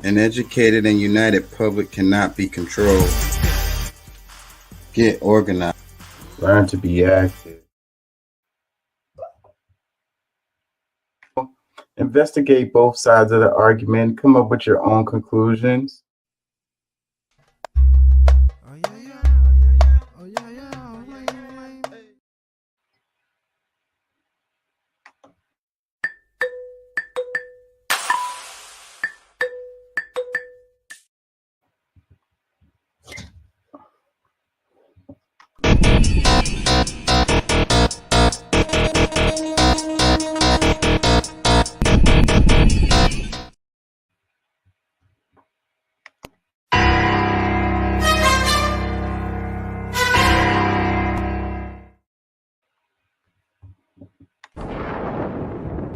An educated and united public cannot be controlled. Get organized. Learn to be active. Investigate both sides of the argument. Come up with your own conclusions.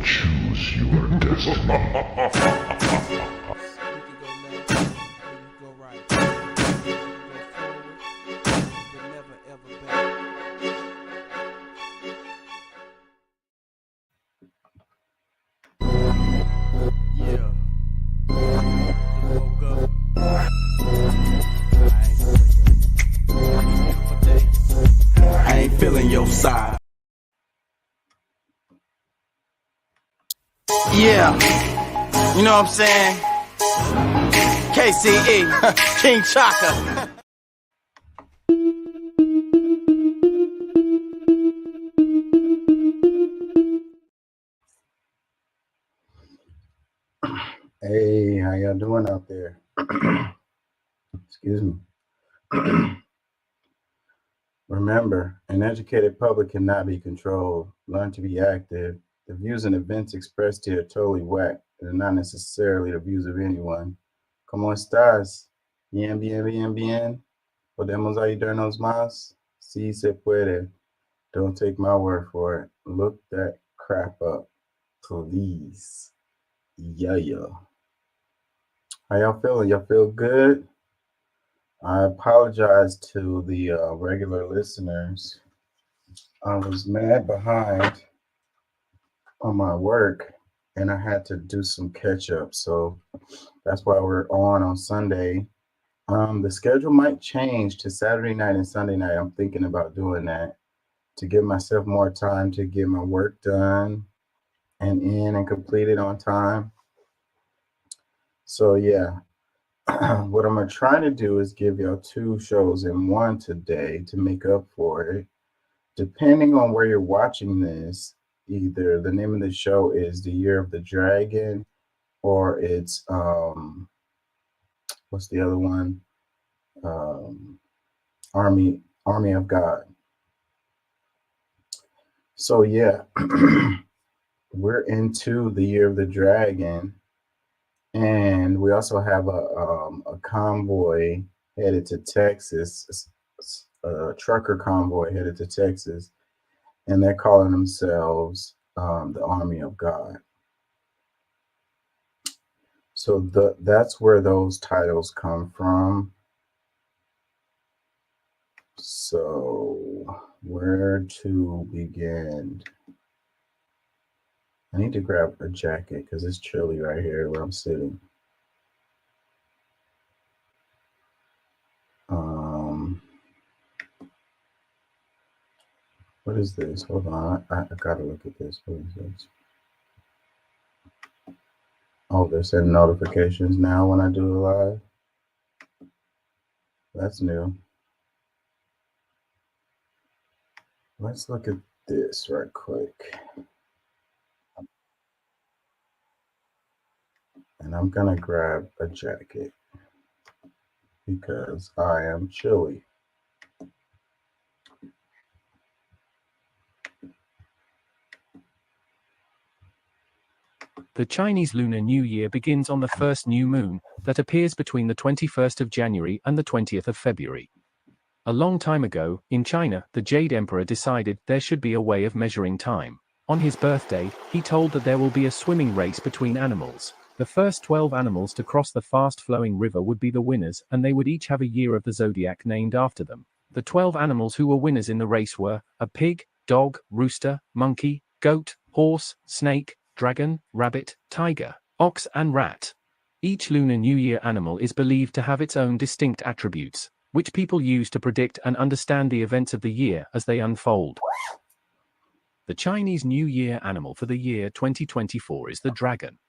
Choose your destiny. I ain't feeling your side. Yeah, you know what I'm saying? KCE, King Chaka. Hey, how y'all doing out there? Excuse me. Remember, an educated public cannot be controlled. Learn to be active. The views and events expressed here are totally whack and are not necessarily the views of anyone. ¿Cómo estás? Bien, bien, bien, bien. ¿Podemos ayudarnos más? Sí se puede. Don't take my word for it. Look that crap up, please. Yeah. How y'all feeling? Y'all feel good? I apologize to the regular listeners. I was mad behind on my work and I had to do some catch up. So that's why we're on Sunday. The schedule might change to Saturday night and Sunday night. I'm thinking about doing that to give myself more time to get my work done and in and completed on time. So yeah, what I'm trying to do is give y'all 2 shows in one today to make up for it. Depending on where you're watching this, either the name of the show is The Year of the Dragon or it's what's the other one? Army of God. So yeah, we're into The Year of the Dragon, and we also have a convoy headed to Texas, a trucker convoy headed to Texas, and they're calling themselves the Army of God. So that's where those titles come from. So where to begin? I need to grab a jacket because it's chilly right here where I'm sitting. What is this? Hold on, I gotta look at this. What is this? Oh, they're sending notifications now when I do it live. That's new. Let's look at this right quick. And I'm gonna grab a jacket because I am chilly. The Chinese Lunar New Year begins on the first new moon that appears between the 21st of January and the 20th of February. A long time ago, in China, the Jade Emperor decided there should be a way of measuring time. On his birthday, he told that there will be a swimming race between animals. The first 12 animals to cross the fast-flowing river would be the winners, and they would each have a year of the zodiac named after them. The 12 animals who were winners in the race were a pig, dog, rooster, monkey, goat, horse, snake, dragon, rabbit, tiger, ox, and rat. Each Lunar New Year animal is believed to have its own distinct attributes, which people use to predict and understand the events of the year as they unfold. The Chinese New Year animal for the year 2024 is the dragon.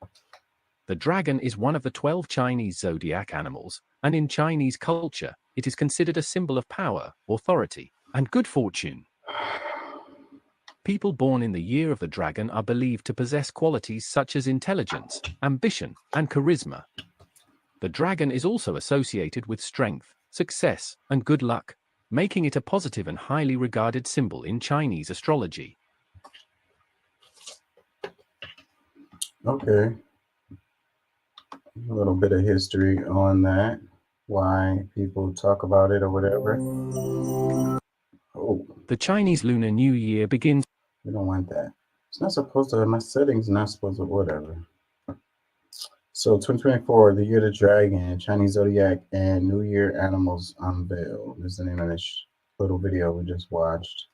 The dragon is one of the 12 Chinese zodiac animals, and in Chinese culture, it is considered a symbol of power, authority, and good fortune. People born in the year of the dragon are believed to possess qualities such as intelligence, ambition, and charisma. The dragon is also associated with strength, success, and good luck, making it a positive and highly regarded symbol in Chinese astrology. Okay. A little bit of history on that, why people talk about it or whatever. Oh, The Chinese Lunar New Year begins. we don't want that. It's not supposed to, my settings not supposed to, whatever. So 2024, the year of the dragon, Chinese zodiac, and New Year animals unveiled. This is the name of this little video we just watched.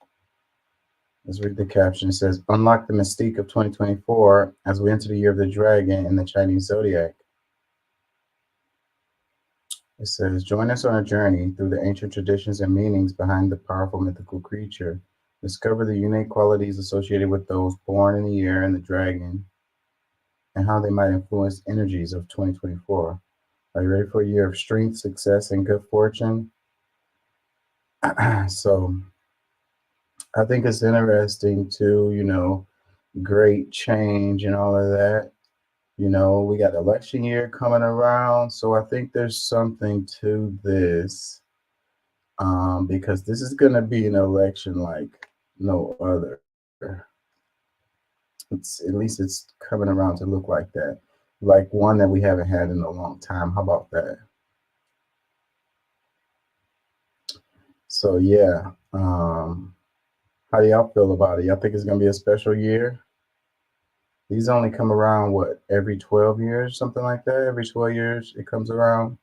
Let's read the caption. It says, unlock the mystique of 2024 as we enter the year of the dragon in the Chinese zodiac. It says, join us on a journey through the ancient traditions and meanings behind the powerful mythical creature. Discover the unique qualities associated with those born in the year and the dragon and how they might influence energies of 2024. Are you ready for a year of strength, success, and good fortune? So I think it's interesting too, great change and all of that. We got election year coming around. So I think there's something to this because this is going to be an election like no other. At least it's coming around to look like that, like one that we haven't had in a long time. How about that? So yeah, how do y'all feel about it? Y'all think it's gonna be a special year? These only come around every 12 years, something like that. Every 12 years it comes around.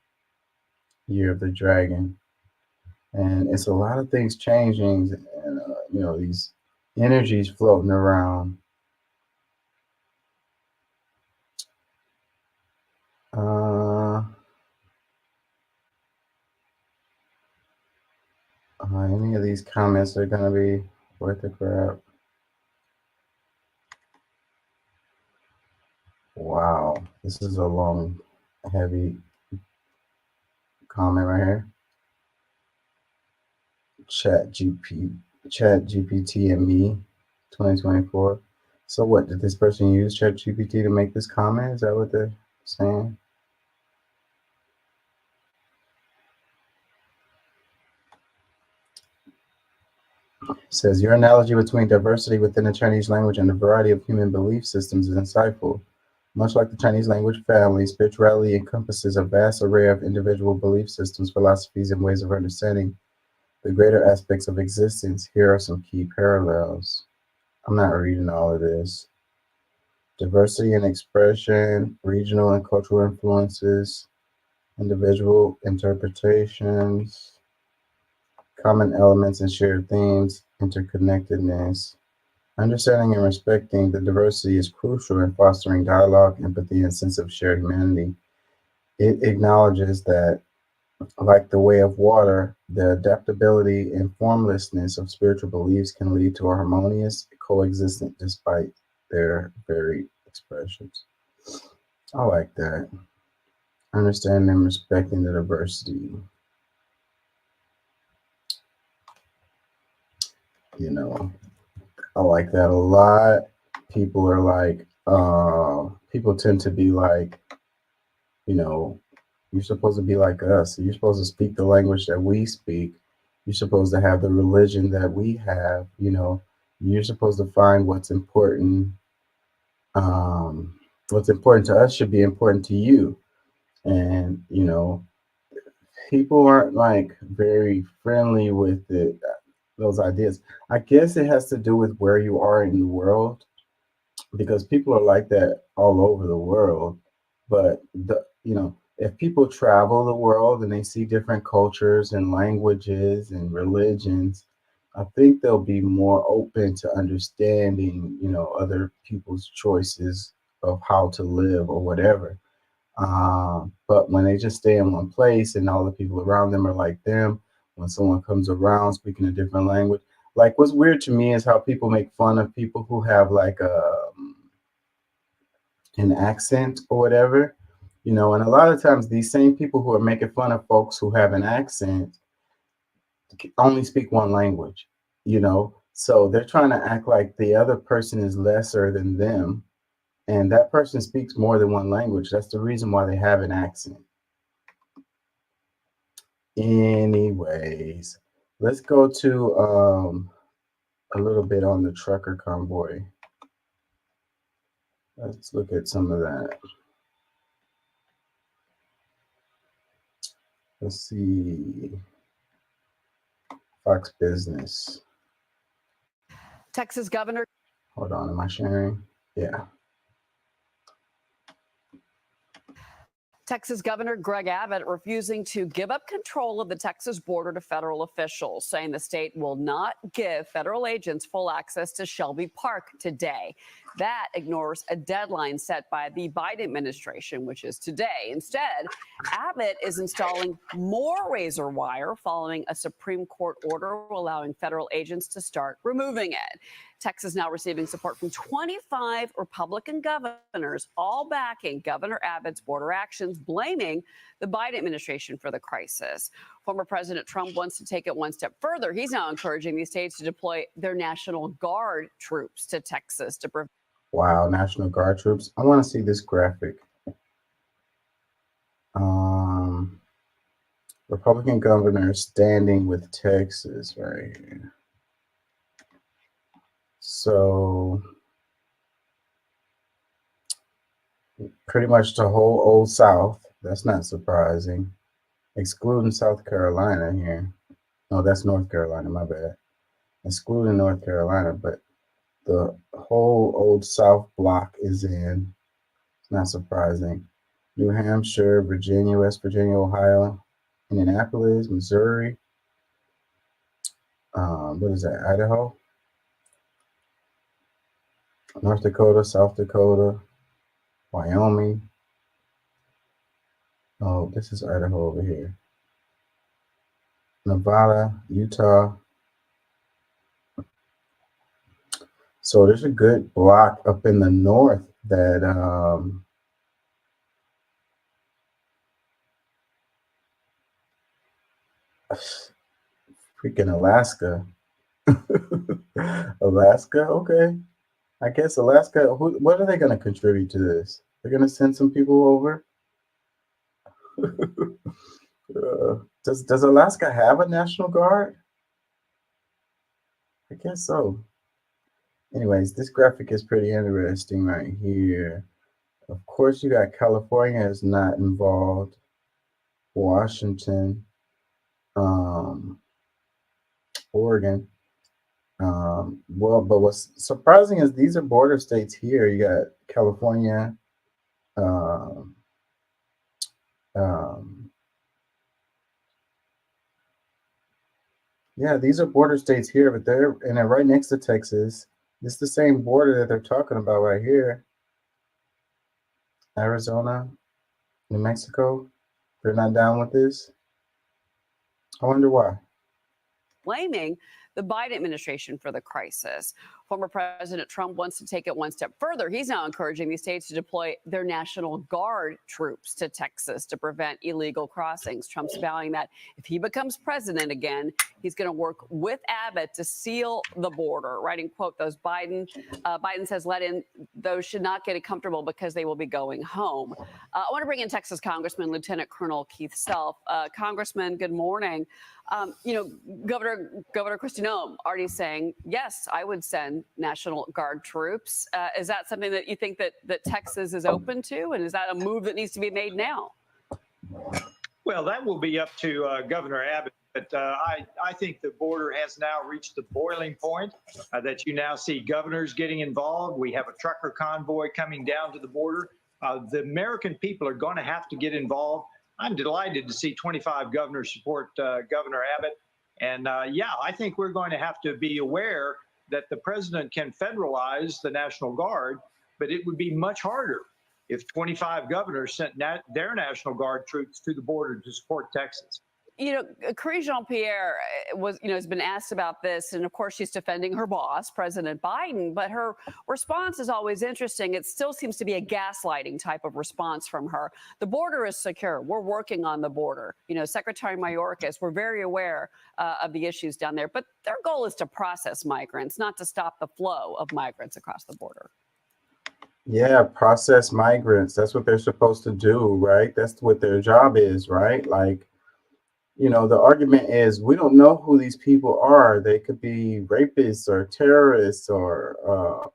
Year of the dragon, and it's a lot of things changing, and these energies floating around. Any of these comments are going to be worth the crap. Wow, this is a long, heavy comment right here. Chat GPT and me, 2024. So what, did this person use Chat GPT to make this comment? Is that what they're saying? It says, your analogy between diversity within the Chinese language and the variety of human belief systems is insightful. Much like the Chinese language family, spirituality encompasses a vast array of individual belief systems, philosophies, and ways of understanding the greater aspects of existence. Here are some key parallels. I'm not reading all of this. Diversity in expression, regional and cultural influences, individual interpretations, common elements and shared themes, interconnectedness. Understanding and respecting the diversity is crucial in fostering dialogue, empathy, and sense of shared humanity. It acknowledges that, like the way of water, the adaptability and formlessness of spiritual beliefs can lead to a harmonious coexistence despite their varied expressions. I like that. Understanding and respecting the diversity. I like that a lot. People are like, people tend to be like, you're supposed to be like us. You're supposed to speak the language that we speak. You're supposed to have the religion that we have. You're supposed to find what's important. What's important to us should be important to you. And, people aren't like very friendly with those ideas. I guess it has to do with where you are in the world because people are like that all over the world. But if people travel the world and they see different cultures and languages and religions, I think they'll be more open to understanding, other people's choices of how to live or whatever. But when they just stay in one place and all the people around them are like them, when someone comes around speaking a different language, like what's weird to me is how people make fun of people who have like an accent or whatever, and a lot of times these same people who are making fun of folks who have an accent only speak one language, so they're trying to act like the other person is lesser than them, and that person speaks more than one language. That's the reason why they have an accent. Anyways, let's go to a little bit on the trucker convoy. Let's look at some of that. Let's see. Fox Business. Texas Governor. Hold on, am I sharing? Yeah. Texas Governor Greg Abbott refusing to give up control of the Texas border to federal officials, saying the state will not give federal agents full access to Shelby Park today. That ignores a deadline set by the Biden administration, which is today. Instead, Abbott is installing more razor wire following a Supreme Court order allowing federal agents to start removing it. Texas now receiving support from 25 Republican governors, all backing Governor Abbott's border actions, blaming the Biden administration for the crisis. Former President Trump wants to take it one step further. He's now encouraging these states to deploy their National Guard troops to Texas to prevent. Wow, National Guard troops. I want to see this graphic. Republican governor standing with Texas right here. So pretty much the whole Old South. That's not surprising. Excluding South Carolina here. No, that's North Carolina, my bad. Excluding North Carolina, but the whole Old South block is in. It's not surprising. New Hampshire, Virginia, West Virginia, Ohio, Indianapolis, Missouri. What is that? Idaho? North Dakota, South Dakota, Wyoming. Oh, this is Idaho over here. Nevada, Utah. So there's a good block up in the north that freaking Alaska. Alaska, okay. I guess Alaska, what are they going to contribute to this? They're going to send some people over? Does Alaska have a National Guard? I guess so. Anyways, this graphic is pretty interesting right here. Of course, you got California is not involved. Washington, Oregon. Well, but what's surprising is these are border states here. You got California, yeah, these are border states here, but they're right next to Texas. This is the same border that they're talking about right here. Arizona, New Mexico. They're not down with this. I wonder why. Blaming the Biden administration for the crisis. Former President Trump wants to take it one step further. He's now encouraging these states to deploy their National Guard troops to Texas to prevent illegal crossings. Trump's vowing that if he becomes president again, he's going to work with Abbott to seal the border. Writing, quote, Biden says let in those should not get comfortable because they will be going home. I want to bring in Texas Congressman Lieutenant Colonel Keith Self. Congressman, good morning. Governor Kristi Noem already saying, yes, I would send National Guard troops. Is that something that you think that Texas is open to? And is that a move that needs to be made now? Well, that will be up to Governor Abbott. But I think the border has now reached the boiling point that you now see governors getting involved. We have a trucker convoy coming down to the border. The American people are going to have to get involved. I'm delighted to see 25 governors support Governor Abbott. And yeah, I think we're going to have to be aware that the president can federalize the National Guard, but it would be much harder if 25 governors sent their National Guard troops to the border to support Texas. You know, Karine Jean-Pierre has been asked about this, and of course she's defending her boss, President Biden, but her response is always interesting. It still seems to be a gaslighting type of response from her. The border is secure. We're working on the border. You know, Secretary Mayorkas, we're very aware of the issues down there, but their goal is to process migrants, not to stop the flow of migrants across the border. Yeah, process migrants. That's what they're supposed to do, right? That's what their job is, right? Like, you know, the argument is we don't know who these people are. They could be rapists or terrorists or,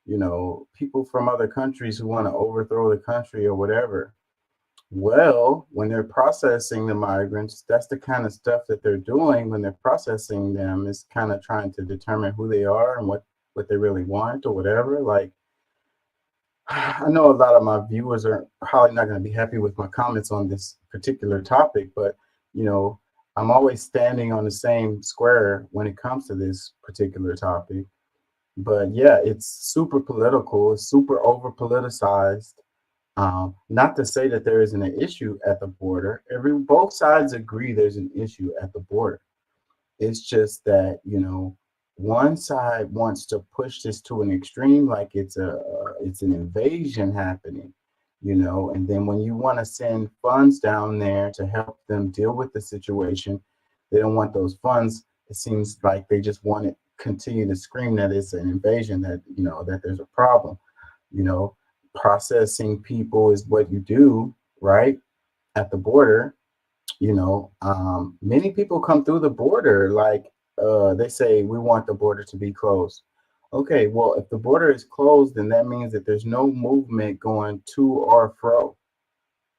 you know, people from other countries who want to overthrow the country or whatever. Well, when they're processing the migrants, that's the kind of stuff that they're doing when they're processing them, is kind of trying to determine who they are and what they really want or whatever. Like, I know a lot of my viewers are probably not going to be happy with my comments on this particular topic, but you know, I'm always standing on the same square when it comes to this particular topic. But yeah, it's super political, it's super over politicized. Not to say that there isn't an issue at the border. Both sides agree there's an issue at the border. It's just that, you know, one side wants to push this to an extreme, like it's an invasion happening. You know, and then when you want to send funds down there to help them deal with the situation, they don't want those funds. It seems like they just want to continue to scream that it's an invasion, that, you know, that there's a problem. You know, processing people is what you do, right? At the border, you know, many people come through the border, like they say, we want the border to be closed. Okay, well, if the border is closed, then that means that there's no movement going to or fro.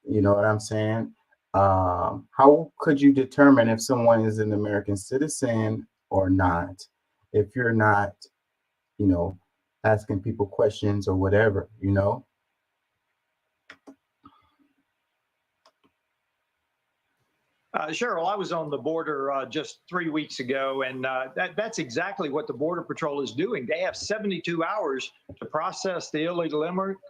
You know what I'm saying? How could you determine if someone is an American citizen or not if you're not, you know, asking people questions or whatever, you know? Cheryl, I was on the border just 3 weeks ago, and that's exactly what the Border Patrol is doing. They have 72 hours to process the illegal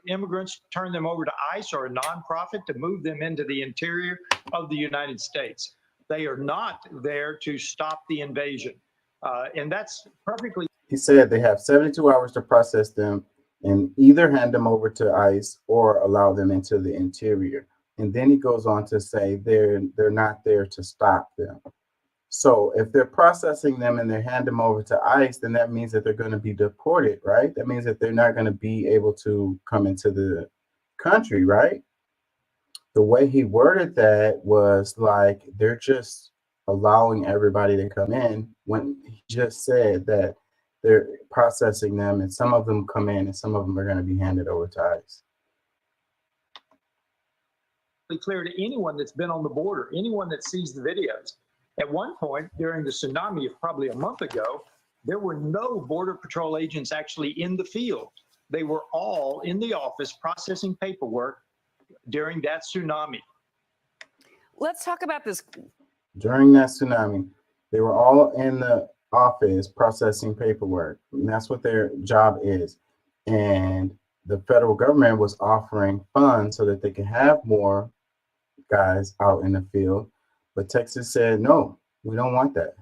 immigrants, turn them over to ICE or a nonprofit to move them into the interior of the United States. They are not there to stop the invasion. And that's perfectly. He said they have 72 hours to process them and either hand them over to ICE or allow them into the interior. And then he goes on to say they're not there to stop them. So if they're processing them and they hand them over to ICE, then that means that they're going to be deported, right? That means that they're not going to be able to come into the country, right? The way he worded that was like they're just allowing everybody to come in, when he just said that they're processing them and some of them come in and some of them are going to be handed over to ICE. Clear to anyone that's been on the border, anyone that sees the videos. At one point during the tsunami of probably a month ago, there were no Border Patrol agents actually in the field. They were all in the office processing paperwork during that tsunami. Let's talk about this. During that tsunami, they were all in the office processing paperwork, and that's what their job is. And the federal government was offering funds so that they could have more guys out in the field, but Texas said, no, we don't want that.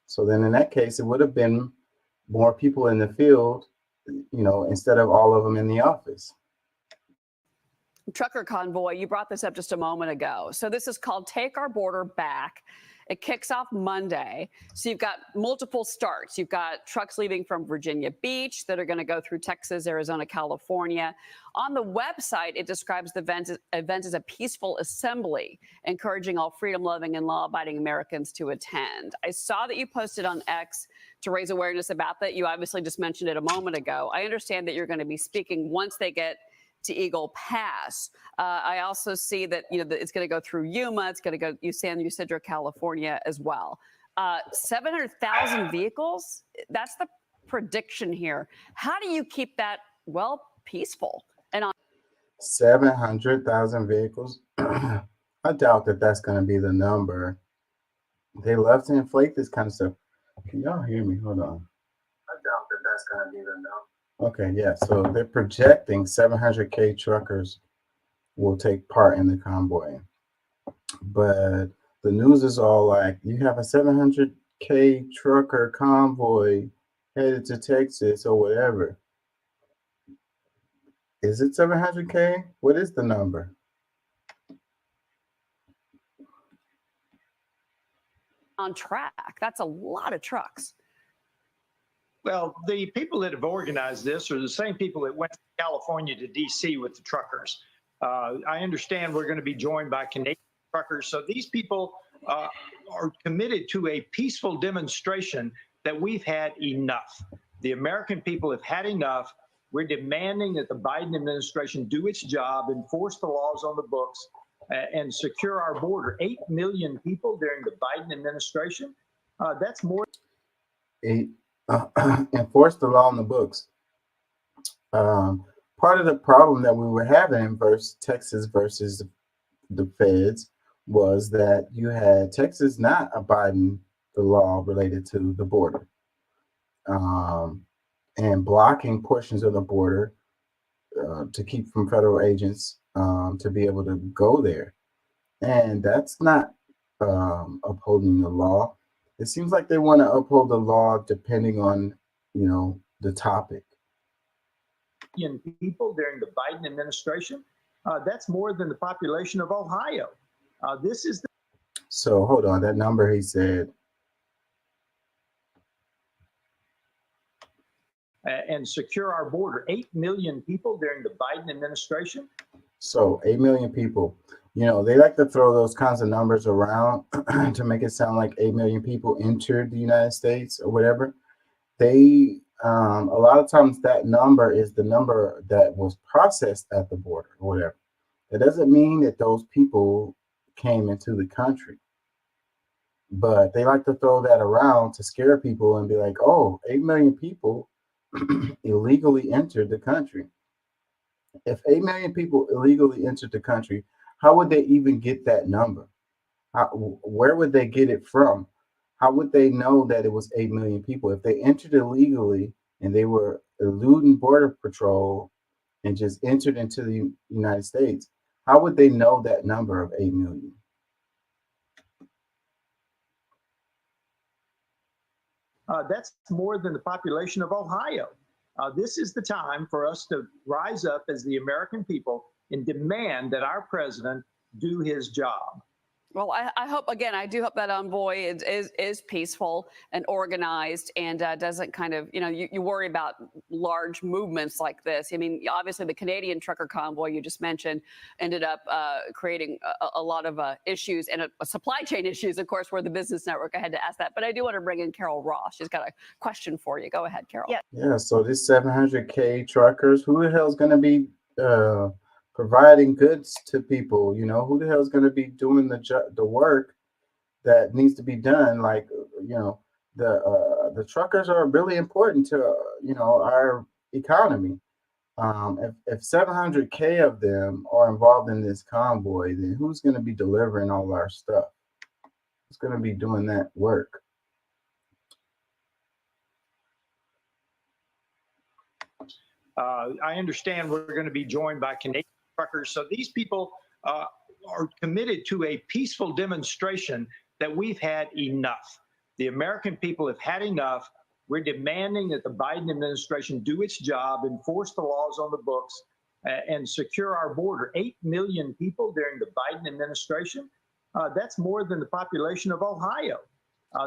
So then in that case, it would have been more people in the field, you know, instead of all of them in the office. Trucker convoy, you brought this up just a moment ago. So this is called Take Our Border Back. It kicks off Monday. So you've got multiple starts. You've got trucks leaving from Virginia Beach that are going to go through Texas, Arizona, California. On the website, it describes the event as a peaceful assembly, encouraging all freedom-loving and law-abiding Americans to attend. I saw that you posted on X to raise awareness about that. You obviously just mentioned it a moment ago. I understand that you're going to be speaking once they get to Eagle Pass. I also see that it's going to go through Yuma. It's going to go San Ysidro, California as well. 700,000 vehicles. That's the prediction here. How do you keep that peaceful? And 700,000 vehicles. I doubt that that's going to be the number. They love to inflate this kind of stuff. Can y'all hear me? Hold on. I doubt that that's going to be the number. Okay, yeah. So they're projecting 700K truckers will take part in the convoy. But the news is all like, you have a 700K trucker convoy headed to Texas or whatever. Is it 700K? What is the number? on track. That's a lot of trucks. Well, the people that have organized this are the same people that went from California to D.C. with the truckers. I understand we're going to be joined by Canadian truckers. So these people are committed to a peaceful demonstration that we've had enough. The American people have had enough. We're demanding that the Biden administration do its job, enforce the laws on the books, and secure our border. 8 million people during the Biden administration. That's more. Enforce the law on the books. Part of the problem that we were having versus Texas versus the feds was that you had Texas not abiding the law related to the border, and blocking portions of the border to keep from federal agents to be able to go there. And that's not upholding the law. It seems like they want to uphold the law depending on, the topic. People during the Biden administration, that's more than the population of Ohio. This is So hold on, that number he said. And secure our border. 8 million people during the Biden administration. So 8 million people. They like to throw those kinds of numbers around to make it sound like 8 million people entered the United States or whatever. They a lot of times that number is the number that was processed at the border or whatever. That doesn't mean that those people came into the country. But they like to throw that around to scare people and be like, oh, 8 million people illegally entered the country. If 8 million people illegally entered the country, how would they even get that number? Where would they get it from? How would they know that it was 8 million people? If they entered illegally and they were eluding border patrol and just entered into the United States, how would they know that number of 8 million? That's more than the population of Ohio. This is the time for us to rise up as the American people and demand that our president do his job. Well, I hope, again, I do hope that envoy is peaceful and organized and doesn't kind of, you worry about large movements like this. I mean, obviously, the Canadian trucker convoy you just mentioned ended up creating a lot of issues and supply chain issues, of course, where the Business Network, I had to ask that. But I do want to bring in Carol Ross. She's got a question for you. Go ahead, Carol. Yeah, so this 700K truckers, who the hell is going to be providing goods to people? Who the hell is going to be doing the work that needs to be done? Like, the truckers are really important to our economy. If 700K of them are involved in this convoy, then who's going to be delivering all our stuff? Who's going to be doing that work? I understand we're going to be joined by Canadian truckers. So these people are committed to a peaceful demonstration that we've had enough. The American people have had enough. We're demanding that the Biden administration do its job, enforce the laws on the books, and secure our border. 8 million people during the Biden administration. That's more than the population of Ohio.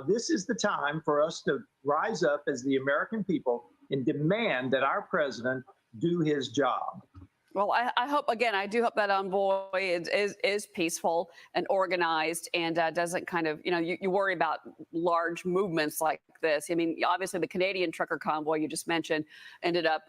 This is the time for us to rise up as the American people and demand that our president do his job. Well, I hope, again, I do hope that envoy is peaceful and organized and doesn't kind of, you worry about large movements like this. I mean, obviously, the Canadian trucker convoy you just mentioned ended up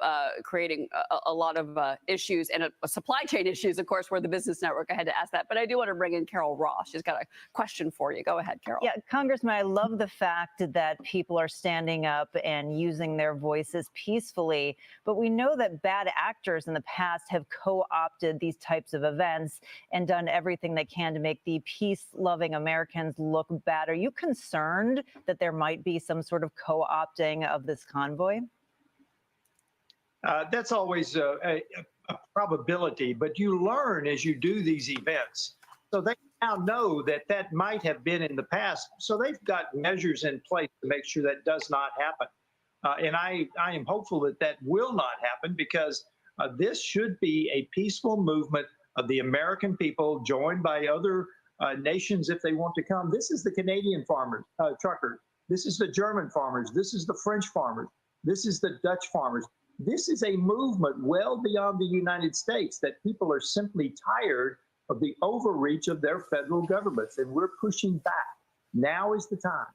creating a lot of issues and a supply chain issues, of course, where the Business Network, I had to ask that. But I do want to bring in Carol Ross. She's got a question for you. Go ahead, Carol. Yeah, Congressman, I love the fact that people are standing up and using their voices peacefully. But we know that bad actors in the past have co-opted these types of events and done everything they can to make the peace-loving Americans look bad. Are you concerned that there might be some sort of co-opting of this convoy? That's always a probability, but you learn as you do these events. So they now know that that might have been in the past. So they've got measures in place to make sure that does not happen. And I am hopeful that that will not happen, because this should be a peaceful movement of the American people, joined by other nations if they want to come. This is the Canadian farmers, truckers. This is the German farmers. This is the French farmers. This is the Dutch farmers. This is a movement well beyond the United States, that people are simply tired of the overreach of their federal governments, and we're pushing back. Now is the time.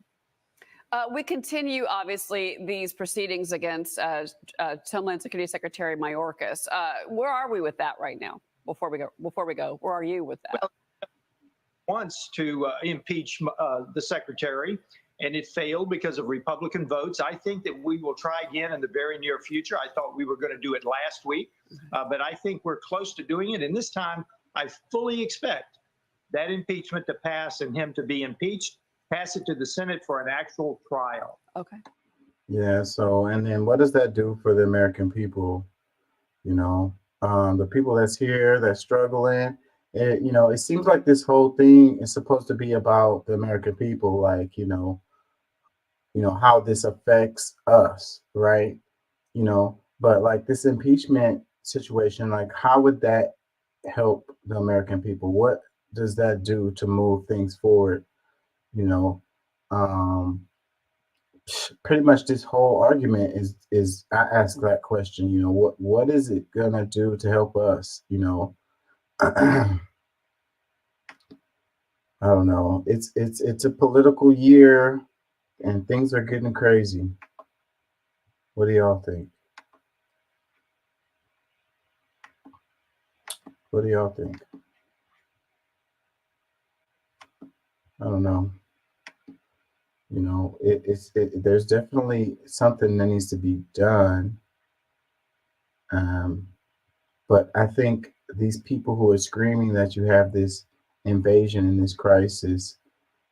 We continue, obviously, these proceedings against Homeland Security Secretary Mayorkas. Where are we with that right now? Before we go, where are you with that? Well, wants to impeach the secretary, and it failed because of Republican votes. I think that we will try again in the very near future. I thought we were going to do it last week, but I think we're close to doing it. And this time, I fully expect that impeachment to pass and him to be impeached. Pass it to the Senate for an actual trial. Okay. Yeah. So, and then what does that do for the American people? The people that's here, that's struggling. It seems like this whole thing is supposed to be about the American people, like, how this affects us, right? But like this impeachment situation, like how would that help the American people? What does that do to move things forward? Pretty much this whole argument is I ask that question, what is it gonna do to help us? I don't know. It's a political year and things are getting crazy. What do y'all think? What do y'all think? I don't know. There's definitely something that needs to be done. But I think these people who are screaming that you have this invasion and this crisis,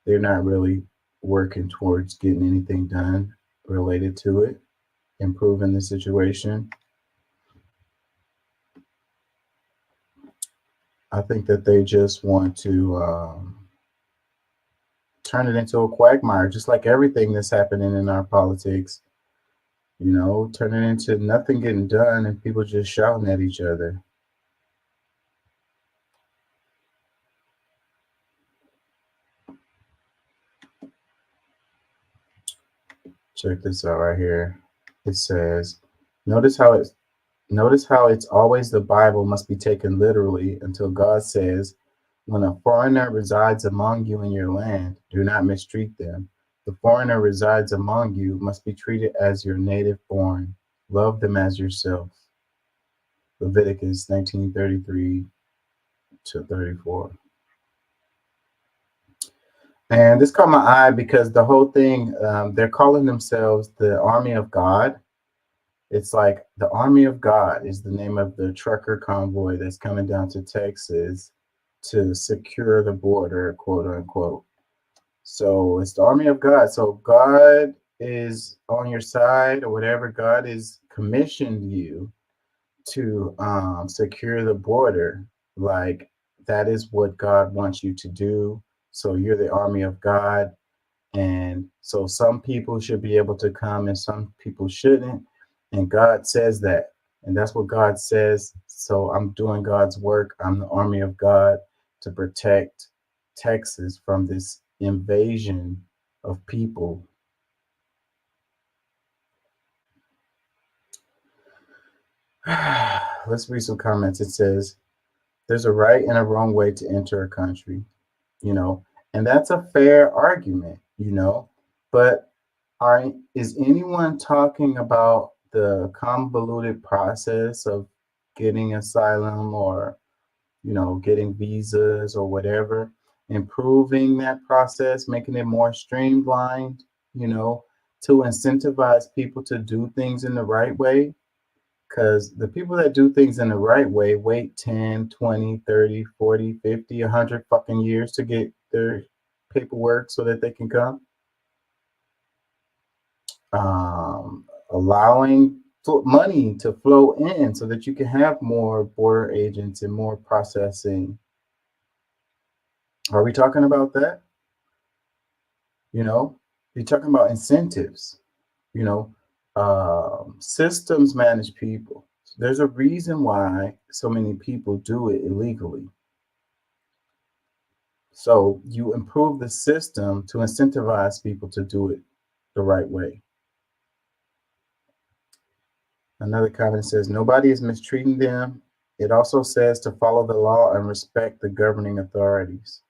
they're not really working towards getting anything done related to it, improving the situation. I think that they just want to turn it into a quagmire, just like everything that's happening in our politics. Turn it into nothing getting done and people just shouting at each other. Check this out right here. It says, notice how it's always the Bible must be taken literally until God says, when a foreigner resides among you in your land, do not mistreat them. The foreigner resides among you must be treated as your native born. Love them as yourself. Leviticus 19:33 to 34. And this caught my eye because the whole thing, they're calling themselves the Army of God. It's like the Army of God is the name of the trucker convoy that's coming down to Texas to secure the border, quote unquote. So it's the Army of God. So God is on your side or whatever. God is commissioned you to secure the border. Like that is what God wants you to do. So you're the Army of God. And so some people should be able to come and some people shouldn't. And God says that. And that's what God says. So I'm doing God's work. I'm the Army of God to protect Texas from this invasion of people. let's read some comments. It says, there's a right and a wrong way to enter a country, you know, and that's a fair argument, you know, but is anyone talking about the convoluted process of getting asylum or, you know, getting visas or whatever, improving that process, making it more streamlined, you know, to incentivize people to do things in the right way? Because the people that do things in the right way wait 10, 20, 30, 40, 50, 100 fucking years to get their paperwork so that they can come. Allowing money to flow in so that you can have more border agents and more processing. Are we talking about that? You know, you're talking about incentives, you know, systems manage people. There's a reason why so many people do it illegally. So you improve the system to incentivize people to do it the right way. Another comment says, nobody is mistreating them. It also says to follow the law and respect the governing authorities.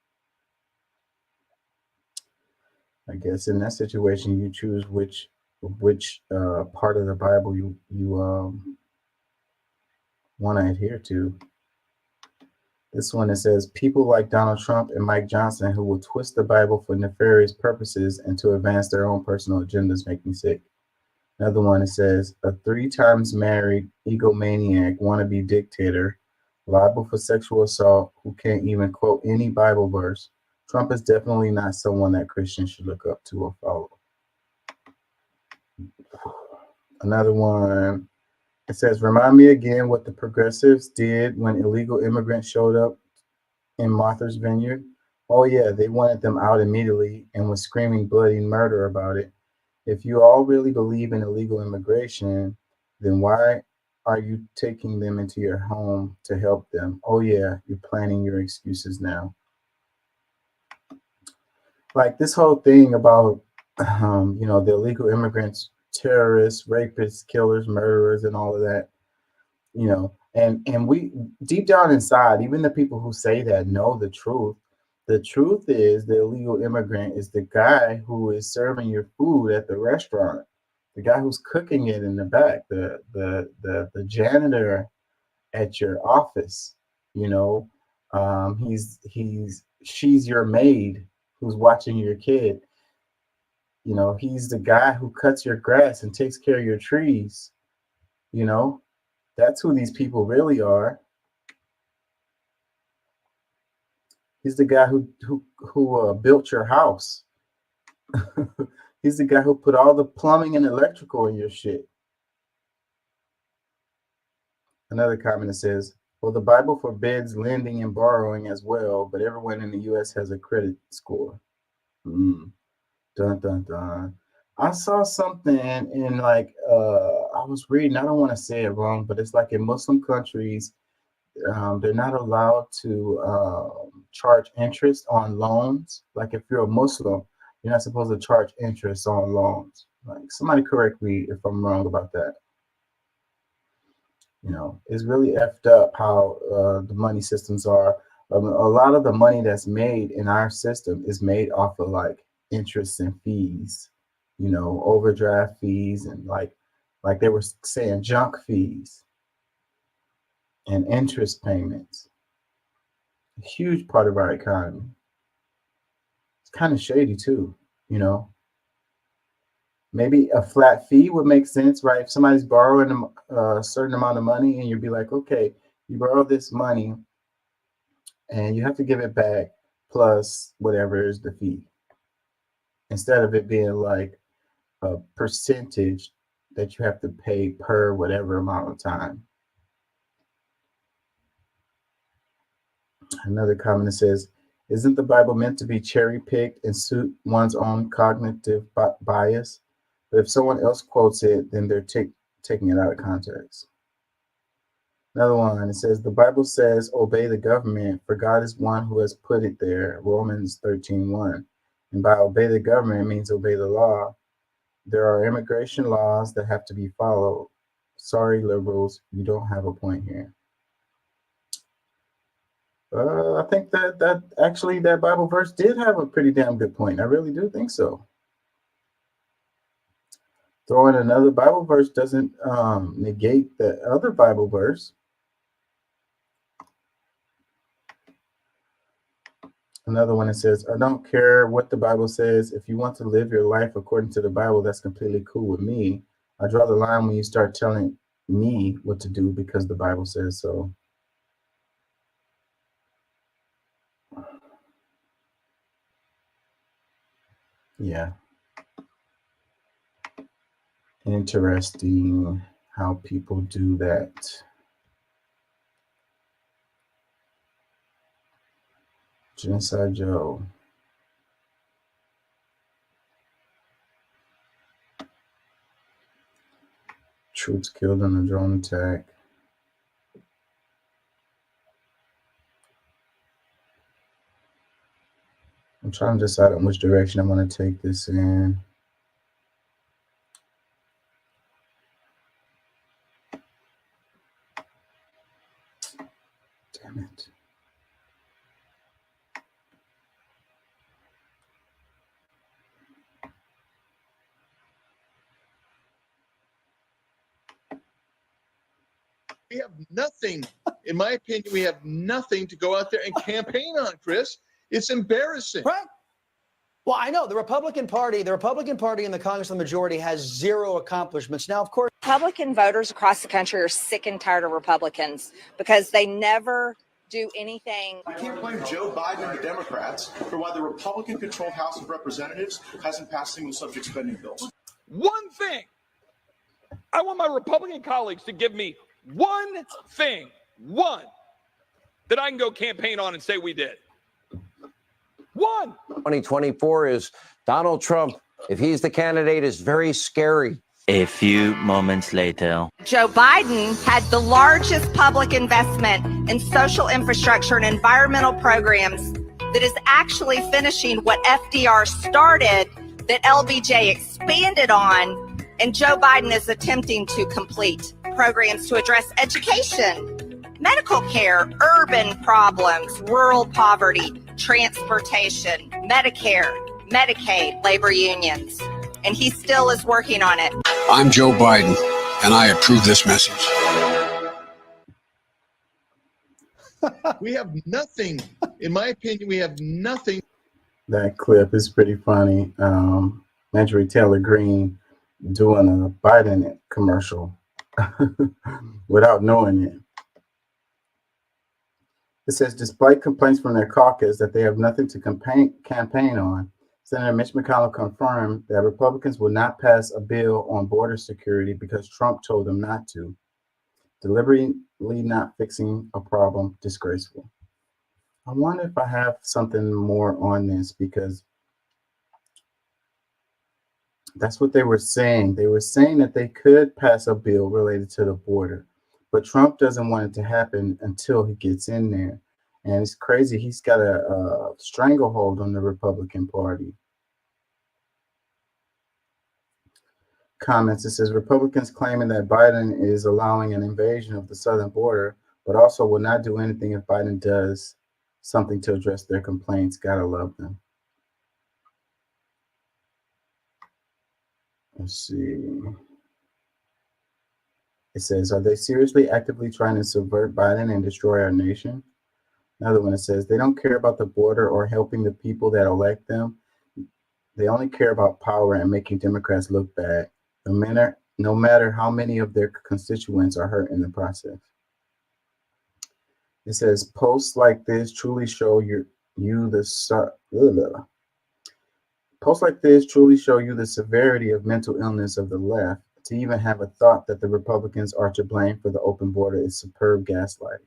I guess in that situation, you choose which part of the Bible you want to adhere to. This one, it says, people like Donald Trump and Mike Johnson who will twist the Bible for nefarious purposes and to advance their own personal agendas make me sick. Another one, it says, a 3 times married egomaniac wannabe dictator liable for sexual assault who can't even quote any Bible verse. Trump is definitely not someone that Christians should look up to or follow. Another one, it says, remind me again what the progressives did when illegal immigrants showed up in Martha's Vineyard. Oh yeah, they wanted them out immediately and was screaming bloody murder about it. If you all really believe in illegal immigration, then why are you taking them into your home to help them? Oh yeah, you're planning your excuses now. Like this whole thing about, you know, the illegal immigrants, terrorists, rapists, killers, murderers, and all of that, you know, and we deep down inside, even the people who say that know the truth. The truth is the illegal immigrant is the guy who is serving your food at the restaurant, the guy who's cooking it in the back, the janitor at your office, you know, she's your maid who's watching your kid. You know, he's the guy who cuts your grass and takes care of your trees. You know, that's who these people really are. He's the guy who built your house. He's the guy who put all the plumbing and electrical in your shit. Another comment that says, well, the Bible forbids lending and borrowing as well, but everyone in the U.S. has a credit score. Dun, dun, dun. I saw something in like, I was reading, I don't want to say it wrong, but it's like in Muslim countries, they're not allowed to charge interest on loans. Like if you're a Muslim, you're not supposed to charge interest on loans. Like somebody correct me if I'm wrong about that. You know, it's really effed up how the money systems are. A lot of the money that's made in our system is made off of like interest and fees, you know, overdraft fees and like they were saying junk fees and interest payments. A huge part of our economy. It's kind of shady too, you know. Maybe a flat fee would make sense, right? If somebody's borrowing a certain amount of money and you'd be like, okay, you borrow this money and you have to give it back plus whatever is the fee. Instead of it being like a percentage that you have to pay per whatever amount of time. Another comment says, isn't the Bible meant to be cherry-picked and suit one's own cognitive bias? But if someone else quotes it, then they're taking it out of context. Another one, it says, the Bible says, obey the government, for God is one who has put it there, Romans 13:1. And by obey the government, it means obey the law. There are immigration laws that have to be followed. Sorry, liberals, you don't have a point here. I think that actually that Bible verse did have a pretty damn good point. I really do think so. Throwing another Bible verse doesn't negate the other Bible verse. Another one that says, I don't care what the Bible says. If you want to live your life according to the Bible, that's completely cool with me. I draw the line when you start telling me what to do because the Bible says so. Yeah. Interesting how people do that. Genocide Joe. Troops killed in a drone attack. I'm trying to decide on which direction I want to take this in. Damn it. We have nothing, in my opinion, we have nothing to go out there and campaign on, Chris. It's embarrassing. Right. Well, I know the Republican Party in the Congress, the majority has zero accomplishments. Now, of course, Republican voters across the country are sick and tired of Republicans because they never do anything. I can't blame Joe Biden and the Democrats for why the Republican-controlled House of Representatives hasn't passed single-subject spending bills. One thing. I want my Republican colleagues to give me one thing, one, that I can go campaign on and say we did. One. 2024 is Donald Trump. If he's the candidate, is very scary. A few moments later. Joe Biden had the largest public investment in social infrastructure and environmental programs that is actually finishing what FDR started, that LBJ expanded on, and Joe Biden is attempting to complete programs to address education, medical care, urban problems, rural poverty, transportation, Medicare, Medicaid, labor unions. And he still is working on it. I'm Joe Biden, and I approve this message. We have nothing, in my opinion, we have nothing. That clip is pretty funny. Marjorie Taylor Greene doing a Biden commercial without knowing it. It says, despite complaints from their caucus that they have nothing to campaign on, Senator Mitch McConnell confirmed that Republicans will not pass a bill on border security because Trump told them not to. Deliberately not fixing a problem, disgraceful. I wonder if I have something more on this, because that's what they were saying. They were saying that they could pass a bill related to the border, but Trump doesn't want it to happen until he gets in there. And it's crazy. He's got a stranglehold on the Republican Party. Comments. It says Republicans claiming that Biden is allowing an invasion of the southern border, but also will not do anything if Biden does something to address their complaints. Gotta love them. Let's see. It says, are they seriously actively trying to subvert Biden and destroy our nation? Another one, it says, they don't care about the border or helping the people that elect them. They only care about power and making Democrats look bad, no matter how many of their constituents are hurt in the process. It says, posts like this truly show Posts like this truly show you the severity of mental illness of the left. To even have a thought that the Republicans are to blame for the open border is superb gaslighting.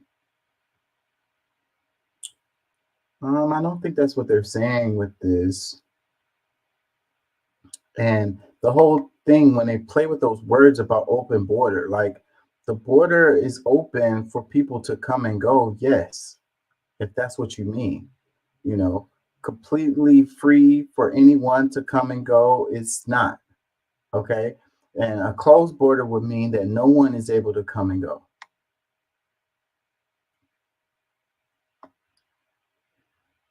I don't think that's what they're saying with this. And the whole thing, when they play with those words about open border, like the border is open for people to come and go, yes, if that's what you mean, you know, completely free for anyone to come and go, it's not, okay? And a closed border would mean that no one is able to come and go.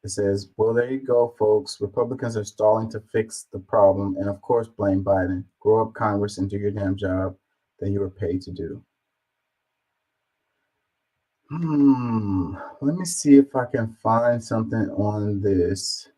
It says, well, there you go, folks. Republicans are stalling to fix the problem. And of course, blame Biden. Grow up, Congress, and do your damn job that you were paid to do. Let me see if I can find something on this.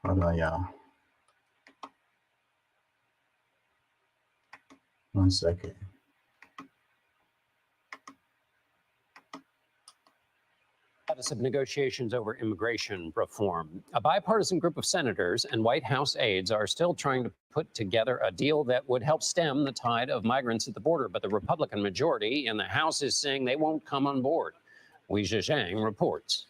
Hold on, y'all. 1 second. Status of negotiations over immigration reform. A bipartisan group of senators and White House aides are still trying to put together a deal that would help stem the tide of migrants at the border, but the Republican majority in the House is saying they won't come on board. Weijia Zhang reports.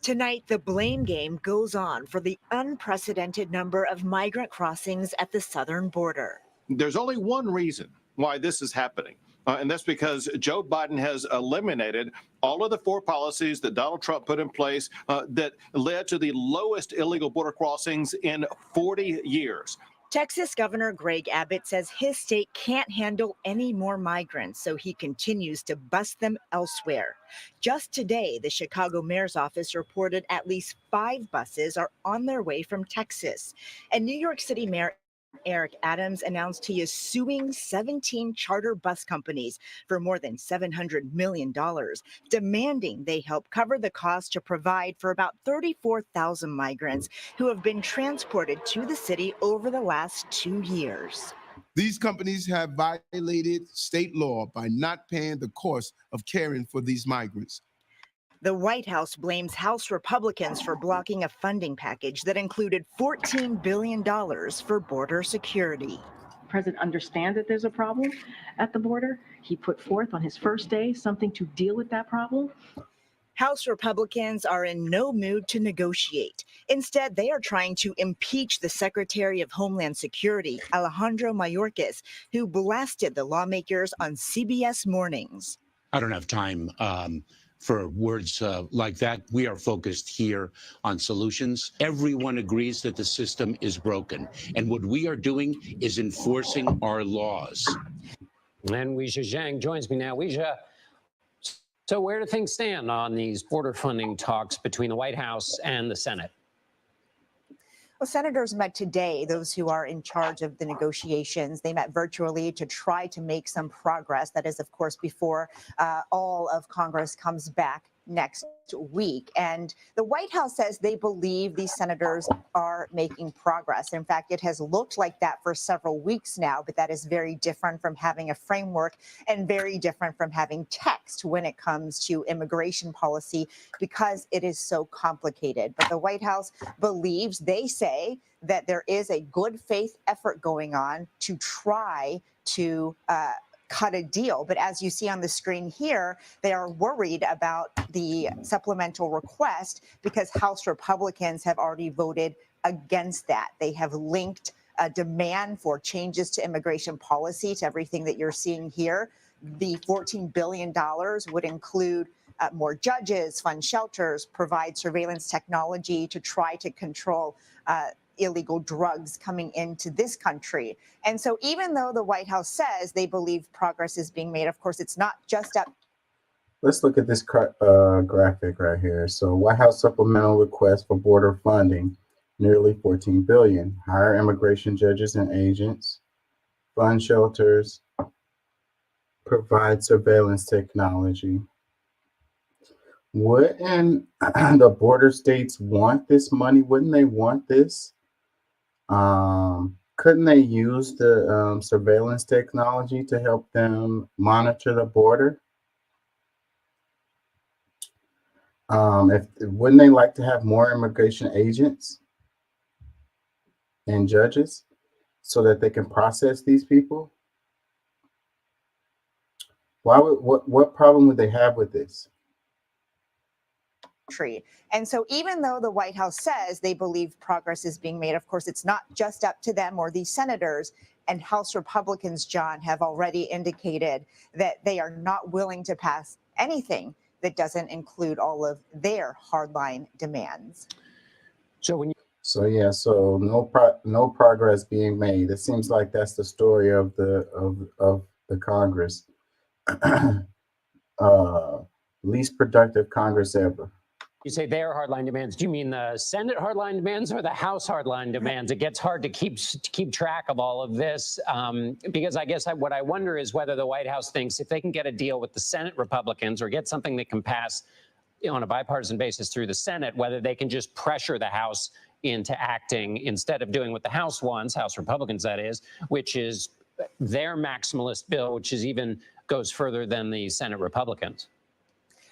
Tonight, the blame game goes on for the unprecedented number of migrant crossings at the southern border. There's only one reason why this is happening. And that's because Joe Biden has eliminated all of the 4 policies that Donald Trump put in place that led to the lowest illegal border crossings in 40 years. Texas Governor Greg Abbott says his state can't handle any more migrants, so he continues to bus them elsewhere. Just today, the Chicago mayor's office reported at least 5 buses are on their way from Texas. And New York City Mayor Eric Adams announced he is suing 17 charter bus companies for more than $700 million, demanding they help cover the cost to provide for about 34,000 migrants who have been transported to the city over the last 2 years. These companies have violated state law by not paying the cost of caring for these migrants. The White House blames House Republicans for blocking a funding package that included $14 billion for border security. The president understands that there's a problem at the border. He put forth on his first day something to deal with that problem. House Republicans are in no mood to negotiate. Instead, they are trying to impeach the Secretary of Homeland Security, Alejandro Mayorkas, who blasted the lawmakers on CBS Mornings. I don't have time for words like that. We are focused here on solutions. Everyone agrees that the system is broken. And what we are doing is enforcing our laws. And Weijia Zhang joins me now. Weijia, so where do things stand on these border funding talks between the White House and the Senate? Well, senators met today, those who are in charge of the negotiations. They met virtually to try to make some progress. That is, of course, before all of Congress comes back next week. And the White House says they believe these senators are making progress. In fact, it has looked like that for several weeks now, but that is very different from having a framework and very different from having text when it comes to immigration policy because it is so complicated. But the White House believes, they say, that there is a good faith effort going on to try to cut a deal. But as you see on the screen here, they are worried about the supplemental request because House Republicans have already voted against that. They have linked a demand for changes to immigration policy to everything that you're seeing here. The $14 billion would include more judges, fund shelters, provide surveillance technology to try to control illegal drugs coming into this country. And so even though the White House says they believe progress is being made, of course, it's not just up. Let's look at this graphic right here. So White House supplemental request for border funding, nearly $14 billion. Hire immigration judges and agents, fund shelters, provide surveillance technology. Wouldn't the border states want this money? Wouldn't they want this? Couldn't they use the surveillance technology to help them monitor the border? Wouldn't they like to have more immigration agents? and judges so that they can process these people? Why would what problem would they have with this? And so even though the White House says they believe progress is being made, of course, it's not just up to them or these senators. And House Republicans, John, have already indicated that they are not willing to pass anything that doesn't include all of their hardline demands. So no progress being made. It seems like that's the story of the Congress. Least productive Congress ever. You say their hardline demands. Do you mean the Senate hardline demands or the House hardline demands? It gets hard to keep track of all of this because I guess what I wonder is whether the White House thinks if they can get a deal with the Senate Republicans or get something that can pass on a bipartisan basis through the Senate, whether they can just pressure the House into acting instead of doing what the House wants, House Republicans that is, which is their maximalist bill, which is even goes further than the Senate Republicans.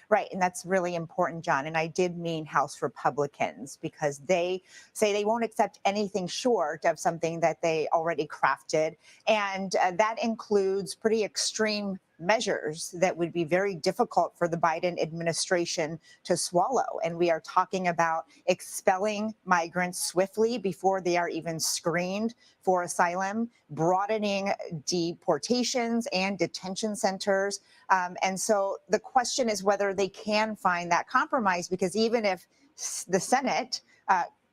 Right. And that's really important, John. And I did mean House Republicans because they say they won't accept anything short of something that they already crafted. And that includes pretty extreme measures that would be very difficult for the Biden administration to swallow. And we are talking about expelling migrants swiftly before they are even screened for asylum, broadening deportations and detention centers. And so the question is whether they can find that compromise, because even if the Senate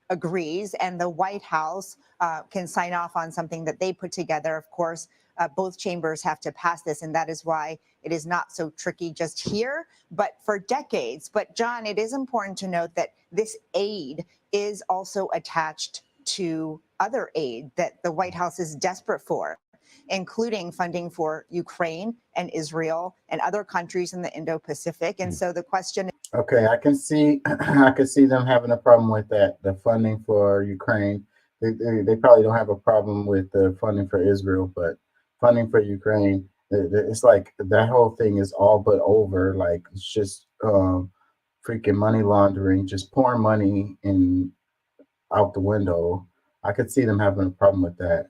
agrees and the White House can sign off on something that they put together, of course, both chambers have to pass this, and that is why it is not so tricky just here, but for decades. But John, it is important to note that this aid is also attached to other aid that the White House is desperate for, including funding for Ukraine and Israel and other countries in the Indo-Pacific. And so the question is, okay, I can see them having a problem with that, the funding for Ukraine. They probably don't have a problem with the funding for Israel, but funding for Ukraine, it's like that whole thing is all but over. Like it's just freaking money laundering, just pouring money out the window. I could see them having a problem with that.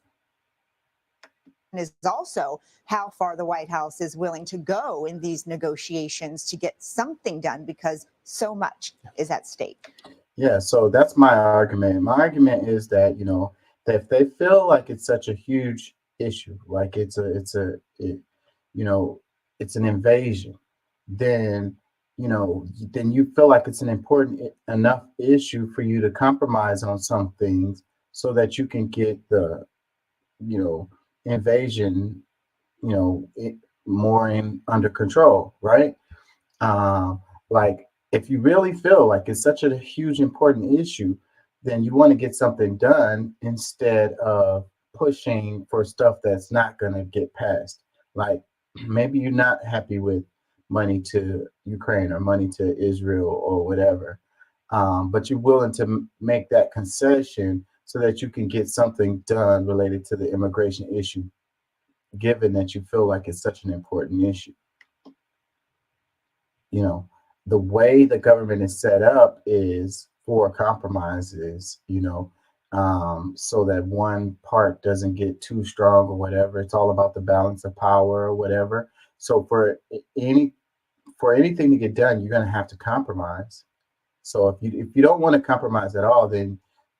is also how far the White House is willing to go in these negotiations to get something done, because so much is at stake. Yeah, so that's my argument. My argument is that, that if they feel like it's such a huge issue, like it's an invasion, then you feel like it's an important enough issue for you to compromise on some things so that you can get the invasion more under control, right? Like if you really feel like it's such a huge important issue, then you want to get something done instead of pushing for stuff that's not going to get passed. Like maybe you're not happy with money to Ukraine or money to Israel or whatever, but you're willing to make that concession so that you can get something done related to the immigration issue, given that you feel like it's such an important issue. The way the government is set up is for compromises, so that one part doesn't get too strong or whatever. It's all about the balance of power or whatever. So for anything to get done, you're going to have to compromise. So if you don't want to compromise at all, then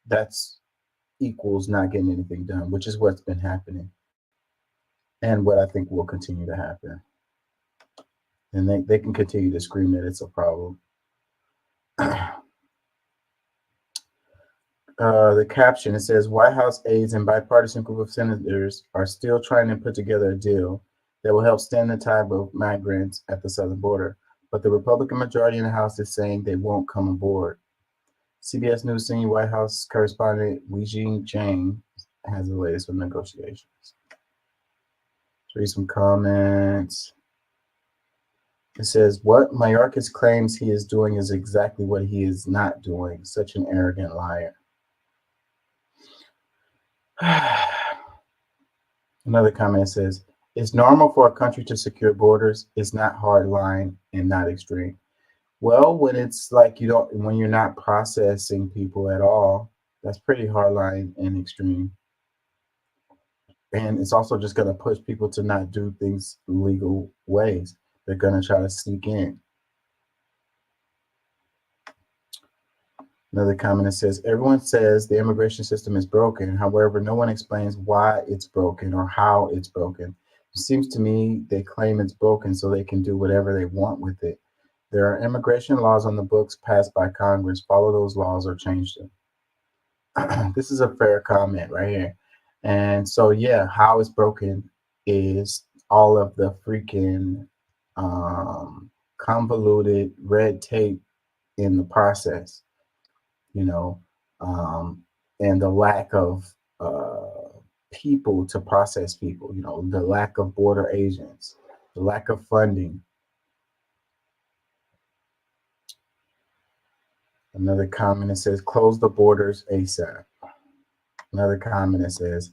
that's equals not getting anything done, which is what's been happening and what I think will continue to happen. And they can continue to scream that it's a problem. The caption, it says, White House aides and bipartisan group of senators are still trying to put together a deal that will help stem the tide of migrants at the southern border. But the Republican majority in the House is saying they won't come aboard. CBS News senior White House correspondent Weijing Jiang has the latest on negotiations. Let's read some comments. It says, what Mayorkas claims he is doing is exactly what he is not doing. Such an arrogant liar. Another comment says, it's normal for a country to secure borders. It's not hard line and not extreme. Well, when it's like when you're not processing people at all, That's pretty hardline and extreme. And it's also just going to push people to not do things legal ways. They're going to try to sneak in. Another comment that says, everyone says the immigration system is broken. However, no one explains why it's broken or how it's broken. It seems to me they claim it's broken so they can do whatever they want with it. There are immigration laws on the books passed by Congress. Follow those laws or change them. This is a fair comment right here. And so, yeah, how it's broken is all of the freaking convoluted red tape in the process, you know, and the lack of people to process people, you know, the lack of border agents, the lack of funding. Another comment that says, close the borders ASAP. Another comment that says,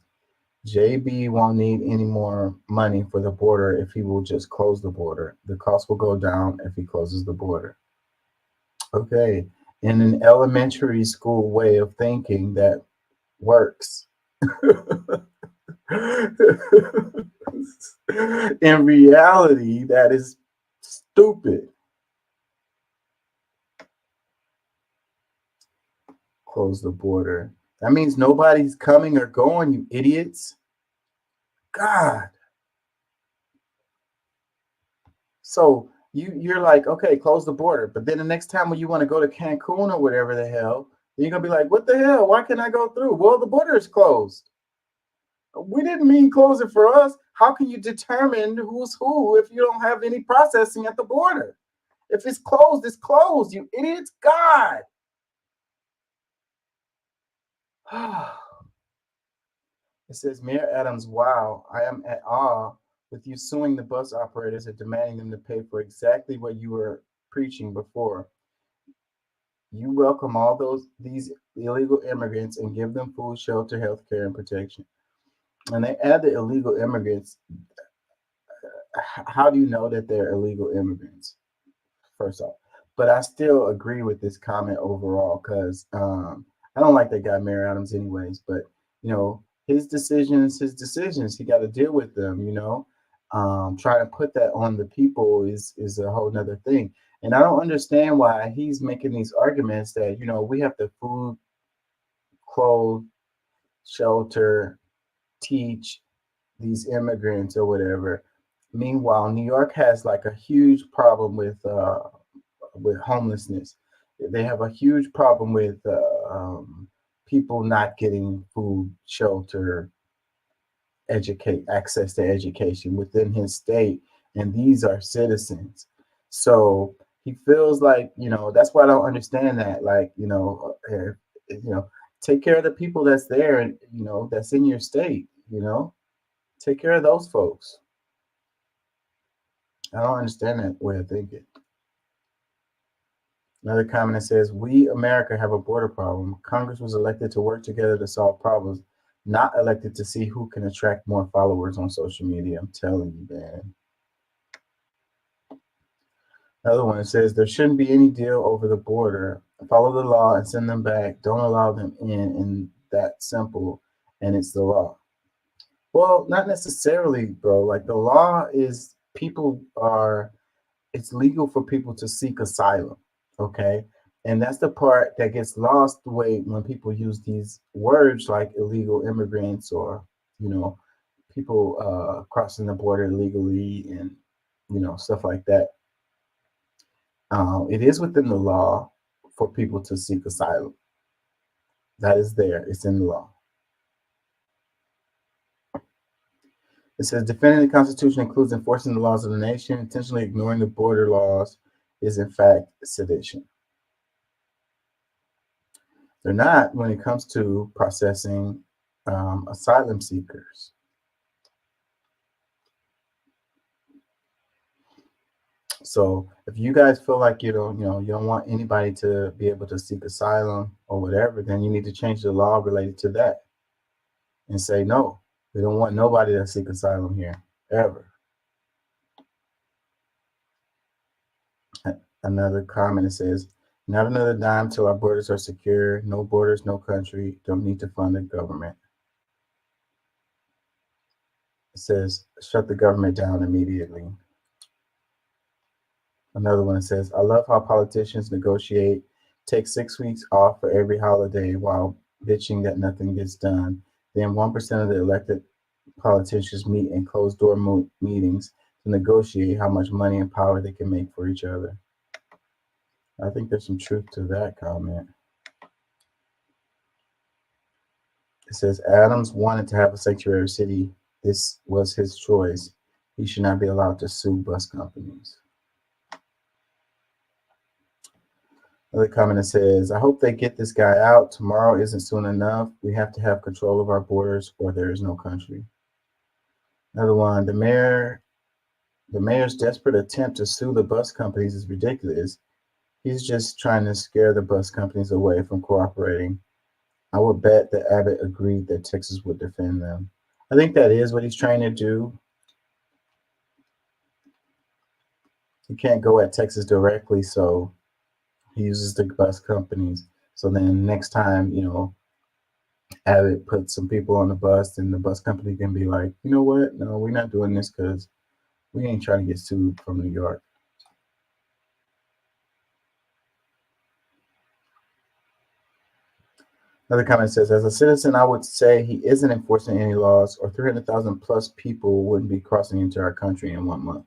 JB won't need any more money for the border if he will just close the border. The cost will go down if he closes the border. Okay, in an elementary school way of thinking that works. In reality, that is stupid. Close the border. That means nobody's coming or going, you idiots. God. So you're like, okay, close the border. But then the next time when you want to go to Cancun or whatever the hell, then you're going to be like, what the hell? Why can't I go through? Well, the border is closed. We didn't mean close it for us. How can you determine who's who if you don't have any processing at the border? If it's closed, you idiots. God. It says, Mayor Adams, wow, I am at awe with you suing the bus operators and demanding them to pay for exactly what you were preaching before. You welcome all these illegal immigrants and give them food, shelter, health care, and protection. And they add the illegal immigrants. How do you know that they're illegal immigrants? First off, but I still agree with this comment overall because I don't like that guy Mayor Adams anyways, but you know, his decisions. He got to deal with them, you know. Trying to put that on the people is a whole nother thing. And I don't understand why he's making these arguments that, you know, we have to food, clothe, shelter, teach these immigrants or whatever. Meanwhile, New York has like a huge problem with homelessness. They have a huge problem with people not getting food, shelter, access to education within his state, and these are citizens. So he feels like, you know, that's why I don't understand that. Like, you know, take care of the people that's there, and you know, that's in your state. You know, take care of those folks. I don't understand that way of thinking. Another comment that says, we, America, have a border problem. Congress was elected to work together to solve problems, not elected to see who can attract more followers on social media. I'm telling you, man. Another one says, there shouldn't be any deal over the border. Follow the law and send them back. Don't allow them in, and that simple, and it's the law. Well, not necessarily, bro. Like, the law is it's legal for people to seek asylum. Okay, and that's the part that gets lost when people use these words like illegal immigrants or, you know, people crossing the border illegally and, you know, stuff like that. It is within the law for people to seek asylum. That is there. It's in the law. It says defending the Constitution includes enforcing the laws of the nation. Intentionally ignoring the border laws is in fact sedition. They're not when it comes to processing asylum seekers. So if you guys feel like you don't want anybody to be able to seek asylum or whatever, then you need to change the law related to that and say, no, we don't want nobody to seek asylum here ever. Another comment, it says, Not another dime till our borders are secure. No borders, no country. Don't need to fund the government. It says, shut the government down immediately. Another one says, I love how politicians negotiate, take 6 weeks off for every holiday while bitching that nothing gets done. Then 1% of the elected politicians meet in closed-door meetings to negotiate how much money and power they can make for each other. I think there's some truth to that comment. It says, Adams wanted to have a sanctuary city. This was his choice. He should not be allowed to sue bus companies. Another comment that says, I hope they get this guy out. Tomorrow isn't soon enough. We have to have control of our borders or there is no country. Another one, the mayor's desperate attempt to sue the bus companies is ridiculous. He's just trying to scare the bus companies away from cooperating. I would bet that Abbott agreed that Texas would defend them. I think that is what he's trying to do. He can't go at Texas directly, so he uses the bus companies. So then next time, you know, Abbott puts some people on the bus, and the bus company can be like, you know what? No, we're not doing this because we ain't trying to get sued from New York. Another comment says, as a citizen, I would say he isn't enforcing any laws, or 300,000 plus people wouldn't be crossing into our country in 1 month.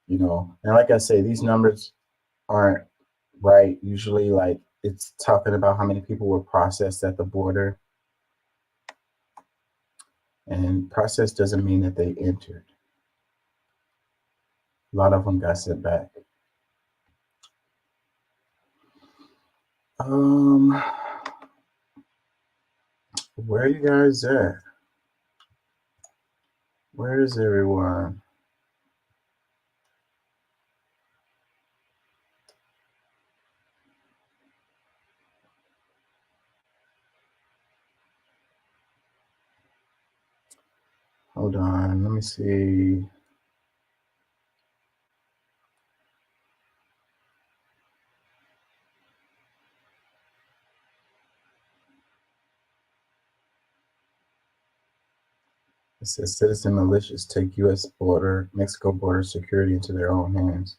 You know, and like I say, these numbers aren't right. Usually, like, it's talking about how many people were processed at the border. And process doesn't mean that they entered. A lot of them got sent back. Where are you guys at? Where is everyone? Hold on, let me see. It says citizen militias take U.S. Mexico border security into their own hands.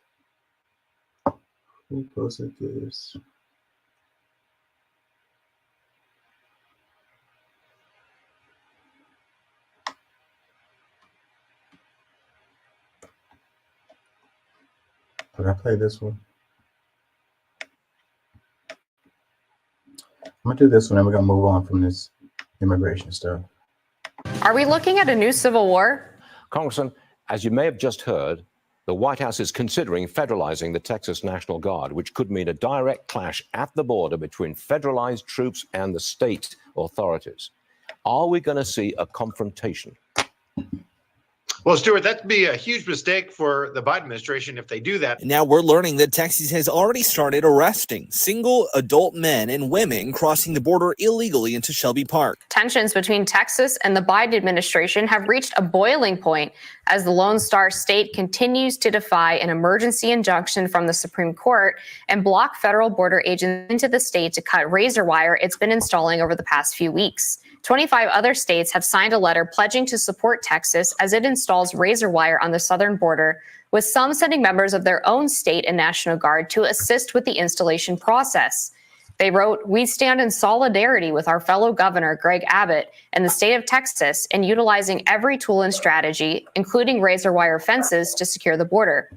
Who posted this? Did I play this one? I'm gonna do this one and we're gonna move on from this immigration stuff. Are we looking at a new civil war? Congressman, as you may have just heard, the White House is considering federalizing the Texas National Guard, which could mean a direct clash at the border between federalized troops and the state authorities. Are we going to see a confrontation? Well, Stuart, that'd be a huge mistake for the Biden administration if they do that. Now we're learning that Texas has already started arresting single adult men and women crossing the border illegally into Shelby Park. Tensions between Texas and the Biden administration have reached a boiling point as the Lone Star State continues to defy an emergency injunction from the Supreme Court and block federal border agents into the state to cut razor wire it's been installing over the past few weeks. 25 other states have signed a letter pledging to support Texas as it installs razor wire on the southern border, with some sending members of their own state and National Guard to assist with the installation process. They wrote, "We stand in solidarity with our fellow governor, Greg Abbott, and the state of Texas in utilizing every tool and strategy, including razor wire fences, to secure the border.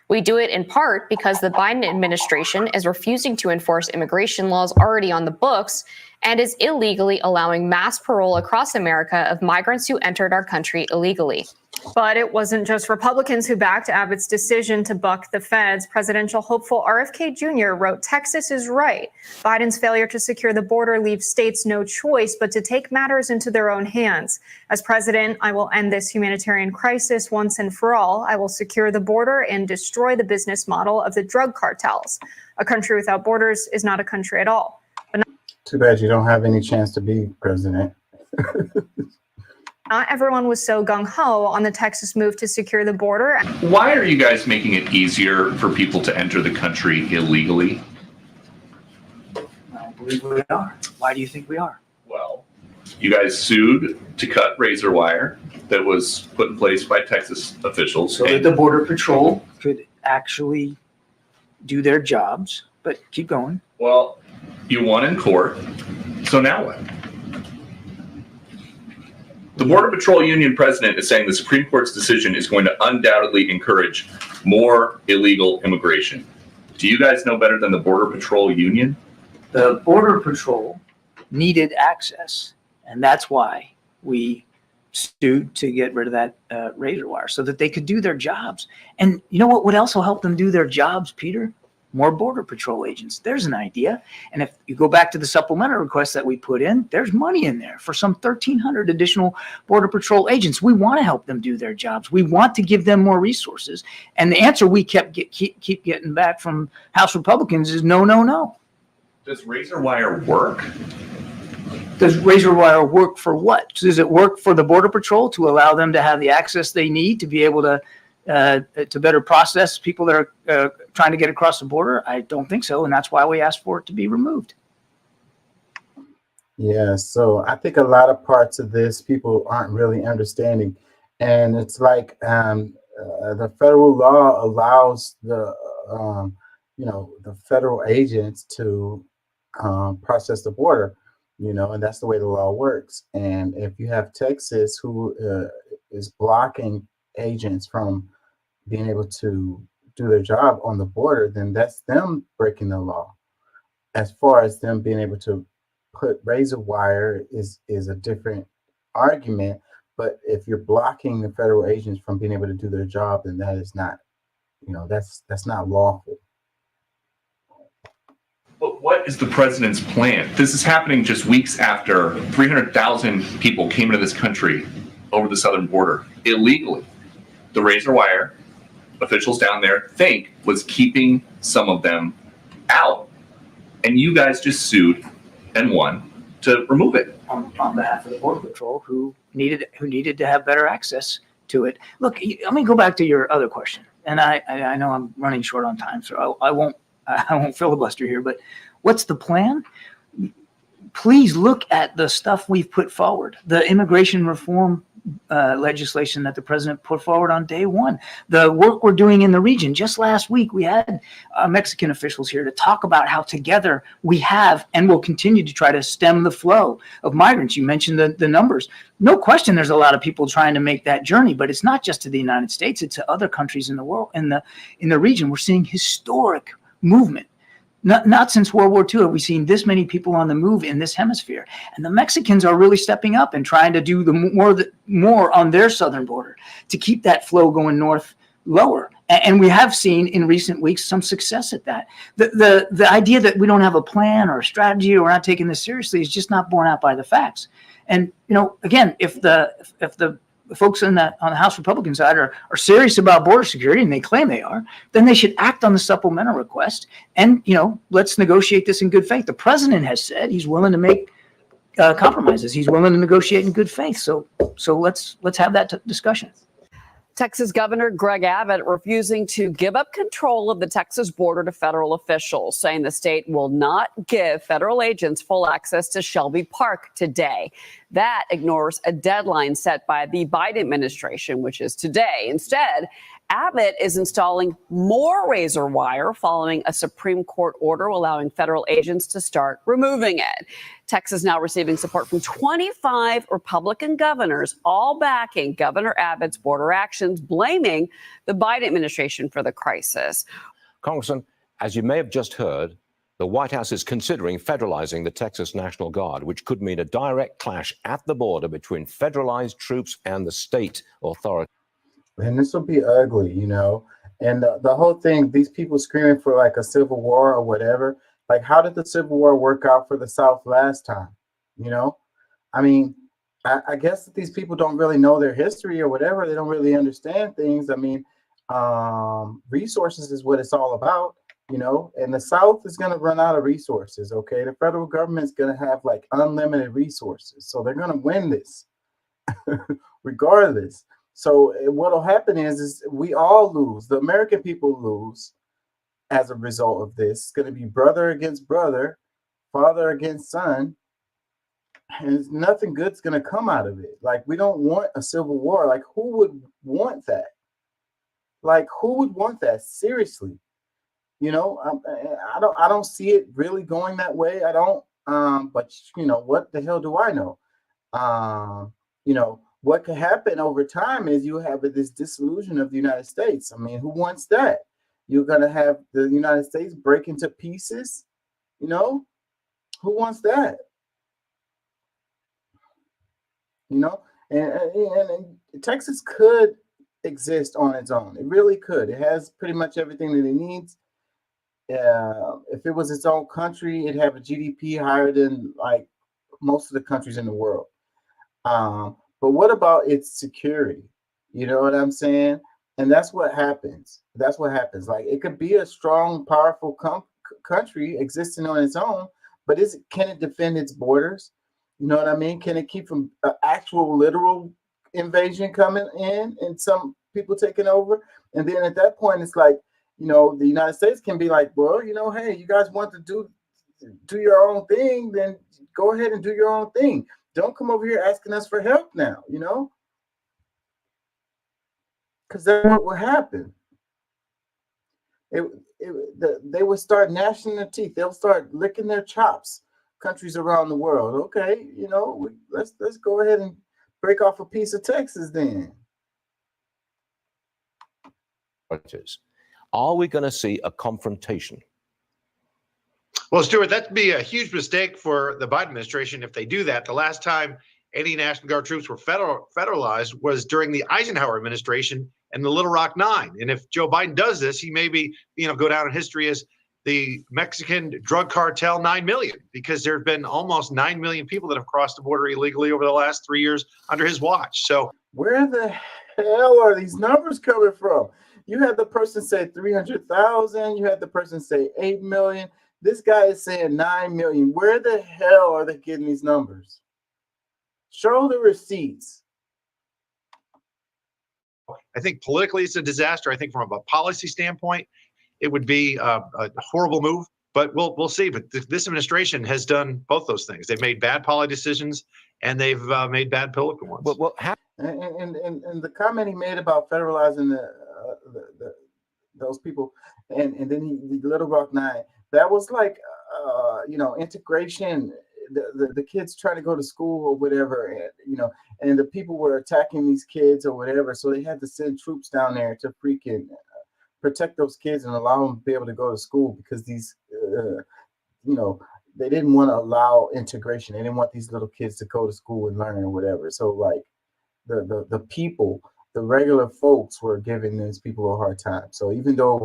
We do it in part because the Biden administration is refusing to enforce immigration laws already on the books and is illegally allowing mass parole across America of migrants who entered our country illegally." But it wasn't just Republicans who backed Abbott's decision to buck the feds. Presidential hopeful RFK Jr. wrote, "Texas is right. Biden's failure to secure the border leaves states no choice but to take matters into their own hands. As president, I will end this humanitarian crisis once and for all. I will secure the border and destroy the business model of the drug cartels. A country without borders is not a country at all." Too bad you don't have any chance to be president. Not everyone was so gung-ho on the Texas move to secure the border. Why are you guys making it easier for people to enter the country illegally? I believe we are. Why do you think we are? Well, you guys sued to cut razor wire that was put in place by Texas officials. So that the Border Patrol could actually do their jobs, but keep going. Well, you won in court, so now what? The Border Patrol Union president is saying the Supreme Court's decision is going to undoubtedly encourage more illegal immigration. Do you guys know better than the Border Patrol Union? The Border Patrol needed access, and that's why we sued to get rid of that razor wire, so that they could do their jobs. And you know what would also help them do their jobs, Peter? More Border Patrol agents. There's an idea. And if you go back to the supplemental request that we put in, there's money in there for some 1,300 additional Border Patrol agents. We want to help them do their jobs. We want to give them more resources. And the answer we keep getting back from House Republicans is no, no, no. Does razor wire work? Does razor wire work for what? Does it work for the Border Patrol to allow them to have the access they need to be able to better process people that are trying to get across the border? I don't think so, and that's why we asked for it to be removed. Yeah, so I think a lot of parts of this people aren't really understanding, and it's like the federal law allows the the federal agents to process the border, and that's the way the law works. And if you have Texas who is blocking agents from being able to do their job on the border, then that's them breaking the law. As far as them being able to put razor wire is a different argument. But if you're blocking the federal agents from being able to do their job, then that is not, that's not lawful. But what is the president's plan? This is happening just weeks after 300,000 people came into this country over the southern border illegally. The razor wire officials down there think was keeping some of them out. And you guys just sued and won to remove it. On behalf of the Border Patrol, who needed to have better access to it. Look, let me go back to your other question. And I know I'm running short on time, so I won't filibuster here, but what's the plan? Please look at the stuff we've put forward. The immigration reform legislation that the president put forward on day one, the work we're doing in the region. Just last week, we had Mexican officials here to talk about how together we have and will continue to try to stem the flow of migrants. You mentioned the numbers. No question there's a lot of people trying to make that journey, but it's not just to the United States, it's to other countries in the world, in the region. We're seeing historic movement. Not since World War II have we seen this many people on the move in this hemisphere. And the Mexicans are really stepping up and trying to do more on their southern border to keep that flow going north lower. And we have seen in recent weeks some success at that. The idea that we don't have a plan or a strategy or we're not taking this seriously is just not borne out by the facts. And again, if the folks on the House Republican side are serious about border security, and they claim they are, then they should act on the supplemental request and, let's negotiate this in good faith. The president has said he's willing to make compromises. He's willing to negotiate in good faith. So let's have that discussion. Texas Governor Greg Abbott refusing to give up control of the Texas border to federal officials, saying the state will not give federal agents full access to Shelby Park today. That ignores a deadline set by the Biden administration, which is today. Instead, Abbott is installing more razor wire following a Supreme Court order allowing federal agents to start removing it. Texas now receiving support from 25 Republican governors, all backing Governor Abbott's border actions, blaming the Biden administration for the crisis. Congressman, as you may have just heard, the White House is considering federalizing the Texas National Guard, which could mean a direct clash at the border between federalized troops and the state authorities. And this will be ugly, and the whole thing, these people screaming for like a civil war or whatever, like how did the Civil War work out for the South last time? I mean, I guess that these people don't really know their history or whatever. They don't really understand things. I mean, resources is what it's all about, and the South is going to run out of resources. Okay. The federal government's going to have like unlimited resources. So they're going to win this. regardless. So what'll happen is we all lose. The American people lose as a result of this. It's going to be brother against brother, father against son, and nothing good's going to come out of it. Like, we don't want a civil war. Like, who would want that? Like, who would want that? Seriously, you know, I don't see it really going that way. I don't. But you know, what the hell do I know? You know, what could happen over time is you have this disillusion of the United States. I mean, who wants that? You're gonna have the United States break into pieces. You know, who wants that? You know, and Texas could exist on its own. It really could. It has pretty much everything that it needs. If it was its own country, it'd have a GDP higher than like most of the countries in the world. But what about its security? You know what I'm saying? And that's what happens. That's what happens. Like, it could be a strong, powerful country existing on its own, but can it defend its borders? You know what I mean? Can it keep from actual literal invasion coming in and some people taking over? And then at that point, it's like, you know, the United States can be like, well, you know, hey, you guys want to do your own thing, then go ahead and do your own thing. Don't come over here asking us for help now, you know? Because that's what will happen. They will start gnashing their teeth. They'll start licking their chops, countries around the world. Okay, you know, let's go ahead and break off a piece of Texas then. Are we going to see a confrontation? Well, Stuart, that'd be a huge mistake for the Biden administration if they do that. The last time any National Guard troops were federalized was during the Eisenhower administration and the Little Rock Nine. And if Joe Biden does this, he maybe, you know, go down in history as the Mexican drug cartel 9 million, because there have been almost 9 million people that have crossed the border illegally over the last 3 years under his watch. So where the hell are these numbers coming from? You had the person say 300,000. You had the person say 8 million. This guy is saying 9 million. Where the hell are they getting these numbers? Show the receipts. I think politically it's a disaster. I think from a policy standpoint, it would be a horrible move. But we'll see. But this administration has done both those things. They've made bad policy decisions, and they've made bad political ones. And the comment he made about federalizing those people, and then the Little Rock Nine, that was like, you know, integration. The kids trying to go to school or whatever, and you know, and the people were attacking these kids or whatever, so they had to send troops down there to freaking protect those kids and allow them to be able to go to school, because these, you know, they didn't want to allow integration. They didn't want these little kids to go to school and learn or whatever. So like the people, the regular folks were giving these people a hard time. So even though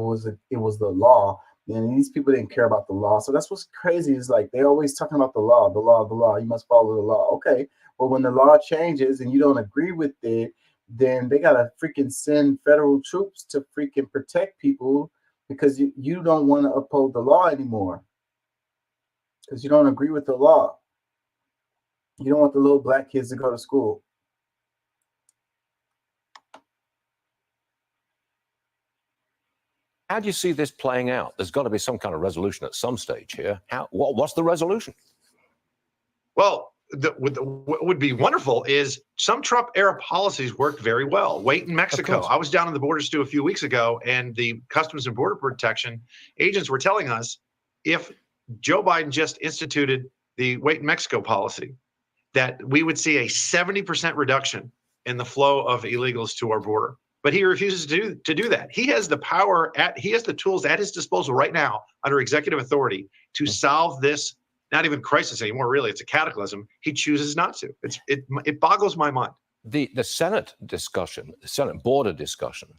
it was the law, and these people didn't care about the law. So that's what's crazy, is like they always talking about the law. You must follow the law. Okay, but when the law changes and you don't agree with it, then they gotta freaking send federal troops to freaking protect people, because you don't want to uphold the law anymore, because you don't agree with the law. You don't want the little black kids to go to school. How do you see this playing out? There's got to be some kind of resolution at some stage here. What's the resolution? Well, what would be wonderful is some Trump era policies worked very well. Wait in Mexico. I was down in the border stew a few weeks ago, and the Customs and Border Protection agents were telling us if Joe Biden just instituted the Wait in Mexico policy, that we would see a 70% reduction in the flow of illegals to our border. But he refuses to do that. He has the power, he has the tools at his disposal right now under executive authority to solve this, not even crisis anymore, really. It's a cataclysm. He chooses not to. It boggles my mind. The Senate discussion, the Senate border discussion,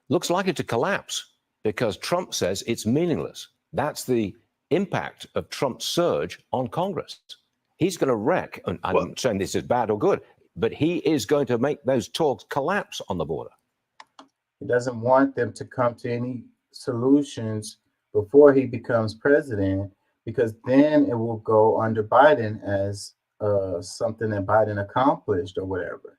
looks likely to collapse because Trump says it's meaningless. That's the impact of Trump's surge on Congress. He's going to wreck, and I'm not saying this is bad or good, but he is going to make those talks collapse on the border. He doesn't want them to come to any solutions before he becomes president, because then it will go under Biden as something that Biden accomplished or whatever.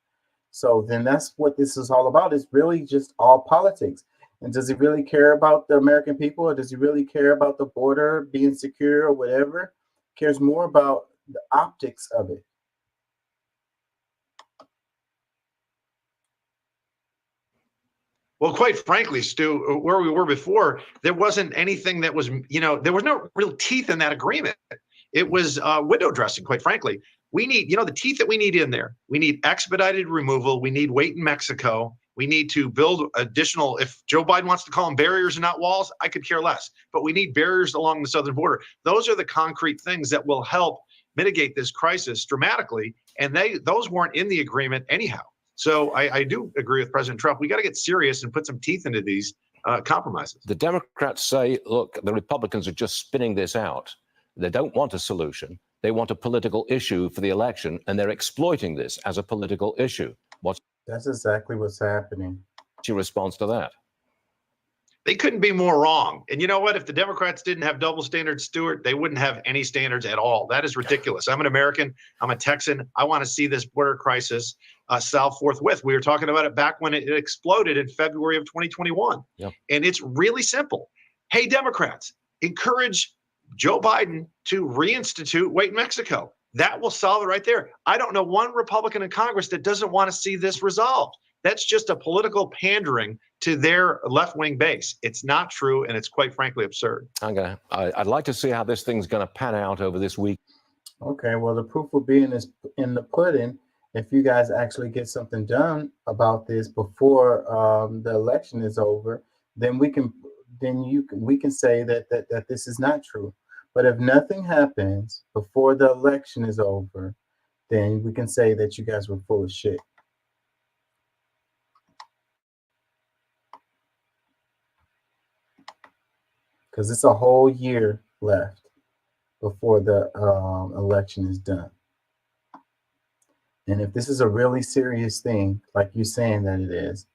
So then that's what this is all about. It's really just all politics. And does he really care about the American people, or does he really care about the border being secure or whatever? Cares more about the optics of it. Well, quite frankly, Stu, where we were before, there wasn't anything that was, there was no real teeth in that agreement. It was window dressing, quite frankly. We need, the teeth that we need in there. We need expedited removal. We need wait in Mexico. We need to build additional, if Joe Biden wants to call them barriers and not walls, I could care less. But we need barriers along the southern border. Those are the concrete things that will help mitigate this crisis dramatically. And those weren't in the agreement anyhow. So I do agree with President Trump. We got to get serious and put some teeth into these compromises. The Democrats say, look, the Republicans are just spinning this out. They don't want a solution. They want a political issue for the election, and they're exploiting this as a political issue. That's exactly what's happening. What's your response to that? They couldn't be more wrong. And you know what? If the Democrats didn't have double standards, Stuart, they wouldn't have any standards at all. That is ridiculous. I'm an American. I'm a Texan. I want to see this border crisis solved forthwith. We were talking about it back when it exploded in February of 2021. Yep. And it's really simple. Hey, Democrats, encourage Joe Biden to reinstitute wait in Mexico. That will solve it right there. I don't know one Republican in Congress that doesn't want to see this resolved. That's just a political pandering to their left-wing base. It's not true, and it's quite frankly absurd. I'd like to see how this thing's going to pan out over this week. Okay, well, the proof will be in the pudding if you guys actually get something done about this before the election is over. Then we can say that this is not true. But if nothing happens before the election is over, then we can say that you guys were full of shit. Because it's a whole year left before the election is done. And if this is a really serious thing, like you're saying that it is,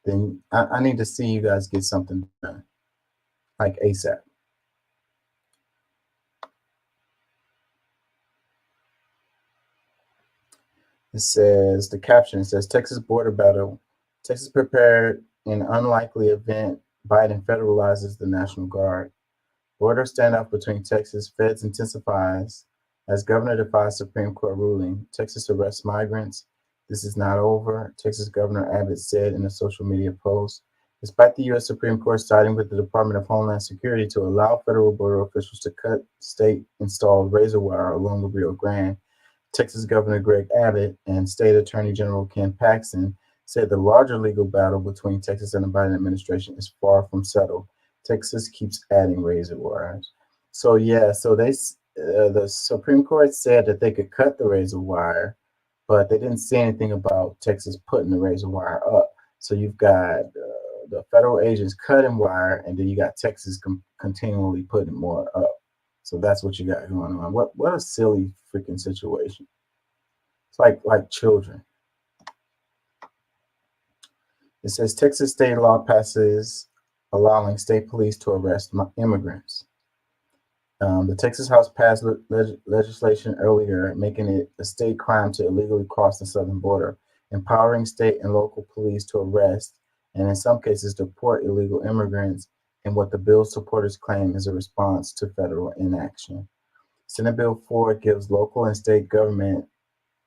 then I need to see you guys get something done, like ASAP. It says, the caption says, Texas border battle. Texas prepared in unlikely event Biden federalizes the National Guard. Border standoff between Texas feds intensifies as governor defies Supreme Court ruling. Texas arrests migrants. This is not over, Texas Governor Abbott said in a social media post. Despite the U.S. Supreme Court siding with the Department of Homeland Security to allow federal border officials to cut state-installed razor wire along the Rio Grande, Texas Governor Greg Abbott and State Attorney General Ken Paxton said the larger legal battle between Texas and the Biden administration is far from settled. Texas keeps adding razor wires. So yeah, so the Supreme Court said that they could cut the razor wire, but they didn't say anything about Texas putting the razor wire up. So you've got the federal agents cutting wire, and then you got Texas continually putting more up. So that's what you got going on. What a silly freaking situation. It's like children. It says Texas state law passes allowing state police to arrest immigrants. The Texas House passed legislation earlier making it a state crime to illegally cross the southern border, empowering state and local police to arrest and in some cases deport illegal immigrants in what the bill's supporters claim is a response to federal inaction. Senate Bill 4 gives local and state government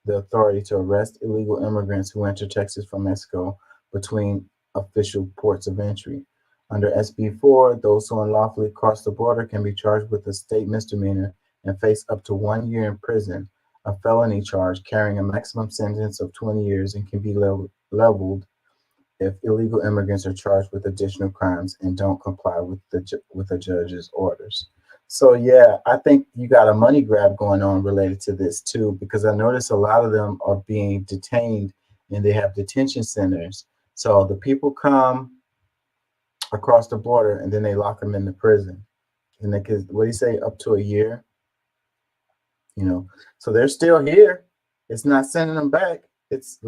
the authority to arrest illegal immigrants who enter Texas from Mexico between official ports of entry. Under SB 4, those who unlawfully cross the border can be charged with a state misdemeanor and face up to 1 year in prison, a felony charge carrying a maximum sentence of 20 years and can be leveled if illegal immigrants are charged with additional crimes and don't comply with the judge's orders. So yeah, I think you got a money grab going on related to this too, because I notice a lot of them are being detained and they have detention centers. So the people come across the border and then they lock them in the prison. And they could, what do you say, up to a year? You know, so they're still here. It's not sending them back. It's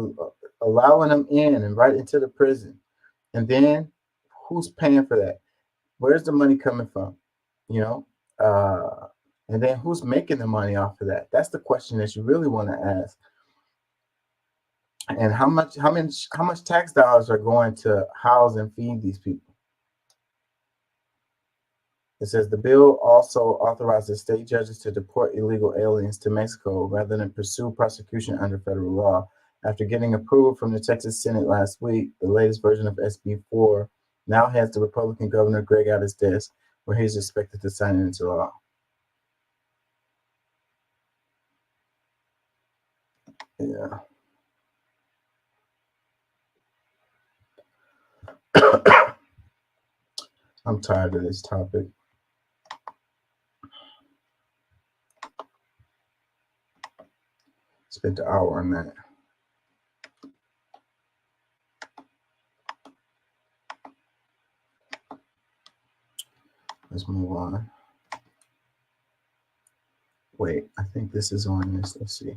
allowing them in and right into the prison. And then who's paying for that? Where's the money coming from? You know, and then who's making the money off of that? That's the question that you really want to ask. And how much tax dollars are going to house and feed these people? It says the bill also authorizes state judges to deport illegal aliens to Mexico rather than pursue prosecution under federal law. After getting approval from the Texas Senate last week, the latest version of SB 4 now has the Republican Governor Greg Abbott's desk, where he's expected to sign it into law. Yeah. I'm tired of this topic. Spent an hour on that. Let's move on. Wait, I think this is on this. Let's see.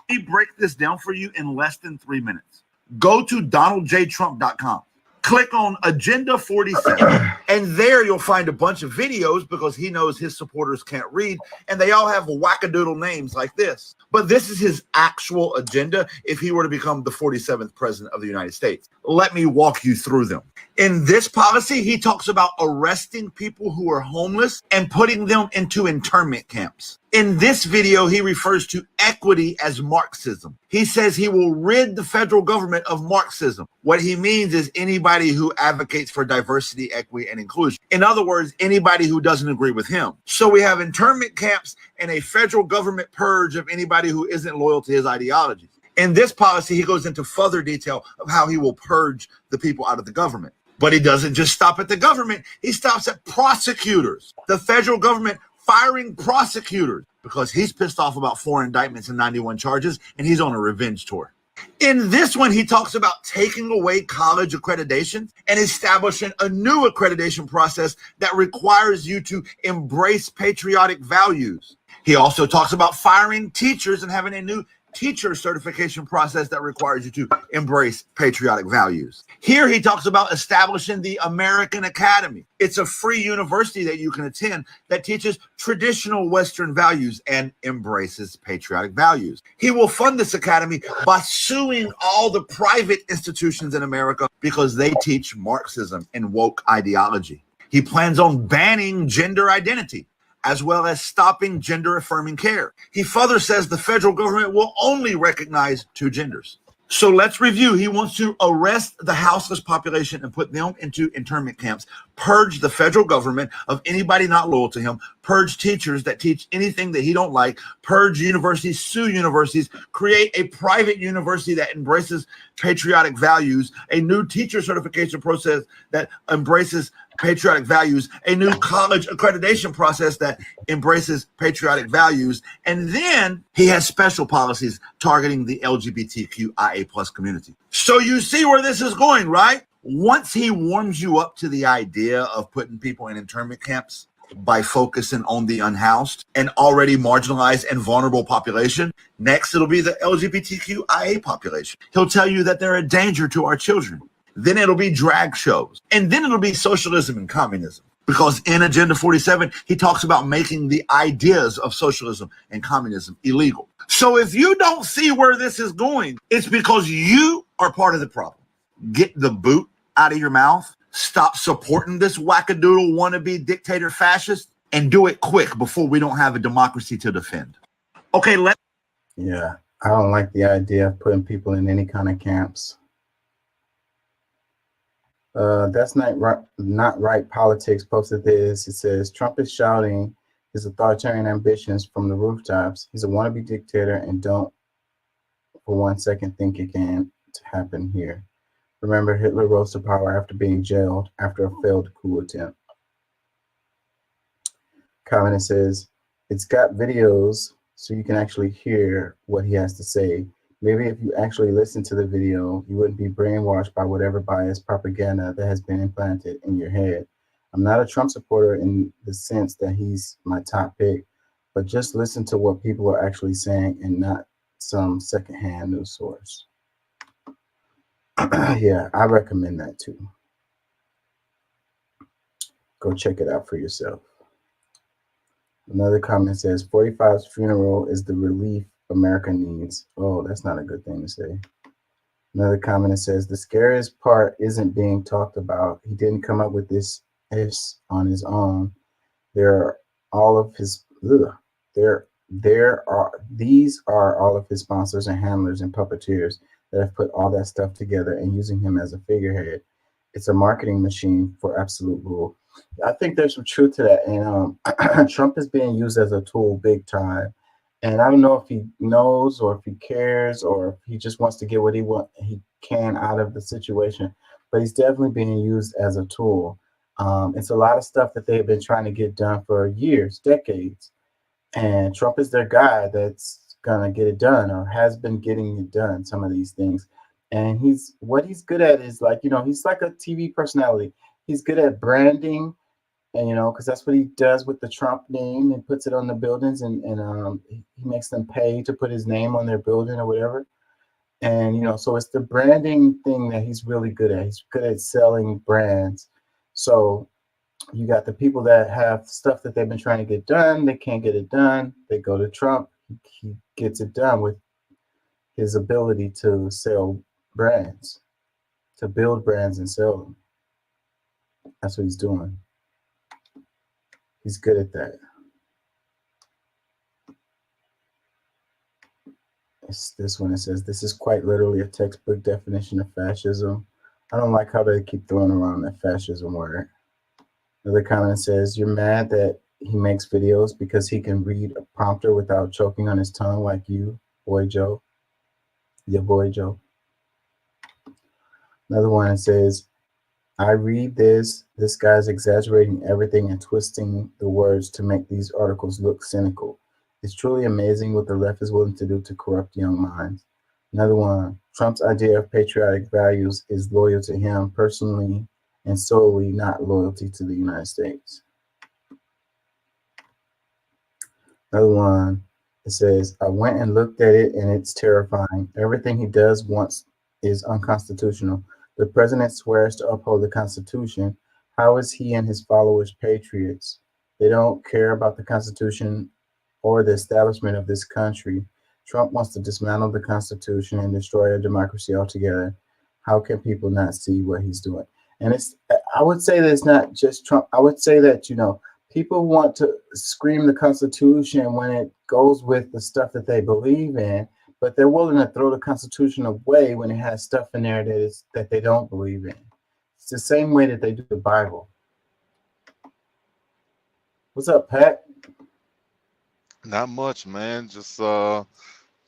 We break this down for you in less than 3 minutes. Go to DonaldJTrump.com. Click on Agenda 47, and there you'll find a bunch of videos because he knows his supporters can't read, and they all have wackadoodle names like this. But this is his actual agenda if he were to become the 47th president of the United States. Let me walk you through them. In this policy, he talks about arresting people who are homeless and putting them into internment camps. In this video, he refers to equity as Marxism. He says he will rid the federal government of Marxism. What he means is anybody who advocates for diversity, equity, and inclusion. In other words, anybody who doesn't agree with him. So we have internment camps and a federal government purge of anybody who isn't loyal to his ideology. In this policy, he goes into further detail of how he will purge the people out of the government. But he doesn't just stop at the government. He stops at prosecutors. The federal government firing prosecutors because he's pissed off about 4 indictments and 91 charges, and he's on a revenge tour. In this one, he talks about taking away college accreditation and establishing a new accreditation process that requires you to embrace patriotic values. He also talks about firing teachers and having a new teacher certification process that requires you to embrace patriotic values. Here he talks about establishing the American Academy. It's a free university that you can attend that teaches traditional Western values and embraces patriotic values. He will fund this academy by suing all the private institutions in America because they teach Marxism and woke ideology. He plans on banning gender identity, as well as stopping gender-affirming care. He further says the federal government will only recognize 2 genders. So let's review. He wants to arrest the houseless population and put them into internment camps, purge the federal government of anybody not loyal to him, purge teachers that teach anything that he don't like, purge universities, sue universities, create a private university that embraces patriotic values, a new teacher certification process that embraces patriotic values, a new college accreditation process that embraces patriotic values, and then he has special policies targeting the LGBTQIA+ community. So you see where this is going, right? Once he warms you up to the idea of putting people in internment camps by focusing on the unhoused and already marginalized and vulnerable population, next it'll be the LGBTQIA population. He'll tell you that they're a danger to our children. Then it'll be drag shows. And then it'll be socialism and communism. Because in Agenda 47, he talks about making the ideas of socialism and communism illegal. So if you don't see where this is going, it's because you are part of the problem. Get the boot out of your mouth. Stop supporting this wackadoodle wannabe dictator fascist and do it quick before we don't have a democracy to defend. Okay, Yeah, I don't like the idea of putting people in any kind of camps. That's not right. Politics posted this. It says Trump is shouting his authoritarian ambitions from the rooftops. He's a wannabe dictator, and don't for 1 second think it can happen here. Remember, Hitler rose to power after being jailed after a failed coup attempt. Comment says it's got videos so you can actually hear what he has to say. Maybe if you actually listen to the video, you wouldn't be brainwashed by whatever biased propaganda that has been implanted in your head. I'm not a Trump supporter in the sense that he's my top pick, but just listen to what people are actually saying and not some secondhand news source. Yeah, I recommend that too. Go check it out for yourself. Another comment says 45's funeral is the relief America needs. Oh, that's not a good thing to say. Another comment that says the scariest part isn't being talked about. He didn't come up with this on his own. There are all of his these are all of his sponsors and handlers and puppeteers that have put all that stuff together and using him as a figurehead. It's a marketing machine for absolute rule. I think there's some truth to that, and Trump is being used as a tool big time. And I don't know if he knows or if he cares or if he just wants to get what he can out of the situation, but he's definitely being used as a tool. It's a lot of stuff that they've been trying to get done for years, decades, and Trump is their guy that's gonna get it done or has been getting it done. Some of these things, and he's good at is like he's like a TV personality. He's good at branding. And because that's what he does with the Trump name and puts it on the buildings, and he makes them pay to put his name on their building or whatever. And so it's the branding thing that he's really good at. He's good at selling brands. So you got the people that have stuff that they've been trying to get done, they can't get it done. They go to Trump. He gets it done with his ability to sell brands, to build brands and sell them. That's what he's doing. He's good at that. It's this one. It says, this is quite literally a textbook definition of fascism. I don't like how they keep throwing around that fascism word. Another comment says, you're mad that he makes videos because he can read a prompter without choking on his tongue like you, boy Joe. Your boy Joe. Another one says, I read this guy's exaggerating everything and twisting the words to make these articles look cynical. It's truly amazing what the left is willing to do to corrupt young minds. Another one, Trump's idea of patriotic values is loyal to him personally and solely, not loyalty to the United States. Another one, it says, I went and looked at it and it's terrifying. Everything he does once is unconstitutional. The president swears to uphold the Constitution. How is he and his followers patriots? They don't care about the Constitution or the establishment of this country. Trump wants to dismantle the Constitution and destroy our democracy altogether. How can people not see what he's doing? And I would say that it's not just Trump. I would say that, people want to scream the Constitution when it goes with the stuff that they believe in, but they're willing to throw the Constitution away when it has stuff in there that they don't believe in. It's the same way that they do the Bible. What's up, Pat? Not much, man. Just kind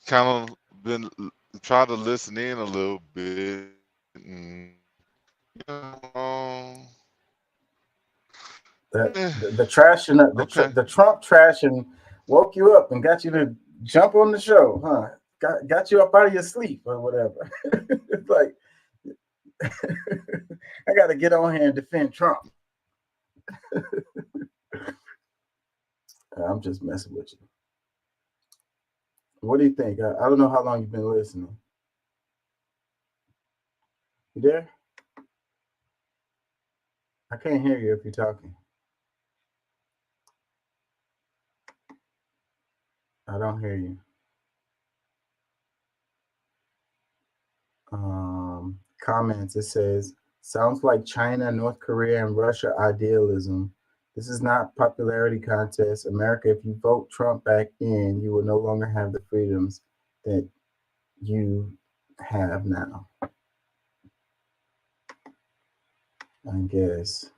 of been trying to listen in a little bit. And, the trash and the Trump trash and woke you up and got you to jump on the show, huh? Got you up out of your sleep or whatever. It's like I got to get on here and defend Trump. I'm just messing with you. What do you think? I don't know how long you've been listening. You there? I can't hear you if you're talking. I don't hear you. Comments, it says, sounds like China, North Korea, and Russia idealism. This is not popularity contest. America, if you vote Trump back in, you will no longer have the freedoms that you have now. I guess.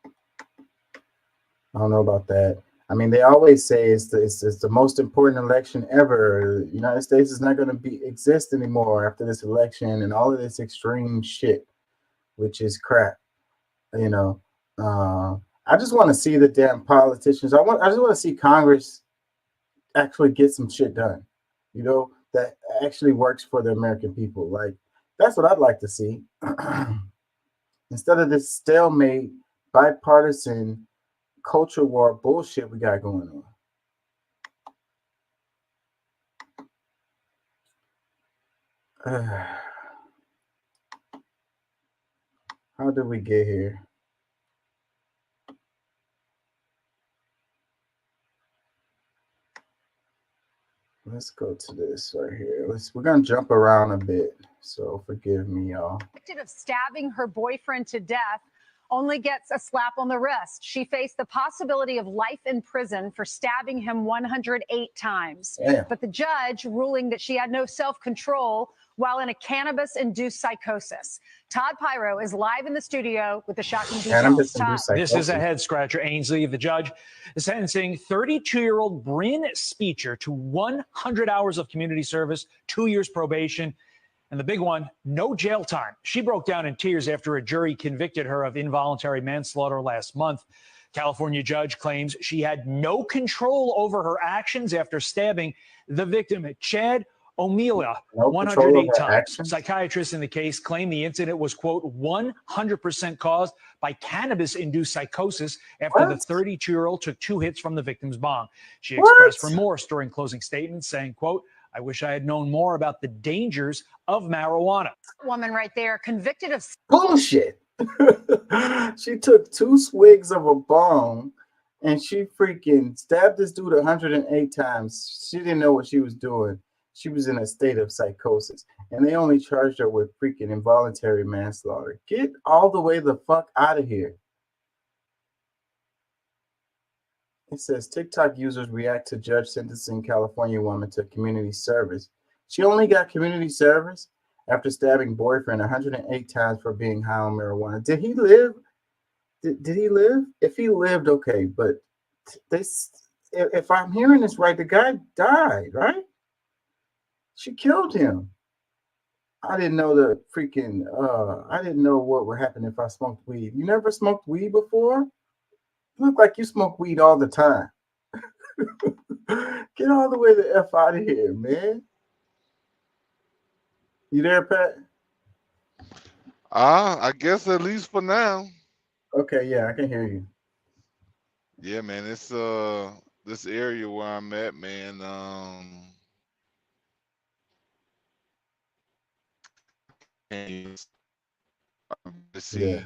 I don't know about that. I mean, they always say it's the most important election ever. The United States is not going to exist anymore after this election and all of this extreme shit, which is crap. I just want to see the damn politicians. I just want to see Congress actually get some shit done, that actually works for the American people. Like, that's what I'd like to see. Instead of this stalemate, bipartisan culture war bullshit we got going on. How did we get here? Let's go to this right here. We're gonna jump around a bit, so forgive me, y'all. Convicted of stabbing her boyfriend to death only gets a slap on the wrist. She faced the possibility of life in prison for stabbing him 108 times. Damn. But the judge ruling that she had no self-control while in a cannabis-induced psychosis. Todd Pyro is live in the studio with the shocking details. Cannabis-induced Todd. This is a psychosis. head scratcher, Ainsley. The judge is sentencing 32-year-old Bryn Speecher to 100 hours of community service, 2 years probation, and the big one, no jail time. She broke down in tears after a jury convicted her of involuntary manslaughter last month. California judge claims she had no control over her actions after stabbing the victim, Chad O'Meala, No 108 control of her times. actions? Psychiatrists in the case claim the incident was, quote, 100% caused by cannabis-induced psychosis after the 32-year-old took 2 hits from the victim's bong. She expressed remorse during closing statements, saying, quote, I wish I had known more about the dangers of marijuana. Woman right there convicted of Bullshit. She took 2 swigs of a bong and she freaking stabbed this dude 108 times. She didn't know what she was doing. She was in a state of psychosis. And they only charged her with freaking involuntary manslaughter. Get all the way the fuck out of here. It says TikTok users react to judge sentencing California woman to community service. She only got community service after stabbing boyfriend 108 times for being high on marijuana. Did he live? Did he live? If he lived, okay. But if I'm hearing this right, the guy died, right? She killed him. I didn't know the freaking, I didn't know what would happen if I smoked weed. You never smoked weed before? You look like you smoke weed all the time. Get all the way the F out of here, man. You there, Pat? I guess at least for now. Okay, yeah, I can hear you. Yeah, man, it's this area where I'm at, man. Let's see.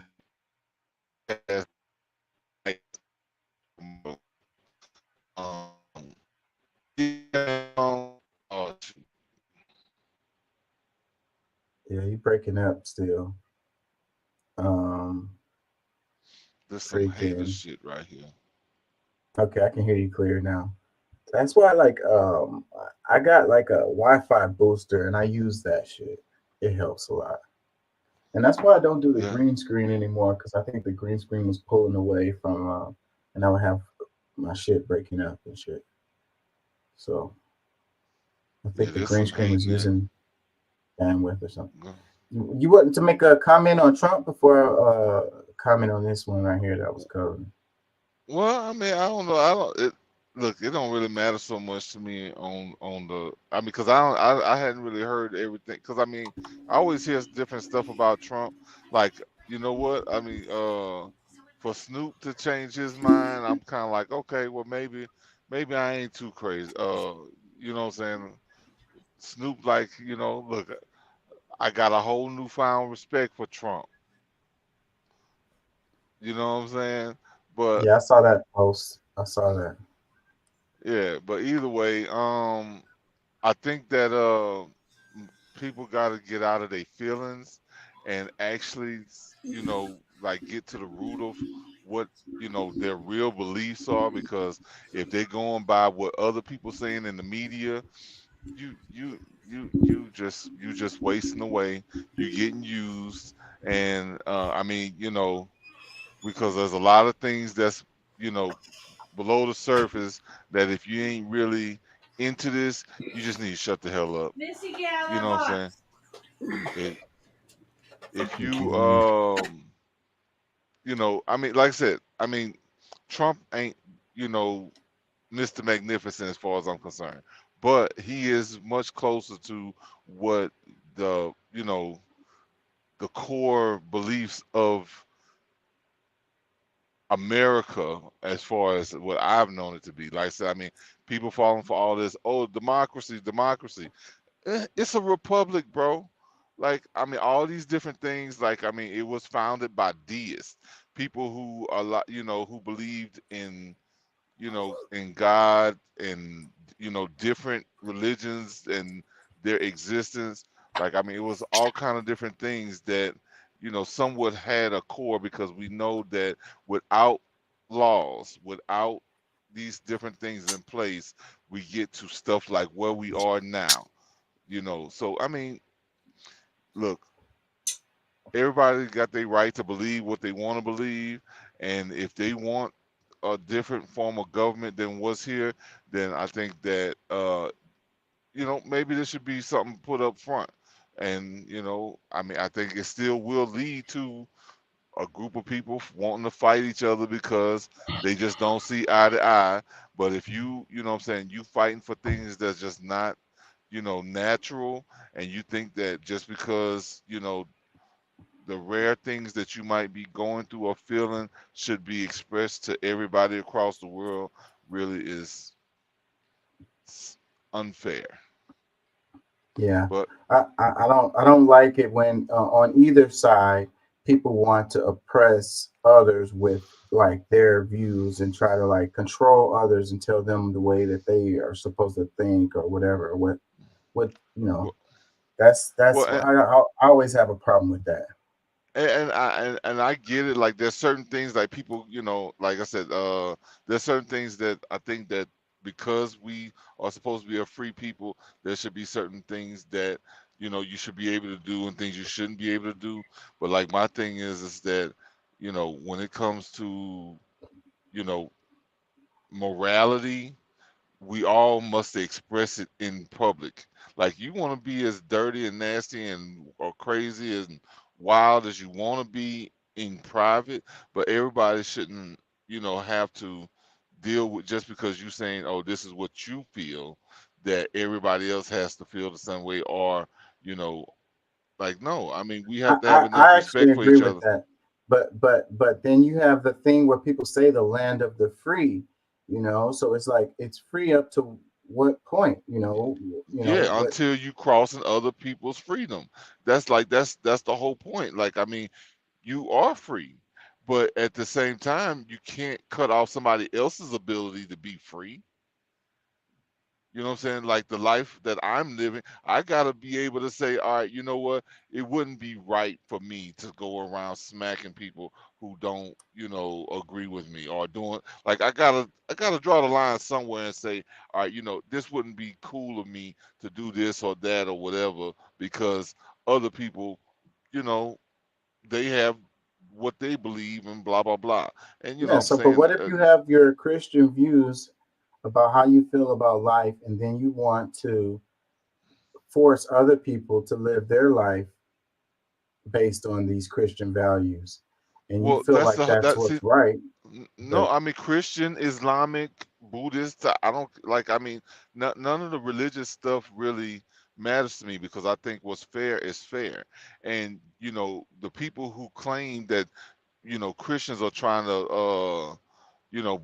Yeah, you breaking up still. There's some hater freaking. shit right here. Okay, I can hear you clear now. That's why, like, I got like a Wi-Fi booster, and I use that shit. It helps a lot, and that's why I don't do the green screen anymore, because I think the green screen was pulling away from, and I would have my shit breaking up and shit. So I think the green screen was using bandwidth or something. You wanted to make a comment on Trump before comment on this one right here that I was covering. Well, I mean, I don't know. Look, it don't really matter so much to me on the. I mean, because I hadn't really heard everything. Because I mean, I always hear different stuff about Trump. Like, you know what? I mean, for Snoop to change his mind, I'm kind of like, okay, well, maybe I ain't too crazy. You know what I'm saying? Snoop, like, you know, look, I got a whole newfound respect for Trump. You know what I'm saying? But Yeah, I saw that post. I saw that. yeah, but either way, I think that people got to get out of their feelings and actually, you know, like get to the root of what, you know, their real beliefs are. Because if they're going by what other people saying in the media, you just wasting away. You getting used, and I mean, you know, because there's a lot of things that's, you know, below the surface that if you ain't really into this, you just need to shut the hell up. You know what I'm saying? If you you know, I mean, like I said, I mean, Trump ain't, you know, Mr. Magnificent as far as I'm concerned, but he is much closer to what the, you know, the core beliefs of America, as far as what I've known it to be. Like I said, I mean, people falling for all this, oh, democracy. It's a republic, bro. Like, I mean, all these different things, like, I mean, it was founded by deists, people who are, you know, who believed in, you know, in God and different religions and their existence. Like, I mean, it was all kind of different things that, somewhat had a core, because we know that without laws, without these different things in place, we get to stuff like where we are now. So I mean, look, everybody got their right to believe what they want to believe, and if they want a different form of government than what's here, then I think that maybe there should be something put up front. And I mean, I think it still will lead to a group of people wanting to fight each other because they just don't see eye to eye. But if you know what I'm saying, you fighting for things that's just not natural, and you think that just because the rare things that you might be going through or feeling should be expressed to everybody across the world, really is unfair. Yeah, But I don't like it when on either side people want to oppress others with like their views and try to like control others and tell them the way that they are supposed to think or whatever. That's well, I always have a problem with that. and I get it. Like, there's certain things like people, like I said, there's certain things that I think that because we are supposed to be a free people, there should be certain things that you should be able to do and things you shouldn't be able to do. But like, my thing is that when it comes to morality, we all must express it in public. Like, you want to be as dirty and nasty and or crazy and wild as you want to be in private, but everybody shouldn't have to deal with, just because you saying, oh, this is what you feel, that everybody else has to feel the same way, or like, no. I mean, we have to have enough I actually respect for agree each with other. that. But then you have the thing where people say the land of the free, so it's like it's free up to what point, Yeah, but until you crossing other people's freedom. That's the whole point. Like, I mean, you are free, but at the same time, you can't cut off somebody else's ability to be free. You know what I'm saying? Like, the life that I'm living, I gotta be able to say, all right, you know what? It wouldn't be right for me to go around smacking people who don't, agree with me, or doing, like, I gotta draw the line somewhere and say, all right, this wouldn't be cool of me to do this or that or whatever, because other people, you know, they have what they believe and blah blah blah. And yeah, I'm so but what saying, if you have your Christian views about how you feel about life and then you want to force other people to live their life based on these Christian values and you well, feel like that's that's what's it. right, No, but I mean, Christian, Islamic, Buddhist. I don't like. I mean, none of the religious stuff really matters to me, because I think what's fair is fair. And the people who claim that Christians are trying to you know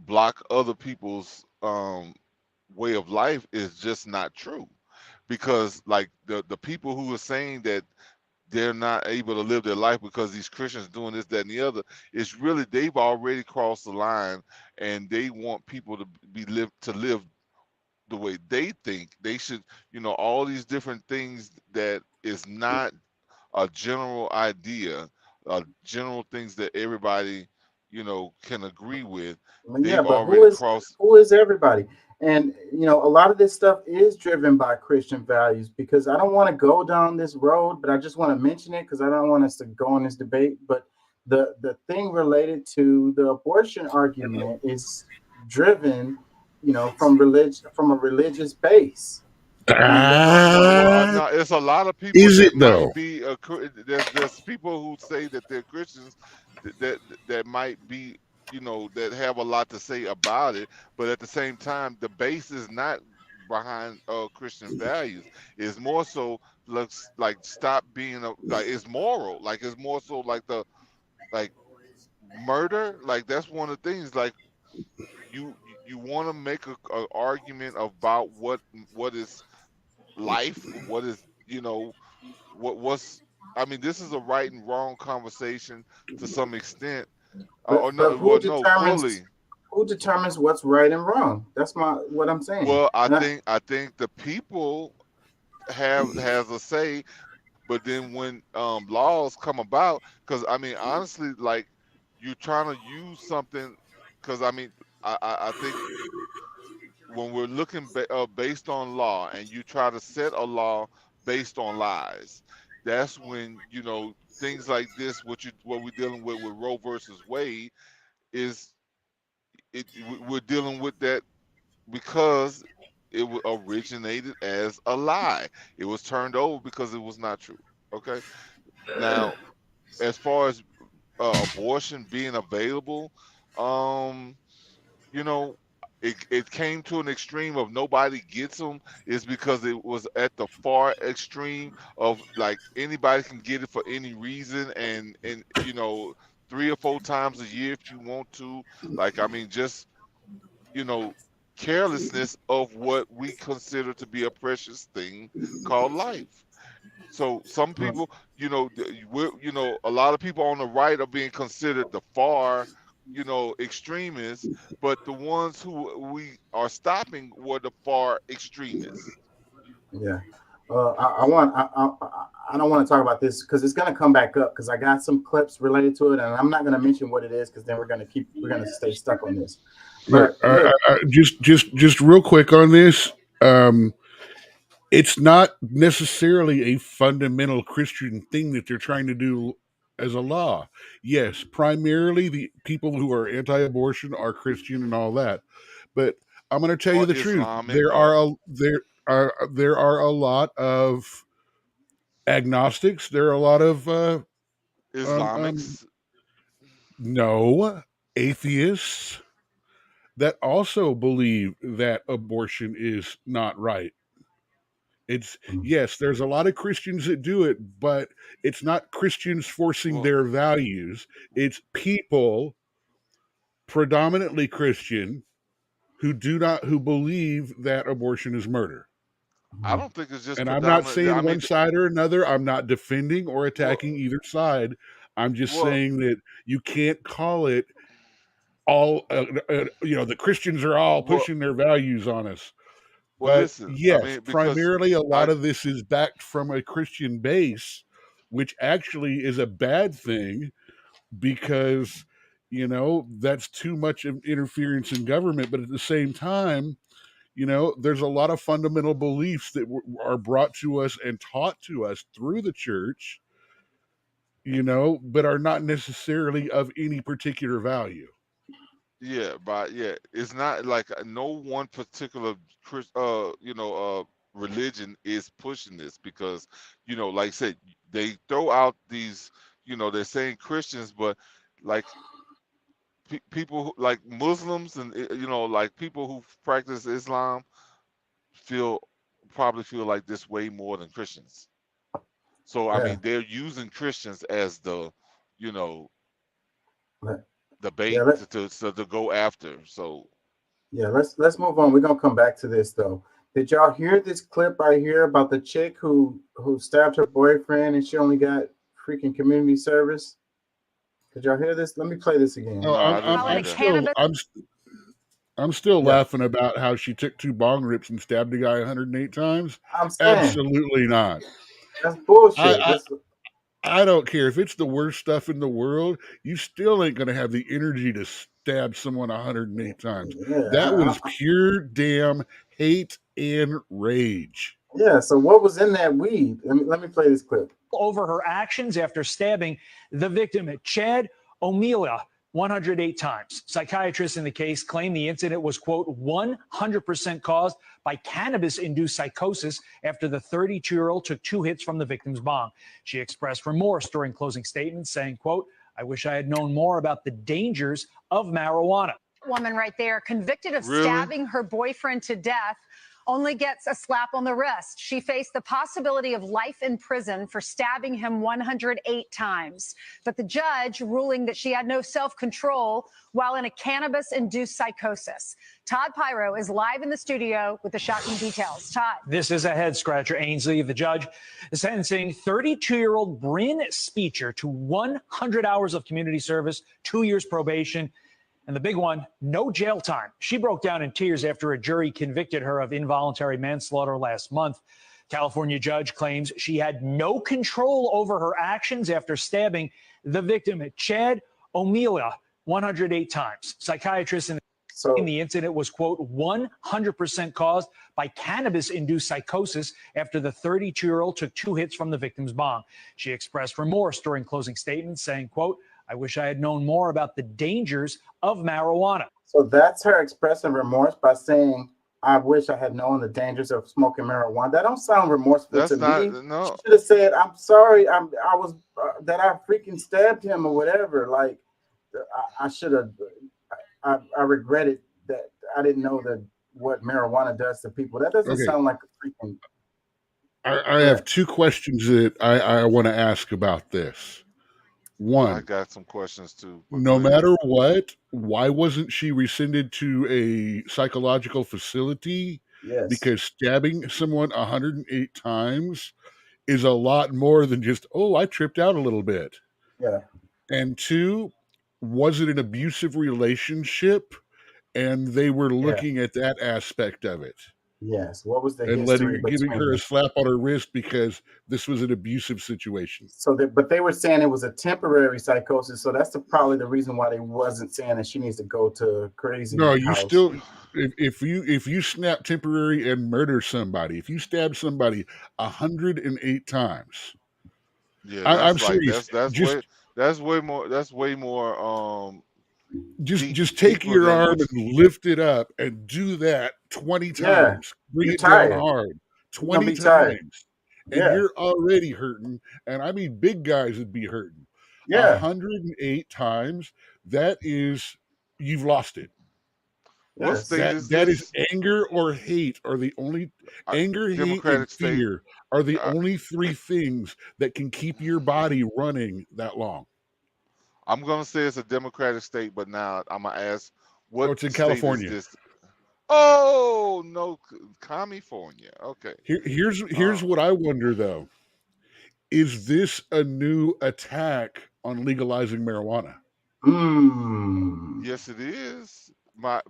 block other people's way of life is just not true. Because, like, the people who are saying that they're not able to live their life because these Christians doing this, that, and the other, it's really, they've already crossed the line, and they want people to live the way they think they should. All these different things that is not a general idea, general things that everybody can agree with. well, yeah, They've but already crossed. who is everybody? And a lot of this stuff is driven by Christian values because I don't want to go down this road, but I just want to mention it because I don't want us to go on this debate. But the thing related to the abortion argument is driven, from a religious base. Well, no, it's a lot of people Is that it might though? be there's people who say that they're Christians, that might be, that have a lot to say about it, but at the same time, the base is not behind Christian values. It's more so looks like, stop being like, it's moral, like, it's more so like like murder. Like, that's one of the things. Like, you you want to make a argument about what is life, what is, what's, I mean, this is a right and wrong conversation to some extent, But or no, who well, no, determines fully. Who determines what's right and wrong? That's what I'm saying. Well, I think the people has a say, but then when laws come about, because I mean honestly, like you're trying to use something, because I mean I think when we're looking based on law, and you try to set a law based on lies, that's when things like this, what we're dealing with Roe versus Wade, we're dealing with that because it originated as a lie. It was turned over because it was not true. Okay. Now, as far as abortion being available, it came to an extreme of nobody gets them, is because it was at the far extreme of like anybody can get it for any reason, and 3 or 4 times a year if you want to. Like, I mean, just carelessness of what we consider to be a precious thing called life. So some people, a lot of people on the right are being considered the far extremists, but the ones who we are stopping were the far extremists. Yeah. I don't want to talk about this because it's going to come back up, because I got some clips related to it, and I'm not going to mention what it is because then we're going to stay stuck on this. But just real quick on this. It's not necessarily a fundamental Christian thing that they're trying to do as a law. Yes, primarily the people who are anti-abortion are Christian and all that, but I'm going to tell you the Islamic, truth. There are a lot of agnostics. There are a lot of Islamics. No, atheists that also believe that abortion is not right. It's yes, there's a lot of Christians that do it, but it's not Christians forcing their values. It's people, predominantly Christian, who believe that abortion is murder. I don't think it's just. And I'm not saying one side or another. I'm not defending or attacking either side. I'm just saying that you can't call it all. The Christians are all pushing their values on us. Well, But listen, yes, I mean, primarily a lot of this is backed from a Christian base, which actually is a bad thing because, that's too much of interference in government. But at the same time, there's a lot of fundamental beliefs that are brought to us and taught to us through the church, but are not necessarily of any particular value. Yeah, but it's not like no one particular religion is pushing this, because like I said, they throw out these, they're saying Christians, but like people like Muslims and like people who practice Islam probably feel like this way more than Christians. So I mean, they're using Christians as the the bait to go after. So yeah, let's move on. We're gonna come back to this though. Did y'all hear this clip right here about the chick who stabbed her boyfriend and she only got freaking community service? Did y'all hear this? Let me play this again. No, I'm still laughing about how she took 2 bong rips and stabbed the guy 108 times. I'm saying, absolutely not. That's bullshit. I don't care if it's the worst stuff in the world. You still ain't going to have the energy to stab someone 108 times. Yeah, that was pure damn hate and rage. Yeah. So what was in that weed? Let me play this clip. Over her actions after stabbing the victim, Chad O'Meala, 108 times. Psychiatrists in the case claim the incident was, quote, 100% caused by cannabis-induced psychosis after the 32-year-old took 2 hits from the victim's bong. She expressed remorse during closing statements, saying, quote, "I wish I had known more about the dangers of marijuana." Woman right there, convicted of stabbing her boyfriend to death, only gets a slap on the wrist. She faced the possibility of life in prison for stabbing him 108 times. But the judge ruling that she had no self-control while in a cannabis-induced psychosis. Todd Pyro is live in the studio with the shocking details. Todd. This is a head scratcher, Ainsley. The judge is sentencing 32-year-old Bryn Speecher to 100 hours of community service, 2 years probation, And the big one, no jail time. She broke down in tears after a jury convicted her of involuntary manslaughter last month. California judge claims she had no control over her actions after stabbing the victim, Chad O'Meala, 108 times. Psychiatrists in the incident was, quote, 100% caused by cannabis-induced psychosis after the 32-year-old took 2 hits from the victim's bong. She expressed remorse during closing statements, saying, quote, I wish I had known more about the dangers of marijuana. So that's her expressing remorse by saying, I wish I had known the dangers of smoking marijuana. That don't sound remorseful That's to not me. no. She should have said, I'm sorry, I was that I freaking stabbed him or whatever. Like, I should have, I regretted that I didn't know that what marijuana does to people. That doesn't Okay. sound like a freaking. I have 2 questions that I want to ask about this. I One, got some questions too. But no go ahead. matter what, why wasn't she rescinded to a psychological facility? Yes. Because stabbing someone 108 times is a lot more than just, oh, I tripped out a little bit. Yeah. And 2, was it an abusive relationship? And they were looking at that aspect of it Yes. What was the and history giving her between? a slap on her wrist because this was an abusive situation. So that, but they were saying it was a temporary psychosis. So that's probably the reason why they wasn't saying that she needs to go to crazy. No, you house. still, if you snap temporary and murder somebody, if you stab somebody 108 times, Yeah, I'm that's like serious. that's way more Just take deeper your than arm what and lift it up and do that 20 Yeah, times. Bring you're it down tired. hard You're gonna 20 be tired. times. And Yeah. you're already hurting. And I mean, big guys would be hurting. Yeah. 108 times, that is, you've lost it. What Yes. state is That this? is anger or hate are the only anger, hate, and Democratic state. fear are the only 3 things that can keep your body running that long. I'm gonna say it's a Democratic state, but now I'm gonna ask what Oh, it's in state California. is this? Oh no, California. Okay. Here's what I wonder though. Is this a new attack on legalizing marijuana? Yes, it is.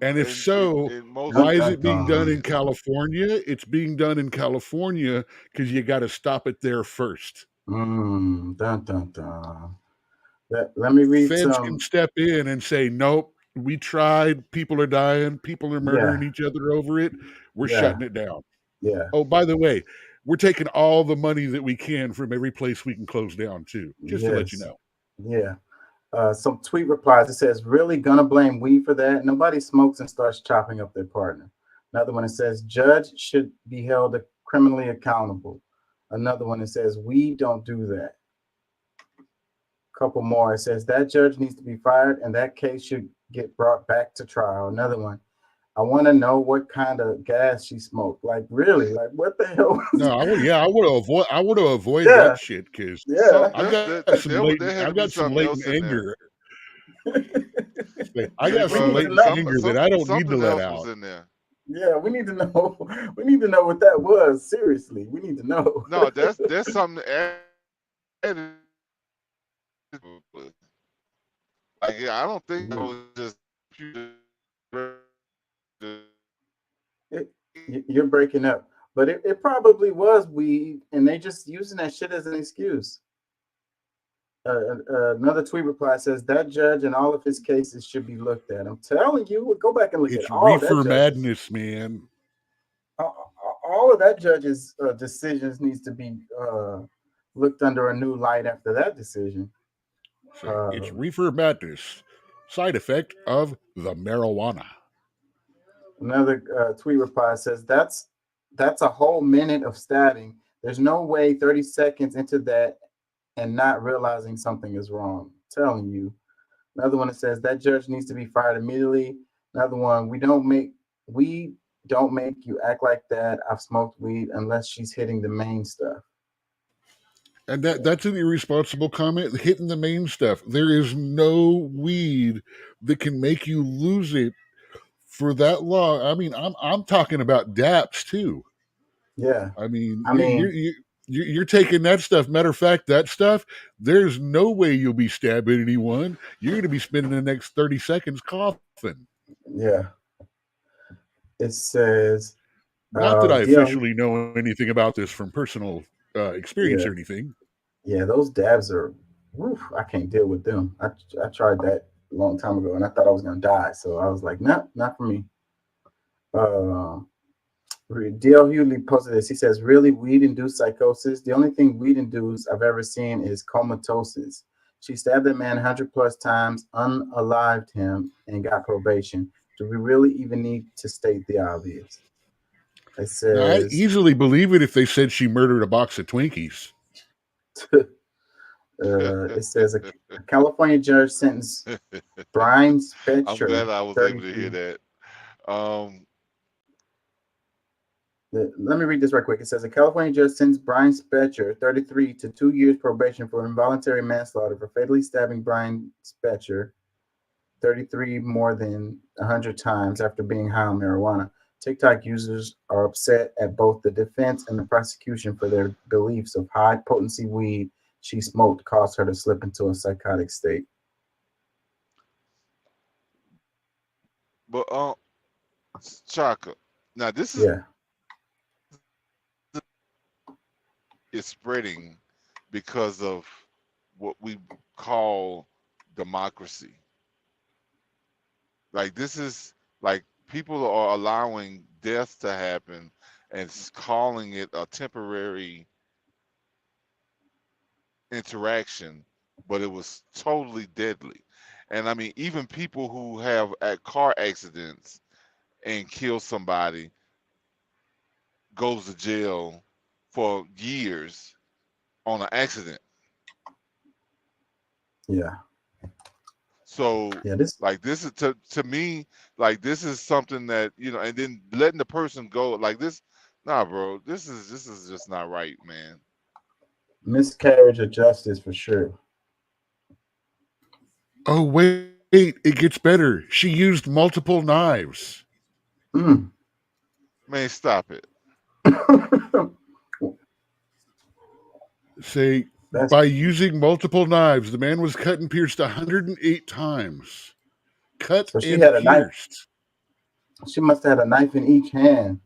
And if so, why is it being done in California? It's being done in California because you got to stop it there first. Dun, dun, dun. Let me read Feds some. can step in and say, nope, we tried. People are dying. People are murdering each other over it. We're Yeah. shutting it down. Yeah. Oh, by the way, we're taking all the money that we can from every place we can close down too, just to let you Yes. know. Yeah. Some tweet replies. It says, really gonna blame weed for that? Nobody smokes and starts chopping up their partner. Another one, it says, judge should be held criminally accountable. Another one, it says, we don't do that. Couple more. It says, that judge needs to be fired and that case should get brought back to trial. Another one, I want to know what kind of gas she smoked. Like, really? Like, what the hell? No, I would have avoided Yeah. that shit because Yeah. I've got some there latent, had to I've be got some something else latent in there. anger. I got We some need to latent know. anger that I don't need to Something let else was out. in there. Yeah, we need to know. We need to know what that was. Seriously, we need to know. No, that's something. Like, yeah, I don't think it was just. You're breaking up, but it probably was weed, and they just using that shit as an excuse. Another tweet reply says that judge and all of his cases should be looked at. I'm telling you, go back and look It's at all that reefer judges. madness, man. All of that judge's decisions needs to be looked under a new light after that decision. It's reefer madness, side effect of the marijuana. Another tweet reply says that's a whole minute of stabbing. There's no way 30 seconds into that and not realizing something is wrong. I'm telling you. Another one that says that judge needs to be fired immediately. Another one, we don't make you act like that. I've smoked weed unless she's hitting the main stuff. And that's an irresponsible comment, hitting the main stuff. There is no weed that can make you lose it for that long. I mean, I'm talking about DAPs too. Yeah. I mean, you're taking that stuff. Matter of fact, that stuff, there's no way you'll be stabbing anyone. You're going to be spending the next 30 seconds coughing. nothing. Yeah. It says, Not that I DL, officially know anything about this from personal experience yeah, or anything. yeah, those dabs are, woof, I can't deal with them. I tried that a long time ago and I thought I was gonna die. So I was like, nah, not for me. DL Hughley posted this. He says, really, weed-induced psychosis? The only thing weed-induced I've ever seen is comatosis. She stabbed that man 100+ times, unalived him, and got probation. Do we really even need to state the obvious? It Now, I says, easily believe it if they said she murdered a box of Twinkies. it says a California judge sentenced Brian I'm Spetcher. glad I was able to hear that. Let me read this right quick. It says a California judge sentenced Brian Spetcher, 33, to 2 years probation for involuntary manslaughter for fatally stabbing Brian Spetcher, 33, more than 100 times after being high on marijuana. TikTok users are upset at both the defense and the prosecution for their beliefs of high potency weed she smoked caused her to slip into a psychotic state. But Chaka, now this is it's spreading because of what we call democracy. Like this is like people are allowing deaths to happen and calling it a temporary interaction, but it was totally deadly. And I mean, even people who have car accidents and kill somebody goes to jail for years on an accident. Yeah. So like this is to me, like this is something that, you know, and then letting the person go like this, nah, bro, this is just not right, man. Miscarriage of justice for sure. Oh, wait, it gets better. She used multiple knives. Man, stop it. Say, by using multiple knives, the man was cut and pierced 108 times. Cut So she and had a knife. pierced. She must have had a knife in each hand.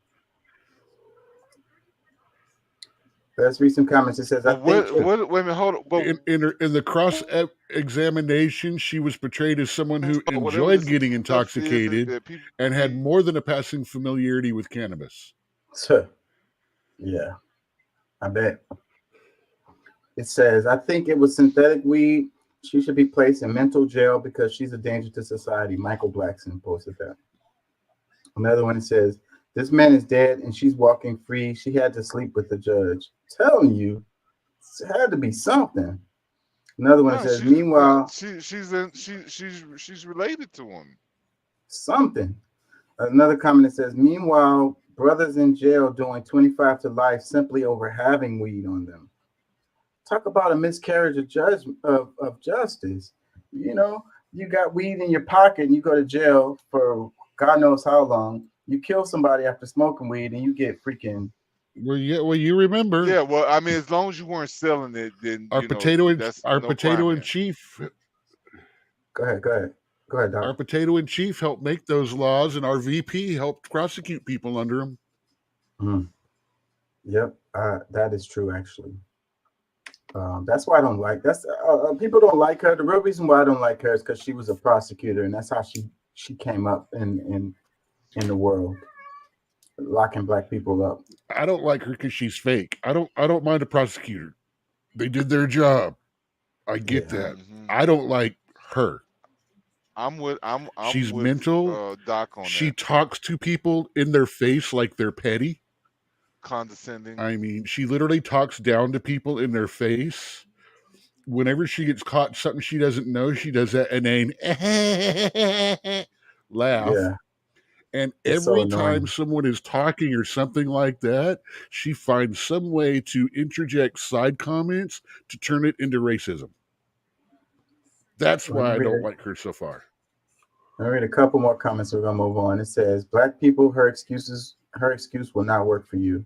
Let's read some comments. It says, I think wait a minute, hold on. In the cross examination, she was portrayed as someone who whatever enjoyed this getting stuff is, intoxicated that people and had more than a passing familiarity with cannabis. Yeah, I bet. It says, I think it was synthetic weed. She should be placed in mental jail because she's a danger to society. Michael Blackson posted that. Another one, it says, this man is dead and she's walking free. She had to sleep with the judge. Telling you, it had to be something. Another one, it says, meanwhile, she's related to him. Something. Another comment that says, meanwhile, brothers in jail doing 25 to life simply over having weed on them. Talk about a miscarriage of justice. You know, you got weed in your pocket and you go to jail for God knows how long. You kill somebody after smoking weed and you get freaking. Well, yeah. Well, you remember. Yeah. Well, I mean, as long as you weren't selling it, then Our you know, potato and that's our no potato crime in then. chief. Go ahead, Doc. Our potato in chief helped make those laws, and our VP helped prosecute people under them. Yep, that is true. Actually, that's why I don't like. People don't like her. The real reason why I don't like her is because she was a prosecutor, and that's how she came up in the world, locking black people up. I don't like her because she's fake. I don't mind a prosecutor. They did their job. I get that. I don't like her. She's with mental. Doc on She that. talks to people in their face like they're petty. Condescending. I mean, she literally talks down to people in their face. Whenever she gets caught something she doesn't know, she does that inane laugh. Yeah. And It's so every annoying. time someone is talking or something like that, she finds some way to interject side comments to turn it into racism. That's why I don't like her so far. I'll read a couple more comments. We're gonna move on. It says, "Black people, her excuse will not work for you."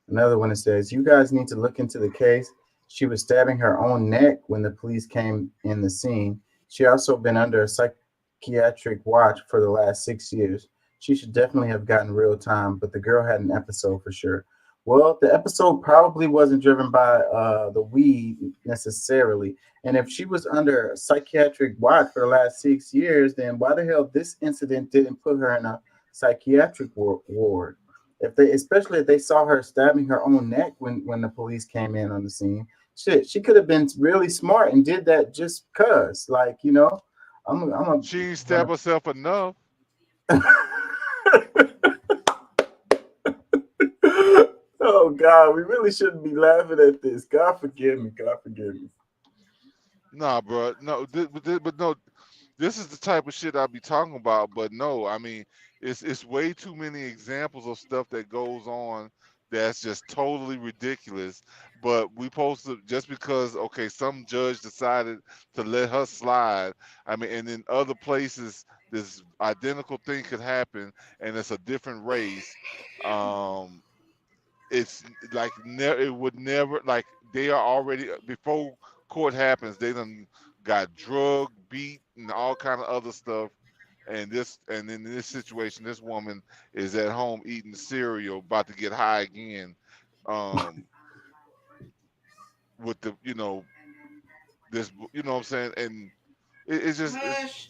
Another one that says, "You guys need to look into the case. She was stabbing her own neck when the police came in the scene. She also been under a psychiatric watch for the last 6 years. She should definitely have gotten real time, but the girl had an episode for sure. Well, the episode probably wasn't driven by the weed necessarily. And if she was under psychiatric watch for the last 6 years, then why the hell this incident didn't put her in a psychiatric ward? Especially if they saw her stabbing her own neck when the police came in on the scene. Shit, she could have been really smart and did that just cause, like, you know, She ain't stab herself enough. Oh God, we really shouldn't be laughing at this. God forgive me. God forgive me. Nah, bro. No, but no, this is the type of shit I be talking about. But no, I mean, it's way too many examples of stuff that goes on that's just totally ridiculous. But we supposed to, just because, okay, some judge decided to let her slide. I mean, and in other places, this identical thing could happen, and it's a different race. It's like it would never, like, they are already, before court happens, they done got drugged, beat, and all kind of other stuff. And in this situation, this woman is at home eating cereal, about to get high again, with the, this, what I'm saying, and it's just,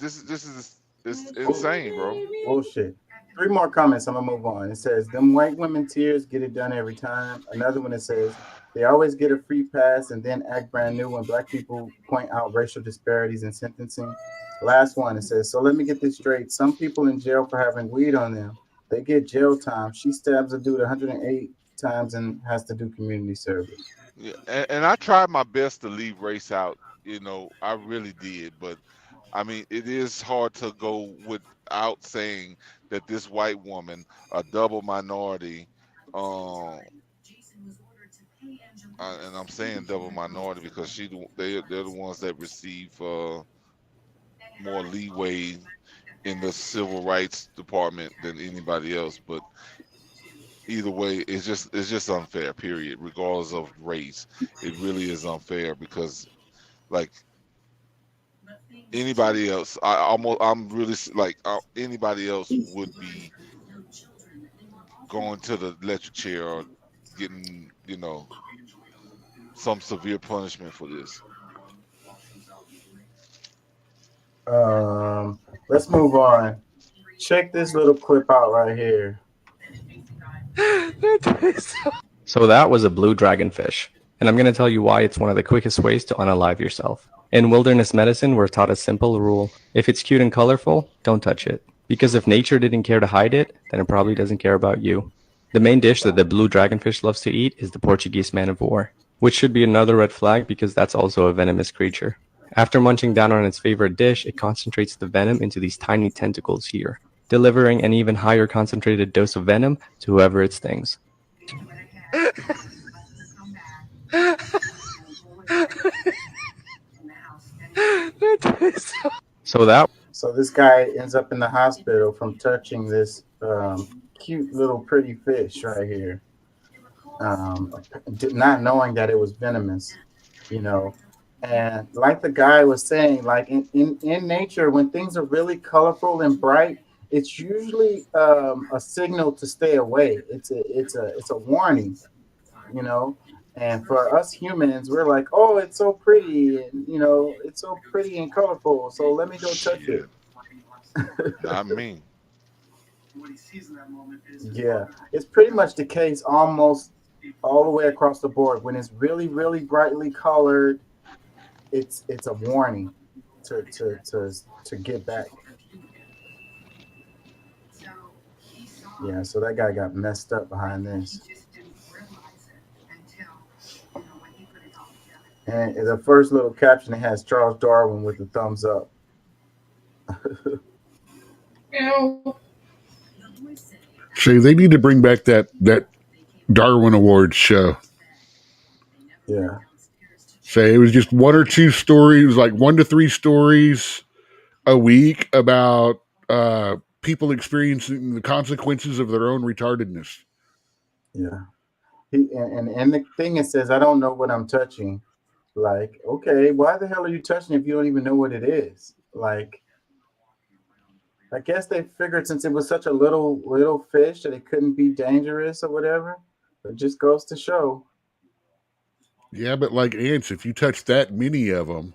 it's insane, bro. Bullshit. 3 more comments. I'm gonna move on. It says, "Them white women tears get it done every time." Another one that says, "They always get a free pass and then act brand new when black people point out racial disparities in sentencing." Last one, it says, "So let me get this straight. Some people in jail for having weed on them, they get jail time. She stabs a dude 108 times and has to do community service." Yeah, and I tried my best to leave race out. I really did, but I mean, it is hard to go without saying that this white woman, a double minority, and I'm saying double minority because they're the ones that receive more leeway in the civil rights department than anybody else. But either way, it's just unfair. Period. Regardless of race, it really is unfair because, like, anybody else, I'm really like, anybody else would be going to the electric chair or getting, some severe punishment for this. Let's move on. Check this little clip out right here. So that was a blue dragonfish, and I'm going to tell you why it's one of the quickest ways to unalive yourself. In wilderness medicine, we're taught a simple rule. If it's cute and colorful, don't touch it. Because if nature didn't care to hide it, then it probably doesn't care about you. The main dish that the blue dragonfish loves to eat is the Portuguese man of war, which should be another red flag because that's also a venomous creature. After munching down on its favorite dish, it concentrates the venom into these tiny tentacles here, delivering an even higher concentrated dose of venom to whoever it stings. So this guy ends up in the hospital from touching this cute little pretty fish right here, not knowing that it was venomous, And like the guy was saying, like in nature, when things are really colorful and bright, it's usually a signal to stay away. It's a warning, And for us humans, we're like, oh, it's so pretty, and it's so pretty and colorful. So let me go touch it. I mean, yeah, it's pretty much the case almost all the way across the board. When it's really, really brightly colored, it's a warning to get back. Yeah, so that guy got messed up behind this. And the first little caption, it has Charles Darwin with the thumbs up. Say they need to bring back that Darwin Awards show. Yeah. Say it was just 1 or 2 stories, like 1 to 3 stories a week about people experiencing the consequences of their own retardedness. Yeah. And the thing it says, I don't know what I'm touching. Like, okay, why the hell are you touching if you don't even know what it is? Like, I guess they figured since it was such a little fish that it couldn't be dangerous or whatever. It just goes to show. Yeah, but like ants, if you touch that many of them,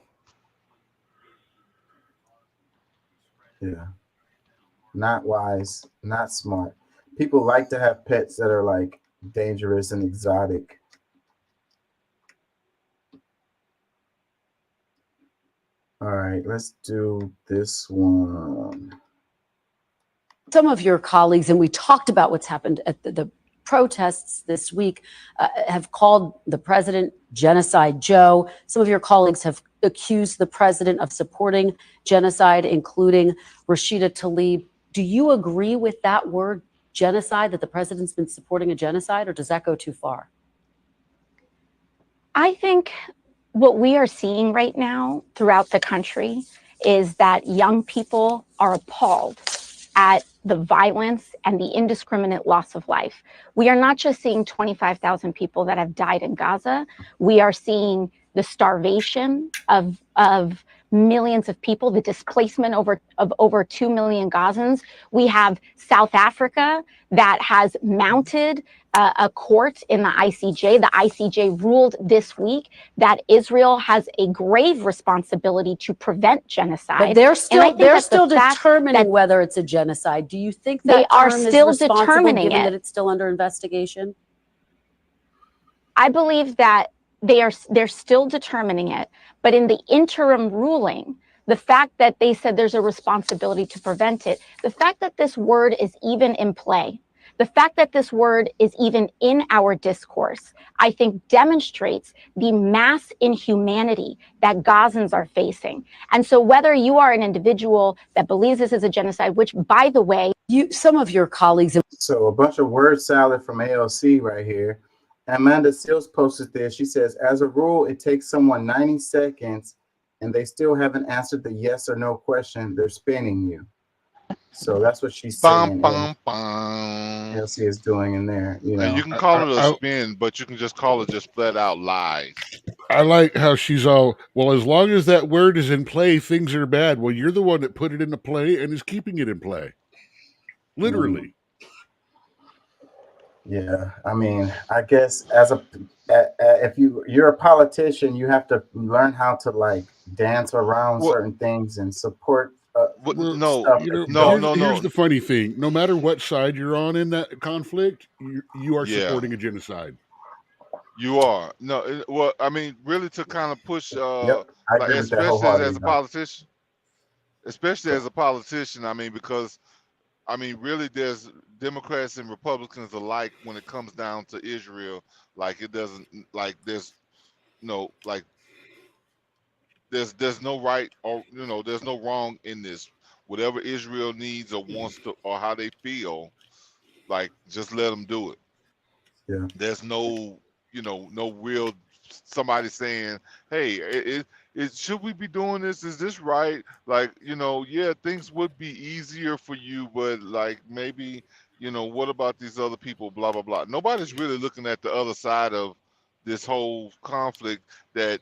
Yeah. Not wise, not smart. People like to have pets that are like dangerous and exotic. All right, let's do this one. Some of your colleagues, and we talked about what's happened at the protests this week, have called the president Genocide Joe. Some of your colleagues have accused the president of supporting genocide, including Rashida Tlaib. Do you agree with that word, genocide, that the president's been supporting a genocide, or does that go too far? I think what we are seeing right now throughout the country is that young people are appalled at the violence and the indiscriminate loss of life. We are not just seeing 25,000 people that have died in Gaza. We are seeing the starvation of millions of people, the displacement of over 2 million Gazans. We have South Africa that has mounted a court in the ICJ. The ICJ ruled this week that Israel has a grave responsibility to prevent genocide. But they're still the fact determining that whether it's a genocide. Do you think they that are term still is responsible, determining given it. that it's still under investigation? I believe that they're still determining it, but in the interim ruling, the fact that they said there's a responsibility to prevent it, the fact that this word is even in play, the fact that this word is even in our discourse, I think demonstrates the mass inhumanity that Gazans are facing. And so whether you are an individual that believes this is a genocide, which by the way, some of your colleagues. So a bunch of word salad from AOC right here. Amanda Seals posted this. She says, as a rule, it takes someone 90 seconds and they still haven't answered the yes or no question. They're spinning you. So that's what she's saying. AOC is doing in there. You know, And you can call it a spin, but you can just call it just flat out lies. I like how she's all, well, as long as that word is in play, things are bad. Well, you're the one that put it into play and is keeping it in play. Literally. Yeah, I mean, I guess if you're a politician, you have to learn how to like dance around certain things and support. Here's the funny thing: no matter what side you're on in that conflict, you are supporting a genocide. You are well. I mean, really, to kind of push, I agree with that especially wholeheartedly, as a politician, I mean, because I mean, really, there's Democrats and Republicans alike when it comes down to Israel. Like it doesn't, like there's no, like there's no right or there's no wrong in this. Whatever Israel needs or wants to or how they feel, like just let them do it. Yeah. There's no no real somebody saying, hey, should we be doing this? Is this right? Like, yeah, things would be easier for you, but like maybe, what about these other people? Blah, blah, blah. Nobody's really looking at the other side of this whole conflict that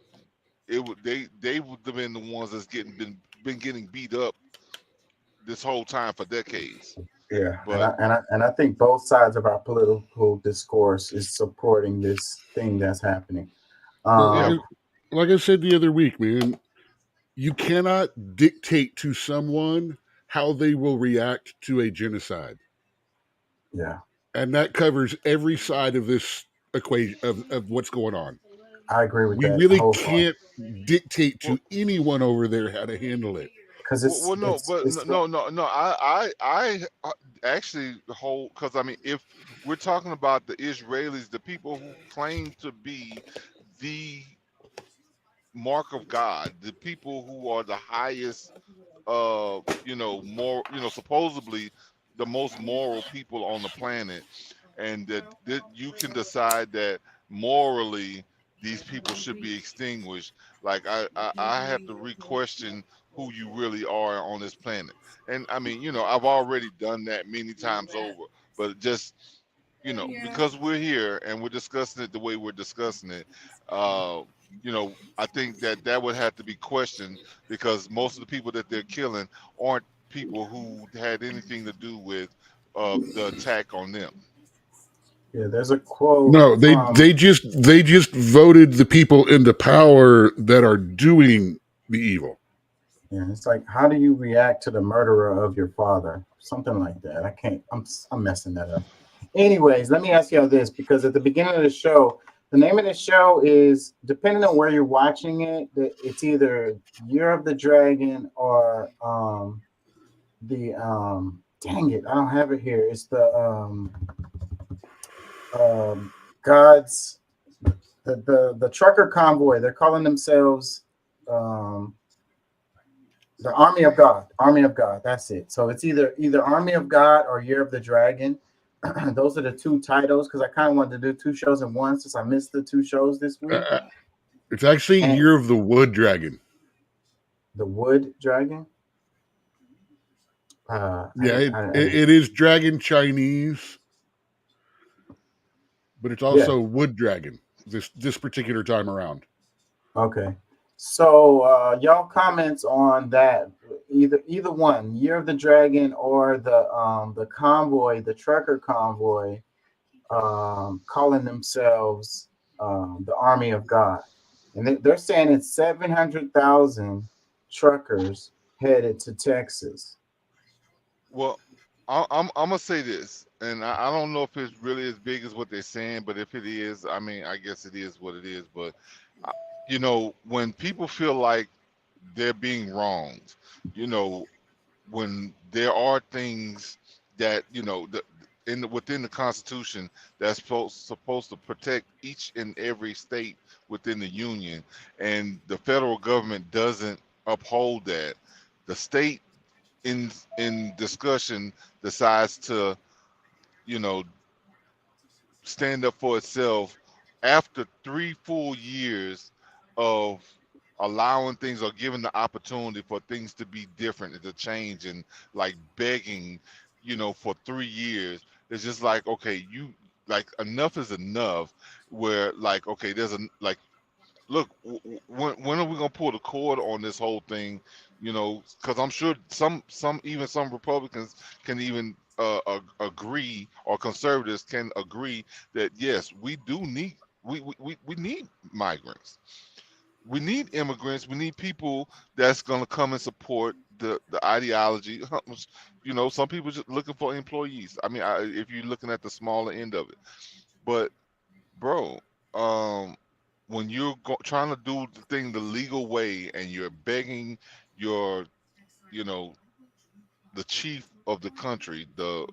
they would have been the ones that's been getting beat up this whole time for decades. Yeah, But and I think both sides of our political discourse is supporting this thing that's happening. Like I said the other week, man, you cannot dictate to someone how they will react to a genocide. Yeah. And that covers every side of this equation of what's going on. I agree with we that. We really can't dictate to anyone over there how to handle it. Because I actually hold, because I mean, if we're talking about the Israelis, the people who claim to be the mark of God, the people who are the highest, supposedly the most moral people on the planet, and that you can decide that morally these people should be extinguished. Like I have to re-question who you really are on this planet. And I mean, I've already done that many times over, but just, because we're here and we're discussing it the way we're discussing it, I think that would have to be questioned, because most of the people that they're killing aren't people who had anything to do with the attack on them. Yeah, there's a quote. No, they just voted the people into power that are doing the evil. Yeah, it's like, how do you react to the murderer of your father? Something like that. I can't. I'm messing that up. Anyways, let me ask y'all this, because at the beginning of the show, the name of the show is, depending on where you're watching it, it's either Year of the Dragon or dang it, I don't have it here. It's the God's the trucker convoy. They're calling themselves the Army of God. Army of God. That's it. So it's either Army of God or Year of the Dragon. Those are the two titles, because I kind of wanted to do two shows in one since I missed the two shows this week. It's actually Year of the Wood Dragon. The Wood Dragon? It is Dragon Chinese, but it's also Wood Dragon this particular time around. Okay. So y'all comments on that, either one, Year of the Dragon or the convoy, the trucker convoy, calling themselves the Army of God. And they're saying it's 700,000 truckers headed to Texas. Well, I'm gonna say this, and I don't know if it's really as big as what they're saying, but if it is, I mean, I guess it is what it is. But you know, when people feel like they're being wronged, you know, when there are things that, you know, within the Constitution that's supposed to protect each and every state within the union, and the federal government doesn't uphold that, the state in discussion decides to, you know, stand up for itself after 3 full years of allowing things or giving the opportunity for things to be different and to change, and like begging, you know, for 3 years. It's just like, okay, you like, enough is enough, where like, okay, there's like, look, when are we gonna pull the cord on this whole thing? You know, because I'm sure some Republicans can even agree, or conservatives can agree that yes, we do need we need migrants. We need immigrants. We need people that's going to come and support the ideology. You know, some people just looking for employees. I mean, if you're looking at the smaller end of it, but bro, when you're trying to do the thing the legal way, and you're begging your, you know, the chief of the country, the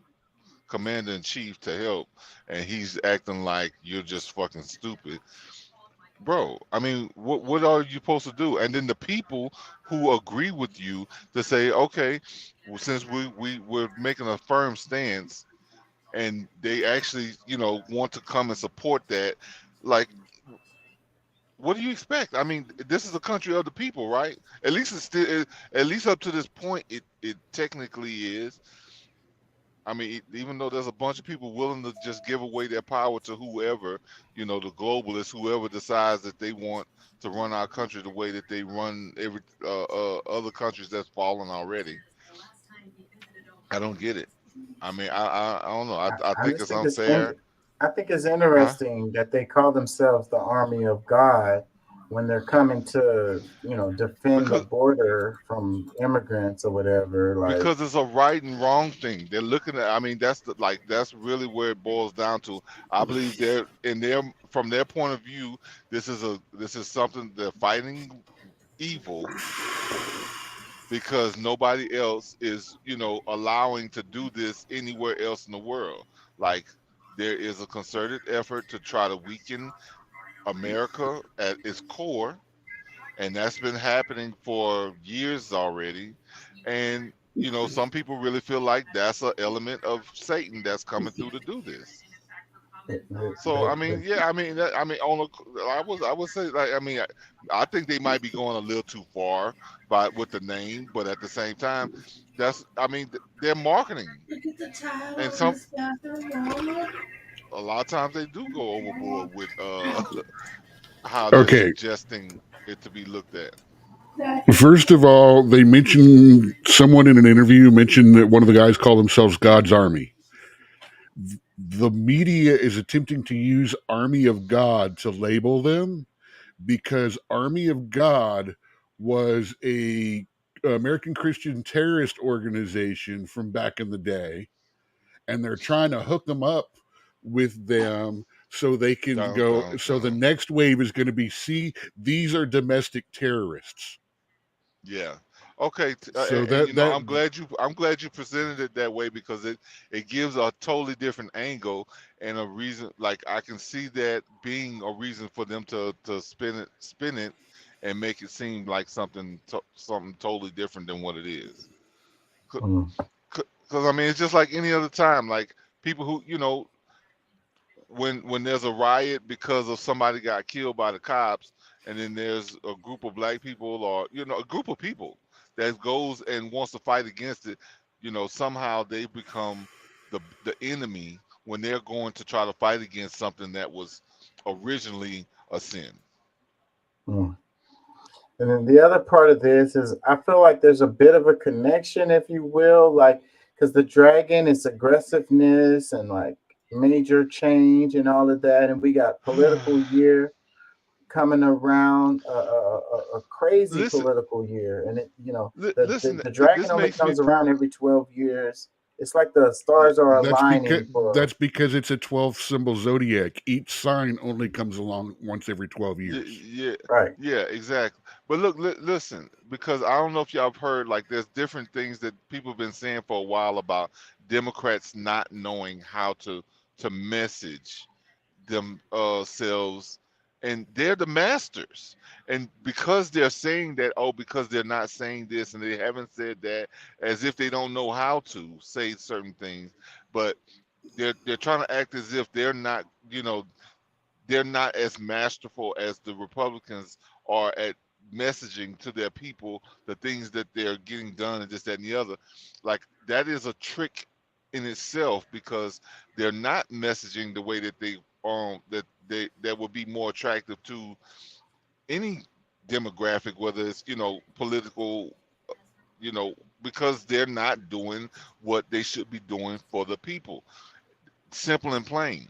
commander in chief, to help, and he's acting like you're just fucking stupid. Bro, I mean, what are you supposed to do? And then the people who agree with you to say, okay, well, since we're making a firm stance, and they actually, you know, want to come and support that, like, what do you expect? I mean, this is a country of the people, right? At least it's still, at least up to this point, it technically is. I mean, even though there's a bunch of people willing to just give away their power to whoever, you know, the globalists, whoever decides that they want to run our country the way that they run every other countries that's fallen already. I don't get it. I mean, I don't know. I think it's unfair. I think it's interesting that they call themselves the Army of God when they're coming to, you know, defend the border from immigrants or whatever. Like, because it's a right and wrong thing. They're looking at, I mean, that's that's really where it boils down to. I believe from their point of view, this is something they're fighting evil, because nobody else is, you know, allowing to do this anywhere else in the world. Like, there is a concerted effort to try to weaken America at its core, and that's been happening for years already. And you know, some people really feel like that's an element of Satan that's coming through to do this. So I mean, yeah, I mean, I would say, like, I mean, I think they might be going a little too far with the name, but at the same time, I mean, they're marketing, and a lot of times they do go overboard with how they're suggesting it to be looked at. First of all, they mentioned, someone in an interview mentioned that one of the guys called themselves God's Army. The media is attempting to use Army of God to label them because Army of God was a American Christian terrorist organization from back in the day, and they're trying to hook them up with them so they can go. So the next wave is going to be, see, these are domestic terrorists. Yeah. Okay. So I'm glad you presented it that way, because it gives a totally different angle and a reason. Like, I can see that being a reason for them to spin it and make it seem like something totally different than what it is. Because I mean, it's just like any other time. Like, people who, when there's a riot because of somebody got killed by the cops, and then there's a group of black people, or a group of people that goes and wants to fight against it, somehow they become the enemy when they're going to try to fight against something that was originally a sin. And then the other part of this is, I feel like there's a bit of a connection, if you will, like, because the dragon is aggressiveness and like major change and all of that, and we got political year coming around, a crazy political year, and it, the dragon only comes around every 12 years. It's like the stars are aligning. That's because it's a 12 symbol zodiac. Each sign only comes along once every 12 years. Yeah, right. Yeah, exactly. But look, listen, because I don't know if y'all have heard, like, there's different things that people have been saying for a while about Democrats not knowing how to message themselves, and they're the masters. And because they're saying that, because they're not saying this and they haven't said that, as if they don't know how to say certain things, but they're trying to act as if they're not, they're not as masterful as the Republicans are at messaging to their people the things that they're getting done and this, that, and the other. Like, that is a trick in itself, because they're not messaging the way that that would be more attractive to any demographic, whether it's political, because they're not doing what they should be doing for the people. Simple and plain.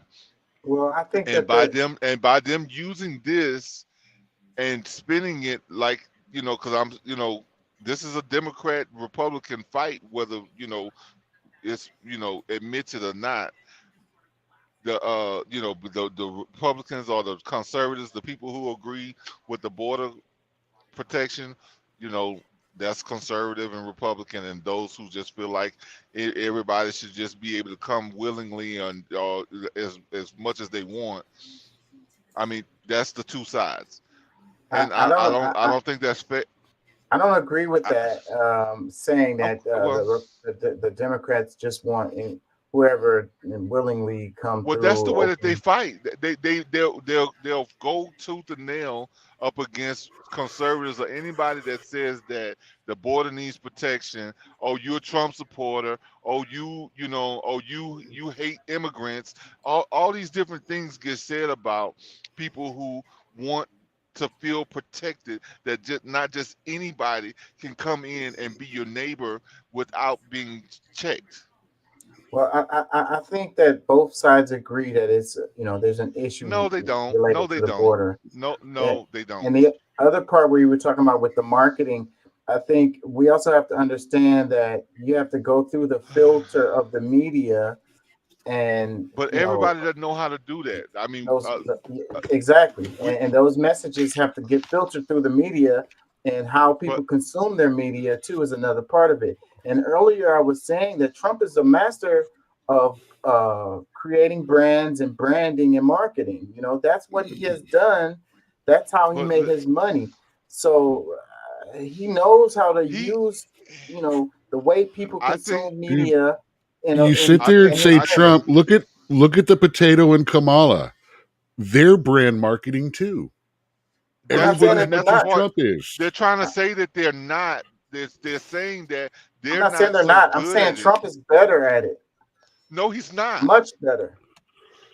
Well, I think and by them using this and spinning it like, because this is a Democrat Republican fight, whether it's admits it or not. The Republicans or the conservatives, the people who agree with the border protection, that's conservative and Republican, and those who just feel like everybody should just be able to come willingly and as much as they want. I mean, that's the two sides, and I don't think that's fair. I don't agree with that, saying that the Democrats just want whoever willingly come through. Well, that's the way that they fight. They'll go tooth and nail up against conservatives or anybody that says that the border needs protection. Oh, you're a Trump supporter. Oh, you hate immigrants. All these different things get said about people who want to feel protected, that not just anybody can come in and be your neighbor without being checked. Well, I think that both sides agree that it's, there's an issue. No, they don't. No, they don't. Border. No, they don't. And the other part where you were talking about with the marketing, I think we also have to understand that you have to go through the filter of the media, but everybody doesn't know how to do that. I mean, exactly. And those messages have to get filtered through the media, and how people consume their media too is another part of it. And earlier I was saying that Trump is a master of creating brands and branding and marketing. That's what he has done. That's how he made his money. So he knows how to use, the way people consume media. You sit there and say, Trump, look at the potato and Kamala. They're brand marketing too. Everybody knows what Trump is. They're trying to say that they're not. They're saying that they're I'm not saying they're not. I'm saying Trump is better at it. No, he's not. Much better.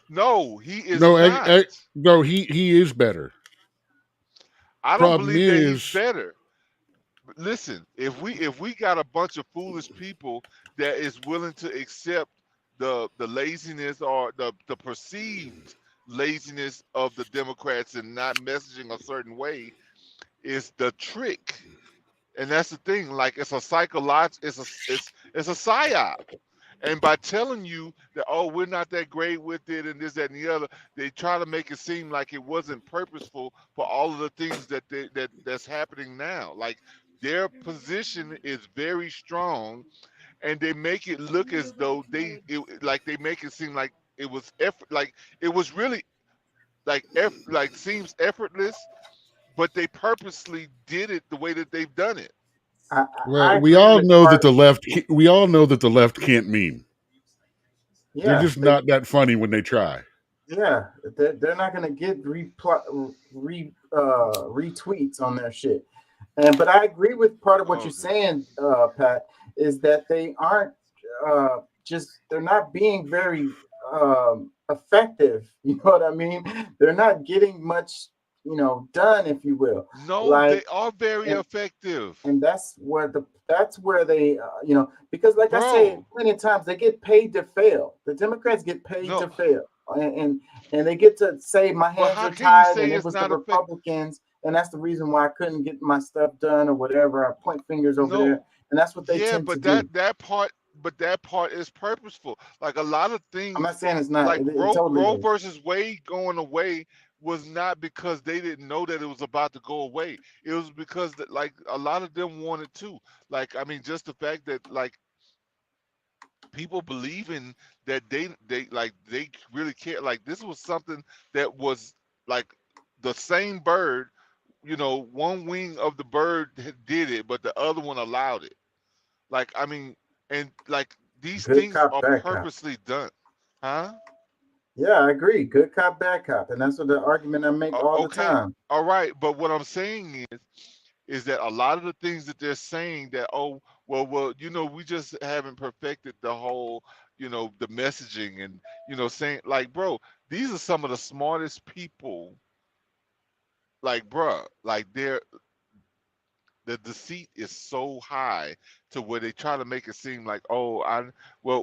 No, he is not. No, he is better. I don't believe that he's better. listen, if we got a bunch of foolish people that is willing to accept the laziness or the perceived laziness of the Democrats and not messaging a certain way, is the trick. And that's the thing. Like, it's a psychological, it's a psyop. And by telling you that, oh, we're not that great with it and this, that, and the other, they try to make it seem like it wasn't purposeful for all of the things that's happening now. Like, their position is very strong, and they make it look as though they make it seem like it was effort, like it was really seems effortless, but they purposely did it the way that they've done it. Well, we all know that the left can't meme. Yeah, They're just not that funny when they try. Yeah, they're not gonna get retweets on their shit. But I agree with part of what you're saying, Pat, is that they aren't they're not being very effective. You know what I mean? They're not getting much, done, if you will. No, they are very effective. And that's where they, because like I say plenty of times, they get paid to fail. The Democrats get paid to fail, and they get to say my hands are tied, and it was the Republicans, and that's the reason why I couldn't get my stuff done or whatever. I point fingers over there, and that's what they tend to do. But that part is purposeful. Like, a lot of things. I'm not saying it's not. Like It Roe totally is. versus Wade going away was not because they didn't know that it was about to go away. It was because that, like, a lot of them wanted to. Like, I mean, just the fact that, like, people believing that they really care. Like, this was something that was like the same bird. One wing of the bird did it, but the other one allowed it. Like, I mean, and like these Good things cop, are bad cop. purposely done, huh? Yeah, I agree. Good cop, bad cop, and that's what the argument I make all the time. All right, but what I'm saying is that a lot of the things that they're saying that, oh, well, we just haven't perfected the whole, the messaging and, saying, like, bro, these are some of the smartest people. Like, bro, like, the deceit is so high to where they try to make it seem like, oh, we're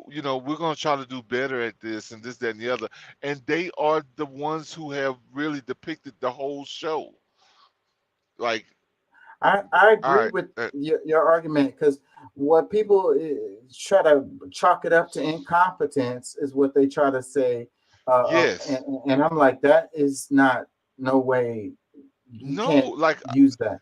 going to try to do better at this and this, that, and the other. And they are the ones who have really depicted the whole show. Like, I agree with your argument, because what people try to chalk it up to incompetence is what they try to say. Yes. And I'm like, that is not, no way. You can't use that.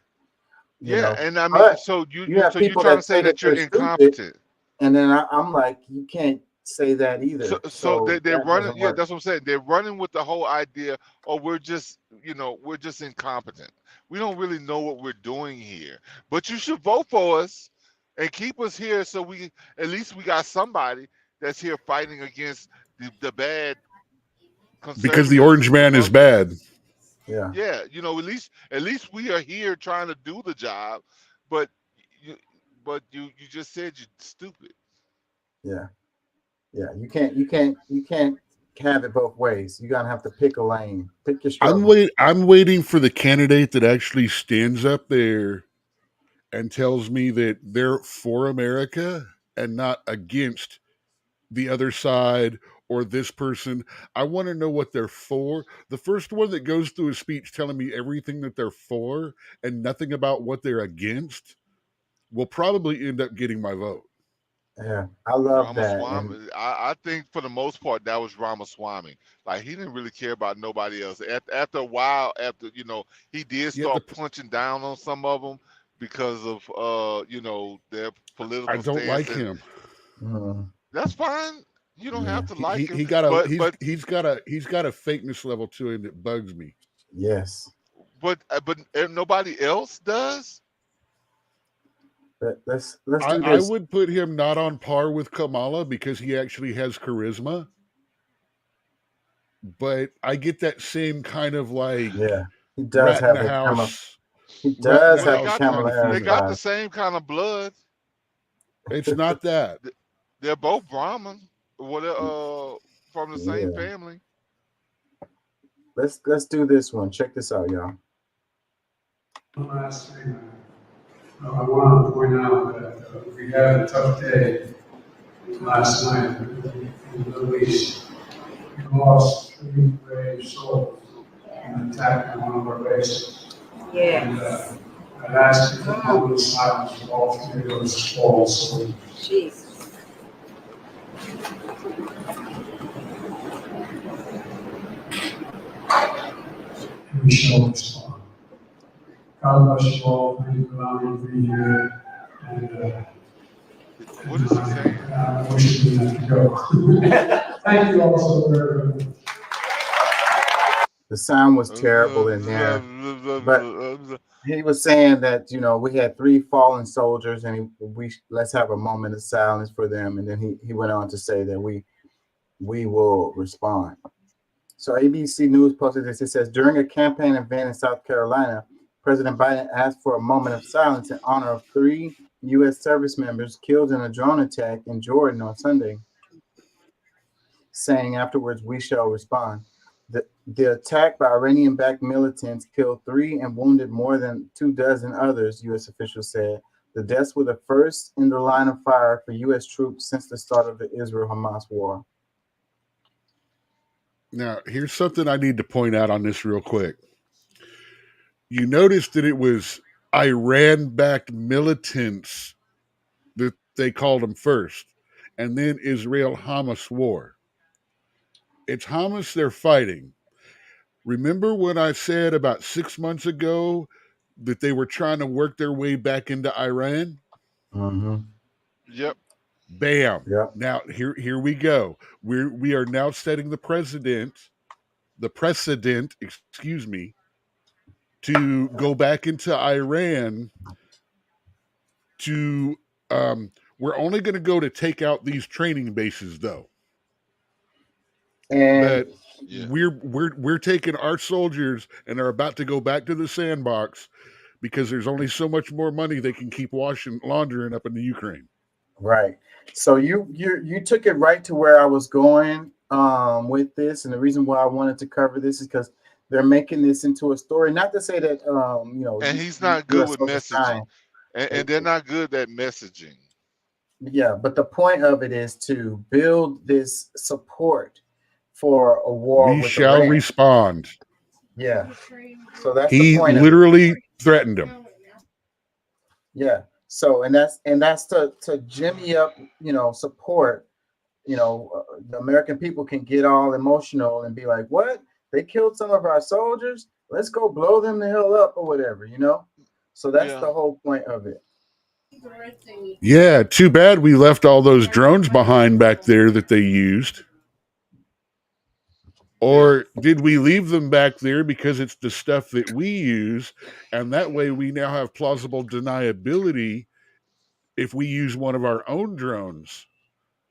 And I mean, so you have people trying that to say that you're stupid, incompetent. and then I'm like, you can't say that either. So they're running. Yeah, work. that's what I'm saying. They're running with the whole idea, oh, we're just incompetent. We don't really know what we're doing here. But you should vote for us and keep us here, so we got somebody that's here fighting against the bad. Because the orange man is bad. Yeah. Yeah, at least we are here trying to do the job, but you just said you're stupid. Yeah. You can't have it both ways. You're gonna have to pick a lane. Pick your struggle. I'm waiting for the candidate that actually stands up there and tells me that they're for America and not against the other side or this person. I want to know what they're for. The first one that goes through a speech telling me everything that they're for and nothing about what they're against will probably end up getting my vote. Yeah, I love Ramaswamy, that. I think for the most part that was Ramaswamy. Like, he didn't really care about nobody else. After a while, he did start punching down on some of them because of their political. I don't like him. That's fine. You don't have to like him. He's got a fakeness level to him that bugs me. Yes. But nobody else does. Let's do this. I would put him not on par with Kamala because he actually has charisma. But I get that same kind of like, he does have the house. He does have Kamala Harris. They got the same kind of blood. It's not that. They're both Brahmin. From the same family. Let's do this one. Check this out, y'all. I want to point out that we had a tough day last night in the Middle East. We lost 3 brave souls in an attack on one of our bases. And I'd ask you for a moment of silence for all 3 of those fallen soldiers. Jesus. We shall respond. God bless you all. Thank you for allowing me to be here. And what is he saying? I wish we didn't have to go. Thank you all so very much. The sound was terrible in there, but he was saying that, you know, we had 3 fallen soldiers, and let's have a moment of silence for them. And then he went on to say that we will respond. So ABC News posted this. It says, during a campaign event in South Carolina, President Biden asked for a moment of silence in honor of 3 U.S. service members killed in a drone attack in Jordan on Sunday, saying afterwards, we shall respond. The attack by Iranian-backed militants killed 3 and wounded more than 24 others, U.S. officials said. The deaths were the first in the line of fire for U.S. troops since the start of the Israel-Hamas war. Now, here's something I need to point out on this real quick. You noticed that it was Iran-backed militants that they called them first, and then Israel-Hamas war. It's Hamas they're fighting. Remember when I said about 6 months ago that they were trying to work their way back into Iran? Mm-hmm. Yep. Bam. Yep. Now here we go. We are now setting the precedent, excuse me, to go back into Iran to we're only going to go to take out these training bases though. And we're taking our soldiers and are about to go back to the sandbox because there's only so much more money they can keep laundering up in the Ukraine. Right. So you took it right to where I was going with this, and the reason why I wanted to cover this is because they're making this into a story. Not to say that you know. And he's not good with messaging, and they're not good at messaging. Yeah, but the point of it is to build this support for a war. We with shall Iran. respond. Yeah. So that's he the point literally threatened him. Yeah. So and that's to jimmy up, you know, support. You know, the American people can get all emotional and be like, "What? They killed some of our soldiers? Let's go blow them the hell up or whatever." You know. So that's the whole point of it. Yeah. Too bad we left all those drones behind back there that they used. Or did we leave them back there because it's the stuff that we use, and that way we now have plausible deniability if we use one of our own drones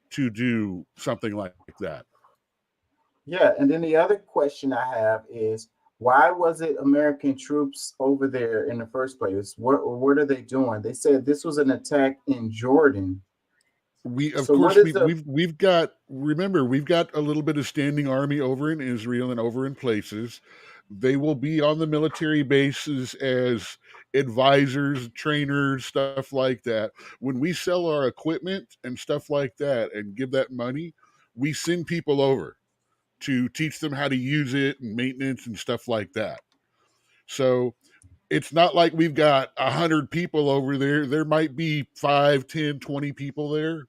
to do something like that? Yeah, and then the other question I have is, why was it American troops over there in the first place? What are they doing? They said this was an attack in Jordan. We've got a little bit of standing army over in Israel and over in places. They will be on the military bases as advisors, trainers, stuff like that. When we sell our equipment and stuff like that and give that money, we send people over to teach them how to use it and maintenance and stuff like that. So it's not like we've got 100 people over there. There might be 5, 10, 20 people there.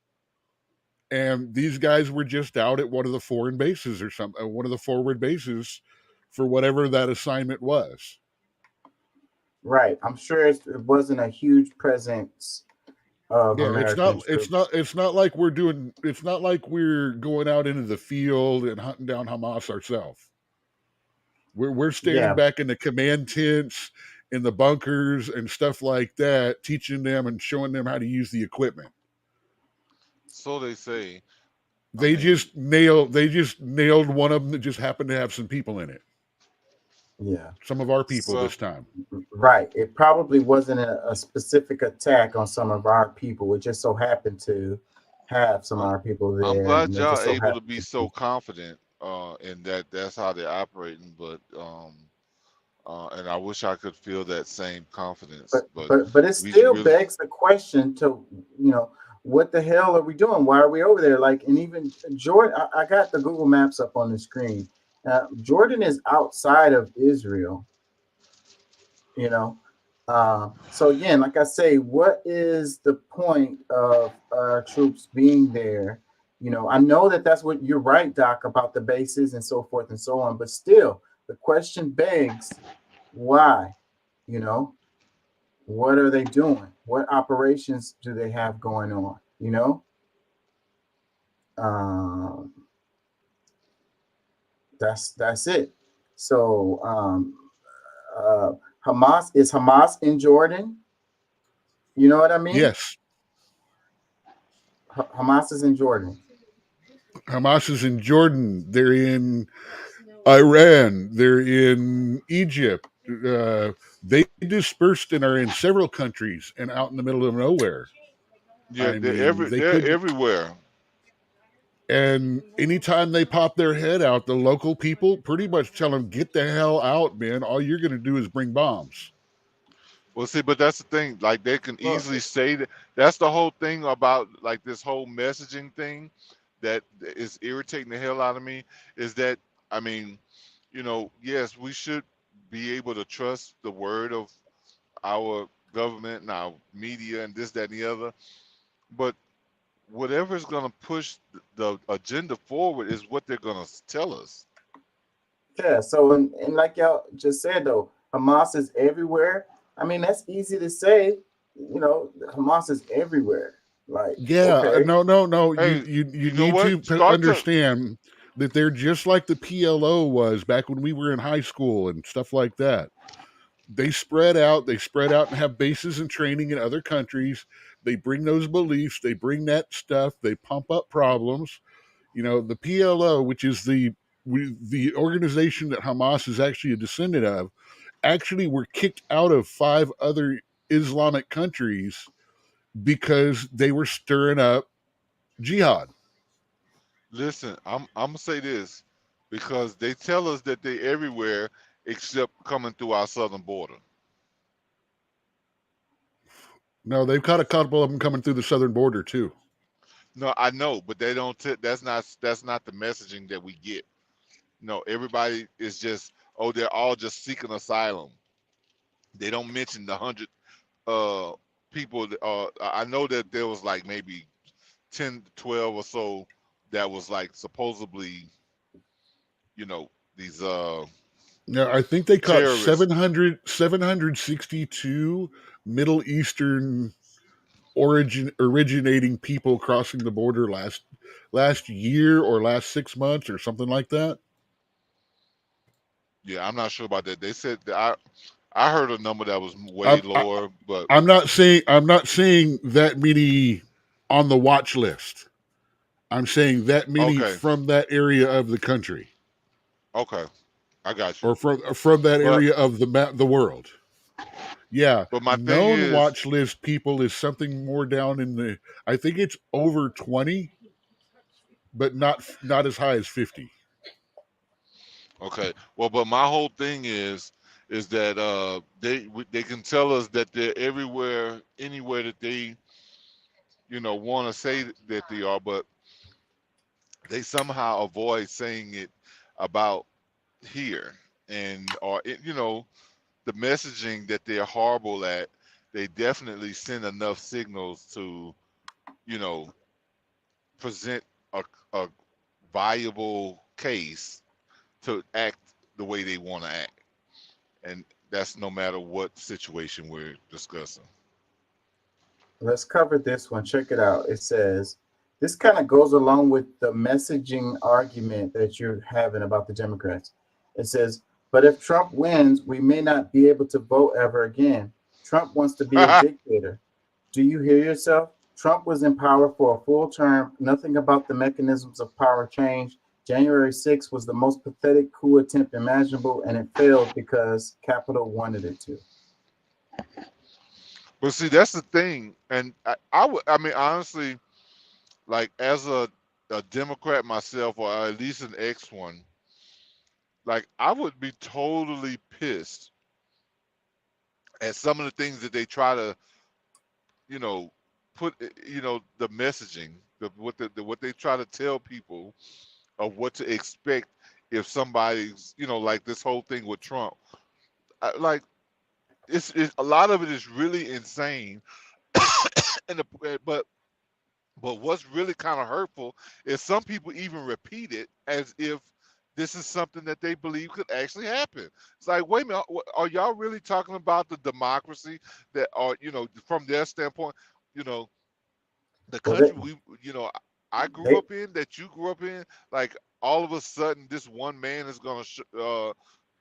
And these guys were just out at one of the foreign bases or something, one of the forward bases for whatever that assignment was. Right. I'm sure it wasn't a huge presence of American troops. It's not like we're going out into the field and hunting down Hamas ourselves. We're standing back in the command tents, in the bunkers and stuff like that, teaching them and showing them how to use the equipment. So they say. They just nailed one of them that just happened to have some people in it. Yeah. Some of our people this time. Right. It probably wasn't a specific attack on some of our people. It just so happened to have some of our people there. I'm glad y'all able to be so confident in that. That's how they're operating. But And I wish I could feel that same confidence, but But it we still really, begs the question to, what the hell are we doing? Why are we over there? Like, and even Jordan, I got the Google Maps up on the screen. Jordan is outside of Israel, you know. So again, like I say, what is the point of troops being there? I know that that's what you're right, Doc, about the bases and so forth and so on. But still, the question begs, why? You know, what are they doing? What operations do they have going on? Um, that's it. So Hamas in Jordan? You know what I mean? Yes, Hamas is in Jordan. Hamas is in Jordan. They're in Iran. They're in Egypt. They dispersed and are in several countries and out in the middle of nowhere. yeah, I mean, they they're couldn't. everywhere. And anytime they pop their head out, the local people pretty much tell them, "Get the hell out, man! All you're going to do is bring bombs." Well, see, but that's the thing. Like they can Well, easily say that. That's the whole thing about like this whole messaging thing that is irritating the hell out of me. Is that I mean, yes, we should be able to trust the word of our government and our media and this, that, and the other. But whatever is going to push the agenda forward is what they're going to tell us. yeah. So and like y'all just said though, Hamas is everywhere. I mean, that's easy to say. Hamas is everywhere. Like, Yeah, okay, no. Hey, You you know need what? to understand that they're just like the PLO was back when we were in high school and stuff like that. They spread out. They spread out and have bases and training in other countries. They bring those beliefs. They bring that stuff. They pump up problems. The PLO, which is the organization that Hamas is actually a descendant of, actually were kicked out of 5 other Islamic countries because they were stirring up jihad. Listen, I'm gonna say this because they tell us that they're everywhere except coming through our southern border. No, they've caught a couple of them coming through the southern border too. No, I know, but they don't. That's not the messaging that we get. No, everybody is just they're all just seeking asylum. They don't mention the 100 people. I know that there was like maybe 10 to 12 or so that was like supposedly, these No, I think they caught terrorists. 762 Middle Eastern originating people crossing the border last year or last 6 months or something like that. Yeah, I'm not sure about that. They said that I heard a number that was way lower, but I'm not saying that many on the watch list. I'm saying that many okay, from that area of the country, okay, I got you. or from that But area of the world. Yeah, my thing known is, watch list people is something more down in the. I think it's over 20, but not as high as 50. okay. Well, but my whole thing is that they can tell us that they're everywhere, anywhere that they want to say that they are, but they somehow avoid saying it about here or the messaging that they're horrible at. They definitely send enough signals to present a viable case to act the way they want to act, and that's no matter what situation we're discussing. let's cover this one. Check it out. It says, this kind of goes along with the messaging argument that you're having about the Democrats. It says, but if Trump wins, we may not be able to vote ever again. Trump wants to be a dictator. Do you hear yourself? Trump was in power for a full term. Nothing about the mechanisms of power changed. January 6th was the most pathetic coup attempt imaginable, and it failed because Capitol wanted it to. But see, that's the thing, and I mean, honestly, like as a Democrat myself, or at least an ex one, like I would be totally pissed at some of the things that they try to, you know, put, you know, the messaging, what they try to tell people of what to expect if somebody's, you know, like this whole thing with Trump. Like it's a lot of it is really insane, but what's really kind of hurtful is some people even repeat it as if this is something that they believe could actually happen. It's like, wait a minute, are y'all really talking about the democracy that are, you know, from their standpoint, you know, the Well, country you know, I grew they, up in, that you grew up in, like all of a sudden this one man is going to,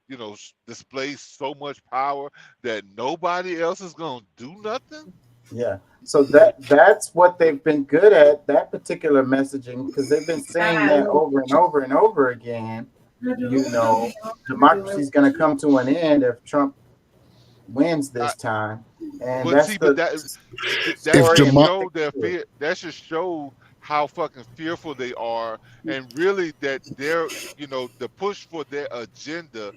you know, display so much power that nobody else is going to do nothing? yeah. So that's what they've been good at, that particular messaging, because they've been saying that over and over and over again. You know, democracy's going to come to an end if Trump wins this time, and But that's see, but the that story. should And show their fear. That should show how fucking fearful they are, and really that they're, you know, the push for their agenda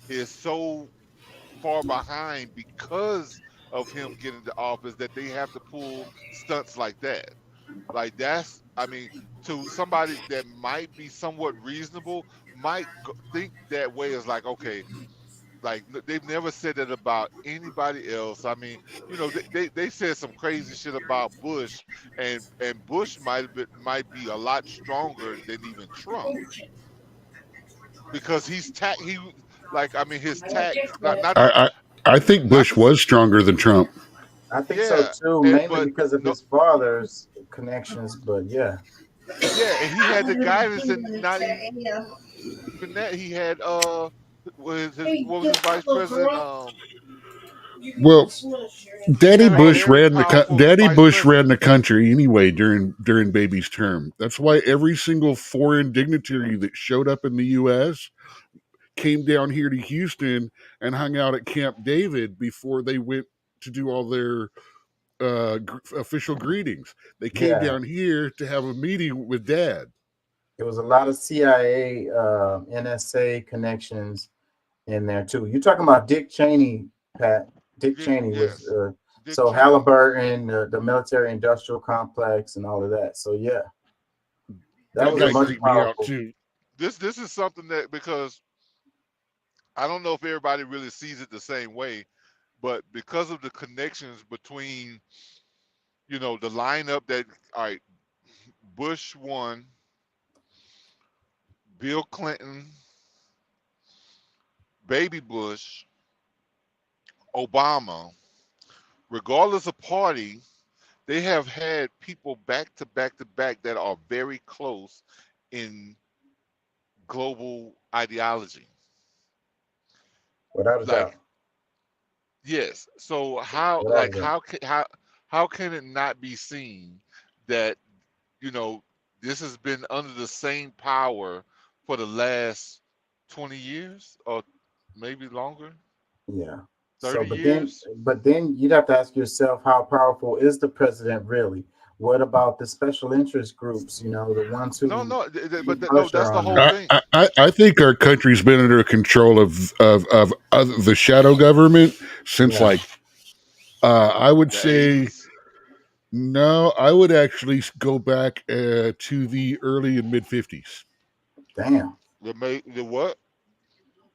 is so far behind because of him getting to office that they have to pull stunts like that. Like that's, I mean, to somebody that might be somewhat reasonable, might think that way is like, okay, like they've never said that about anybody else. I mean, you know, they said some crazy shit about Bush, and Bush might be a lot stronger than even Trump because he like, I mean, his tact, not I think not Bush to, was stronger than Trump. I think so yeah, too, and mainly but because of no, his father's connections. But yeah, yeah, and he had the guidance, and not even that, he had what was his vice president, Well, he had a very powerful Daddy vice Bush ran president. the country anyway during baby's term. That's why every single foreign dignitary that showed up in the U.S. came down here to Houston and hung out at Camp David before they went to do all their official greetings. They came yeah, down here to have a meeting with Dad. there was a lot of CIA, NSA connections in there too. You're talking about Dick Cheney, Pat. Dick Cheney was Yes, Dick so Cheney. Halliburton, the military-industrial complex, and all of that. So yeah, that That was a guy much creeped me out powerful. too. This is something that, because I don't know if everybody really sees it the same way, but because of the connections between, you know, the lineup that, all right, Bush won, Bill Clinton, Baby Bush, Obama, regardless of party, they have had people back to back to back that are very close in global ideology. Without a Like, doubt. yes. So how, Without a like, doubt. how can it not be seen that, you know, this has been under the same power for the last 20 years or maybe longer, Yeah. So, 30 years? but then you'd have to ask yourself, how powerful is the president really? What about the special interest groups? You know, the ones No, who no, keep no, pressure that's the on whole them. thing. I think our country's been under control of the shadow government since Yeah. like I would The say 80s. no. I would actually go back to the early and mid 50s. Damn. The what?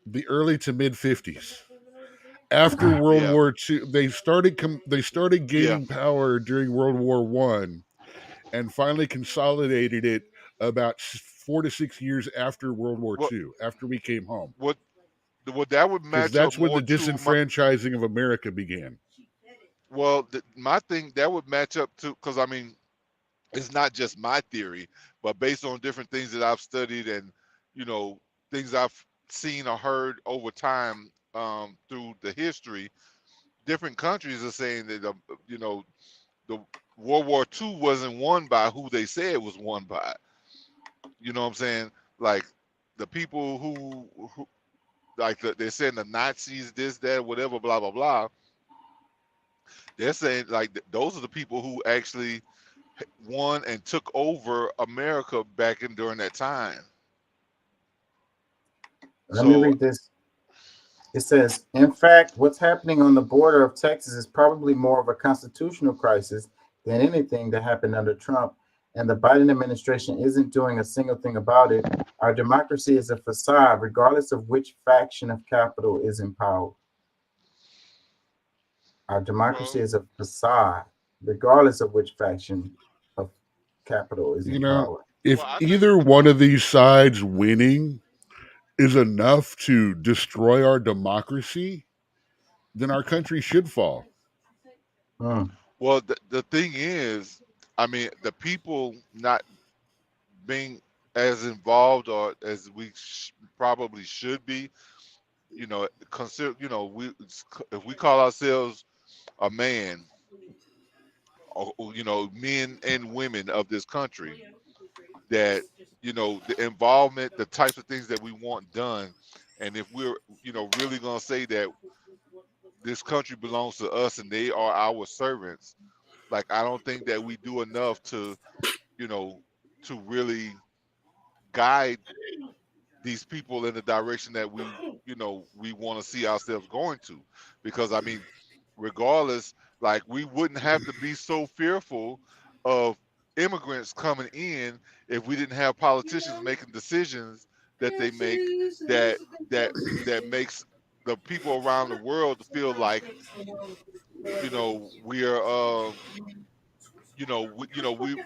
The early to mid 50s. After World Yeah, War II, they started yeah. gaining power during World War One, and finally consolidated it about 4 to 6 years after World War What II, after we came home, what that would because match up that's when more the to my, disenfranchising of America began. well, my thing that would match up to, because I mean, it's not just my theory, but based on different things that I've studied and, you know, things I've seen or heard over time, through the history, different countries are saying that, you know, the World War II wasn't won by who they said it was won by. You know what I'm saying? Like the people who like they're saying the Nazis, this, that, whatever, blah, blah, blah. They're saying like those are the people who actually won and took over America back in during that time. Let me read this. It says, in fact, what's happening on the border of Texas is probably more of a constitutional crisis than anything that happened under Trump, and the Biden administration isn't doing a single thing about it. Our democracy is a facade, regardless of which faction of capital is in power. Our democracy is a facade, regardless of which faction of capital is in power. If either one of these sides winning is enough to destroy our democracy, then our country should fall. Well, the thing is, I mean, the people not being as involved or as we probably should be, you know, consider, you know, if we call ourselves a man, or, you know, men and women of this country, that, you know, the involvement, the types of things that we want done, and if we're, you know, really going to say that this country belongs to us and they are our servants, like, I don't think that we do enough to, you know, to really guide these people in the direction that we, you know, we want to see ourselves going to. Because I mean, regardless, like, we wouldn't have to be so fearful of immigrants coming in if we didn't have politicians making decisions that they make that makes the people around the world feel like, you know, we're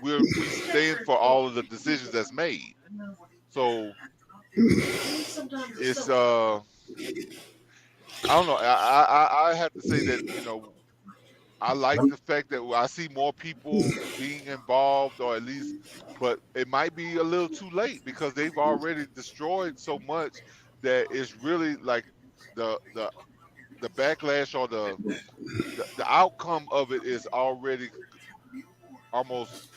we stand for all of the decisions that's made. So it's I don't know. I have to say that, you know, I like the fact that I see more people being involved, or at least, but it might be a little too late because they've already destroyed so much that it's really like the backlash or the outcome of it is already almost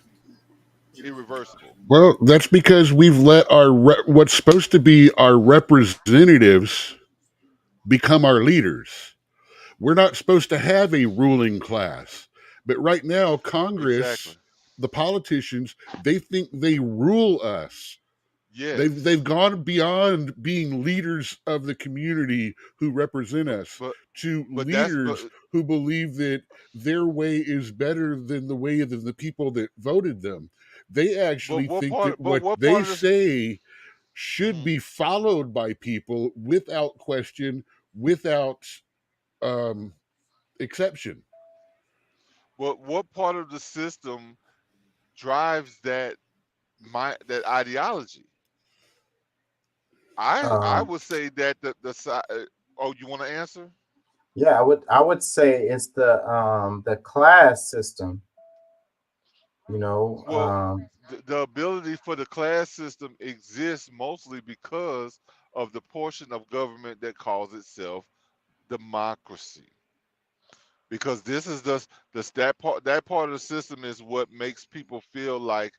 irreversible. Well, that's because we've let our what's supposed to be our representatives become our leaders. We're not supposed to have a ruling class. But right now, Congress, the politicians, they think they rule us. Yes. They've gone beyond being leaders of the community who represent us to leaders who believe that their way is better than the way of the people that voted them. They actually think that what they say should be followed by people without question, without exception. What part of the system drives that ideology? I would say that the side. Oh, you want to answer? Yeah, I would say it's the class system. You know, well, the ability for the class system exists mostly because of the portion of government that calls itself democracy. Because this is that part of the system is what makes people feel like,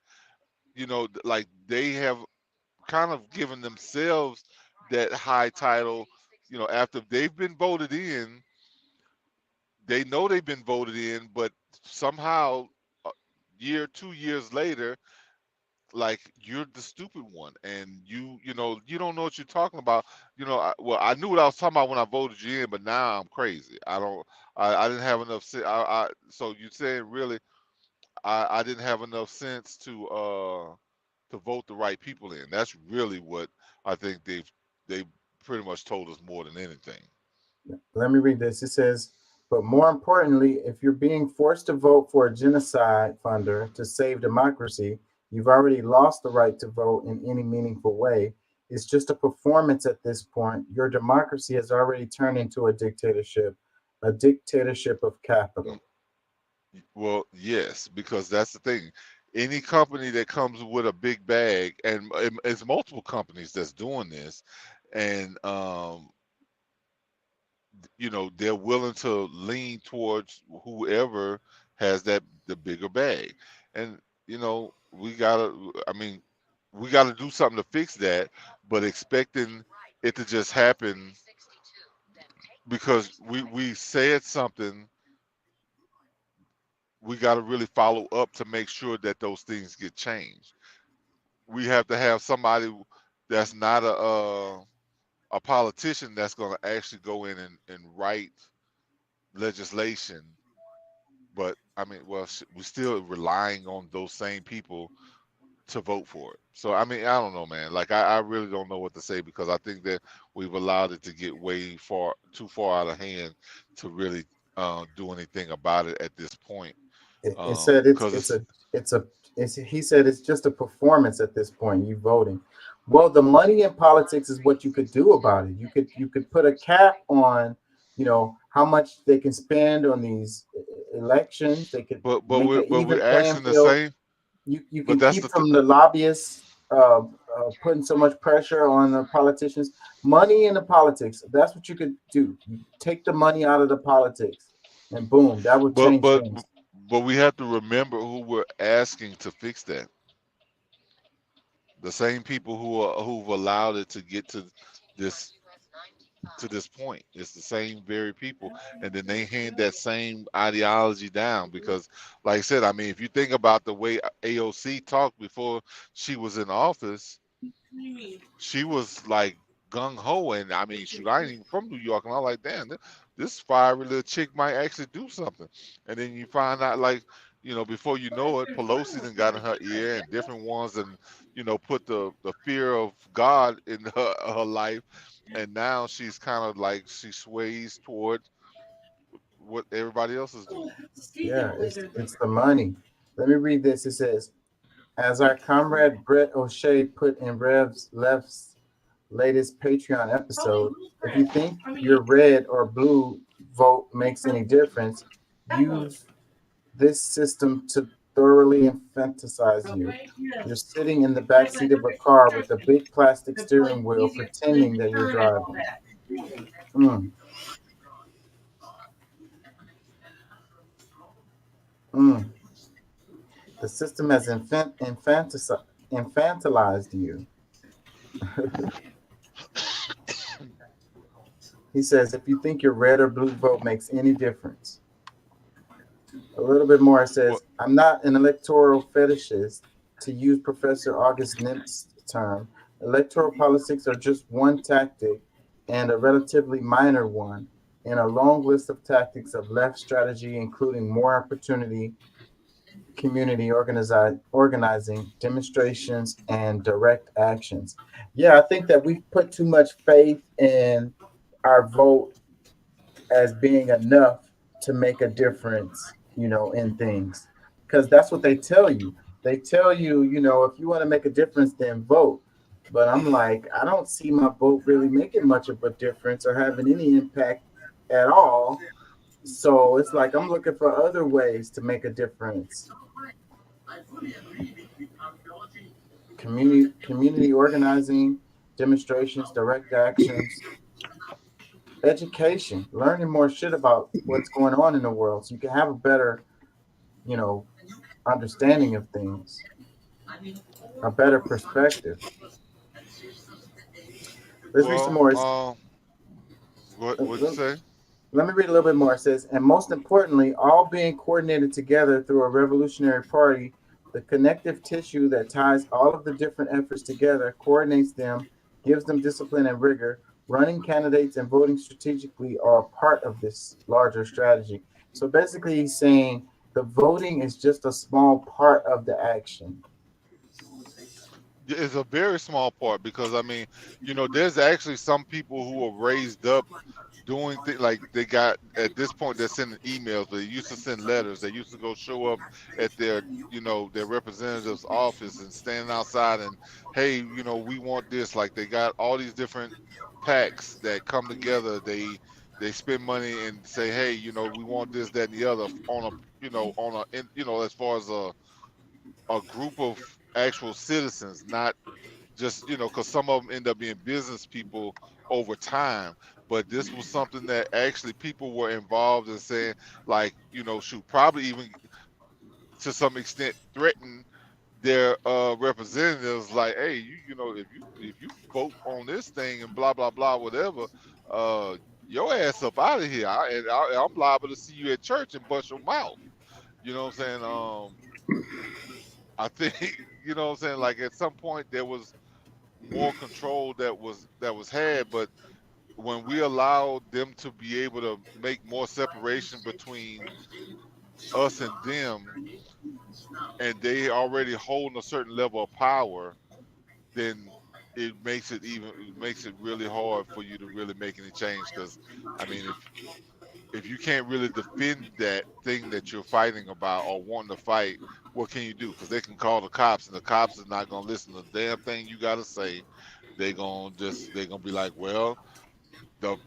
you know, like they have kind of given themselves that high title, you know, after they've been voted in. They know they've been voted in, but somehow, 2 years later, like, you're the stupid one, and you know, you don't know what you're talking about. You know, I knew what I was talking about when I voted you in, but now I'm crazy. I didn't have enough sense. So you're saying really, I didn't have enough sense to vote the right people in. That's really what I think they pretty much told us more than anything. Let me read this. It says, but more importantly, if you're being forced to vote for a genocide funder to save democracy, you've already lost the right to vote in any meaningful way. It's just a performance at this point. Your democracy has already turned into a dictatorship of capital. Well, yes, because that's the thing. Any company that comes with a big bag, and it's multiple companies that's doing this, and you know, they're willing to lean towards whoever has the bigger bag. And you know, we gotta do something to fix that, but expecting it to just happen because we said something, we got to really follow up to make sure that those things get changed. We have to have somebody that's not a politician that's going to actually go in and write legislation. But I mean, well, we're still relying on those same people to vote for it. So I mean, I don't know, man. Like I really don't know what to say, because I think that we've allowed it to get too far out of hand to really do anything about it at this point. It said he said it's just a performance at this point. You voting. Well, the money in politics is what you could do about it. You could put a cap on, how much they can spend on these elections. They could, but we're asking the same. You can keep from the lobbyists putting so much pressure on the politicians. Money in the politics. That's what you could do. You take the money out of the politics, and boom, that would change things. But we have to remember who we're asking to fix that. The same people who've allowed it to get to this point. It's the same very people, and then they hand that same ideology down. Because, like I said, I mean, if you think about the way AOC talked before she was in office, she was like gung-ho, and I mean, shoot, I ain't even from New York, and I'm like, damn, this fiery little chick might actually do something. And then you find out, like, before you know it, Pelosi done got in her ear, and different ones, and put the fear of God in her life, and now she's kind of like, she sways toward what everybody else is doing. Yeah, it's the money. Let me read this. It says, as our comrade Brett O'Shea put in Rev's Left's latest Patreon episode, if you think your red or blue vote makes any difference, use this system to thoroughly infantilize you. You're sitting in the back seat of a car with a big plastic steering wheel, pretending that you're driving. The system has infantilized you. He says, if you think your red or blue vote makes any difference. A little bit more, it says, I'm not an electoral fetishist, to use Professor August Nimtz's term. Electoral politics are just one tactic, and a relatively minor one, in a long list of tactics of left strategy, including more opportunity, community organizing, demonstrations, and direct actions. Yeah, I think that we put too much faith in our vote as being enough to make a difference, in things, because that's what they tell you. They tell you, if you want to make a difference, then vote. But I'm like, I don't see my vote really making much of a difference or having any impact at all. So it's like I'm looking for other ways to make a difference. Community organizing, demonstrations, direct actions, education, learning more shit about what's going on in the world, so you can have a better, understanding of things, a better perspective. Let's read some more. What'd you say? Let me read a little bit more. It says, and most importantly, all being coordinated together through a revolutionary party, the connective tissue that ties all of the different efforts together, coordinates them, gives them discipline and rigor. Running candidates and voting strategically are a part of this larger strategy. So basically, he's saying the voting is just a small part of the action. It's a very small part, because I mean, there's actually some people who are raised up doing things, like they got, at this point, they're sending emails. They used to send letters. They used to go show up at their representative's office and stand outside and, hey, we want this. Like, they got all these different PACs that come together. They spend money and say, hey, we want this, that, and the other as far as a group of actual citizens, not just, because some of them end up being business people over time. But this was something that actually people were involved in, saying, like, should probably even to some extent threaten their representatives, like, hey, if you vote on this thing and blah blah blah whatever, your ass up out of here, I'm liable to see you at church and bust your mouth. You know what I'm saying? I think, like, at some point there was more control that was had, but when we allowed them to be able to make more separation between us and them, and they already hold a certain level of power, then it makes it really hard for you to really make any change. Because I mean, if you can't really defend that thing that you're fighting about or wanting to fight, what can you do? Because they can call the cops, and the cops is not gonna listen to the damn thing you gotta say. They're gonna be like, well, the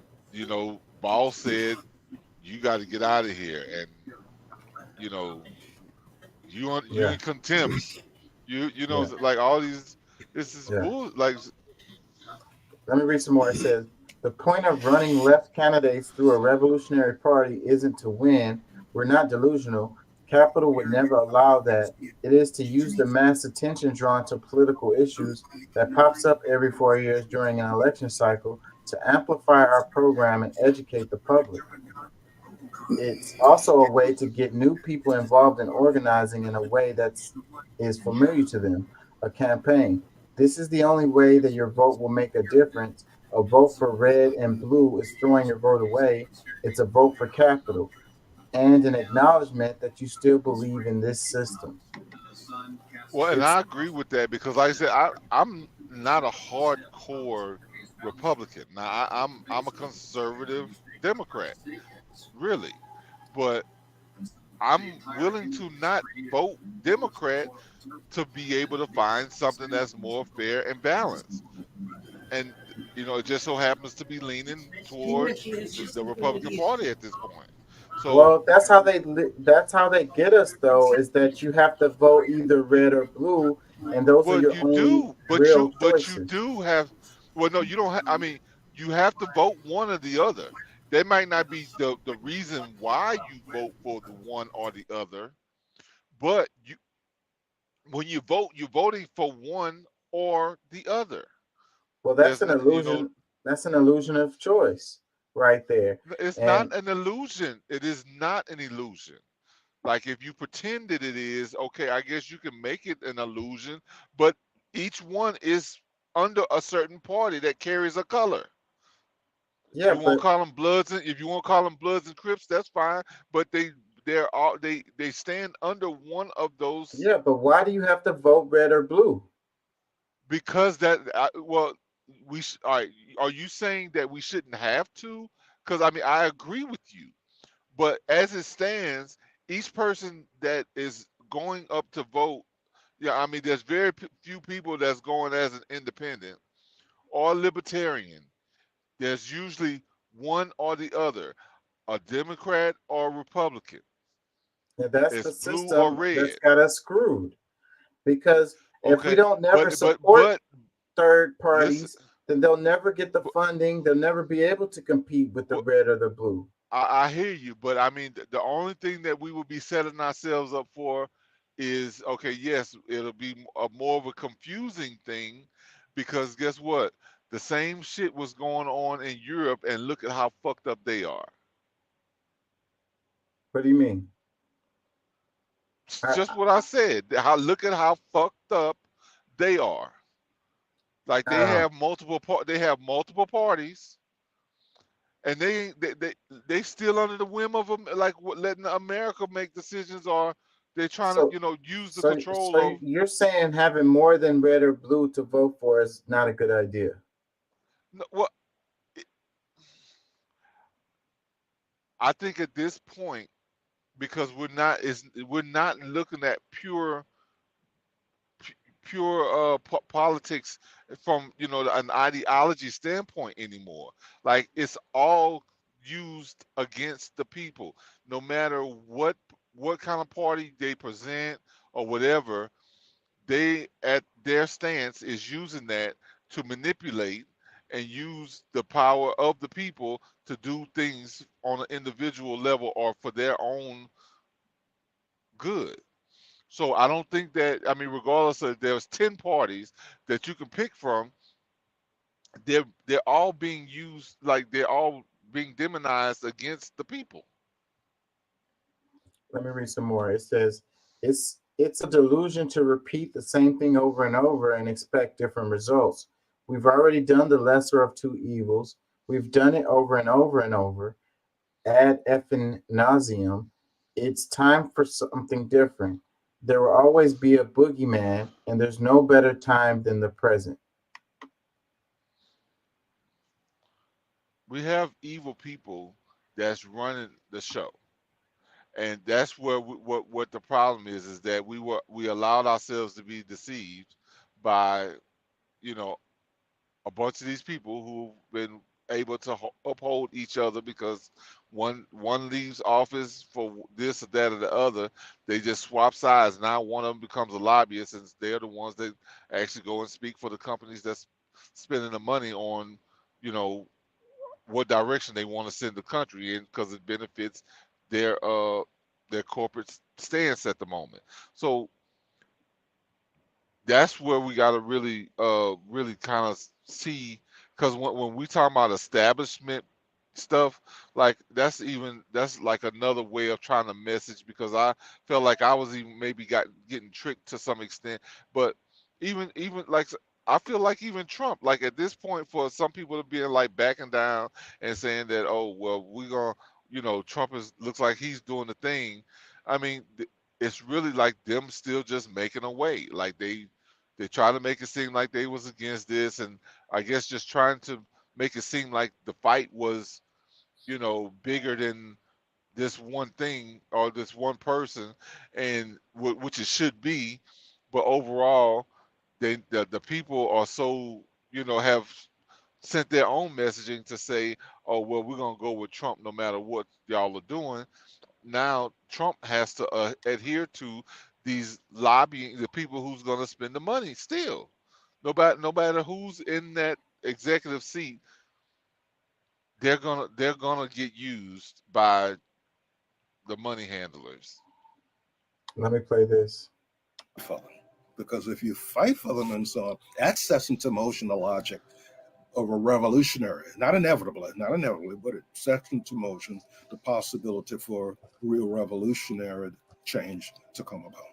boss said you got to get out of here, and you know you Yeah. in contempt. Yeah. Like all these, this is Yeah. bull. Like, Let me read some more. It says, the point of running left candidates through a revolutionary party isn't to win. We're not delusional. Capital would never allow that. It is to use the mass attention drawn to political issues that pops up every 4 years during an election cycle to amplify our program and educate the public. It's also a way to get new people involved in organizing in a way that is familiar to them, a campaign. This is the only way that your vote will make a difference. A vote for red and blue is throwing your vote away. It's a vote for capital and an acknowledgement that you still believe in this system. well, and It's I agree with that because, like I said, I'm not a hardcore Republican. Now, I'm a conservative Democrat, really, but I'm willing to not vote Democrat to be able to find something that's more fair and balanced. And it just so happens to be leaning towards the Republican Party at this point. So, well, that's how they get us though, is that you have to vote either red or blue, and those are well, your you only do, real but you choices. do have. Well, no, you don't. I mean, you have to vote one or the other. That might not be the reason why you vote for the one or the other, but when you vote, you're voting for one or the other. Well, There's not, That's an illusion of choice right there. it's And not an illusion. It is not an illusion. Like if you pretend that it is, okay, I guess you can make it an illusion, but each one is under a certain party that carries a color. yeah, You want to but call them Bloods, and if you want to call them Bloods and Crips, that's fine. But they stand under one of those why do you have to vote red or blue? because well, all right. Are you saying that we shouldn't have to? Because I mean, I agree with you. But as it stands, each person that is going up to vote, yeah, I mean, there's very few people that's going as an independent or libertarian. There's usually one or the other, a Democrat or a Republican. And that's It's the blue or system that's red. got us screwed. Because if we Okay, don't never but support third listen, parties, then they'll never get the funding. They'll never be able to compete with the red or the blue. I hear you, but I mean, the only thing that we will be setting ourselves up for is okay. Yes, it'll be more of a confusing thing because guess what? The same shit was going on in Europe, and look at how fucked up they are. What do you mean? Just what I said. Look at how fucked up they are. Like they have multiple parties, and they still under the whim of them, like letting America make decisions, or they're trying So, to use the so, control so of. you're saying having more than red or blue to vote for is not a good idea? No, well, I think at this point, because we're not looking at pure politics from an ideology standpoint anymore. Like it's all used against the people, no matter what kind of party they present or whatever. They at their stance is using that to manipulate and use the power of the people to do things on an individual level or for their own good. So I don't think that, I mean, regardless of there's 10 parties that you can pick from, they're all being used, like they're all being demonized against the people. Let me read some more. It says it's a delusion to repeat the same thing over and over and expect different results. We've already done the lesser of two evils. We've done it over and over and over. Ad effing nauseum. It's time for something different. There will always be a boogeyman, and there's no better time than the present. We have evil people that's running the show, and that's where what the problem is that we allowed ourselves to be deceived by, you know, a bunch of these people who've been able to uphold each other because one leaves office for this or that or the other. They just swap sides. Now one of them becomes a lobbyist, and they're the ones that actually go and speak for the companies that's spending the money on, you know, what direction they want to send the country in, because it benefits their corporate stance at the moment. So that's where we got to really kind of see, because when we talk about establishment stuff, like that's like another way of trying to message, because I felt like I was even maybe getting tricked to some extent. But even like, I feel like even Trump, like at this point, for some people to be like backing down and saying that, oh well, we're gonna, you know, Trump looks like he's doing the thing. I mean, it's really like them still just making a way. Like they try to make it seem like they was against this, and I guess just trying to make it seem like the fight was, you know, bigger than this one thing or this one person, and which it should be. But overall, the people are so, you know, have sent their own messaging to say, oh well, we're gonna go with Trump no matter what y'all are doing. Now Trump has to adhere to these lobbying, the people who's going to spend the money still. No matter who's in that executive seat, they're gonna get used by the money handlers. Let me play this. Because if you fight for them and so on, that sets into motion the logic of a revolutionary, not inevitably, but it sets into motion the possibility for real revolutionary change to come about.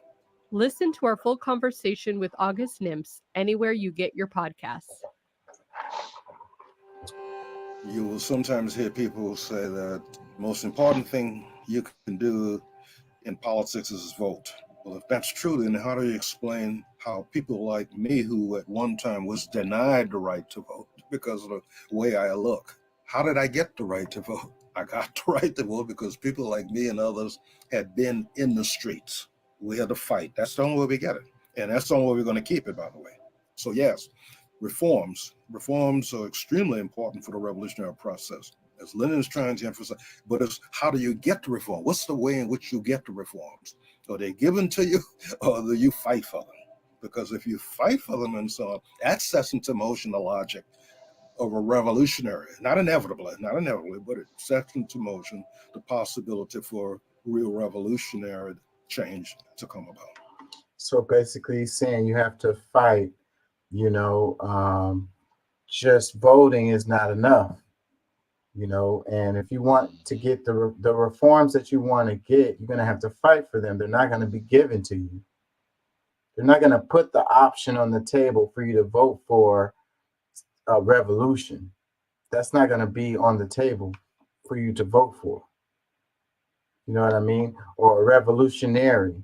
Listen to our full conversation with August Nimps anywhere you get your podcasts. You will sometimes hear people say that the most important thing you can do in politics is vote. Well, if that's true, then how do you explain how people like me, who at one time was denied the right to vote because of the way I look, how did I get the right to vote? I got the right to vote because people like me and others had been in the streets. We had to fight. That's the only way we get it. And that's the only way we're going to keep it, by the way. So yes, reforms are extremely important for the revolutionary process, as Lenin is trying to emphasize. But it's how do you get to reform? What's the way in which you get the reforms? Are they given to you, or do you fight for them? Because if you fight for them and so on, that sets into motion the logic of a revolutionary, not inevitably, but it sets into motion the possibility for real revolutionary change to come about. So basically he's saying you have to fight, you know, just voting is not enough, you know, and if you want to get the reforms that you want to get, you're going to have to fight for them. They're not going to be given to you. They're not going to put the option on the table for you to vote for a revolution. That's not going to be on the table for you to vote for. You know what I mean? Or a revolutionary,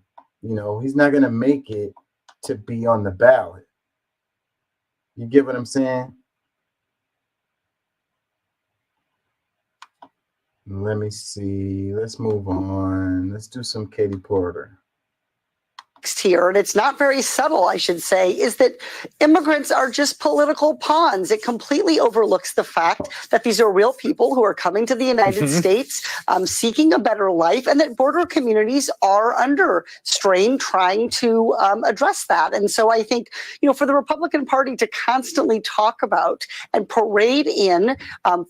you know, he's not going to make it to be on the ballot. You get what I'm saying? Let me see. Let's move on. Let's do some Katie Porter. Here, and it's not very subtle, I should say, is that immigrants are just political pawns. It completely overlooks the fact that these are real people who are coming to the United States seeking a better life, and that border communities are under strain trying to address that. And so I think, you know, for the Republican Party to constantly talk about and parade in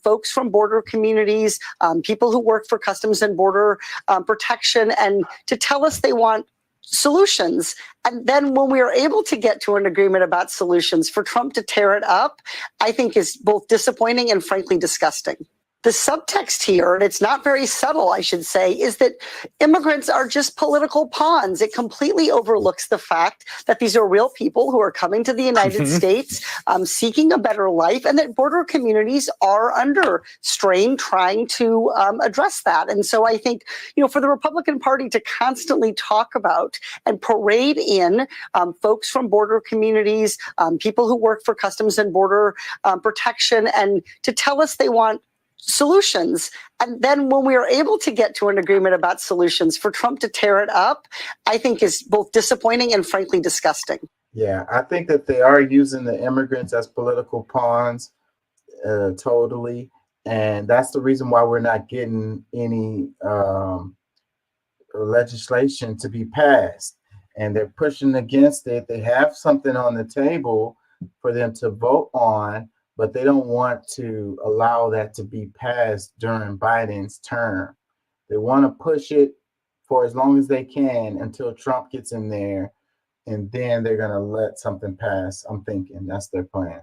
folks from border communities, people who work for Customs and Border Protection, and to tell us they want solutions. And then when we are able to get to an agreement about solutions, for Trump to tear it up, I think is both disappointing and frankly disgusting. the subtext here, and it's not very subtle, I should say, is that immigrants are just political pawns. It completely overlooks the fact that these are real people who are coming to the United States seeking a better life, and that border communities are under strain trying to address that. And so I think, for the Republican Party to constantly talk about and parade in folks from border communities, people who work for Customs and Border Protection, and to tell us they want solutions. And then when we are able to get to an agreement about solutions, for Trump to tear it up, I think is both disappointing and frankly disgusting. Yeah, I think that they are using the immigrants as political pawns, totally. And that's the reason why we're not getting any legislation to be passed. And they're pushing against it. They have something on the table for them to vote on, but they don't want to allow that to be passed during Biden's term. They want to push it for as long as they can until Trump gets in there, and then they're going to let something pass. I'm thinking that's their plan.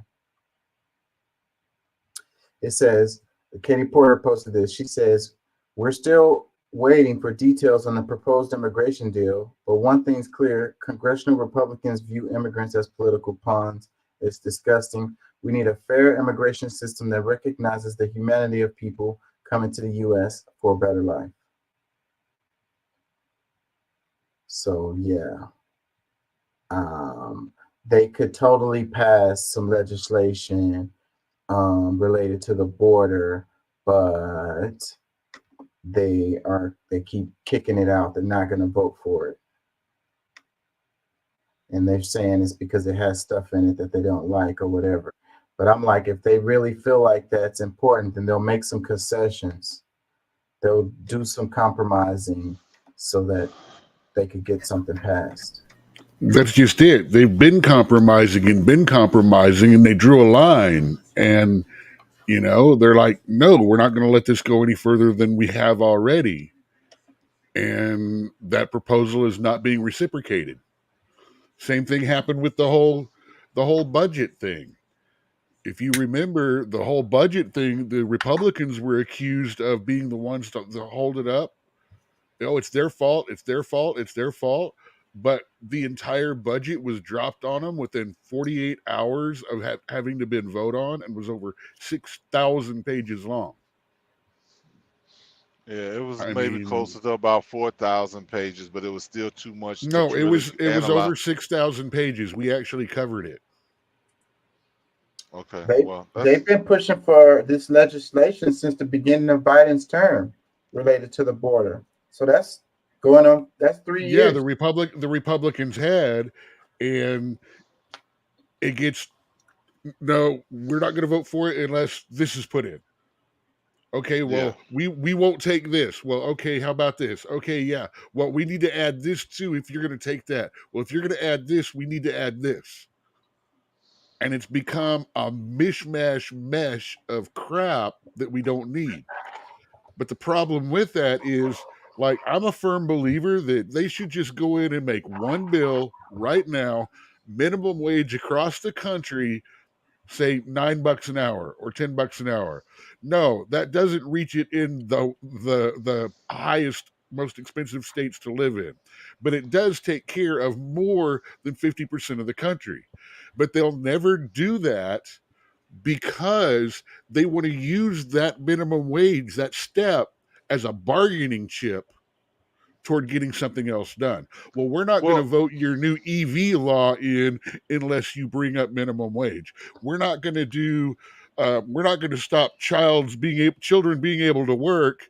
It says, Katie Porter posted this. She says, we're still waiting for details on the proposed immigration deal, but one thing's clear, congressional Republicans view immigrants as political pawns. It's disgusting. We need a fair immigration system that recognizes the humanity of people coming to the U.S. for a better life. So, yeah. They could totally pass some legislation related to the border, but they keep kicking it out. They're not going to vote for it. And they're saying it's because it has stuff in it that they don't like or whatever. But I'm like, if they really feel like that's important, then they'll make some concessions. They'll do some compromising so that they could get something passed. That's just it. They've been compromising, and they drew a line. And, they're like, no, we're not going to let this go any further than we have already. And that proposal is not being reciprocated. Same thing happened with the whole budget thing. If you remember the whole budget thing, the Republicans were accused of being the ones to hold it up. It's their fault. It's their fault. It's their fault. But the entire budget was dropped on them within 48 hours of having to been voted on, and was over 6,000 pages long. Yeah, it was closer to about 4,000 pages, but it was still too much. No, it was over 6,000 pages. We actually covered it. Okay. They've been pushing for this legislation since the beginning of Biden's term related to the border. So that's going on. That's 3 years. Yeah, the Republicans had, and it gets, no, we're not going to vote for it unless this is put in. Okay, well, we won't take this. Well, okay, how about this? Okay, yeah. Well, we need to add this too if you're going to take that. Well, if you're going to add this, we need to add this. And it's become a mesh of crap that we don't need. But the problem with that is, like, I'm a firm believer that they should just go in and make one bill right now, minimum wage across the country, say $9 an hour or $10 an hour. No, that doesn't reach it in the highest, most expensive states to live in, but it does take care of more than 50% of the country. But they'll never do that because they want to use that minimum wage, that step, as a bargaining chip toward getting something else done. Well, we're not going to vote your new EV law in unless you bring up minimum wage. We're not going to do. We're not going to stop children being able to work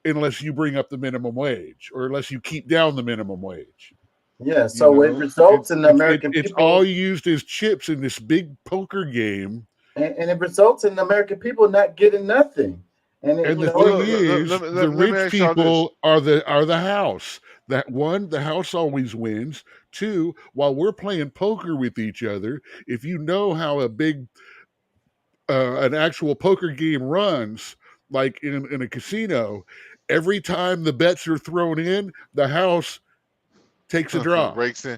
unless you bring up the minimum wage, or unless you keep down the minimum wage. Yeah, so it results in the American people. It's all used as chips in this big poker game, and it results in the American people not getting nothing. And the thing is, the rich people are the house. That one, the house always wins. Two, while we're playing poker with each other, if you know how a big an actual poker game runs, like in a casino, every time the bets are thrown in, the house takes a draw. Breaks in.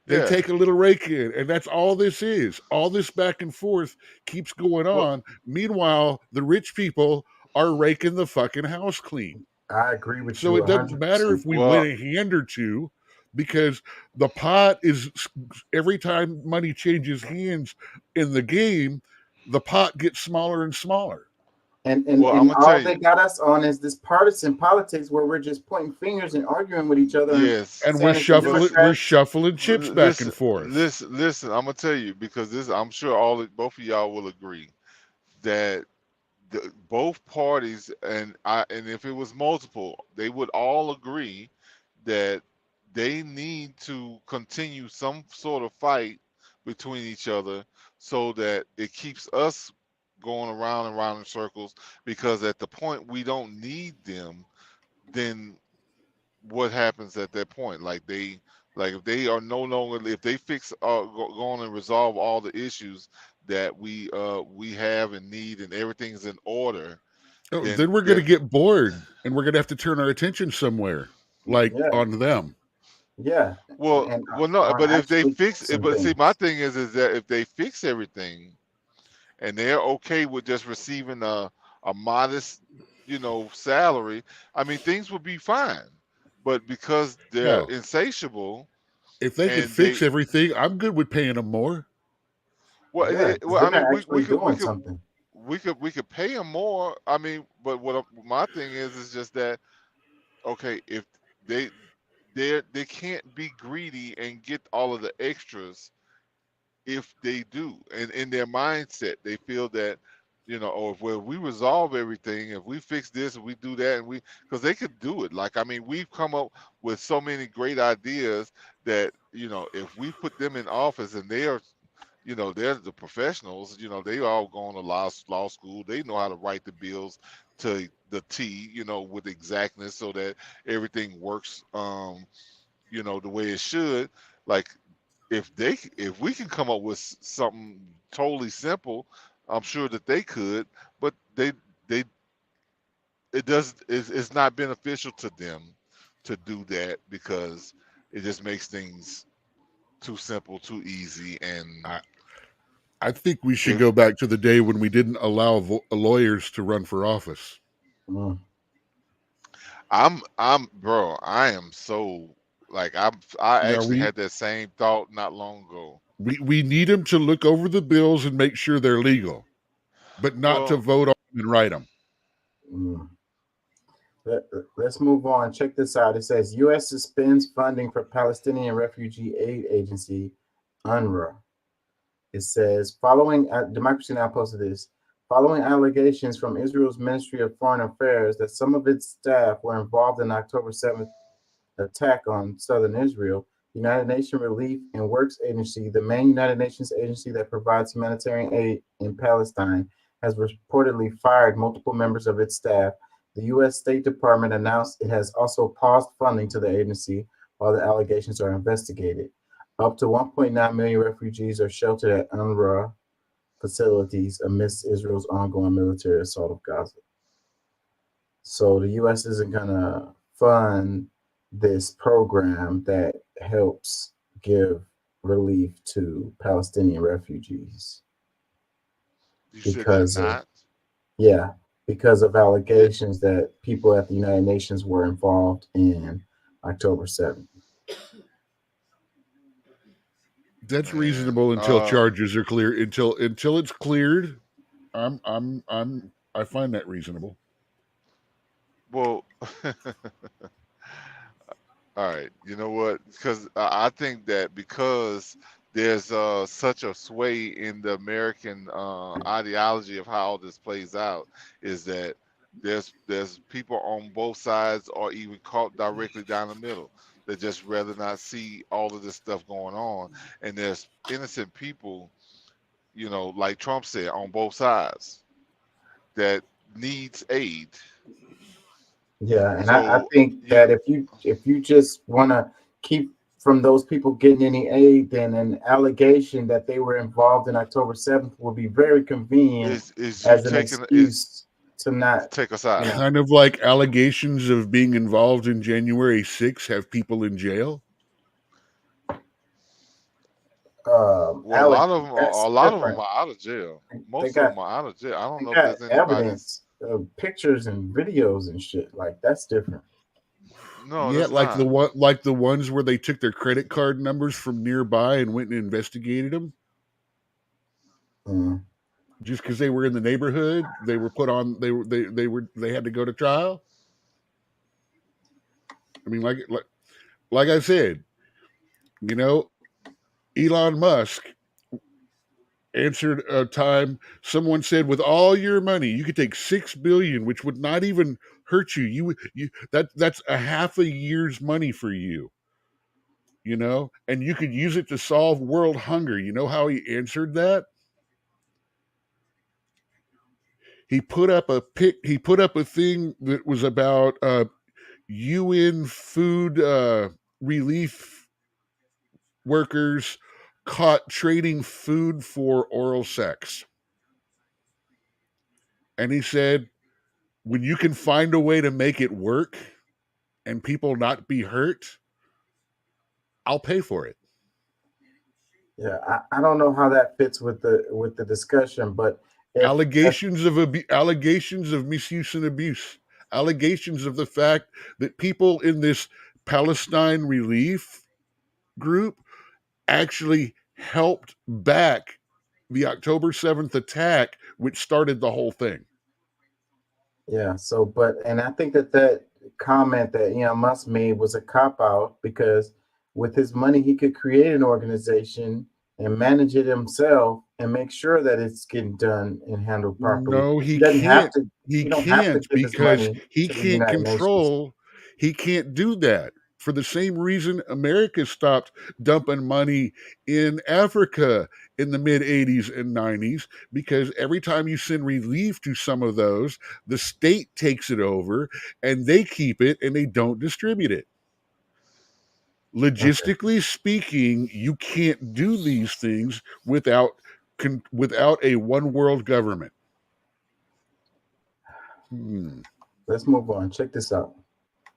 They Yeah. take a little rake in, and that's all this is. All this back and forth keeps going on. Meanwhile, the rich people are raking the fucking house clean. I agree with So you it doesn't matter 100%. if we Well, win a hand or two, because the pot is, every time money changes hands in the game, the pot gets smaller and smaller. And well, I'm gonna all tell they you. got us on is this partisan politics where we're just pointing fingers and arguing with each other Yes. And saying it's the we're Democrats. shuffling chips back and forth. Listen. I'm gonna tell you because this. I'm sure both of y'all will agree that both parties and if it was multiple, they would all agree that they need to continue some sort of fight between each other so that it keeps us going around and around in circles, because at the point we don't need them, then what happens at that point? Like if they are no longer, if they fix go on and resolve all the issues that we have and need, and everything's in order, Then we're going to get bored, and we're going to have to turn our attention somewhere, like on them. Yeah. Well, no, but if they fix it, but see, things. my thing is that if they fix everything, and they're okay with just receiving a modest, salary, I mean, things would be fine. But because they're insatiable, if they could fix everything, I'm good with paying them more. Well, Yeah, I mean, they're we actually could doing something. we could pay them more. I mean, but my thing is just that, okay, if they can't be greedy and get all of the extras. If they do, and in their mindset, they feel that, or if we resolve everything, if we fix this and we do that, and because they could do it. Like, I mean, we've come up with so many great ideas that, if we put them in office and they're the professionals, they all gone to law school. They know how to write the bills to the T, with exactness so that everything works, the way it should. Like, if we can come up with something totally simple, I'm sure that they could, but it's not beneficial to them to do that, because it just makes things too simple, too easy. And I think we should go back to the day when we didn't allow lawyers to run for office. Mm. Bro, I am so, like, I actually had that same thought not long ago. We need them to look over the bills and make sure they're legal, but not to vote on them and write them. Mm. Let's move on. Check this out. It says U.S. suspends funding for Palestinian Refugee Aid Agency, UNRWA. It says, Democracy Now! Posted this, following allegations from Israel's Ministry of Foreign Affairs that some of its staff were involved in the October 7th attack on southern Israel, United Nations Relief and Works Agency, the main United Nations agency that provides humanitarian aid in Palestine, has reportedly fired multiple members of its staff. The U.S. State Department announced it has also paused funding to the agency while the allegations are investigated. Up to 1.9 million refugees are sheltered at UNRWA facilities amidst Israel's ongoing military assault of Gaza. So the U.S. isn't going to fund this program that helps give relief to Palestinian refugees. Because of allegations that people at the United Nations were involved in October 7th. That's reasonable until charges are clear. Until it's cleared, I find that reasonable. Well, all right. You know what? Because I think that because there's such a sway in the American ideology of how this plays out, is that there's people on both sides, or even caught directly down the middle, that just rather not see all of this stuff going on. And there's innocent people, like Trump said, on both sides that needs aid. Yeah, and I think that if you just want to keep from those people getting any aid, then an allegation that they were involved in October 7th will be very convenient as an excuse to not take us out. Kind of like allegations of being involved in January 6th have people in jail. Well, a Alex, lot of them, that's a lot of different. them are out of jail. They Most of got them are out of jail. I don't they know if got there's anybody. evidence of pictures and videos and shit. Like that's different. No, Yeah, that's like not. the ones where they took their credit card numbers from nearby and went and investigated them. Mm. Just because they were in the neighborhood, they were put on. They had to go to trial. I mean, like I said, you know, Elon Musk answered a time someone said, with all your money, you could take $6 billion, which would not even hurt you. That's a half a year's money for you. You know, and you could use it to solve world hunger. You know how he answered that? He put up a thing that was about UN food relief workers caught trading food for oral sex. And he said, when you can find a way to make it work and people not be hurt, I'll pay for it. Yeah, I don't know how that fits with the discussion, but Allegations of misuse and abuse, allegations of the fact that people in this Palestine relief group actually helped back the October 7th attack, which started the whole thing. Yeah. So, and I think that comment that Elon Musk made was a cop out because with his money, he could create an organization and manage it himself and make sure that it's getting done and handled properly. No, he doesn't have can't. to. He don't have to can't give his because money he to the can't United Nations. control. He can't do that for the same reason America stopped dumping money in Africa in the mid 80s and 90s, because every time you send relief to some of those, the state takes it over and they keep it and they don't distribute it. Logistically speaking, you can't do these things without a one world government. Let's move on. Check this out.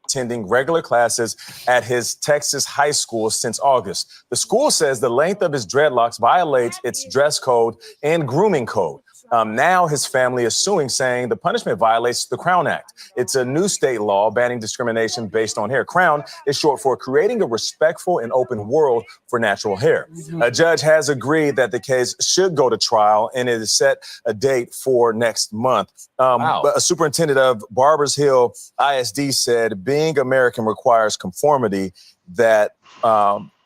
Attending regular classes at his Texas high school since August. The school says the length of his dreadlocks violates its dress code and grooming code. Now his family is suing, saying the punishment violates the Crown Act. It's a new state law banning discrimination based on hair. Crown is short for creating a respectful and open world for natural hair. A judge has agreed that the case should go to trial, and it is set a date for next month. But a superintendent of Barbers Hill ISD said being American requires conformity that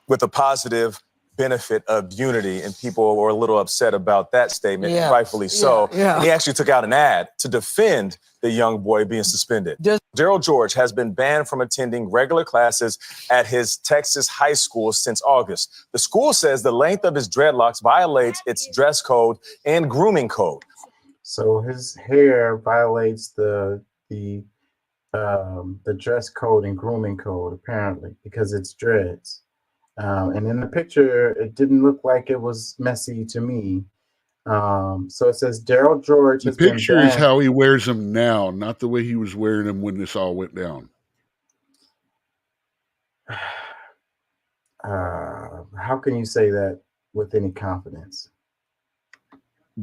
with a positive benefit of unity, and people were a little upset about that statement, rightfully so. And he actually took out an ad to defend the young boy being suspended. Daryl George has been banned from attending regular classes at his Texas high school since August. The school says the length of his dreadlocks violates its dress code and grooming code. So his hair violates the dress code and grooming code, apparently, because it's dreads. And in the picture, it didn't look like it was messy to me. So it says Daryl George. The picture is how he wears them now, not the way he was wearing them when this all went down. How can you say that with any confidence?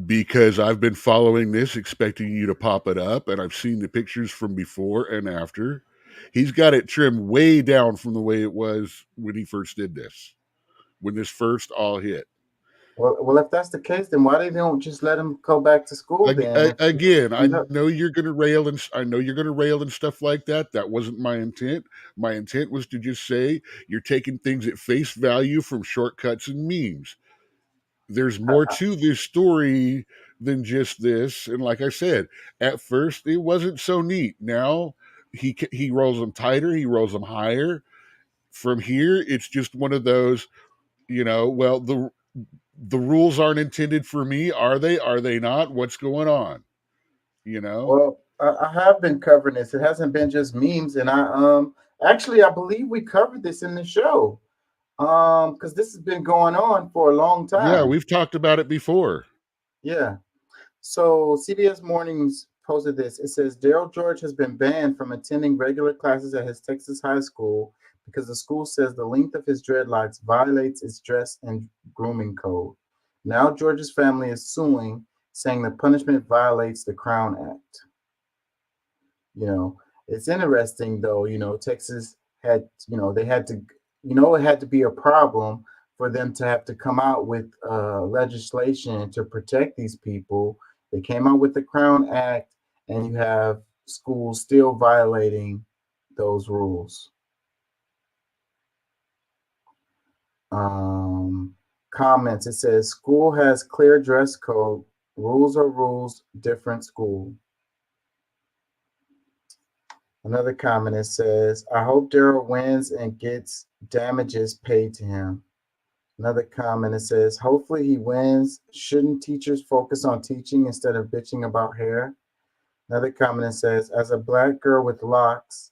Because I've been following this, expecting you to pop it up, and I've seen the pictures from before and after. He's got it trimmed way down from the way it was when he first did this, when this first all hit. Well, if that's the case, then why they don't just let him go back to school? Again, I know you're going to rail, and I know you're going to rail and stuff like that. That wasn't my intent. My intent was to just say you're taking things at face value from shortcuts and memes. There's more to this story than just this. And like I said, at first it wasn't so neat. Now he rolls them tighter, he rolls them higher. From here, it's just one of those, well, the rules aren't intended for me. Are they? Are they not? What's going on? Well, I have been covering this. It hasn't been just memes. And I believe we covered this in the show. Because this has been going on for a long time. Yeah, we've talked about it before. Yeah. So CBS Mornings posted this. It says Daryl George has been banned from attending regular classes at his Texas high school because the school says the length of his dreadlocks violates its dress and grooming code. Now George's family is suing, saying the punishment violates the Crown Act. You know, it's interesting though, you know, Texas had, you know, they had to, you know, it had to be a problem for them to have to come out with legislation to protect these people. They came out with the Crown Act, and you have schools still violating those rules. Comments. It says school has clear dress code. Rules are rules, different school. Another comment, it says, I hope Daryl wins and gets damages paid to him. Another comment, it says, hopefully he wins. Shouldn't teachers focus on teaching instead of bitching about hair? Another comment, it says, as a Black girl with locks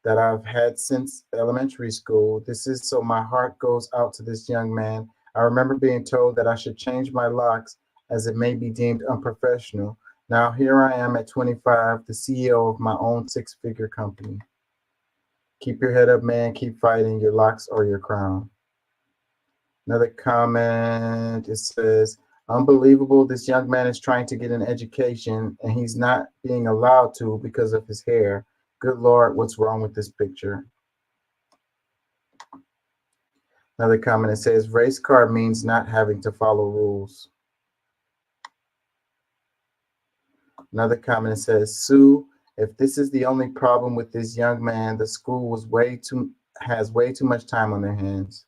that I've had since elementary school, this is so my heart goes out to this young man. I remember being told that I should change my locks as it may be deemed unprofessional. Now here I am at 25, the CEO of my own six-figure company. Keep your head up, man. Keep fighting. Your locks or your crown. Another comment, it says, unbelievable. This young man is trying to get an education and he's not being allowed to because of his hair. Good Lord, what's wrong with this picture? Another comment, it says, race card means not having to follow rules. Another comment, it says, Sue, if this is the only problem with this young man, the school has way too much time on their hands.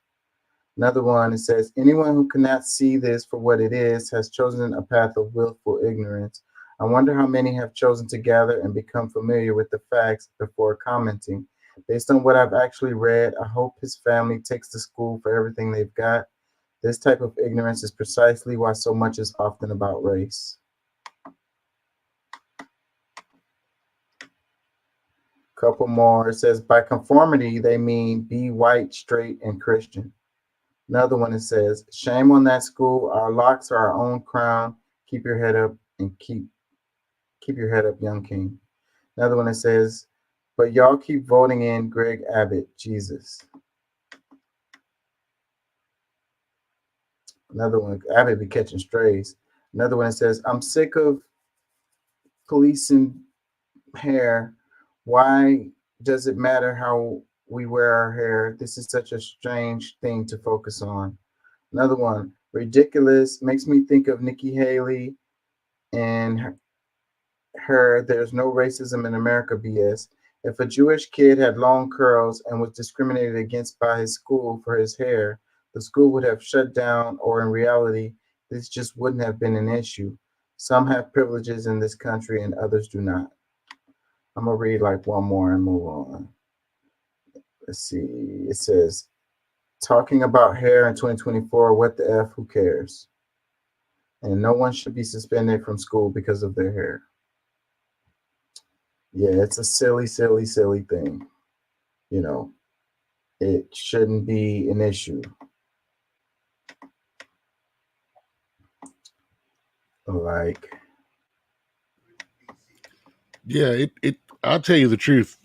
Another one, it says, anyone who cannot see this for what it is has chosen a path of willful ignorance. I wonder how many have chosen to gather and become familiar with the facts before commenting. Based on what I've actually read, I hope his family takes the school for everything they've got. This type of ignorance is precisely why so much is often about race. Couple more. It says, by conformity, they mean be white, straight, and Christian. Another one, it says, shame on that school. Our locks are our own crown. Keep your head up and keep your head up, young king. Another one, it says, but y'all keep voting in Greg Abbott, Jesus. Another one, Abbott be catching strays. Another one, it says, I'm sick of policing hair. Why does it matter how we wear our hair? This is such a strange thing to focus on. Another one, ridiculous, makes me think of Nikki Haley and her there's no racism in America BS. If a Jewish kid had long curls and was discriminated against by his school for his hair, the school would have shut down, or in reality, this just wouldn't have been an issue. Some have privileges in this country and others do not. I'm gonna read like one more and move on. Let's see. It says, talking about hair in 2024, what the F, who cares? And no one should be suspended from school because of their hair. Yeah, it's a silly, silly, silly thing. You know, it shouldn't be an issue. Like, yeah, I'll tell you the truth.